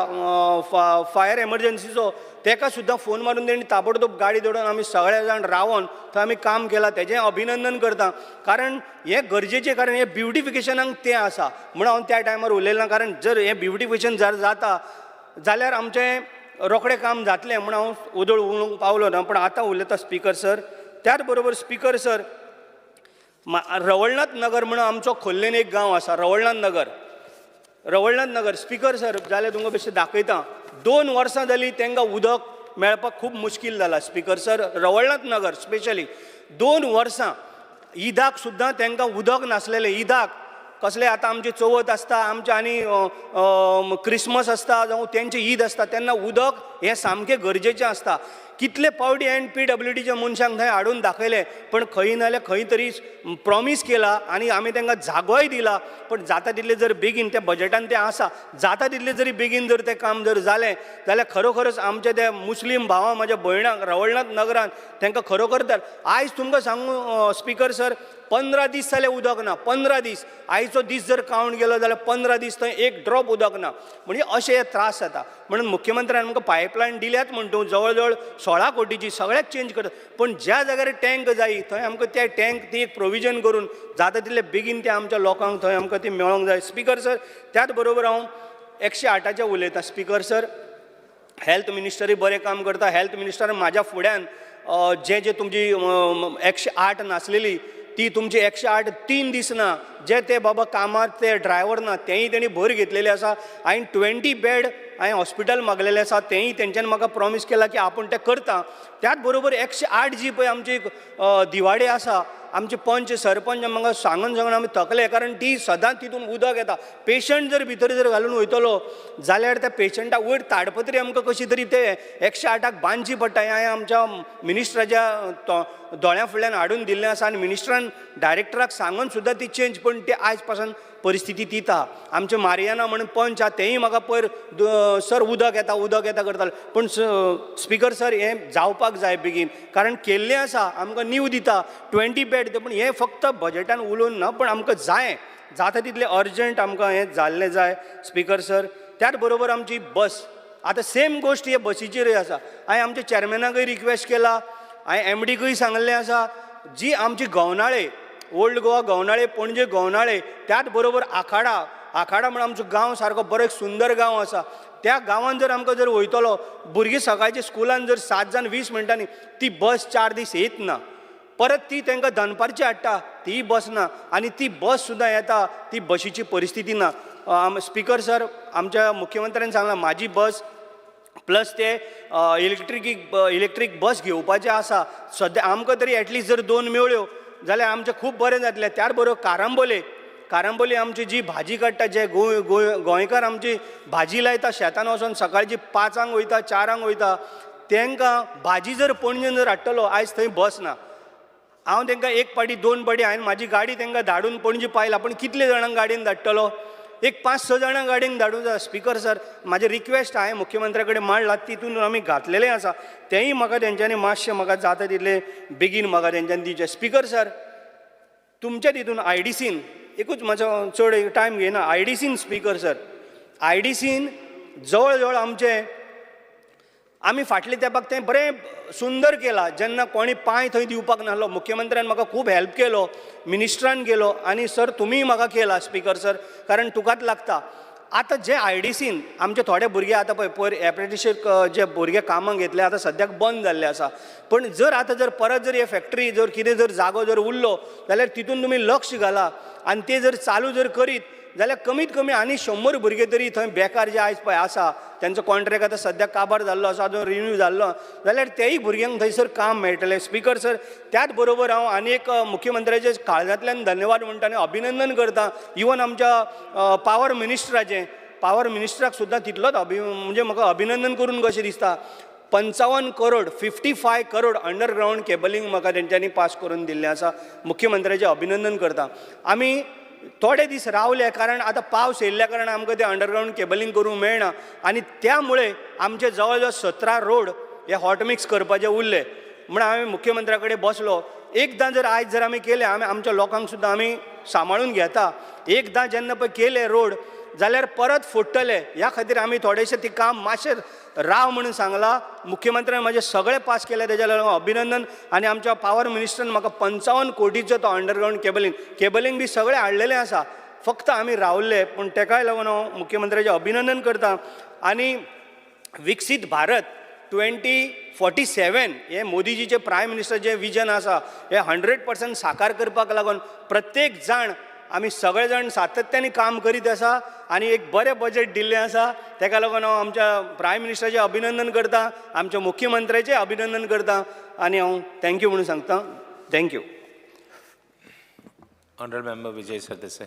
फायर एमर्जन्सीचो ताका सुद्दां फोन मारून तेणी ताबडतोब गाडी दवरून आमी सगळे जाण रावन थंय आमी काम केलां तेजें अभिनंदन करता कारण हें गरजेचें कारण हें ब्युटिफिकेशनाक तें आसा म्हणून हांव त्या टायमार उलयलें ना कारण जर हें ब्युटिफिकेशन जर जाता जाल्यार आमचें रोखडें काम जातलें म्हूण हांव उदळ उलोवंक पावलो ना पण आतां उलयता स्पिकर सर त्याच बरोबर स्पिकर सर रवळनाथ नगर म्हणून आमचो खोर्लेन एक गांव आसा रवळनाथ नगर स्पिकर सर जाल्यार तुमकां बेश्टें दाखयता 2 वर्सां जालीं तांकां उदक मेळपाक खूब मुश्कील जाला स्पिकर सर रवळनाथ नगर स्पेशली 2 वर्सां ईदाक सुद्दां तांकां उदक नासलेलें ईदाक कसले आतां आमची चवथ आसता आमचे आनी क्रिसमस आसता जावं तेंचे ईद आसता तेन्ना उदक हें सामकें गरजेचें आसता कितले पावटी हांवें PWDच्या मनशांक थंय हाडून दाखयले पण खंय नाल्यार खंय तरी प्रॉमीस केला आनी आमी तांकां जागोय दिला पण जाता तितले जर बेगीन त्या बजेटान तें आसा जाता तितले जरी बेगीन जर तें काम जर जालें जाल्यार खरोखरच आमचे ते मुस्लीम भावां म्हाज्या भयणांक रवळनाथ नगरान तांकां खरोखर तर आयज तुमकां सांगू स्पिकर सर 15 दीस जाले उदक ना 15 दीस आयचो दीस जर कावंट गेलो जाल्यार 15 दीस थंय एक ड्रॉप उदक ना म्हणजे अशे हे त्रास जाता म्हणून मुख्यमंत्र्यान आमकां पायपलायन दिल्यात म्हणटा जवळ जवळ 16 कोटीची सगळ्याक चेंज करता पण ज्या जाग्यार टँक जायी थंय आमकां त्या टँक ती एक प्रोविजन करून जाता तितले बेगीन ते आमच्या लोकांक थंय आमकां ती मेळोंक जाय स्पिकर सर त्याच बरोबर हांव 108 उलयतां स्पिकर सर हेल्थ मिनिस्टरूय बरें काम करता हेल्थ मिनिस्टर म्हाज्या फुड्यान जे तुमची 108 नासलेली ती तुमची 108 3 दीस ना जे ते बाबा कामार ते ड्रायव्हर ना तेंय तेणी भर घेतलेले आसा हांवें 20 बेड हांवें हॉस्पिटल मागलेलें आसा तेंय तेंच्यान म्हाका प्रॉमीस केला की आपूण तें करता त्याच बरोबर 108 जी पळय आमची दिवाडे आसा आमचे पंच सरपंच म्हाका सांगून आमी थकले कारण ती सदांच तितून उदक येता पेशंट जर भितर जर घालून वयतलो जाल्यार त्या पेशंटाक वयर ताडपत्री आमकां कशी तरी ते 108 बांदची पडटा हें हांवें आमच्या मिनिस्टराच्या दोळ्या फुडल्यान हाडून दिल्लें आसा आनी मिनिस्टरान डायरेक्टराक सांगून सुद्दां ती चेंज पण ते आयज पासून परिस्थिती तीच आहा आमचे मारियाना म्हणून पंच आहा तेंय म्हाका पयर सर उदक येता करताले पण स्पिकर सर हें जावपाक जाय बेगीन कारण केल्लें आसा आमकां नीव दिता 20 बेड पण हें फक्त बजेटान उलोवन ना पण आमकां जाय जाता तितलें अर्जंट आमकां हें जाल्लें जाय स्पिकर सर त्याच बरोबर आमची बस आतां सेम गोश्ट हे बसीचेरूय आसा हांवें आमच्या चॅरमॅनाकय रिक्वेस्ट केला हांवें MDकय सांगलें आसा जी आमची गवनाळे ओल्ड गोवा गवनाळे पणजे गवनाळे त्याच बरोबर आखाडा म्हण आमचो गांव सारको बरो एक सुंदर गांव आसा त्या गांवांत जर आमकां जर वयतलो भुरगीं सकाळच्या स्कुलान जर 7 जावन 20 मिनटांनी ती बस 4 दीस येत ना परत ती तांकां दनपारची हाडटा ती बस ना आनी ती बस सुद्दां येता ती बशीची परिस्थिती ना स्पिकर सर आमच्या मुख्यमंत्र्यान सांगलां म्हाजी बस प्लस ते इलेक्ट्रीक बस घेवपाचे आसा. सद्या आमकां तरी एटलिस्ट जर 2 मेळ्यो जाल्यार आमचें खूब बरें जातलें. त्याच बरोबर कारांबोली आमची जी भाजी काडटा, जे गोंयकार आमची भाजी लायता शेतान वचोन सकाळची 5 वयता 4 वयता, तांकां भाजी जर पणजेन जर हाडटलो, आयज थंय बस ना. हांव तांकां 1 पाटी 2 पाटी हांवें म्हाजी गाडी तांकां धाडून पणजे पायला, पण कितले जाणांक गाडयेन धाडटलो? एक 5-6 जाणां गाडयेन धाडूं जाय. स्पीकर सर, म्हाजें रिक्वेस्ट हांवें मुख्यमंत्र्या कडेन मांडला, तितून आमी घातलेलें आसा. तेंय म्हाका तेंच्यांनी मातशें म्हाका जाता तितले बेगीन म्हाका तेंच्यांनी दिवचें. स्पीकर सर, तुमच्या तितून IDCन एकूच म्हाजो चड टायम घेयना. IDCन स्पीकर सर, IDCन जवळ जवळ आमी फाटल्या तेंपाक तें बरें सुंदर केलां. जेन्ना कोणी पांय थंय दिवपाक नाहलो, मुख्यमंत्र्यान म्हाका खूब हेल्प केलो, मिनिस्ट्रान केलो, आनी सर तुमीय म्हाका केला स्पीकर सर, कारण तुकाच लागता. आतां जे IDCन आमचे थोडे भुरगे आतां पळय एप्रेंटिसशीप जे भुरगे कामाक घेतले आतां सद्याक बंद जाल्ले आसा. पण जर आतां जर परत जर हे फॅक्टरी जर कितें जर जागो जर उरलो जाल्यार तितून तुमी लक्ष घाला आनी ते जर चालू जर करीत जाल्यार कमीत कमी आनी 100 भुरगे तरी थंय बेकार जे आयज पळय आसा, त्यांचो कॉन्ट्रॅक्ट आतां सद्याक काबार जाल्लो आसा, जो रिन्यू जाल्लो, जाल्यार तेय भुरग्यांक थंयसर काम मेळटलें. स्पीकर सर, त्याच बरोबर हांव आनी एक मुख्यमंत्र्याचे काळजांतल्यान धन्यवाद म्हणटा आनी अभिनंदन करता. इवन आमच्या पावर मिनिस्टराक सुद्दां तितलोच म्हणजे म्हाका अभिनंदन करून कशें दिसता. 55 करोड अंडरग्रावंड केबलिंग म्हाका तेंच्यांनी पास करून दिल्लें आसा. मुख्यमंत्र्याचें अभिनंदन करता. आमी थोडे दीस रावले कारण आतां पावस येयल्ल्या कारणान आमकां तें अंडरग्रावंड केबलिंग करूंक मेळना आनी त्या मुळे आमचे जवळ जवळ 17 रोड हे हॉट मिक्स करपाचे उरले. म्हण हांवें मुख्यमंत्र्या कडेन बसलो. एकदां जर आयज जर आमी केले, आमच्या लोकांक सुद्दां आमी सांबाळून घेता. एकदां जेन्ना पळय केले रोड जाल्यार परत फोडटले. ह्या खातीर आमी थोडेशें तें काम मातशें राव म्हणून सांगलां. मुख्यमंत्र्यान म्हाजे सगळे पास केले, तेज्या लागून अभिनंदन. आनी आमच्या पावर मिनिस्टरान म्हाका 55 कोटीचो तो अंडरग्रावंड केबलिंग बी सगळें हाडलेलें आसा. फक्त आमी रावल्ले. पूण तेकाय लागून हांव मुख्यमंत्र्याचें अभिनंदन करता. आनी विकसीत भारत 2047 हे मोदीजीचे प्रायम मिनिस्टर जे विजन आसा हे 100% साकार करपाक लागून प्रत्येक जाण आमी सगळे जाण सातत्याने काम करीत आसा आनी एक बरें बजेट दिल्लें आसा. तेका लागून हांव आमच्या प्रायम मिनिस्टराचें अभिनंदन करता, आमच्या मुख्यमंत्र्याचें अभिनंदन करता आनी हांव थँक्यू म्हणून सांगता. Thank you. Honorable Member Vijay Sardesai.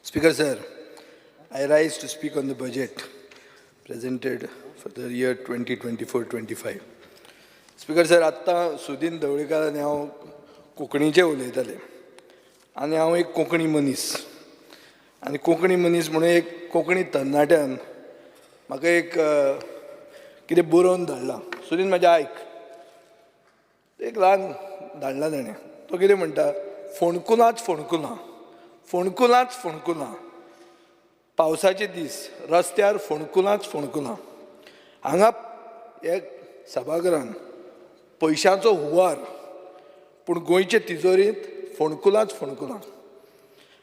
Speaker sir, I rise to speak on the budget presented for the year 2024-25. Speaker sir, आत्तां सुदीन ढवळीकर आनी हांव कोंकणीचें उलयताले आनी हांव एक कोंकणी मनीस आनी कोंकणी मनीस म्हणून एक कोंकणी तरणाट्यान म्हाका एक कितें बरोवन धाडलां. सुदीन म्हाजें आयक. एक ल्हान धाडला ताणें. तो कितें म्हणटा, फोणकुलांच फोणकुलां पावसाचे दीस रस्त्यार फोणकुलां. हांगा एक सभाघरान पयशांचो हुंवार पूण गोंयचे तिजोरींत फोणकुलांच.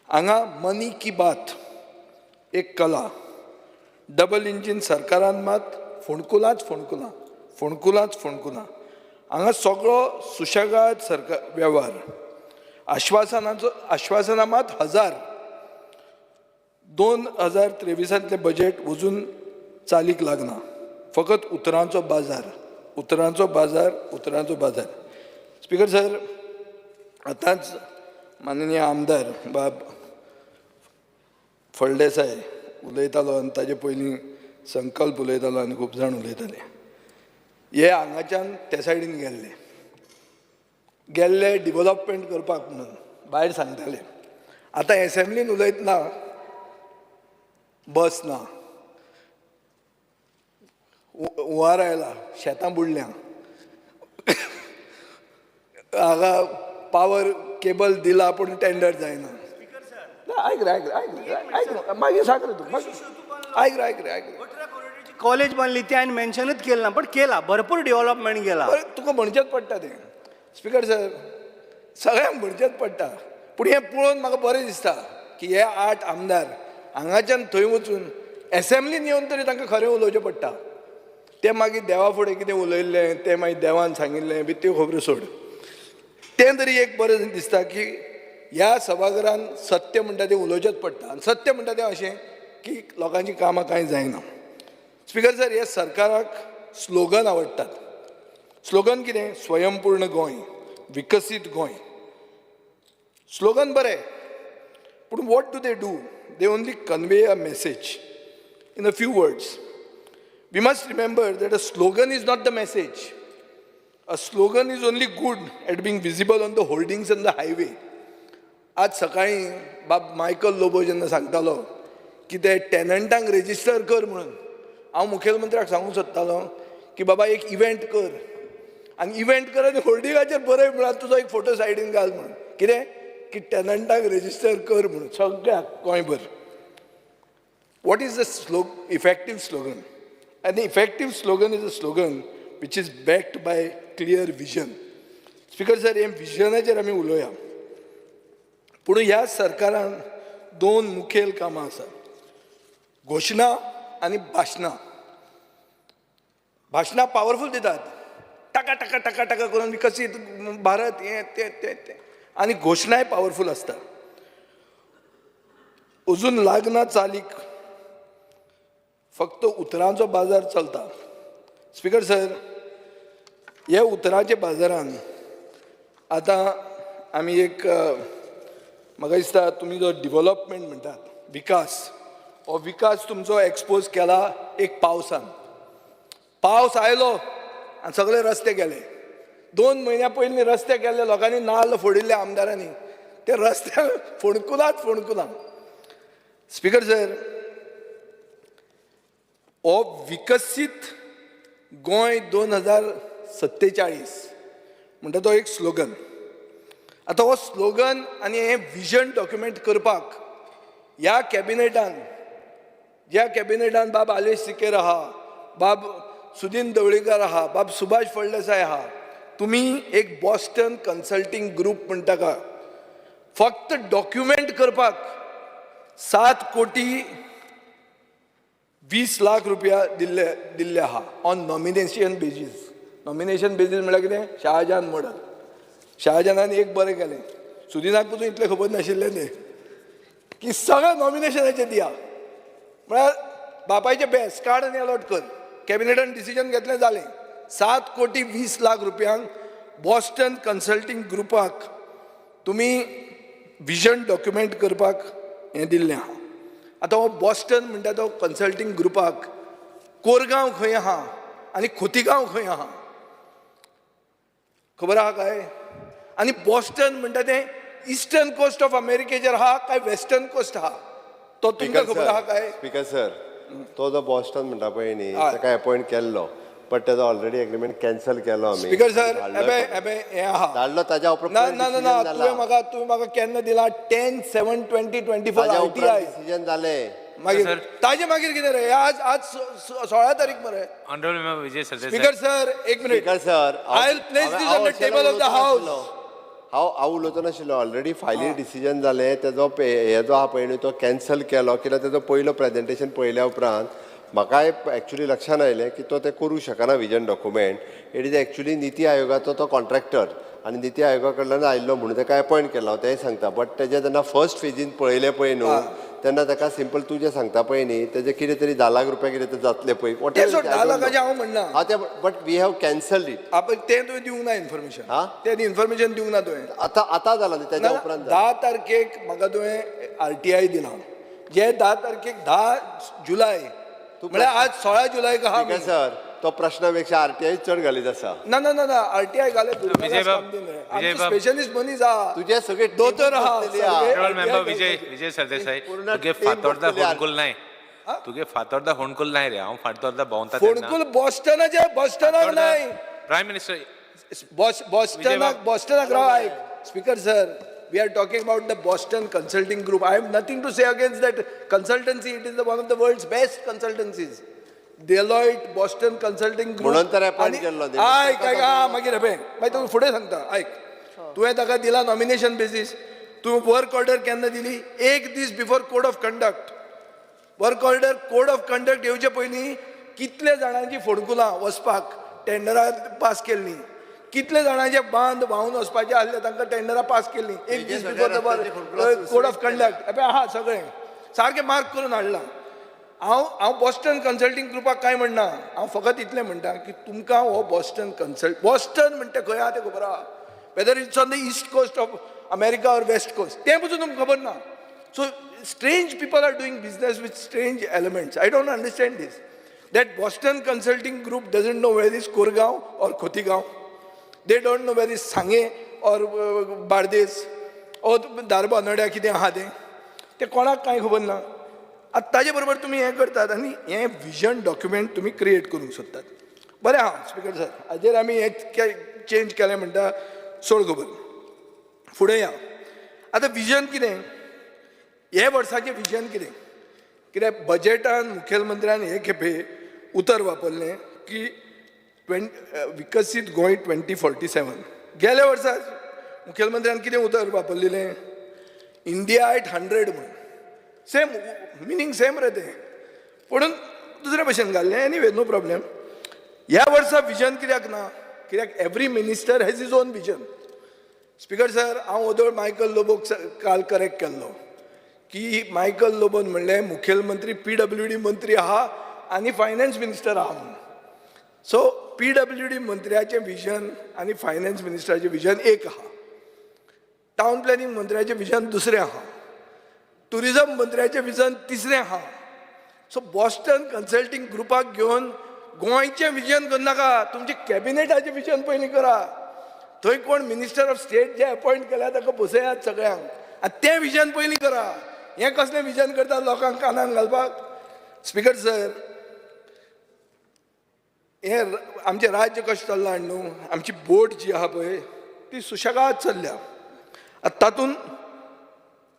हांगा मनी की बात एक कला. डबल इंजीन सरकारान मात फोणकुलांच. हांगा सगळो सुशेगाद सरकार वेव्हार. आश्वासनां मात 1000. 2023 बजेट अजून चालीक लागना. फकत उतरांचो बाजार. स्पीकर सर, आतांच माननीय आमदार बाब फळदेसाय उलयतालो आनी ताजे पयलीं संकल्प उलयतालो आनी खूब जाण उलयताले. हे हांगाच्यान ते सायडीन गेल्ले डिवेलपमेंट करपाक म्हणून भायर सांगताले. आतां एसेंब्लीन उलयतना बस ना, हुंवार आयला, शेतां बुडल्या, हांगा पावर केबल दिला पूण टेंडर जायना. आयक रे मागीर सांग रे तूं. आयक रे. कॉलेज बांदली ती हांवें मेन्शनूच केलें ना, पण केला. भरपूर डेव्हलपमेंट केला. तुका म्हणचेच पडटा तें. स्पीकर सर, सगळ्यांक म्हणचेच पडटा. पूण हें पळोवन म्हाका बरें दिसता की हे 8 आमदार हांगाच्यान थंय वचून एसेंब्लीन येवन तरी तांकां खरें उलोवचें पडटा. ते मागीर देवा फुडें कितें उलयल्लें तें मागीर देवान सांगिल्लें बी त्यो खबरो सोड. तें तरी एक बरें दिसता की ह्या सभाघरान सत्य म्हणटा तें उलोवचेंच पडटा. आनी सत्य म्हणटा तें अशें की लोकांची कामां कांय जायना. स्पीकर सर, ह्या सरकाराक स्लोगन आवडटात. स्लोगन कितें? स्वयंपूर्ण गोंय, विकसीत गोंय. स्लोगन बरें, पूण what do? They only convey a message in a few words. We must remember that a slogan is not the message. A slogan is only good at being visible on the hoardings on the highway. आज सकाळी बाब मायकल लोबो जेन्ना सांगतालो की ते टॅनंटांक रेजिस्टर कर म्हणून, हांव मुखेलमंत्र्याक सांगूंक सोदतालो की बाबा एक इव्हेंट कर आनी इव्हेंट कर आनी होर्डिंगाचेर बरय म्हणून तुजो एक फोटो सायडीन घाल म्हणून. कितें की टॅनंटांक रेजिस्टर कर म्हणून सगळ्याक गोंयभर. What is the effective slogan? An effective slogan is a slogan which is backed by clear vision. Speaker sir, हे विजनाचेर आमी उलोवया. पूण ह्या सरकारान दोन मुखेल कामां आसा, घोशणा आनी भाशणां. भाशणां पावरफूल दितात, टाका टाका टाका टाका करून विकसीत भारत हें तें आनी घोशणाय पावरफूल आसता. अजून लागना चालीक फक्त उतरांचो बाजार चलता. स्पीकर सर, ह्या उतराच्या बाजारान आतां आमी एक म्हाका दिसता तुमी जो डिव्हलपमेंट म्हणटात, विकास, हो विकास तुमचो एक्सपोज केला एक पावसान. पावस आयलो आनी सगळे रस्ते गेले. 2 म्हयन्या पयलीं रस्ते केल्ले लोकांनी नाल्ल फोडिल्ले आमदारांनी, ते रस्ते फोणकुलात. स्पीकर सर, हो विकसीत गोंय 2047 म्हणटा तो एक स्लोगन. आतां हो स्लोगन आनी हें विजन डॉक्युमेंट करपाक ह्या कॅबिनेटान बाब आलेश सिकेर आहा, बाब सुदीन ढवळीकर आहा, बाब सुभाष फळदेसाय आहा. तुमी एक बॉस्टन कन्सल्टिंग ग्रुप म्हणटा का, फक्त डॉक्युमेंट करपाक 7,20,00,000 रुपया दिल्ले आहा on nomination basis. Nomination basis म्हळ्यार कितें? शहाजान मर्डर. शहाजानान एक बरें केलें, सुदिनाक पसून इतलें खबर नाशिल्लें तें की सगळें नॉमिनेशनाचें दिया, म्हळ्यार बापायचें बेस काड आनी अलॉट कर. कॅबिनेटान डिसिजन घेतलें, जालें. 7,20,00,000 रुपयांक बॉस्टन कन्सल्टिंग ग्रुपाक तुमी विजन डॉक्युमेंट करपाक हें दिल्लें आहा. आतां हो बॉस्टन म्हणटा तो कन्सल्टिंग ग्रुपाक कोरगांव खंय आहा आनी खोतीगांव खंय आहा खबर आहा काय? आनी बॉस्टन म्हणटा तें इस्टर्न कोस्ट ऑफ अमेरिकेचेर आहा काय वेस्टर्न कोस्ट आहा तो तुमकां खबर आहा काय? स्पीकर सर, तो जो बॉस्टन म्हणटा पळय न्ही, ताका अपॉयंट केल्लो, बट तेजो ऑलरेडी एग्रीमेंट कॅन्सल केलो आमी. स्पीकर सर, हें आहा धाडलो ताज्या उपरांत ना तुवें म्हाका केन्ना दिला 10/7/2024 RTI डिसिजन जालें. मागीर ताजे मागीर कितें रे? आज 16 तारीख मरे. स्पीकर सर, एक minute. Speaker sir, I will place this on the table of the house. हांव उलोवचो नाशिल्लो, ऑलरेडी फायली डिसिजन जालें, तेजो हे जो आहा पळय न्ही तो कॅन्सल केलो. कित्याक तेजो पयलो प्रेजेंटेशन पळयल्या उपरांत म्हाकाय एक्चुली लक्षांत आयलें की तो तें करूं शकना vision document. It is actually Niti आयोगाचो तो कॉन्ट्रॅक्टर आनी निती आयोगा कडल्यान आयिल्लो म्हणून ताका अपॉयंट केलो, हांव तेंय सांगता. बट तेजें जेन्ना फर्स्ट फेजीन पळयलें पळय न्हू, तेन्ना ताका सिंपल तूं जें सांगता पळय न्ही, तेजें कितें तरी 10 लाख रुपया कितें तें जातलें पळय. 10 लाखाचें हांव म्हणना. But we have cancelled it. तें तुवें दिवंक ना इन्फॉर्मेशन. तें इन्फॉर्मेशन दिवंक ना तुवें. आतां जालां न्ही, तेज्या उपरांत 10 तारखेक म्हाका तुवें RTI दिला, जे 10 तारखेक 10 जुलय म्हळ्यार आज 16 जुलयक आहा. सर, तो प्रश्नापेक्षा RTI चड घालीत आसा. ना RTI घाले. स्पेशलिस्ट मनीस आहा, तुजे सगळे दोतोर आहा. विजय सरदेसाई, तुगे फातोर्दा होणकुल नाय, तुगे फातोर्दा होणकुल नाय रे. हांव फातोर्दा भोंवता फोणकुल बॉस्टनाक नाय. प्रायम मिनिस्टर बॉस्टनाक राव. आयक speaker sir, we are talking about the Boston Consulting Group. I have nothing to say against that consultancy. It is one of the world's best consultancies. Deloitte, Boston Consulting Group. म्हणून तर अपॉइंट केल्लो. मागीर मागीर तूं फुडें सांगता. आयक, तुवें ताका दिला नॉमिनेशन बेसीस. तूं वर्क ऑर्डर केन्ना दिली? 1 दीस before code of conduct. Work order code of conduct येवचे पयलीं कितले जाणांची फोणकुलां वचपाक टेंडरां पास केल्लीं, कितले जाणांचे बांद व्हांवन वचपाचे आसले तांकां टेंडरां पास केल्लीं 1 दीस before the code of conduct. आहा सगळें सारकें मार्क करून हाडलां. हांव बॉस्टन कन्सल्टिंग ग्रुपाक काय म्हणना, हांव फकत इतलें म्हणटा की तुमकां हो बॉस्टन म्हणटा खंय आहा तें खबर आहा, whether it's on the east coast of America or west coast, तें पसून तुमकां खबर ना. So strange people are doing business with strange elements. I don't understand this. That Boston consulting group doesn't know where is Kurgaon or Khotigaon. They don't know where is Sange or Bardes or Darbanada कितें आहा तें. ते कोणाक कांय खबर ना. आतां ताजे बरोबर तुमी हें करतात आनी हें विजन डॉक्युमेंट तुमी क्रिएट करूंक सोदतात. बरें आहा स्पीकर सर, हाजेर आमी हें चेंज केलें म्हणटा सोड खबर. फुडें या. आतां विजन कितें? हे वर्साचें विजन कितें? कित्याक बजेटान मुखेलमंत्र्यान हे खेपे उतर वापरलें की विकसीत गोंय 2047. गेल्या वर्सा मुखेलमंत्र्यान कितें उतर वापरलेलें? इंडिया एट 100 म्हणून. सेम मिनींग सेम रे तें, पूण दुसऱ्या भशेन घाल्लें. Anyway no problem. ह्या वर्सा विजन कित्याक ना? कित्याक every minister has his own vision. Speaker sir, हांव ओदोळ मायकल लोबोक काल करेक्ट केल्लो की मायकल लोबोन म्हणलें मुखेलमंत्री PWD मंत्री आहा आनी फायनान्स मिनिस्टर आहा म्हणून. सो PWD मंत्र्याचें विजन आनी फायनान्स मिनिस्टराचें विजन एक आहा. टावन प्लॅनिंग मंत्र्याचें विजन दुसरें आहा. टुरिजम मंत्र्याचें विजन तिसरें आहा. सो बॉस्टन कन्सल्टिंग ग्रुपाक घेवन गोंयचें विजन करनाका, तुमचें कॅबिनेटाचें विजन पयलीं करा. थंय कोण मिनिस्टर ऑफ स्टेट जे अपॉयंट केल्या ताका बसयात सगळ्यांक आनी तें विजन पयलीं करा. हें कसलें विजन करता लोकांक कानान घालपाक? स्पीकर सर, हें आमचें राज्य कशें चल्लां न्हू, आमची बोट जी आहा पळय ती सुशेगाद चल्ल्या. आतां तातूंत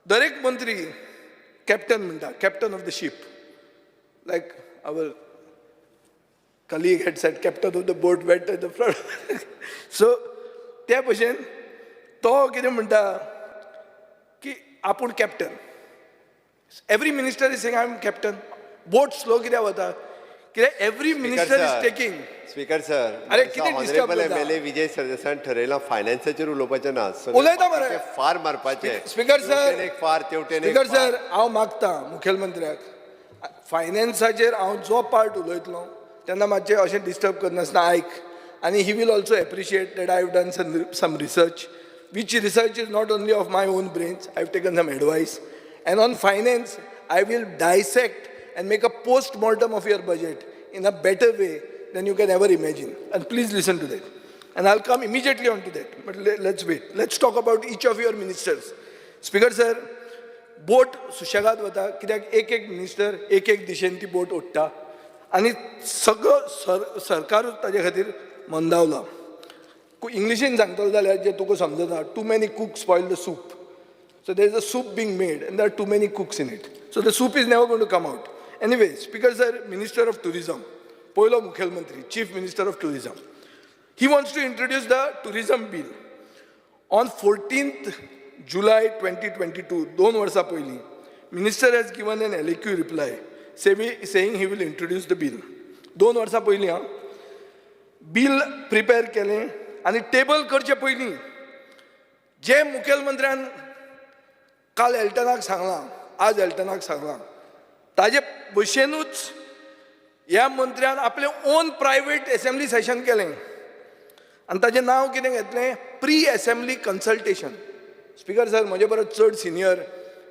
दर एक मंत्री कॅप्टन म्हणटा, captain of the ship, like our colleague had said captain of the boat wait at the front. So त्या भशेन तो कितें म्हणटा की आपूण captain. Every minister is saying I am captain. Boat slow कित्याक वता? कित्याक every minister is taking. Speaker sir, अरे किती डिस्टर्ब MLA विजय सरदेसायान ठरयलां फायनान्साचेर उलोवपाचें ना, उलयता मरे. फार मारपाचें. स्पीकर सर, एक फार तेवटेन स्पीकर सर, हांव मागतां मुखेलमंत्र्याक फायनान्साचेर हांव जो पार्ट उलयतलो तेन्ना मातशें अशें डिस्टर्ब करनासतना आयक. आनी he will also appreciate that I have done some research, which research is not only of my own brains. I have taken some advice. And on finance, I will dissect and make a post-mortem of your budget in a better way than you can ever imagine. And please listen to that. And I'll come immediately on to that. But let's wait. Let's talk about each of your ministers. Speaker sir, बोट सुशेगाद वता कित्याक एक मिनिस्टर एक दिशेन ती बोट ओडटा आनी सगळो सरकारूच ताजे खातीर मंदावला. इंग्लिशीन सांगतलो जाल्यार जे तुका समजता, too many cooks spoil the soup. So there is a soup being made and there are too many cooks in it. So the soup is never going to come out. Anyway speaker sir, minister of tourism, पयलो मुखेलमंत्री, chief minister of tourism, he wants to introduce the tourism bill. On 14th July 2022, 2 वर्सां पयलीं, minister has given an LAQ reply saying he will introduce the bill. 2 वर्सां पयलीं हां बिल प्रिपेर केलें आनी टेबल करचे पयलीं जे मुखेलमंत्र्यान काल एल्टनाक सांगलां, आज एल्टनाक सांगलां, ताजे भशेनूच ह्या मंत्र्यान आपलें ओन प्रायवेट असेंब्ली सेशन केलें आनी ताजें नांव कितें घेतलें? Pre assembly consultation. Speaker sir, म्हजे परस चड सिनियर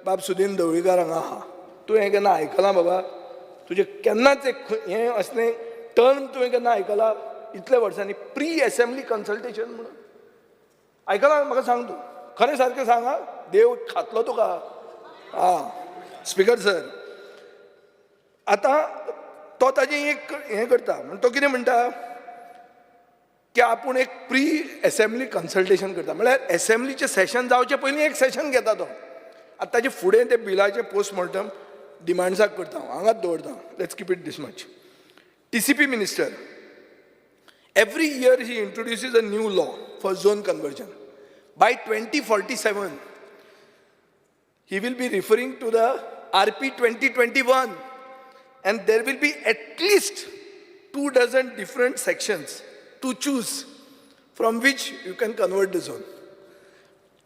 बाब सुदीन ढवळीकर हांगा आहा. तूं हें केन्ना आयकलां बाबा? तुजें केन्नाच एक हें असलें टर्म तुवें केन्ना आयकलां इतल्या वर्सांनी? प्री असेंब्ली कन्सल्टेशन म्हणून आयकलां? म्हाका सांग, तूं खरें सारकें सांग हां, देव खातलो तुका. हां स्पीकर सर, आतां तो ताजें एक हें करता. तो कितें म्हणटा की आपूण एक प्री असेंब्ली कन्सल्टेशन करता. म्हळ्यार असेंब्लीचें सेशन जावचे पयलीं एक सेशन घेता तो. आतां ताजे फुडें ते बिलाचें पोस्टमॉर्टम डिमांड्साक करता हांव, हांगाच दवरता. Let's keep it this much. TCP minister, every year he introduces a new law for zone conversion. By 2047, he will be referring to the RP 2021, and there will be at least 24 different sections to choose from which you can convert the zone.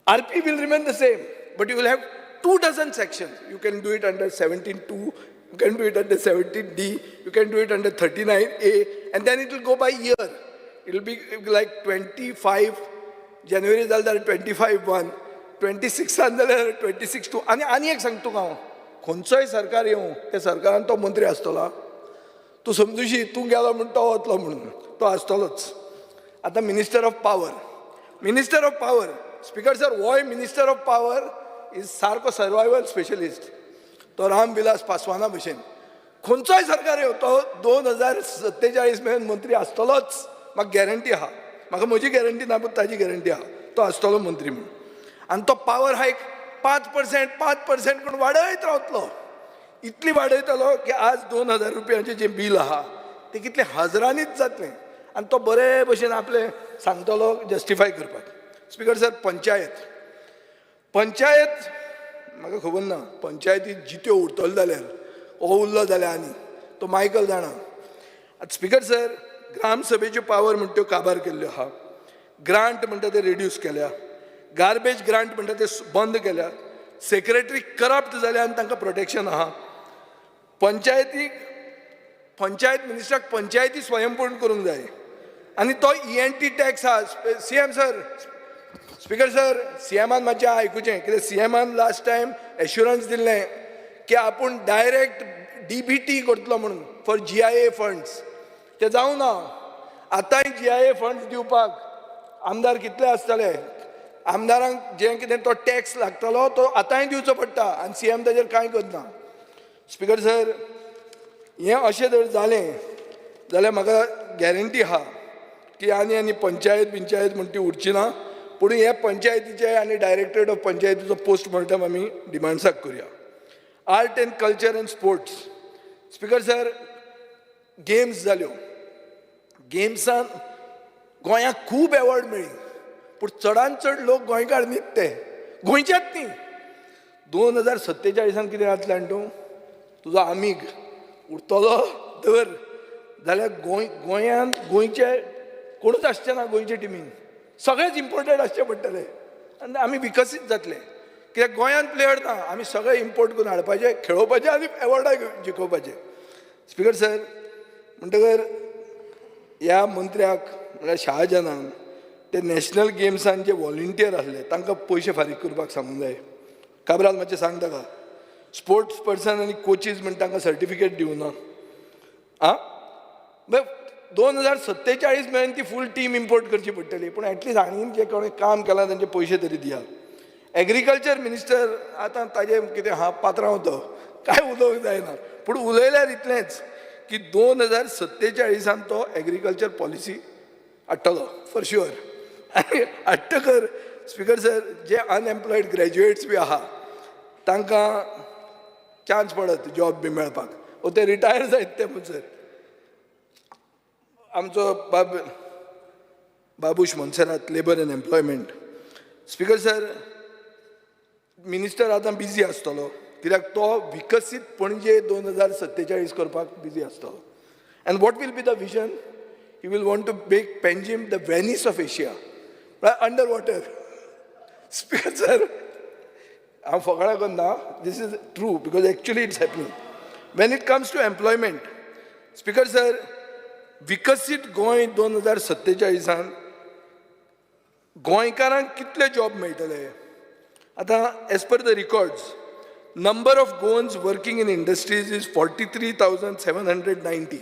RP will remain the same, but you will have 24 sections. You can do it under 17(2), you can do it under 17D, you can do it under 39A, and then it will go by year. It will be like 25 January जाल्यार 25/1, 26 जाल्यार 26/2. आनी एक सांगता तुका हांव, खंयचोय सरकार येवं त्या सरकारान तो मंत्री आसतलो. तूं समजुशी तूं गेलो म्हूण तो वतलो म्हणून तो आसतलोच. आतां minister of power, speaker sir, होय मिनिस्टर ऑफ पावर इज सारको सर्वायवल स्पेशलिस्ट. तो रामविलास पासवाना भशेन खंयचोय सरकार येवं तो 2047 मेरेन मंत्री आसतलोच. म्हाका गॅरंटी आहा, म्हाका म्हजी गॅरंटी ना पूण ताजी गॅरंटी आहा, तो आसतलो मंत्री म्हणून. आनी तो पावर हायक 5% करून वाडयत रावतलो. इतली वाडयतलो की आज 2000 रुपयांचें जें बील आहा तें कितलें हजारांनीच जातलें. आनी तो बरे भशेन आपलें सांगतलो जस्टिफाय करपाक. स्पीकर सर, पंचायत म्हाका खबर ना, पंचायतीत जित्यो उरतलो जाल्यार हो उरलो जाल्यार आनी तो मायकल जाणा. आतां स्पीकर सर, ग्रामसभेच्यो पावर म्हणटा त्यो काबार केल्ल्यो आहा, ग्रांट म्हणटा ते रिड्यूस केल्या, गार्बेज ग्रांट म्हणटा ते बंद केल्या, सेक्रेटरी करप्ट जाले आनी तांकां प्रोटेक्शन आहा. पंचायत मिनिस्टराक पंचायती स्वयंपूर्ण करूंक जाय. आनी तो ENT टॅक्स आहा. CM सर, स्पीकर सर, CMान मातशें आयकुचें, कित्याक CMान लास्ट टायम एश्युरन्स दिल्लें की आपूण डायरेक्ट DBT करतलो म्हणून फॉर GIA फंड्स. तें जावं ना. आतांय GIA फंड्स दिवपाक आमदार कितले आसतले, आमदारांक जें कितें तो टॅक्स लागतलो तो आतांय दिवचो पडटा आनी CM ताजेर कांय करना. स्पीकर सर, हें अशें जर जालें जाल्यार म्हाका गॅरंटी आहा की आनी पंचायत म्हण ती उरची ना. पूण हे पंचायतीचे आनी डायरेक्टरेट ऑफ पंचायतीचो पोस्टमॉर्टम आमी डिमांड्साक करुया. Art end culture end sports. Speaker sir, games जाल्यो, गेम्सान गोंयांक खूब एवॉर्ड मेळ्ळी, पूण चडांत चड लोक गोंयकार न्हीत ते, गोंयचेच न्ही. 2047 कितें जातलें आनी तूं तुजो आमीग उरतलो धर जाल्यार गोंयांत गोंयचे कोणूच आसचें ना. गोंयचे टिमीन सगळेच इम्पोर्टेड आसचे पडटले आनी आमी विकसीत जातले. कित्याक गोंयांत प्लेयर ना, आमी सगळे इम्पोर्ट करून हाडपाचे, खेळोवपाचे आनी एवॉर्डाय जिखोवपाचे. स्पीकर सर, म्हणटकर ह्या मंत्र्याक म्हळ्यार शहाजनान ते नॅशनल गेम्सान जे व्हॉलिंटियर आसले तांकां पयशे फारीक करपाक सांगूंक जाय. काबराल मातशें सांग ताका. स्पोर्ट्स पर्सन आनी कोचीस म्हण तांकां सर्टिफिकेट दिवना. 2047 मेरेन ती फूल टीम इम्पोर्ट करची पडटली, पूण एटलीस्ट आनीक जे कोणें काम केलां तांचे पयशे तरी दियात. एग्रीकल्चर मिनिस्टर आतां ताजें कितें आहा पात्रांव कांय उलोवंक जायना, पूण उलयल्यार इतलेंच की 2047 तो एग्रीकल्चर पॉलिसी हाडटलो फॉर शुअर. आनी हाडटकर स्पीकर सर, जे अनएम्प्लॉयड ग्रॅज्युएट्स बी आहा तांकां चान्स पडत जॉब बी मेळपाक, वो ते रिटायर जायत ते म्हणसर. आमचो Babush Monserrate, labour and employment. Speaker sir, minister आतां बिजी आसतलो कित्याक तो विकसीत पणजे 2047 करपाक बिजी आसतलो. And what will be the vision? He will want to make Panjim the Venice of Asia, under water. Speaker sir, हांव फकाणां करना, this is true because actually it's happening. When it comes to employment, speaker sir, विकसीत गोंय 2047 गोंयकारांक कितले जॉब मेळटले? आतां as per the records, number of Goans working in industries is 43,790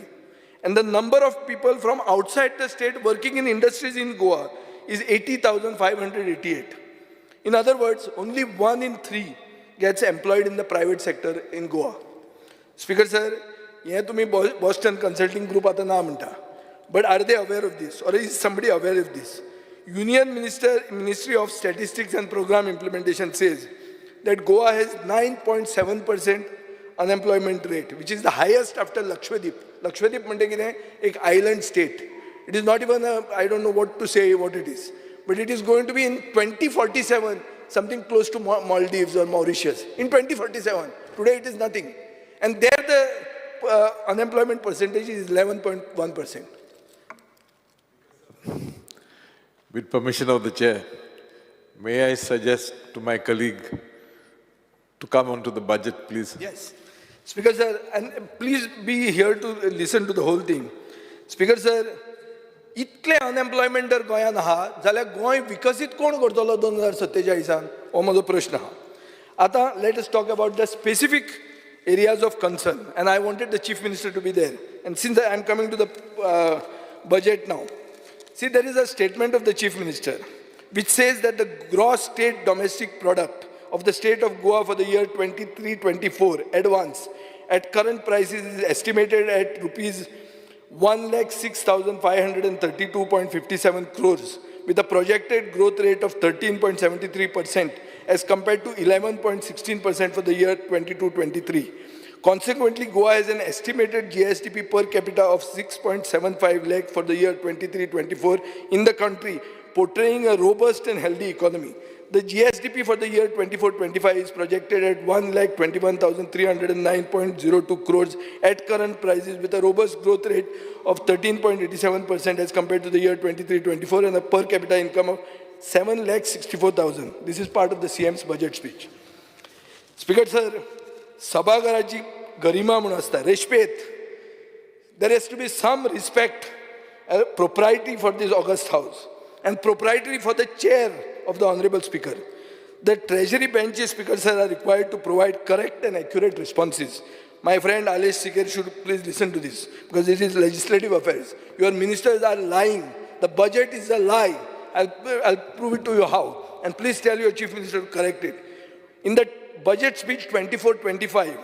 and the number of people from outside the state working in industries in Goa is 80,588. In other words, only 1 in 3 gets employed in the private sector in Goa. Speaker sir, here to me Boston Consulting Group ata na manta, but are they aware of this, or is somebody aware of this? Union Ministry of Statistics and Program Implementation says that Goa has 9.7% unemployment rate, which is the highest after Lakshadweep. Lakshadweep means an island state. It is not even I don't know what to say, what it is. But it is going to be in 2047, something close to Maldives or Mauritius. In 2047, today it is nothing. And there the unemployment percentage is 11.1%. With permission of the chair, may I suggest to my colleague to come on to the budget, please? Yes. Speaker sir, and please be here to listen to the whole thing. Speaker sir, इतले अनएम्प्लॉयमेंट जर गोंयांत आहा जाल्यार गोंय विकसीत कोण करतलो 2047 हो म्हजो प्रश्न आहा. आतां let us talk about the specific areas of concern, and I wanted the Chief Minister to be there. And since I am coming to the budget now, see, there is a statement of the Chief Minister which says that the gross state domestic product of the state of Goa for the year 23-24 advance at current prices is estimated at rupees 1,06,532.57 crores with a projected growth rate of 13.73% as compared to 11.16% for the year 22-23. Consequently, Goa has an estimated GSDP per capita of 6.75 lakh for the year 23-24 in the country, portraying a robust and healthy economy. The GSDP for the year 24-25 is projected at 1,21,309.02 crores at current prices with a robust growth rate of 13.87% as compared to the year 23-24 and a per capita income of 7,64,000. This is part of the CM's budget speech. Speaker sir, Sabhagarachi Garima Munasta, Reshpet, there has to be some respect, propriety for this August House and propriety for the chair of the Honorable Speaker. The Treasury benches, Speaker sir, are required to provide correct and accurate responses. My friend Alesh Sikher should please listen to this because this is legislative affairs. Your ministers are lying. The budget is a lie. I'll prove it to you how. And please tell your Chief Minister to correct it. In the budget speech 24-25,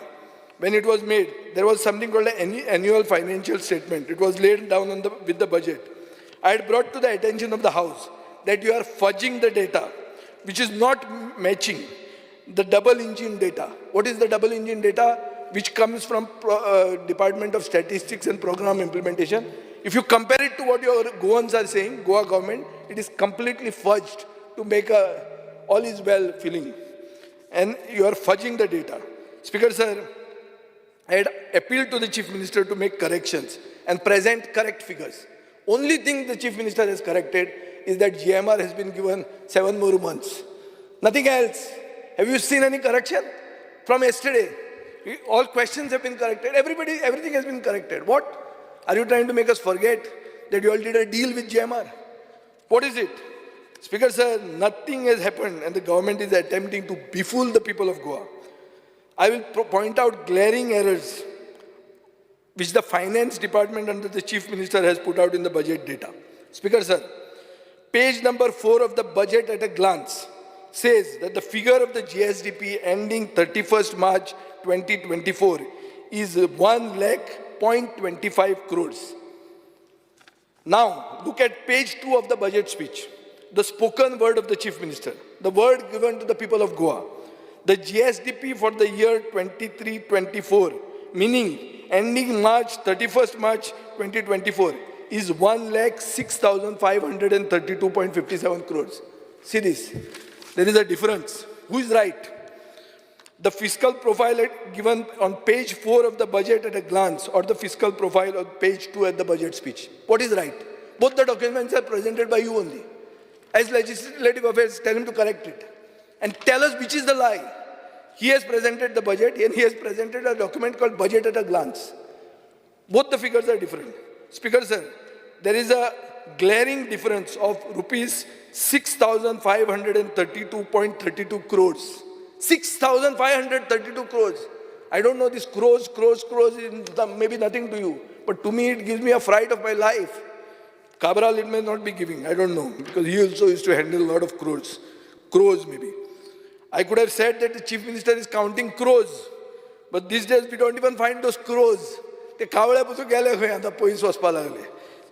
when it was made, there was something called an annual financial statement. It was laid down on with the budget. I had brought to the attention of the House that you are fudging the data, which is not matching the double engine data. What is the double engine data? Which comes from Department of Statistics and Program Implementation. If you compare it to what your Goans are saying, Goa government, it is completely fudged to make a all is well feeling. And you are fudging the data. Speaker sir, I had appealed to the Chief Minister to make corrections and present correct figures. Only thing the Chief Minister has corrected is that GMR has been given 7 more months. Nothing else. Have you seen any correction? From yesterday, all questions have been corrected. Everything has been corrected. What? Are you trying to make us forget that you all did a deal with GMR? What is it? Speaker sir, nothing has happened and the government is attempting to befool the people of Goa. I will point out glaring errors which the Finance Department under the Chief Minister has put out in the budget data. Speaker sir, page number 4 of the budget at a glance says that the figure of the GSDP ending 31st March 2024 is 1,00,025 crores. Now, look at page 2 of the budget speech, the spoken word of the Chief Minister, the word given to the people of Goa. The GSDP for the year 23-24, meaning ending March 31st March 2024, is 1,06,532.57 crores. See this. There is a difference. Who is right? The fiscal profile given on page 4 of the budget at a glance or the fiscal profile on page 2 at the budget speech. What is right? Both the documents are presented by you only. As legislative affairs, tell him to correct it. And tell us which is the lie. He has presented the budget and he has presented a document called budget at a glance. Both the figures are different. Speaker sir, there is a glaring difference of rupees 6,532.32 crores. 6,532 crores. I don't know this crores is maybe nothing to you. But to me it gives me a fright of my life. Cabral it may not be giving, I don't know. Because he also used to handle a lot of crores. Crores maybe. I could have said that the Chief Minister is counting crores. But these days we don't even find those crores.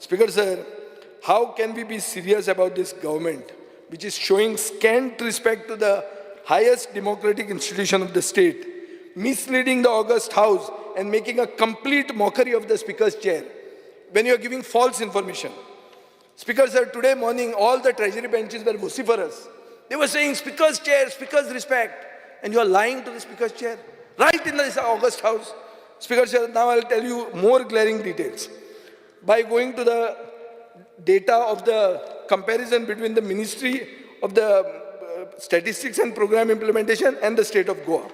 Speaker sir, how can we be serious about this government which is showing scant respect to the highest democratic institution of the state, misleading the August House and making a complete mockery of the Speaker's chair when you are giving false information? Speaker sir, today morning all the Treasury benches were vociferous. They were saying Speaker's chair, Speaker's respect, and you are lying to the Speaker's chair right in the August House. Speaker sir, now I will tell you more glaring details. By going to the data of the comparison between the Ministry of the Statistics and Program Implementation and the state of Goa.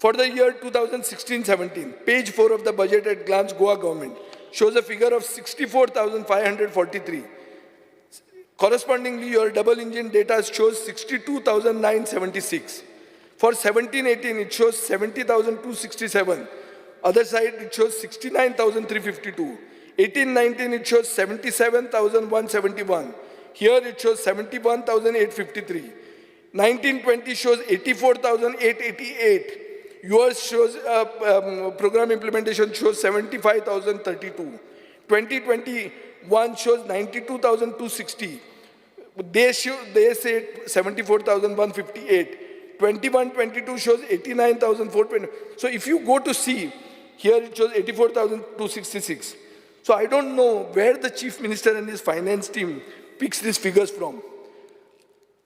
For the year 2016-17, page 4 of the budget at glance, Goa government shows a figure of 64,543. Correspondingly, your double engine data shows 62,976. For 17-18, it shows 70,267. Other side, it shows 69,352. 18-19, it shows 77,171. Here, it shows 71,853. 19-20 shows 84,888. Yours shows, program implementation shows 75,032. 2021 shows 92,260. They say 74,158. 21-22 shows 89,420. So if you go to see, here it shows 84,266. So I don't know where the Chief Minister and his finance team picks these figures from.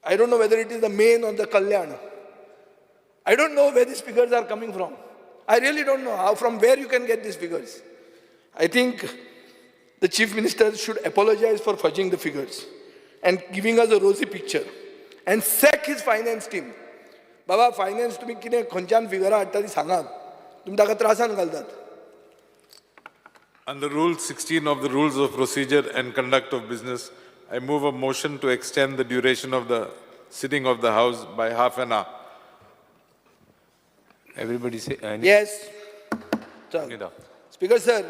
I don't know whether it is the main or the Kalyan. I don't know where these figures are coming from. I really don't know from where you can get these figures. I think the Chief Minister should apologize for fudging the figures and giving us a rosy picture and sack his finance team. Baba, finance तुम्ही कितें खंयच्यान फिगरां हाडटा ती सांगात. तुम्ही ताका त्रासान घालतात. Under Rule 16 of the Rules of Procedure and Conduct of Business, I move a motion to extend the duration of the sitting of the House by half an hour. Everybody say. Yes. Sir. Speaker, sir.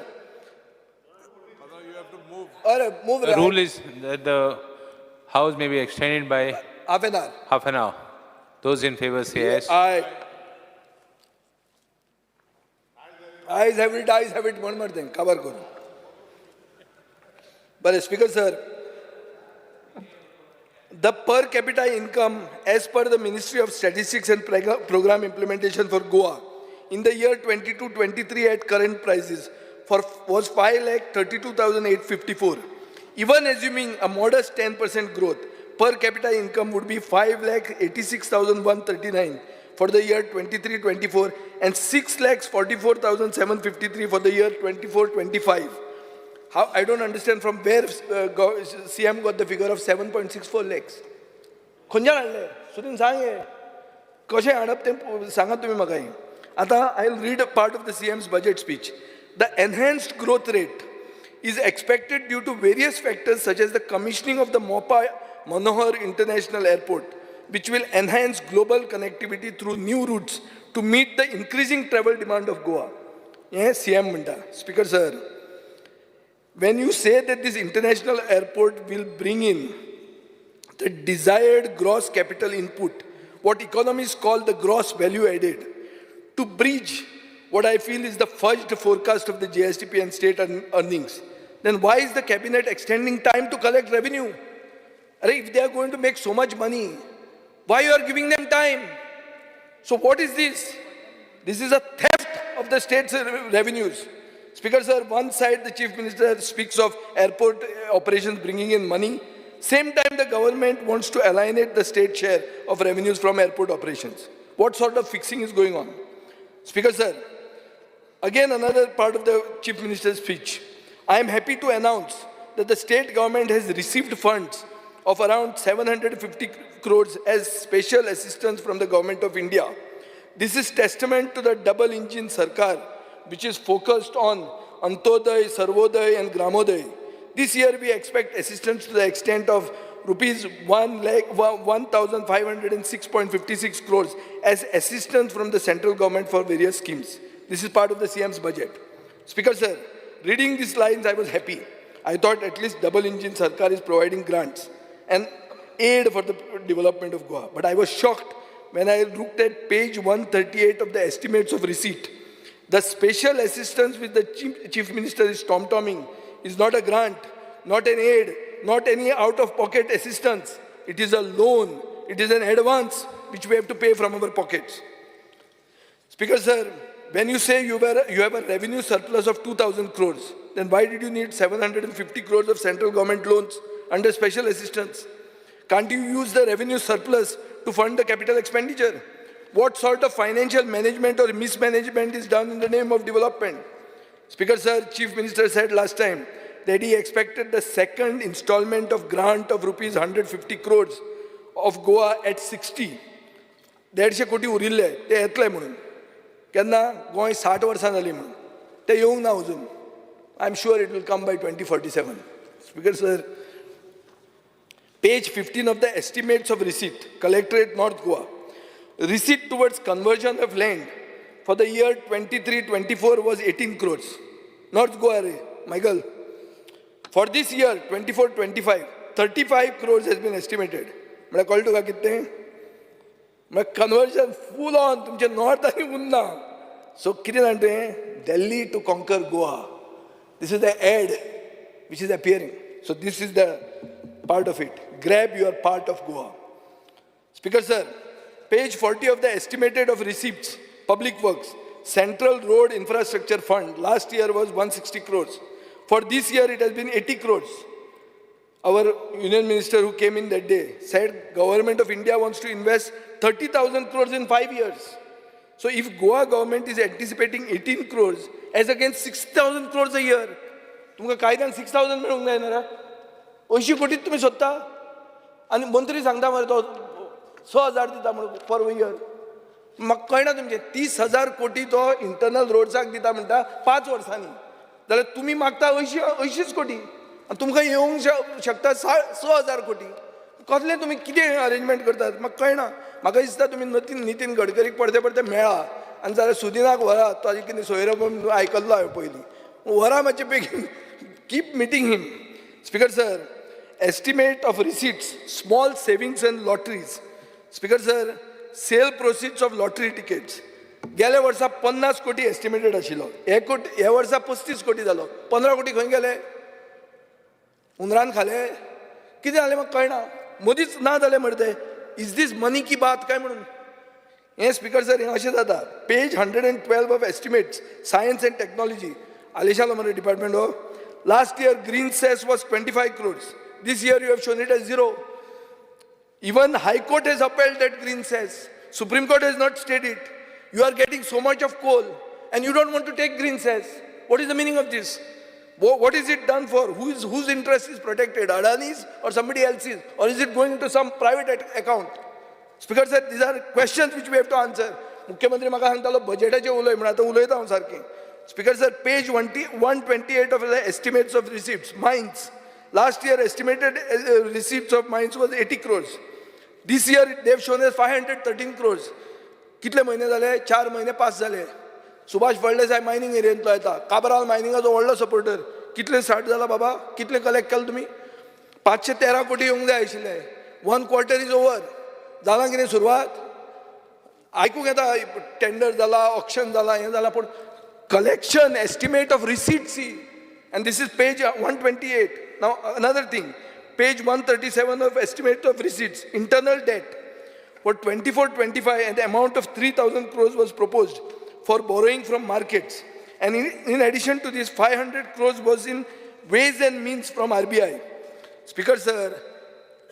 You have to move. Move The rule is that the House may be extended by half an hour. half an hour. Those in favor say yes. Aye. Ayes have it, one more thing. Cover karo. But Speaker, sir, the per capita income as per the Ministry of Statistics and Program Implementation for Goa in the year 22-23 at current prices was 5,32,854. Even assuming a modest 10% growth, per capita income would be 5,86,139 for the year 23-24 and 6,44,753 for the year 24-25. How, I don't understand from where CM got the figure of 7.64 lakhs. खंयच्यान हाडले? सुदीन सांग हे. कशें हाडप तें सांगात तुमी म्हाका हे. आता I'll read a part of the CM's budget speech. The enhanced growth rate is expected due to various factors such as the commissioning of the Mopa Manohar International Airport, which will enhance global connectivity through new routes to meet the increasing travel demand of Goa. Yes, CM Munda. Speaker sir, when you say that this international airport will bring in the desired gross capital input, what economists call the gross value added, to bridge what I feel is the fudged forecast of the GSTP and state earnings, then why is the cabinet extending time to collect revenue? If they are going to make so much money, why you are giving them time? So what is this? This is a theft of the state's revenues. Speaker sir, one side the Chief Minister speaks of airport operations bringing in money. Same time the government wants to alienate the state share of revenues from airport operations. What sort of fixing is going on? Speaker sir, again another part of the Chief Minister's speech. I am happy to announce that the state government has received funds of around 750 crores as special assistance from the Government of India. This is testament to the double engine Sarkar, which is focused on Antoday, Sarvodaya and Gramoday. This year we expect assistance to the extent of rupees 1,506.56 crores as assistance from the central government for various schemes. This is part of the CM's budget. Speaker sir, reading these lines I was happy. I thought at least double engine Sarkar is providing grants and aid for the development of Goa. But I was shocked when I looked at page 138 of the estimates of receipt. The special assistance which the Chief Minister is tom-tomming is not a grant, not an aid, not any out-of-pocket assistance. It is a loan. It is an advance which we have to pay from our pockets. Speaker sir, when you say you have a revenue surplus of 2,000 crores, then why did you need 750 crores of central government loans under special assistance? Can't you use the revenue surplus to fund the capital expenditure? What sort of financial management or mismanagement is done in the name of development? Speaker sir, Chief Minister said last time that he expected the second installment of grant of rupees 150 crores of Goa at 60. 150 कोटी उरिल्ले ते येतले म्हणून. केन्ना गोंय 60 वर्सां जाली म्हणून ते येवंक ना अजून. I am sure it will come by 2047. Speaker sir, page 15 of the estimates of receipt, Collectorate North Goa. Receipt towards conversion of land for the year 23-24 was 18 crores. North Goa, Michael. For this year, 24-25, 35 crores has been estimated. म्हळ्यार कळ्ळें तुका कितें? म्हळ्यार कन्वर्जन फूल ऑन तुमचे नॉर्थ आनी उरना. सो कितें जाणा तें? Delhi to conquer Goa. This is the ad which is appearing. So this is the part of it. Grab your part of Goa. Speaker sir, page 40 of the estimated of receipts, Public Works, Central Road Infrastructure Fund, last year was 160 crores. For this year it has been 80 crores. Our Union Minister who came in that day said Government of India wants to invest 30,000 crores in 5 years. So if Goa government is anticipating 18 crores as against 6,000 crores a year, तुमकां कायद्यान 6,000 मेळूंक जायना? 80 कोटी तुम्ही सोदता आनी मंत्री सांगता मरे तो 6,000 दिता म्हणून पर इयर. म्हाका कळना तुमचें 30,000 कोटी तो इंटरनल रोड्साक दिता म्हणटा 5 वर्सांनी, जाल्यार तुमी मागता 80 कोटी आनी तुमकां येवंक शकता 6,000 कोटी. कसलें तुमी कितें अरेंजमेंट करतात म्हाका कळना. म्हाका दिसता तुमी नितीन गडकरीक परते परते मेळा आनी जाल्यार सुदिनाक व्हरा. ताजे कितें सोयरो आयकल्लो हांवें पयलीं. व्हरा मातशे बेगीन. Keep meeting him. Speaker sir, estimate of receipts, small savings and lotteries. Speaker sir, sale proceeds of lottery tickets. गेल्या वर्सा 50 कोटी एस्टिमेटेड आशिल्लो. ह्या वर्सा 35 कोटी जालो. 15 कोटी खंय गेले? हुंदरान खाले? कितें जालें म्हाका कळना. मदींच ना जालें मरे. इज दीस मनी की बात काय म्हणून? हें स्पीकर सर हें अशें जाता. Page 112 of estimates, science and technology. आलेशालो मरे डिपार्टमेंट हो. Last year, green cess was 25 crores. This year, you have shown it as 0. Even High Court has upheld that green cess. Supreme Court has not stayed it. You are getting so much of coal, and you don't want to take green cess. What is the meaning of this? What is it done for? Whose interest is protected? Adani's or somebody else's? Or is it going into some private account? Speaker sir, these are questions which we have to answer. मुख्यमंत्री म्हाका सांगतालो बजेटाचें उलय म्हणून. आतां उलयता हांव सारकें. Speaker sir, page 128 of the estimates of receipts, mines. Last year estimated receipts of mines was 80 crores. This year they have shown as 513 crores. कितले म्हयने जाले? 4 म्हयने पास जाले. सुभाष फळदेसाय मायनिंग एरियेंतलो येता. काबराल मायनिंगाचो व्हडलो सपोर्टर. कितले स्टार्ट जाला बाबा? कितले कलेक्ट केले तुमी? 513 कोटी येवंक जाय आशिल्ले. 1 quarter is over. जाला कितें सुरवात? आयकूंक येता टेंडर जाला, ऑक्शन जाला, हें जाला, पूण collection estimate of receipts, and this is page 128. Now another thing, page 137 of estimate of receipts, internal debt for 24-25, and the amount of 3,000 crores was proposed for borrowing from markets, and in addition to this 500 crores was in ways and means from RBI. Speaker sir,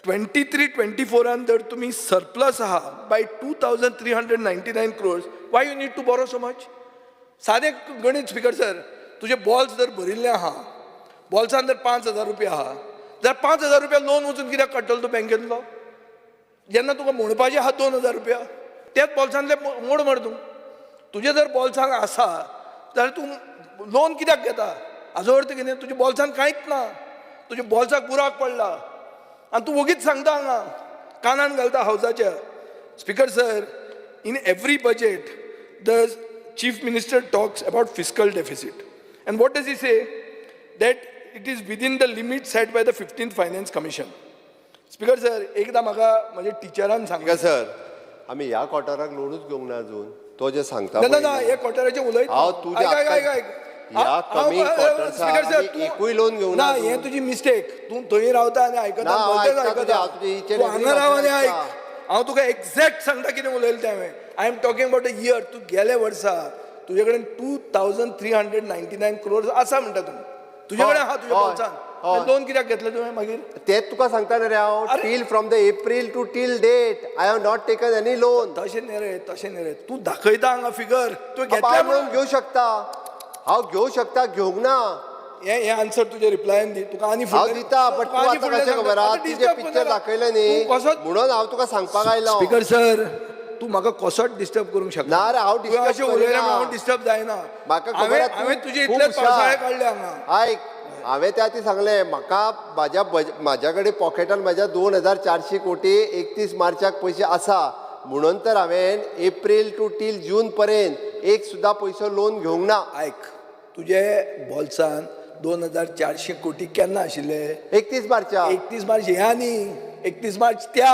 23-24 and there to me surplus by 2,399 crores. Why you need to borrow so much? सादे गणित स्पीकर सर, तुझे बॉल्स जर भरिल्ले आहा, बॉल्सान जर 5,000 रुपया आहा, जाल्यार 5,000 रुपया लोन वचून कित्याक काडटलो तूं बँकेंतलो? जेन्ना तुका म्हणपाचे आहा 2,000 रुपया, तेच बॉल्सांतले मोड मर तूं. तुजे जर बॉल्सान आसा जाल्यार तूं लोन कित्याक घेता? हाजो अर्थ कितें? तुज्या बॉल्सान कांयच ना, तुज्या बॉल्साक बुराक पडला आनी तूं वगीच सांगता हांगा, कानान घालता हावजाच्या. Speaker sir, in every budget the Chief Minister talks about fiscal deficit. And what does he say? That it is within the limit set by the 15th Finance Commission. Speaker sir, एकदा म्हाका म्हजे टिचरान सांगला सर, आमी ह्या क्वॉर्टराक लोनूच घेवंक ना अजून. तो जे सांगता ना ना हे क्वॉर्टराचे उलयत हांव तुज्या ह्या कमिंग क्वॉर्टर्साक एकूय लोन घेवंक ना. हे तुजी मिस्टेक. तूं थंय रावता आनी आयकता, तूं हांगा राव आनी आयक. हांव तुका एक्झॅक्ट सांगता कितें उलयलें तें हांवें. I am talking about a year. तूं गेले वर्सा तुजे कडेन 2,399 crores आसा म्हणटा तूं. तुजे कडेन आहा तुज्या बॉल्सान. लोन कित्याक घेतलें तुवें मागीर? तेच तुका सांगता रे हांव. Till from the April to till date I have not taken any loan. तशें न्ही रे, तशें न्ही रे. तूं दाखयता हांगा फिगर. तूं घेतल्या म्हणून घेवं शकता. हांव घेवं शकता, घेवंक ना. हे आन्सर तुजे रिप्लायन दी. तुका आनी हांव दिता, बट तूं आतां कशें खबर आहा? तुजें पिक्चर दाखयलें न्ही म्हणून हांव तुका सांगपाक आयलो. स्पीकर सर, तूं म्हाका कसोच डिस्टर्ब करूंक शकना. ना रे, हांव तुवें disturb अशें उलयलें करिना. म्हणून हांव डिस्टर्ब जायना. म्हाका खबर आहा, तूं हांवें तुजे खूब इतले हुशार. पावसाळे काडले हांगा. आयक, हांवें त्या ती सांगलें म्हाका म्हाज्या कडेन पॉकेटान म्हाज्या 2400 कोटी 31 मार्चाक पयशे आसा म्हणून तर हांवें एप्रील टू टील जून पर्यंत एक सुद्दां पयसो लोन घेवंक ना. आयक, तुजे बॉल्सान 2400 कोटी केन्ना आशिल्ले? 31 मार्चाक. 31 मार्च ह्या न्ही, 31 मार्च त्या.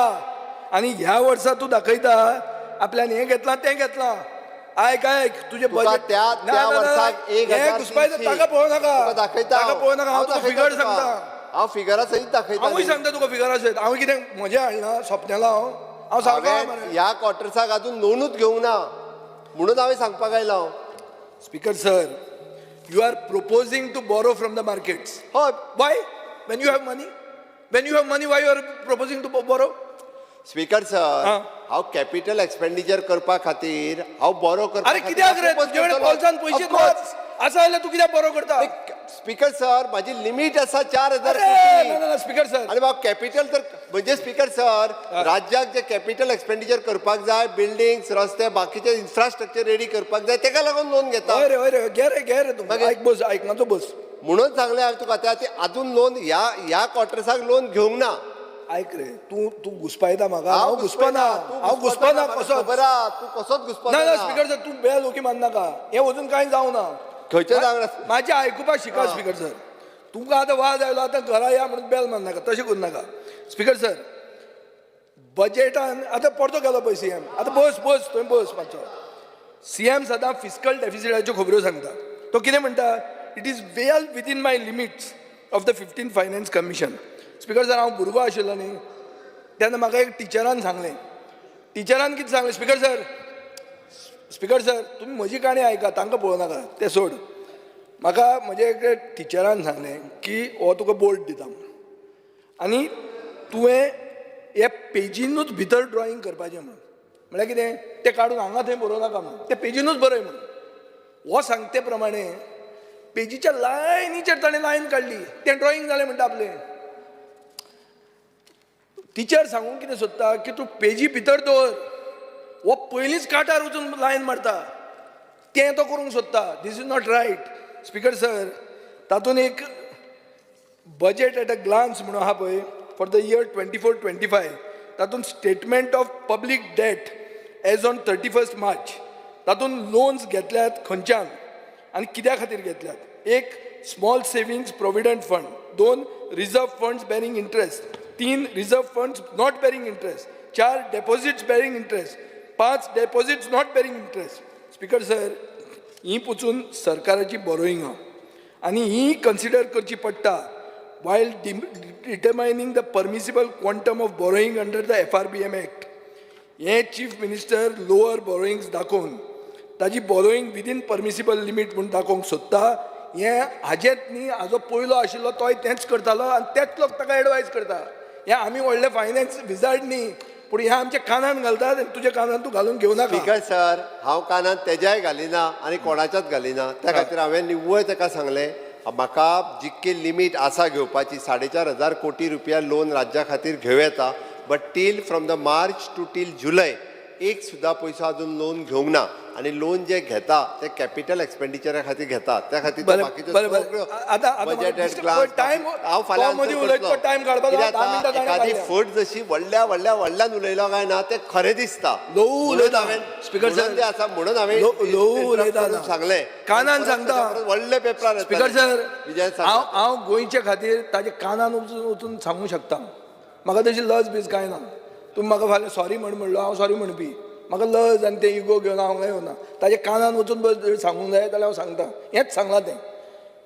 आनी ह्या वर्सा तूं दाखयता आपल्यान हें घेतलां तें घेतलां. आयक तुजे तुका त्या वर्साक 1000 घुसपायता ताका पळोवं नाका. तुका दाखयता ताका पळोवं नाका. हांव तुका फिगर तुका. सांगता. हांव फिगरा सयत दाखयता. हांवूय सांगता तुका फिगरा सयत. हांव कितें म्हजें हाडलां सपनेलां हांव सांगता हांवें ह्या क्वॉर्टर्साक अजून लोनूच घेवंक ना म्हणून हांवें सांगपाक आयलो. Speaker sir, you are proposing to borrow from the markets. हय. Why? When you have money? When you have money, why you are proposing to borrow? Speaker sir, हांव कॅपिटल एक्सपेंडिचर करपा खातीर हांव बरो करपा अरे कित्याक रे? तुजे कडेन पॉल्सान पयशे नाच. आसा जाल्यार तूं कित्याक बरो करता? स्पीकर सर, म्हाजी लिमीट आसा 4000 ना स्पीकर सर. आनी हांव कॅपिटल तर म्हणजे स्पीकर सर, राज्याक जे कॅपिटल एक्सपेंडिचर करपाक जाय, बिल्डिंग्स, रस्ते, बाकीचे इन्फ्रास्ट्रक्चर रेडी करपाक जाय, तेका लागून लोन घेता. हय रे, घे रे तूं. आयक बस, आयक म्हाजो बस. म्हणून सांगलें हांवें तुका त्या अजून लोन ह्या क्वॉर्टर्साक लोन घेवंक ना. आयक रे, तूं घुसपायता म्हाका. हांव घुसपाना. हांव घुसपाना कसो. खबर आहा, तूं कसोच घुसपाना. ना स्पीकर सर, तूं बेल ओकी माननाका. हें वचून कांय जावं ना. खंयचें जावं ना. म्हाजें आयकुपाक शिका स्पीकर सर. तुमकां आतां वाज आयलो आतां घरा या म्हणून बेल मारनाका. तशें करूं नाका. स्पीकर सर, बजेटान आतां परतो गेलो पळय सीएम. आतां बस थंय बस मातसो. सीएम सदां फिस्कल डेफिसिटाच्यो खबरो सांगता. तो कितें म्हणटा? It is well within my limits of the 15th finance commission. Speaker sir, हांव भुरगो आशिल्लो न्ही तेन्ना म्हाका एक टिचरान सांगलें. टिचरान कितें सांगलें? स्पीकर सर, तुमी म्हजी काणी आयका, तांकां पळोवं नाका, तें सोड. म्हाका म्हजे एक टिचरान सांगलें की हो तुका बोर्ड दिता आनी तुवें हे पेजीनूच भितर ड्रॉईंग करपाचें म्हणून. म्हळ्यार कितें? तें काडून हांगा थंय बरोवं नाका म्हणून. तें पेजीनूच बरय म्हणून. हो सांगते प्रमाणे पेजीच्या लायनीचेर ताणें लायन काडली. तें ड्रॉईंग जालें म्हणटा आपलें. टिचर सांगूंक कितें सोदता की तूं पेजी भितर दवर. हो पयलींच काटार वचून लायन मारता. तें तो करूंक सोदता. This is not right. Speaker sir, तातूंत एक बजेट एट अ ग्लान्स म्हणून आहा पळय फॉर द इयर 24-25, तातूंत statement of public debt as on 31st March. तातूंत लोन्स घेतल्यात खंयच्यान आनी कित्या खातीर घेतल्यात. एक, small savings provident fund. 2, reserve funds bearing interest. 3, reserve funds not bearing interest. 4, deposits bearing interest. 5, deposits not bearing interest. Speaker sir, ही पुचून सरकाराची बरोईंगां आनी ही कन्सिडर करची पडटा while determining the permissible quantum of borrowing under the FRBM act. हे चीफ मिनिस्टर लोअर बरोईंग्स दाखोवन ताजी बरोईंग विदीन परमिसिबल लिमीट म्हणून दाखोवंक सोदता. हें हाजेंच न्ही, हाजो पयलो आशिल्लो तोय तेंच करतालो आनी तेच लोक ताका एडवायज करता. हे आमी व्हडले फायनान्स विजार्ड न्ही, पूण हे आमच्या कानान घालतात आनी तुज्या कानान तूं घालून घेवं नाका. स्पीकर सर, हांव कानान तेज्याय घालिना आनी कोणाच्याच घालिना. त्या खातीर हांवें निव्वळ ताका सांगलें म्हाका जितकी लिमीट आसा घेवपाची 4,500 कोटी रुपया लोन राज्या खातीर घेवं येता. But till from the March to till July एक सुद्दां पयसो अजून लोन घेवंक ना. आनी लोन जे घेता ते कॅपिटल एक्सपेंडिचरा खातीर घेता. त्या खातीर एखादी फट जशी व्हडल्यान उलयलो काय ना तें खरें दिसता. स्पीकर सर आसा म्हणून हांवें सांगलें. कानान सांगता व्हडले पेपरार. स्पीकर सर, हांव गोंयचे खातीर ताजे कानान वचून सांगूं शकता. म्हाका तशी लज बीज कांय ना. तुमी म्हाका फाल्यां सॉरी म्हणलो हांव सॉरी म्हणपी. म्हाका लज आनी ते इगो घेवन हांव येवना. ताजे कानान वचून सांगूंक जाय जाल्यार हांव सांगता. हेंच सांगलां तें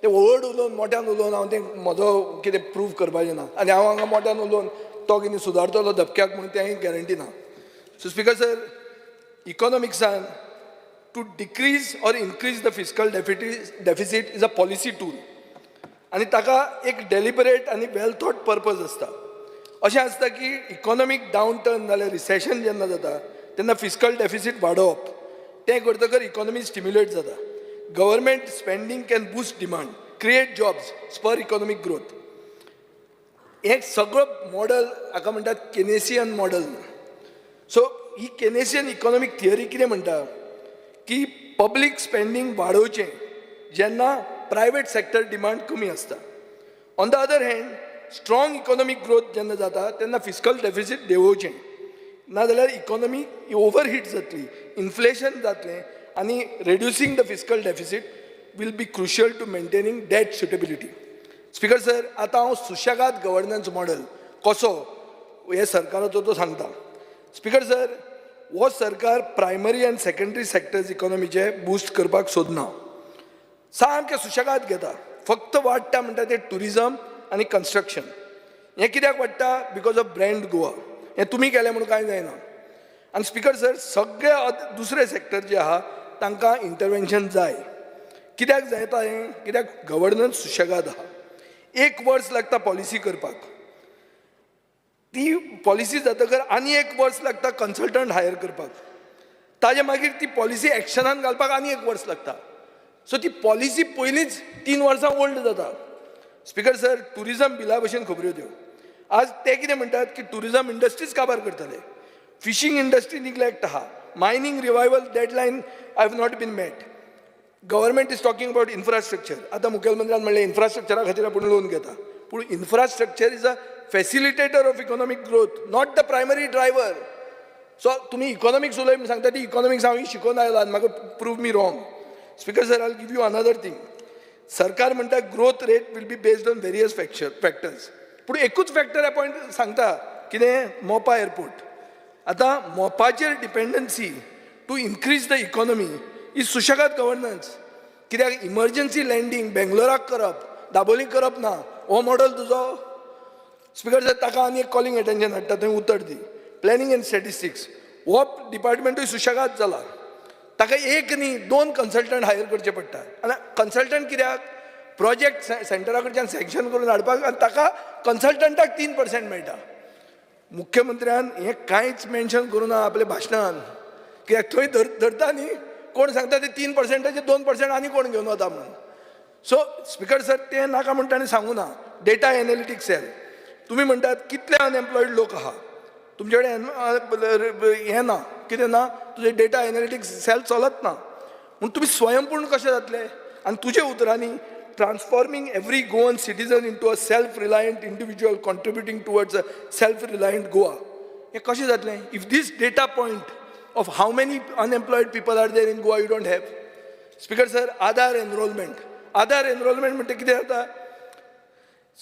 व्हड उलोवन मोट्यान उलोवन हांव तें म्हजो कितें प्रूव करपाचें ना. आनी हांव हांगा मोट्यान उलोवन तो कितें सुदारतलो धपक्याक म्हणून तें गॅरंटी ना. सो स्पीकर सर, इकॉनॉमिक्सान to decrease or increase the fiscal deficit is a policy tool. आनी ताका एक डेलिबरेट आनी वेल थॉट पर्पज आसता. अशें आसता की इकॉनॉमीक डावन टर्न जाल्यार रिसेशन जेन्ना जाता तेन्ना फिस्कल डेफिसीट वाडोवप. तें करतकर इकॉनॉमी स्टिम्युलेट जाता. Government spending can boost demand, create jobs, spur economic growth. हे सगळो मॉडल हाका म्हणटात केनेसियन मॉडल. सो ही केनेसियन इकॉनॉमिक थियरी कितें म्हणटा की पब्लीक स्पेंडींग वाडोवचें जेन्ना प्रायवेट सेक्टर डिमांड कमी आसता. On the other hand strong economic growth जेन्ना जाता तेन्ना फिस्कल डेफिसीट देंवोवचें, नाजाल्यार इकॉनॉमी ओवरहीट जातली, इन्फ्लेशन जातलें आनी reducing the fiscal deficit will be crucial to maintaining debt sustainability. Speaker sir, आतां हांव सुशेगाद गव्हर्नन्स मॉडेल कसो हे सरकाराचो तो सांगता. स्पीकर सर, हो सरकार प्रायमरी आनी सेकंडरी सेक्टर्स इकॉनॉमीचे बूस्ट करपाक सोदना. सामकें सुशेगाद घेता. फक्त वाडटा म्हणटा ते टुरिजम आनी कन्स्ट्रक्शन. हें कित्याक वाडटा? Because of brand Goa. हें तुमी केलें म्हणून कांय जायना. आनी स्पीकर सर, सगळे दुसरे सेक्टर जे आहा तांकां इंटरवेन्शन जाय. कित्याक जाता हें? कित्याक गव्हर्नन्स सुशेगाद आहा. 1 वर्स लागता पॉलिसी करपाक. ती पॉलिसी जातकर आनी 1 वर्स लागता कन्सल्टंट हायर करपाक. ताजे मागीर ती पॉलिसी एक्शनान घालपाक आनी 1 वर्स लागता. सो ती पॉलिसी पयलींच 3 वर्सां ओल्ड जाता. स्पीकर सर, टुरिजम बिला भशेन खबऱ्यो त्यो. आज ते कितें म्हणटात की टुरिजम इंडस्ट्रीज काबार करतले. फिशींग इंडस्ट्री निग्लेक्ट आहा. Mining revival deadline have not been met. Government is talking about infrastructure. आतां मुखेलमंत्र्यान म्हणलें इन्फ्रास्ट्रक्चरा खातीर आपूण लोन घेता. पूण infrastructure is a facilitator of economic growth, not the primary driver. So तुमी इकॉनॉमिक्स उलय म्हणून सांगता ती इकॉनॉमिक्स हांव शिकून आयला आनी म्हाका prove me wrong. Speaker sir, I will give you another thing. सरकार म्हणटा growth rate will be based on various factors. पूण एकूच फॅक्टर अपॉयंट सांगता कितें? मोपा एअरपोर्ट. आतां मोपाचेर dependency to increase the economy is सुशेगाद गव्हर्नन्स. कित्याक इमर्जन्सी लँडींग बेंगलोराक करप, दाबोलीक करप ना. हो मॉडल तुजो? स्पीकर सर, ताका आनी एक कॉलिंग अटेन्शन हाडटा, थंय उतर दी. प्लॅनिंग एंड स्टॅटिस्टिक्स हो डिपार्टमेंटूय सुशेगाद जाला. ताका 1 न्ही 2 कन्सल्टंट हायर करचे पडटा. आनी कन्सल्टंट कित्याक? प्रोजेक्ट सेंटरा कडच्यान सँक्शन करून हाडपाक, आनी ताका कन्सल्टंटाक 3% मेळटा. मुख्यमंत्र्यान हें कांयच मेन्शन करूं ना आपल्या भाशणान. कित्याक थंय धरता न्ही कोण सांगता ते 3%चे 2% आनी कोण घेवन वता म्हणून. सो स्पीकर सर, तें नाका म्हणटा आनी सांगू ना. डेटा एनालिटिक्स सेल तुमी म्हणटात कितले अनएम्प्लॉयड लोक आहा तुमचे कडेन हें ना, कितें ना, तुजे डेटा एनालिटिक्स सेल चलत ना. म्हूण तुमी स्वयंपूर्ण कशें जातले? आनी तुजे उतरांनी transforming every Goan citizen into a self reliant individual contributing towards a self reliant Goa. हें कशें जातलें? If this data point of how many unemployed people are there in Goa you don't have. Speaker sir, Aadhaar enrollment म्हणटा कितें जाता?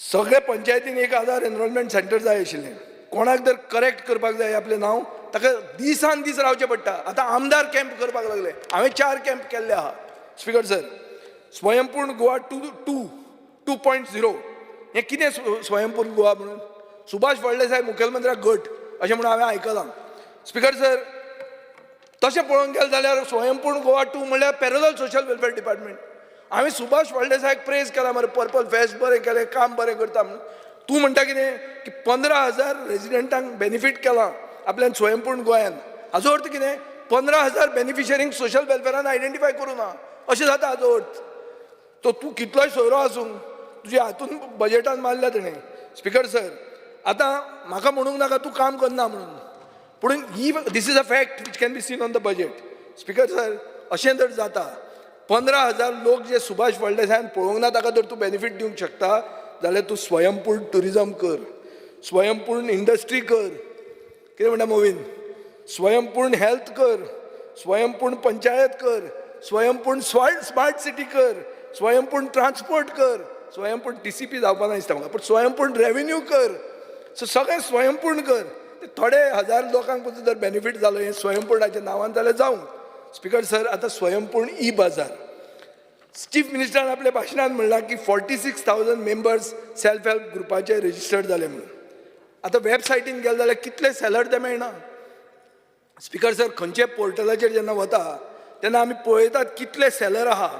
सगळे पंचायतीन एक आधार एनरोलमेंट सेंटर जाय आशिल्लें. कोणाक जर करेक्ट करपाक जाय आपलें नांव, ताका दिसान दीस रावचें पडटा. आतां आमदार कॅम्प करपाक लागले. हांवें 4 कॅम्प केल्ले आहा. स्पीकर सर, स्वयंपूर्ण गोवा 2.0 हें कितें स्वयंपूर्ण गोवा म्हणून? सुभाष फळदेसाय मुखेलमंत्र्याक घट अशें म्हणून हांवें आयकलां. स्पीकर सर, तशें पळोवंक गेलें जाल्यार स्वयंपूर्ण गोवा 2 म्हणल्यार पॅरलल सोशल वेलफेअर डिपार्टमेंट. हांवें सुभाष फळदेसायक प्रेज केला मरे, पर्पल फेस्ट बरें केलें, काम बरें करता म्हणून. तूं म्हणटा कितें की 15,000 रेजिडेंटांक बेनिफीट केलां आपल्यान स्वयंपूर्ण गोंयान. हाजो अर्थ कितें? 15,000 बेनिफिशरींक सोशल वेलफेअरान आयडेंटिफाय करूं ना अशें जाता हाजो अर्थ. तो तूं कितलोय सोयरो आसूं, तुज्या हातून बजेटान मारल्या तेणें. स्पीकर सर, आतां म्हाका म्हणूंक नाका तूं काम करना म्हणून, पूण this is a fact which can be seen on the budget. Speaker sir, अशें जर जाता 15,000 लोक जे सुभाष फळदेसायान पळोवंक ना ताका जर तूं बेनिफीट दिवंक शकता जाल्यार तूं स्वयंपूर्ण टुरिजम कर, स्वयंपूर्ण इंडस्ट्री कर, कितें म्हणटा मोवीन, स्वयंपूर्ण हेल्थ कर, स्वयंपूर्ण पंचायत कर, स्वयंपूर्ण स्मार्ट सिटी कर, स्वयंपूर्ण ट्रान्सपोर्ट कर, स्वयंपूर्ण TCP जावपा ना दिसता म्हाका, पूण स्वयंपूर्ण रेव्हेन्यू कर. सो सगळें स्वयंपूर्ण कर. थोडे 1000 लोकांक जर बेनिफीट जालो हे स्वयंपूर्णाच्या नांवान जाल्यार जावं. स्पीकर सर, आतां स्वयंपूर्ण बाजार चीफ मिनिस्टरान आपल्या भाशणान म्हणलां की 46,000 मेंबर्स सेल्फ हेल्प ग्रुपाचे रेजिस्टर्ड जाले म्हणून. आतां वेबसायटीन गेले जाल्यार कितले सेलर ते मेळना. स्पीकर सर, खंयचे पोर्टलाचेर जेन्ना वता तेन्ना आमी पळयतात कितले सेलर आहा.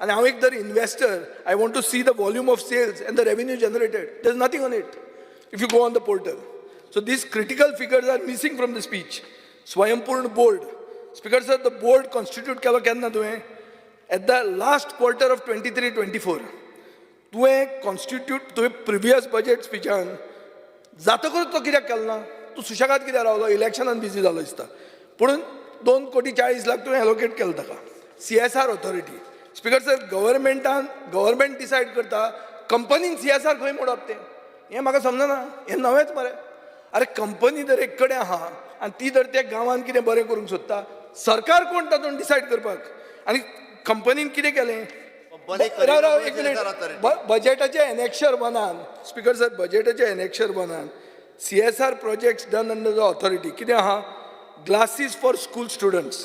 आनी हांव एक जर investor, I want to see the volume of sales and the revenue generated. There is nothing on it if you go on the portal. So these critical figures are missing from the speech. Swayambhurna board. Speaker sir, the board constitute केलो केन्ना तुवें? At the last quarter of 23-24. तुवें constitute तुवें previous budget speechan जातकच तो कित्याक केलो ना? तूं सुशेगाद कित्याक रावलो? इलेक्शनान बिजी जालो दिसता. पुणून 2,40,00,000 तुवें एलोकेट केलो ताका CSR authority. Speaker sir, government decide करता कंपनीन CSR खंय मोडप तें, हें म्हाका समजना. हें नवेंच मरे. अरे कंपनी जर एक कडेन आहा आनी ती जर त्या गांवांत कितें बरें करूंक सोदता, सरकार कोण तातूंत डिसायड करपाक? आनी कंपनीन कितें केलें? एक मिनीट. बजेटाच्या एनेक्शर 1 स्पीकर सर, बजेटाच्या annexure 1 CSR projects done under the authority कितें आहा? Glasses for school students,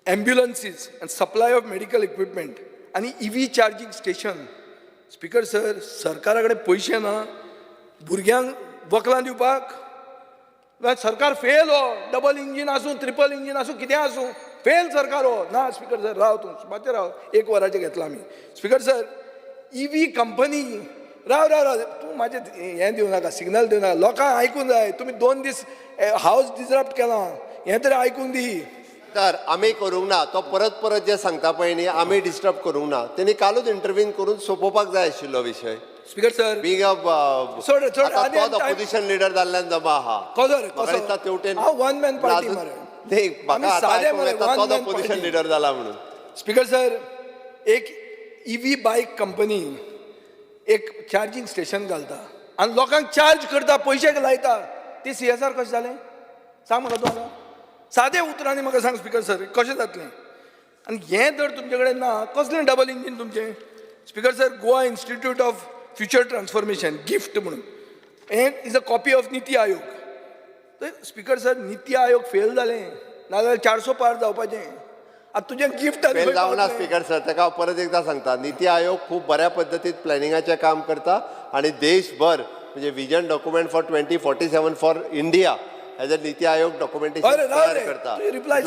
ambulances and supply of medical equipment आनी EV charging station. Speaker sir, सरकारा कडेन पयशे ना भुरग्यांक वकलां दिवपाक? सरकार फेल हो. डबल इंजीन आसूं, ट्रिपल इंजीन आसूं, कितें आसूं, फेल सरकार हो. ना स्पीकर सर, राव तूं मातशें राव. 1 वराचें घेतलां आमी. स्पीकर सर, EV कंपनी राव तूं म्हाजें हें दिवं नाका, सिग्नल दिवं नाका. लोकांक आयकूंक जाय. तुमी 2 दीस हावस डिसरप्ट केलां, हें तरी आयकून दी. तर आमी करूंक ना. तो परत जे सांगता पळय न्ही, आमी डिस्टर्ब करूंक ना. तेणी कालूच इंटरव्हीन करून सोपोवपाक जाय आशिल्लो विशय. स्पीकर सर, ऑपोजिशन लिडर जाल्ल्यान जमा आहा. तेवटेन वन मॅन पार्टी मरे. ऑपोजिशन लिडर जाला म्हणून. स्पीकर सर, एक EV बायक कंपनी एक चार्जिंग स्टेशन घालता आनी लोकांक चार्ज करता, पयशे लायता. ते CSR कशें जालें सांग म्हाका तूं. सादे उतरांनी म्हाका सांग स्पीकर सर, कशें जातलें? आनी हें जर तुमचे कडेन ना, कसलें डबल इंजीन तुमचें? Speaker sir, Goa institute of future transformation gift म्हणून, हें is a copy of NITI Aayog. Speaker sir, NITI Aayog fail जालें, नाजाल्यार 400 पार जावपाचें. आतां तुजें गिफ्ट फेल जावना स्पीकर सर. ताका हांव परत एकदां सांगता, निती आयोग खूब बऱ्या पद्दतीन प्लॅनिंगाचें काम करता आनी देशभर म्हणजे vision document for 2047 for India as a NITI Aayog documentation तयार करता.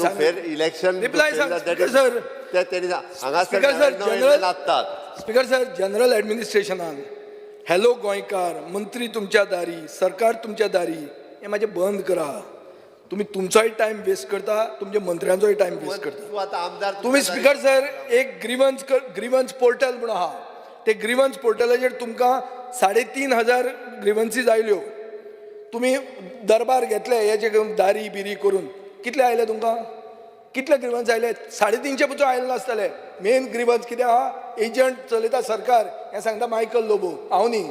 फेर इलेक्शन लागतात. स्पीकर सर, जनरल ॲडमिनिस्ट्रेशनान हॅलो गोंयकार, मंत्री तुमच्या दारी, सरकार तुमच्या दारी, हें मातशें बंद करा. तुम्ही तुमचोय टायम वेस्ट करता, तुमच्या मंत्र्यांचोय टायम वेस्ट करता. तुम्ही स्पीकर सर, एक ग्रीवन्स पोर्टल म्हणून आहा, ते ग्रीवन्स पोर्टलाचेर तुमकां 3,500 ग्रीवन्सीज आयल्यो. तुम्ही दरबार घेतले हेचे दारी बिरी करून, कितले आयले तुमकां? कितले ग्रीवन्स आयले? 350 पसून आयले नासतले. मेन ग्रीवन्स कितें आहा? एजंट चलयता सरकार, हें सांगता मायकल लोबो. हांव न्ही,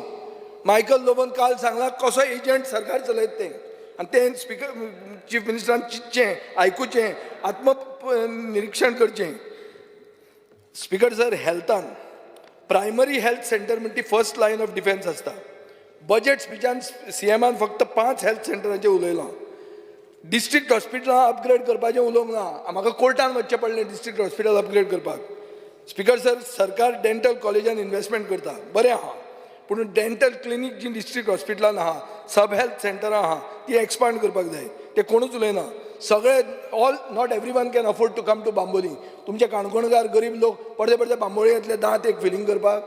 मायकल लोबोन काल सांगला कसो एजंट सरकार चलयता तें. आनी तें स्पीकर चीफ मिनिस्टरान चिंतचें, आयकुचें, आत्मनिरीक्षण करचें. स्पीकर सर, हेल्थान प्रायमरी हेल्थ सेंटर म्हणटी फर्स्ट लायन ऑफ डिफेन्स आसता. बजेट स्पिचान CMान फक्त 5 हेल्थ सेंटरांचेर उलयलां. डिस्ट्रिक्ट हॉस्पिटलां अपग्रेड करपाचें उलोवंक ना. म्हाका कोर्टान वचचें पडलें डिस्ट्रिक्ट हॉस्पिटल अपग्रेड करपाक. स्पीकर सर, सरकार डेंटल कॉलेजान इन्वेस्टमेंट करता, बरें आहा. पूण डेंटल क्लिनीक जी डिस्ट्रिक्ट हॉस्पिटलान आहा, सब हेल्थ सेंटरां आहा, ती एक्सपांड करपाक जाय. ते कोणूच उलयना. सगळे not every one can afford to come to Bambolim. तुमचे काणकोणकार गरीब लोक पडते बांबोळी येतले दांत एक फिलिंग करपाक.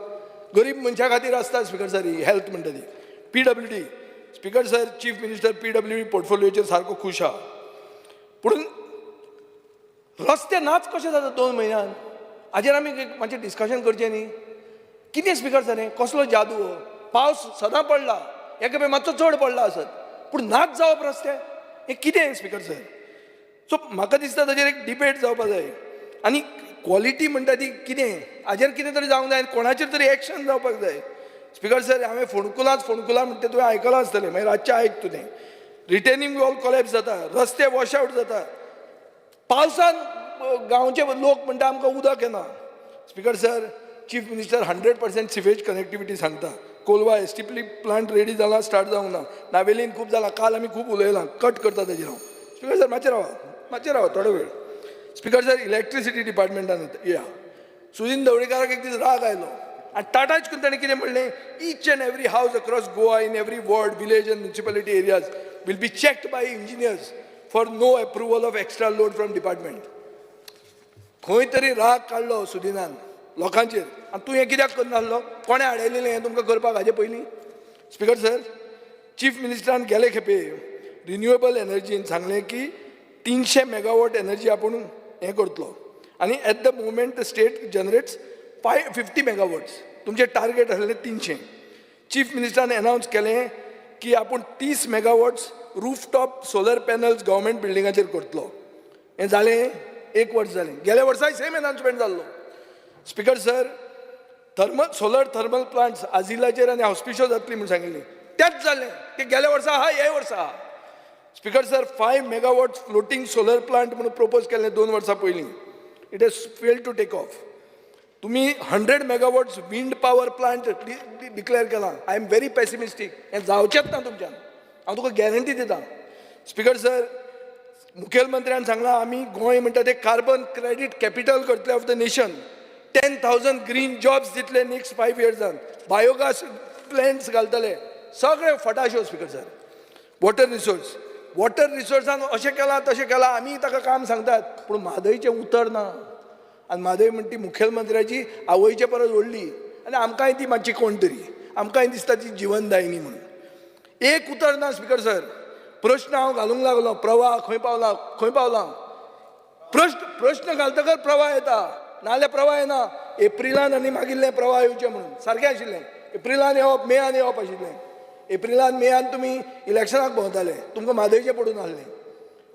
गरीब मनशा खातीर आसता स्पीकर सर ही हेल्थ म्हणटा ती. PWD speaker sir, chief minister PWD पोर्टफोलिओचेर सारको खूश आहा. पूण रस्ते नाच कशें जाता 2 म्हयन्यान? हाजेर आमी मातशें डिस्कशन करचें न्ही. कितें स्पीकर सर हें? कसलो जादू हो? पावस सदां पडला, एके वेळ मातसो चड पडला आसत, पूण नाच जावप रस्ते, हें कितें स्पीकर सर? सो म्हाका दिसता ताजेर एक डिबेट जावपाक जाय. आनी क्वॉलिटी म्हणटा ती कितें, हाजेर कितें तरी जावंक जाय, कोणाचेर तरी एक्शन जावपाक जाय. स्पीकर सर, हांवें फोणकुला म्हणटा तुवें आयकलां आसतलें, मागीर रातचें आयक तुवें. रिटेनिंग वॉल कोलॅप्स जाता, रस्ते वॉश आवट जाता. पावसान गांवचे लोक म्हणटा आमकां उदक येना. Speaker sir, chief minister 100% sewage connectivity सांगता. कोलवा STP प्लांट रेडी जाला, स्टार्ट जावंक ना. नावेलीन खूब जाला, काल आमी खूब उलयलां, कट करता तेजेर हांव. स्पीकर सर, मातशें रावा थोडो वेळ. स्पीकर सर, इलेक्ट्रिसिटी डिपार्टमेंटान या सुदीन ढवळीकाराक एक दीस राग आयलो आनी टाटाच करून ताणें कितें म्हणलें, each and every house across Goa in every ward, village and municipality areas will be checked by engineers for no approval of extra load from department. खंय तरी राग काडलो सुदिनान लोकांचेर, आनी तूं हें कित्याक करनासलो? कोणें हाडयलेलें हें तुमकां करपाक हाजे पयलीं? स्पीकर सर, चीफ मिनिस्टरान गेले खेपे रिन्युएबल एनर्जीन सांगलें की 300 मेगावॉट एनर्जी आपूण हें करतलो. आनी at the moment the state generates 50 मेगावॉट्स. तुमचें टार्गेट आसलें 300. चीफ मिनिस्टरान अनावन्स केलें की आपूण 30 megawatts rooftop solar panels government बिल्डिंगाचेर करतलो. हें जालें 1 वर्स जालें. गेल्या वर्साय सेम अनाउन्समेंट जाल्लो. Speaker sir, solar thermal plants आजिलाचेर आनी ऑस्पिशियो जातली म्हूण सांगिल्ली, तेंच जालें. ते गेल्या वर्सा आहा, हे वर्सा आहा. Speaker sir, 5 megawatts floating solar plant म्हणून प्रपोज केल्लें 2 वर्सां पयलीं. It has failed to take off. तुम्ही 100 megawatts wind power plant declare केला. I am very pessimistic. हें जावचेंच ना तुमच्यान, हांव तुका गॅरंटी दिता. स्पीकर सर, मुखेलमंत्र्यान सांगलां आमी गोंय म्हणटा ते कार्बन क्रेडीट कॅपिटल करतले of the nation. 10,000 green jobs दितले नेक्स्ट 5 years'ान. बायोगॅस प्लांट्स घालतले. सगळे फटाशो. स्पीकर सर, वॉटर रिसोर्सान अशें केलां तशें केलां, आमी ताका काम सांगतात, पूण म्हादयचें उतर ना. आनी म्हादय म्हणटा ती मुखेलमंत्र्याची आवयचे परस व्हडली, आनी आमकांय ती मातशी कोण तरी, आमकांय दिसता ती जिवनदायिनी म्हणून. एक उतर ना. स्पीकर सर, प्रश्न हांव घालूंक लागलो, प्रवाह खंय पावला. प्रश्न घालतकच प्रवाह येता, नाजाल्यार प्रवाह येना. एप्रिलान आनी मागिल्लें प्रवाह येवचें म्हणून, सारकें आशिल्लें. एप्रिलान येवप, मेयान येवप आशिल्लें. एप्रिलान मेयान तुमी इलेक्शनाक भोंवताले, तुमकां म्हादयचें पडून आसलें.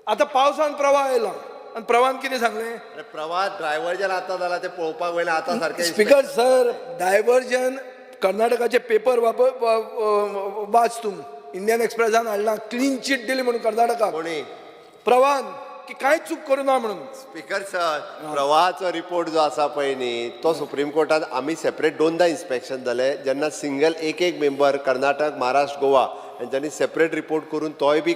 आतां पावसान प्रवाह येयला, आनी प्रवाहान कितें सांगलें? प्रवाह डायव्हर्जन आता जाला ते पळोवपाक वयले आतां सारकें. स्पीकर सर, डायव्हर्जन कर्नाटकाचे पेपर वाच तूं. इंडियन एक्सप्रेसान हाडला, क्लीन चीट दिली म्हणून कर्नाटकाक प्रवाहान, की कांयच चूक करूं ना म्हणून. स्पीकर सर, प्रवाहाचो रिपोर्ट जो आसा पळय न्ही, तो सुप्रीम कोर्टान आमी सेपरेट 2दा इन्स्पेक्शन जाले, जेन्ना सिंगल एक मेंबर कर्नाटक, महाराष्ट्र, गोवा हेंच्यांनी सेपरेट रिपोर्ट करून तोय बी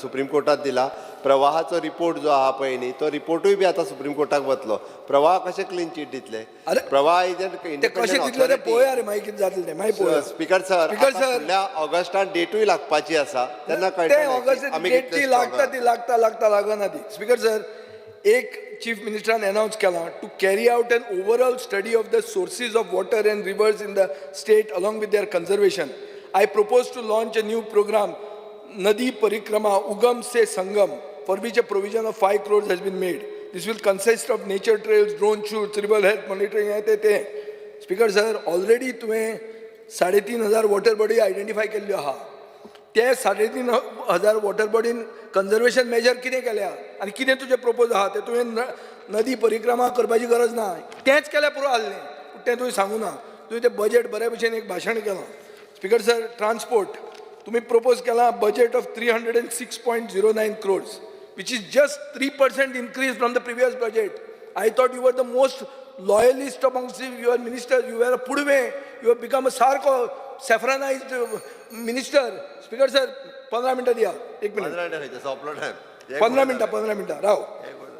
सुप्रीम कोर्टात दिला. प्रवाहाचो रिपोर्ट जो आहा पळय न्ही, तो रिपोर्टूय बी आतां सुप्रीम कोर्टाक वतलो. प्रवाह कशें क्लीन चीट दितले? प्रवाह स्पीकर सर, फुडल्या ऑगस्टान डेटूय लागपाची आसा, तेन्ना लागना ती. स्पीकर सर, एक चीफ मिनिस्टरान अनाउन्स केला to carry out an overall study of the sources of water and rivers in the state along with their conservation. I propose to launch a new program, Nadi Parikrama Ugam Se Sangam, for which a provision of 5 crores has been made. This will consist of nature trails, drone shoots, river health monitoring. Speaker sir, already तुम्हें 3,500 water body identify केल्ल्यो आहा. ते 3,500 water body conservation measure कितें केल्या आनी कितें तुजें प्रपोज आहा ते तुवें नदी परिक्रमा करपाची गरज ना. तेंच केल्यार पुरो आसलें, पूण तें तुवें सांगूं ना. तुवें तें बजेट बरे भशेन एक भाशण केलां. स्पीकर सर, ट्रान्सपोर्ट तुम्ही प्रपोज केला budget of 306.09 crores, which is just 3% increase from the previous budget. I thought you were the most loyalist amongst your ministers. You were a Pudve. You have become a sarko saffronized minister. Speaker sir, 15 मिनटं दिया. 1 मिनिट. 15 मिनटं राव.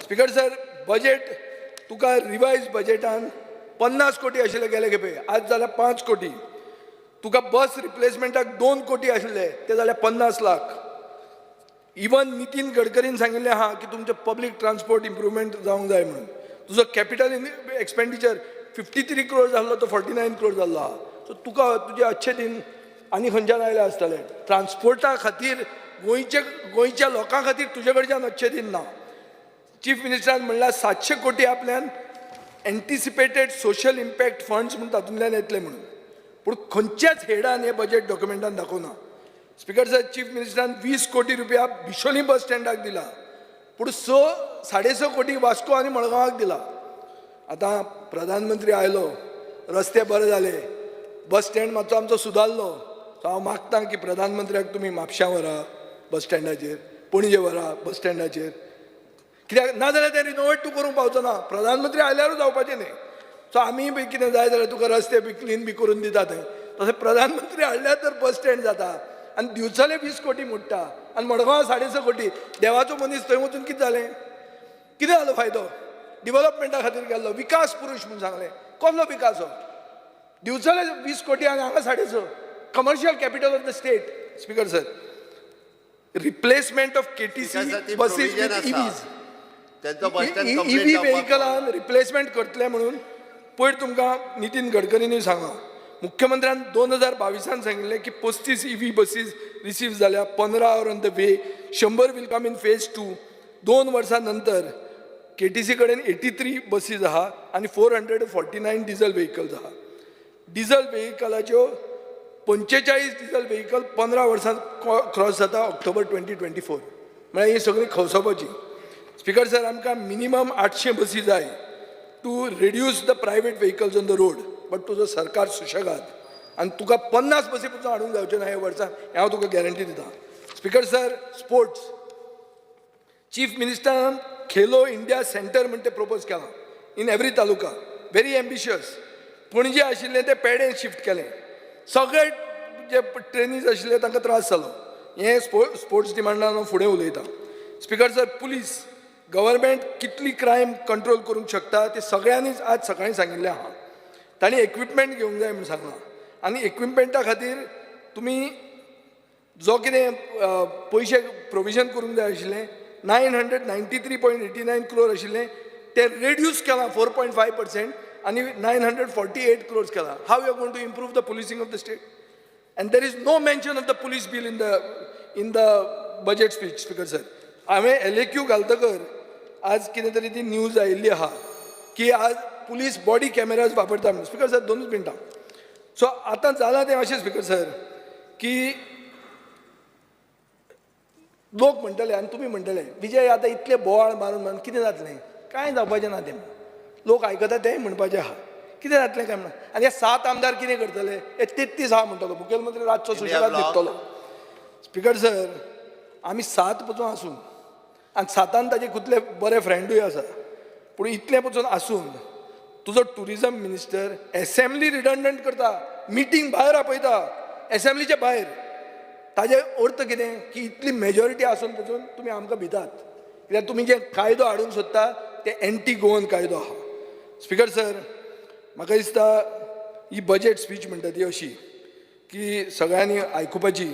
स्पीकर सर, बजेट तुका रिवाइज बजेटान 50 कोटी आशिल्ले गेले खेपे, आज जाल्यार 5 कोटी. तुका बस रिप्लेसमेंटाक 2 कोटी आशिल्ले, ते जाल्यार 50 लाख. इवन नितीन गडकरीन सांगिल्लें आहा की तुमचें पब्लीक ट्रान्सपोर्ट इम्प्रुवमेंट जावंक जाय म्हणून. तुजो कॅपिटल एक्सपेंडिचर 53 crores जाल्लो तो 49 crores जाल्लो आहा. सो तुका तुजे अच्छे दिन आनी खंयच्यान आयले आसतले. ट्रान्सपोर्टा खातीर गोंयच्या लोकां खातीर तुजे कडच्यान अच्छे दिन ना. चीफ मिनिस्टरान म्हणल्यार 700 कोटी आपल्यान एंटिसिपेटेड सोशल इम्पॅक्ट फंड्स म्हणून तातूंतल्यान येतले म्हणून, पूण खंयच्याच हेडान हे बजेट डॉक्युमेंटान दाखोवना. स्पीकर सर, चीफ मिनिस्टरान 20 कोटी रुपया बिशोली बस स्टँडाक दिला, पूण 6.5 कोटी वास्को आनी मडगांवाक दिला. आतां प्रधानमंत्री आयलो, रस्ते बरे जाले, बस स्टँड मातसो आमचो सुदारलो. सो हांव मागतां की प्रधानमंत्र्याक तुमी म्हापश्यां व्हरा बस स्टँडाचेर, पणजे व्हरा बस स्टँडाचेर. कित्याक नाजाल्यार ते रिनोवेट तूं करूंक पावचो ना. प्रधानमंत्री आयल्यारूच जावपाचें न्ही. सो आमी बी कितें जाय जाल्यार तुका रस्ते बी क्लीन बी करून दिता थंय. तशें प्रधानमंत्री हाडल्यार तर बस स्टँड जाता आनी दिवसाले 20 कोटी मोडटा आनी मडगांव 6.5 कोटी. देवाचो मनीस थंय वचून कितें जालें? कितें जालो फायदो? डिव्हलपमेंटा खातीर गेल्लो, विकास पुरुश म्हणून सांगलें. कसलो विकास हो? दिवसाले 20 कोटी आनी हांगा 6.5. Commercial capital of the state. Speaker sir, replacement of KTC buses with EVs. EV व्हेहिकलान रिप्लेसमेंट करतले म्हणून पयर तुमकां नितीन गडकरीनूय सांगा. मुख्यमंत्र्यान 2022 सांगिल्लें की 35 EV बसीस रिसीव जाल्या, 15 are on the way, 100 will come in phase 2. 2 वर्सां नंतर KTC कडेन 83 बसीस आहा आनी 449 डिझल व्हेहिकल्स आहा. डिझल व्हेहिकलाच्यो 45 डिझल व्हेहिकल 15 वर्सां क्रॉस जाता ऑक्टोबर 2024. म्हळ्यार ही सगळी खवसोवपाची. स्पीकर सर, आमकां मिनिमम 800 बसी जाय to reduce the private vehicles on the road. But तुजो सरकार सुशेगाद आनी तुका 50 बसी पसून हाडूंक जावच्यो ना ह्या वर्सान, हें हांव तुका गॅरंटी दिता. स्पीकर सर, स्पोर्ट्स चीफ मिनिस्टरान खेलो इंडिया सेंटर म्हणून ते प्रपोज केलां in every taluka. Very ambitious. Panaji आशिल्लें ते पेडें शिफ्ट केलें. सगळे जे ट्रेनीज आशिल्ले तांकां त्रास जालो. हें स्पोर्ट्स डिमांडान हांव फुडें उलयतां. स्पीकर सर, पुलीस गव्हर्मेंट कितली क्रायम कंट्रोल करूंक शकता ते सगळ्यांनीच आज सकाळीं सांगिल्लें आहा. तांणी इक्विपमेंट घेवंक जाय म्हणून सांगलां. आनी इक्विपमेंटा खातीर तुमी जो कितें पयशे प्रोविजन करूंक जाय आशिल्लें 993.89 crore आशिल्लें ते रेड्यूस केलां 4.5% आनी 948 crores केलां. How you are going to improve the policing of the state? And there is no mention of the police bill in the budget speech, Speaker sir. हांवें LAQ घालतकर आज कितें तरी ती न्यूज आयिल्ली आहा की आज पुलीस बॉडी कॅमेराज वापरता म्हणून. स्पीकर सर, 2 मिनटां. सो आतां जालां तें अशें स्पीकर सर की लोक म्हणटले आनी तुमी म्हणटले विजय आतां इतले बोवाळ मारून कितें जातलें? कांय जावपाचें ना तें. लोक आयकता तें म्हणपाचें आहा. कितें जातलें काय म्हणून. आनी हे 7 आमदार कितें करतले? हे 33 आहा म्हणटलो. मुखेलमंत्री रातचो सुशेगाद न्हिदतलो. स्पीकर सर, आमी 7 पसून आसून आनी 7 ताजे कितले बरे फ्रेंडूय आसा, पूण इतले पसून आसून तुजो टुरिजम मिनिस्टर एसेंब्ली रिडंडंट करता, मिटींग भायर आपयता एसेंब्लीचे भायर. ताजे अर्थ कितें की इतली मेजॉरिटी आसून पसून तुमी आमकां भितात. कित्याक तुमी जे कायदो हाडूंक सोदता ते एंटी गोवन कायदो आहा. स्पीकर सर, म्हाका दिसता ही बजेट स्पीच म्हणटा ती अशी की सगळ्यांनी आयकुपाची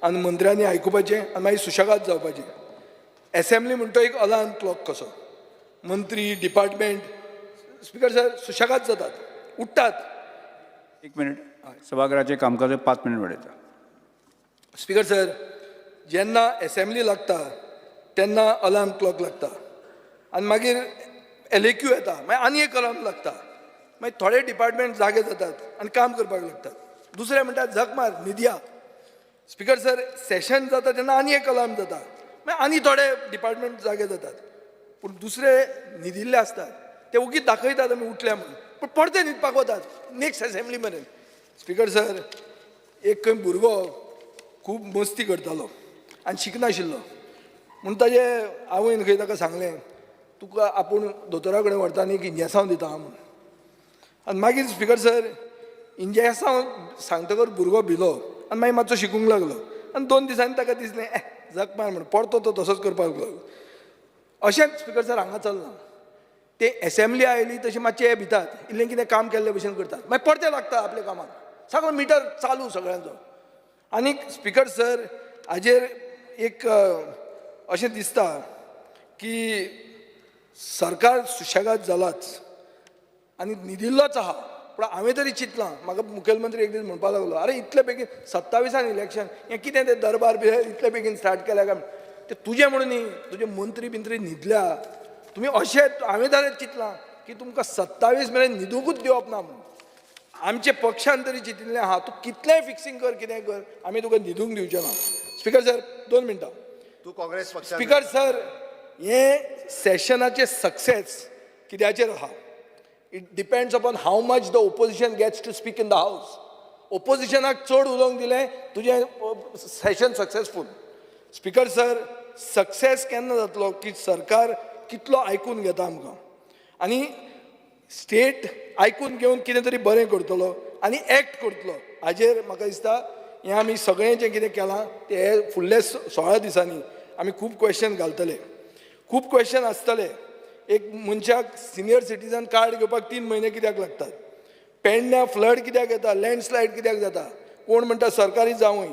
आनी मंत्र्यांनी आयकुपाचें आनी मागीर सुशेगाद जावपाचें. एसेंब्ली म्हणटा एक अलार्म क्लॉक कसो. मंत्री डिपार्टमेंट स्पीकर सर सुशेगाद जातात, उठतात. 1 मिनिट. सभागृहाचे कामकाज 5 मिनिट वाडयता. स्पीकर सर, जेन्ना एसेंब्ली लागता तेन्ना अलार्म क्लॉक लागता आनी मागीर LAQ येता, मागीर आनी एक अलार्म लागता. मागीर थोडे डिपार्टमेंट जागे जातात आनी काम करपाक लागतात. दुसरे म्हणटात झक मार निधया. स्पीकर सर, सेशन जाता तेन्ना आनी एक अलार्म जाता, मागीर आनी थोडे डिपार्टमेंट जागे जातात. पूण दुसरे न्हिदिल्ले असतात ते उगीच दाखयतात आमी उठल्या म्हणून, पूण परते न्हिदपाक वतात नेक्स्ट एसेंब्ली मेरेन. स्पीकर सर, एक खंय भुरगो खूब मस्ती करतालो आनी शिकनाशिल्लो म्हणून ताजे आवयन खंय ताका सांगलें तुका आपूण दोतोरा कडेन व्हरता न्ही की इंजेक्शन दिता म्हणून. आनी मागीर स्पीकर सर इंजेक्शन सांगतकर भुरगो भिलो आनी मागीर मातसो शिकूंक लागलो. आनी 2 दिसांनी ताका दिसलें जग मार म्हणून परतो तो तसोच करपाक लागलो. अशेंच स्पीकर सर हांगा चलना. ते एसेंब्ली आयली तशी मातशे भितात, इल्लें कितें काम केल्ले भशेन करतात, मागीर परते लागता आपल्या कामाक. सगळो मिटर चालू सगळ्यांचो. आनी स्पीकर सर, हाजेर एक अशें दिसता की सरकार सुशेगाद जालाच आनी न्हिदिल्लोच आहा. पूण हांवें तरी चिंतलां, म्हाका मुखेलमंत्री एक दीस म्हणपाक लागलो अरे इतले बेगीन 27 इलेक्शन हें कितें तें दरबार बी इतले बेगीन स्टार्ट केल्या काय. ते तुजें म्हणून न्ही, तुजे मंत्री बिंत्री न्हिदल्या. तुमी अशें हांवें जाल्यार चिंतलां की तुमकां 27 मेरेन न्हिदूंकूच दिवप ना म्हणून. आमचे पक्षान तरी चिंतिल्लें आहा तूं कितलेंय फिक्सिंग कर कितें कर आमी तुका न्हिदूंक दिवचे ना. स्पीकर सर, 2 मिनटां. तूं काँग्रेस पक्षान. स्पीकर सर, हे सेशनाचे सक्सेस कित्याचेर आहा. It depends upon how much the opposition gets to speak in the house. ओपोजिशनाक चड उलोवंक दिलें तुजें session successful. Speaker sir, success केन्ना जातलो की सरकार कितलो आयकून घेता आमकां आनी स्टेट आयकून घेवन कितें तरी बरें करतलो आनी एक्ट करतलो. हाजेर म्हाका दिसता हें आमी सगळें जें कितें केलां तें फुडले 16 दिसांनी आमी खूब क्वेश्चन घालतले, खूब क्वेश्चन आसतले. एक मनशाक सिनियर सिटीजन कार्ड घेवपाक 3 म्हयने कित्याक लागतात? पेडण्या फ्लड कित्याक येता? लँडस्लायड कित्याक जाता? कोण म्हणटा सरकारी जावंय.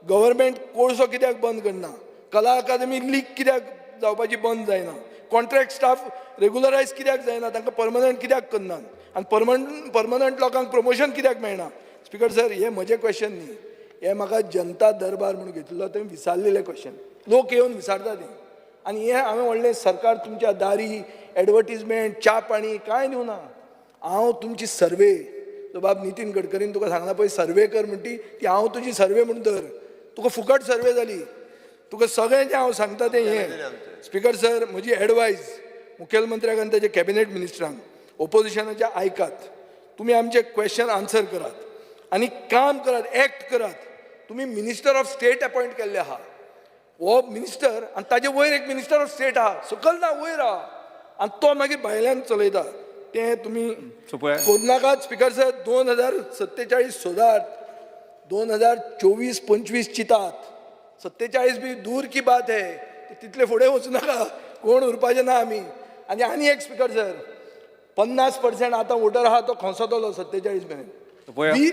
गव्हर्मेंट कोळसो कित्याक बंद करना? कला अकादमी लीक कित्याक जावपाची बंद जायना? कॉन्ट्रॅक्ट स्टाफ रेग्युलरायज कित्याक जायना? तांकां परमनंट कित्याक करनात? आनी परमनंट लोकांक प्रमोशन कित्याक मेळना? स्पीकर सर, हे म्हजे क्वेश्चन न्ही, हे म्हाका जनता दरबार म्हणून घेतिल्लो थंय विचारलेले क्वेश्चन. लोक येवन विचारतात हे. आनी हें हांवें व्हडलें सरकार तुमच्या दारी एडवर्टिजमेंट च्या पाणी कांय दिवना. हांव तुमची सर्वे जो बाब नितीन गडकरीन तुका सांगला पळय सर्वे कर म्हणटी ती हांव तुजी सर्वे म्हूण धर. तुका फुकट सर्वे जाली. तुका सगळ्यांचें हांव सांगता तें हें स्पिकर सर म्हजी एडवायस मुखेलमंत्र्याक आनी ताचे कॅबिनेट मिनिस्टरांक ओपोजिशनाचे आयकात तुमी आमचे क्वेश्चन आन्सर करात आनी काम करात एक्ट करात तुमी मिनिस्टर ऑफ स्टेट अपॉयंट केल्ले आहा हो मिनिस्टर आनी ताजे वयर एक मिनिस्टर ऑफ स्टेट आहा सकयल ना वयर आहा आनी तो मागीर भायल्यान चलयता तें तुमी करूं नाकात स्पिकर सर 2047 सोदात 2024-25 चितात 47 बी दूर की बात है तितले फुडें वचूं नाका कोण उरपाचे ना आनी एक स्पिकर सर 50% आतां वोटर आहा तो खोसतलो 47 मेरेन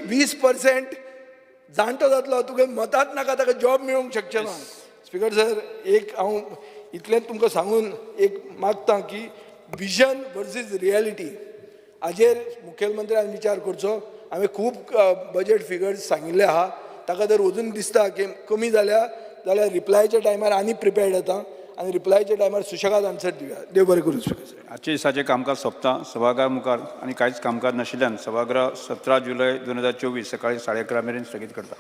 20% जाणटो जातलो तुका मतांच नाका ताका जॉब मेळूंक शकचे ना स्पिकर सर एक हांव इतलेंच तुमकां सांगून एक मागता की विजन वर्सीस रियलिटी हाजेर मुखेलमंत्र्यान विचार करचो हांवें खूब बजेट फिगर्स सांगिल्ले आहा ताका जर अजून दिसता की कमी जाल्या जाल्यार रिप्लायच्या टायमार आनी प्रिपेर्ड येता आनी रिप्लायच्या टायमार सुशेगाद आन्सर दिवया देव बरें करूं स्पिकर सर आजच्या दिसाचें कामकाज सोंपता सभाघरा मुखार आनी कांयच कामकाज नाशिल्ल्यान सभागृह 17 जुलय 2024 सकाळी 11:30 मेरेन स्थगीत करता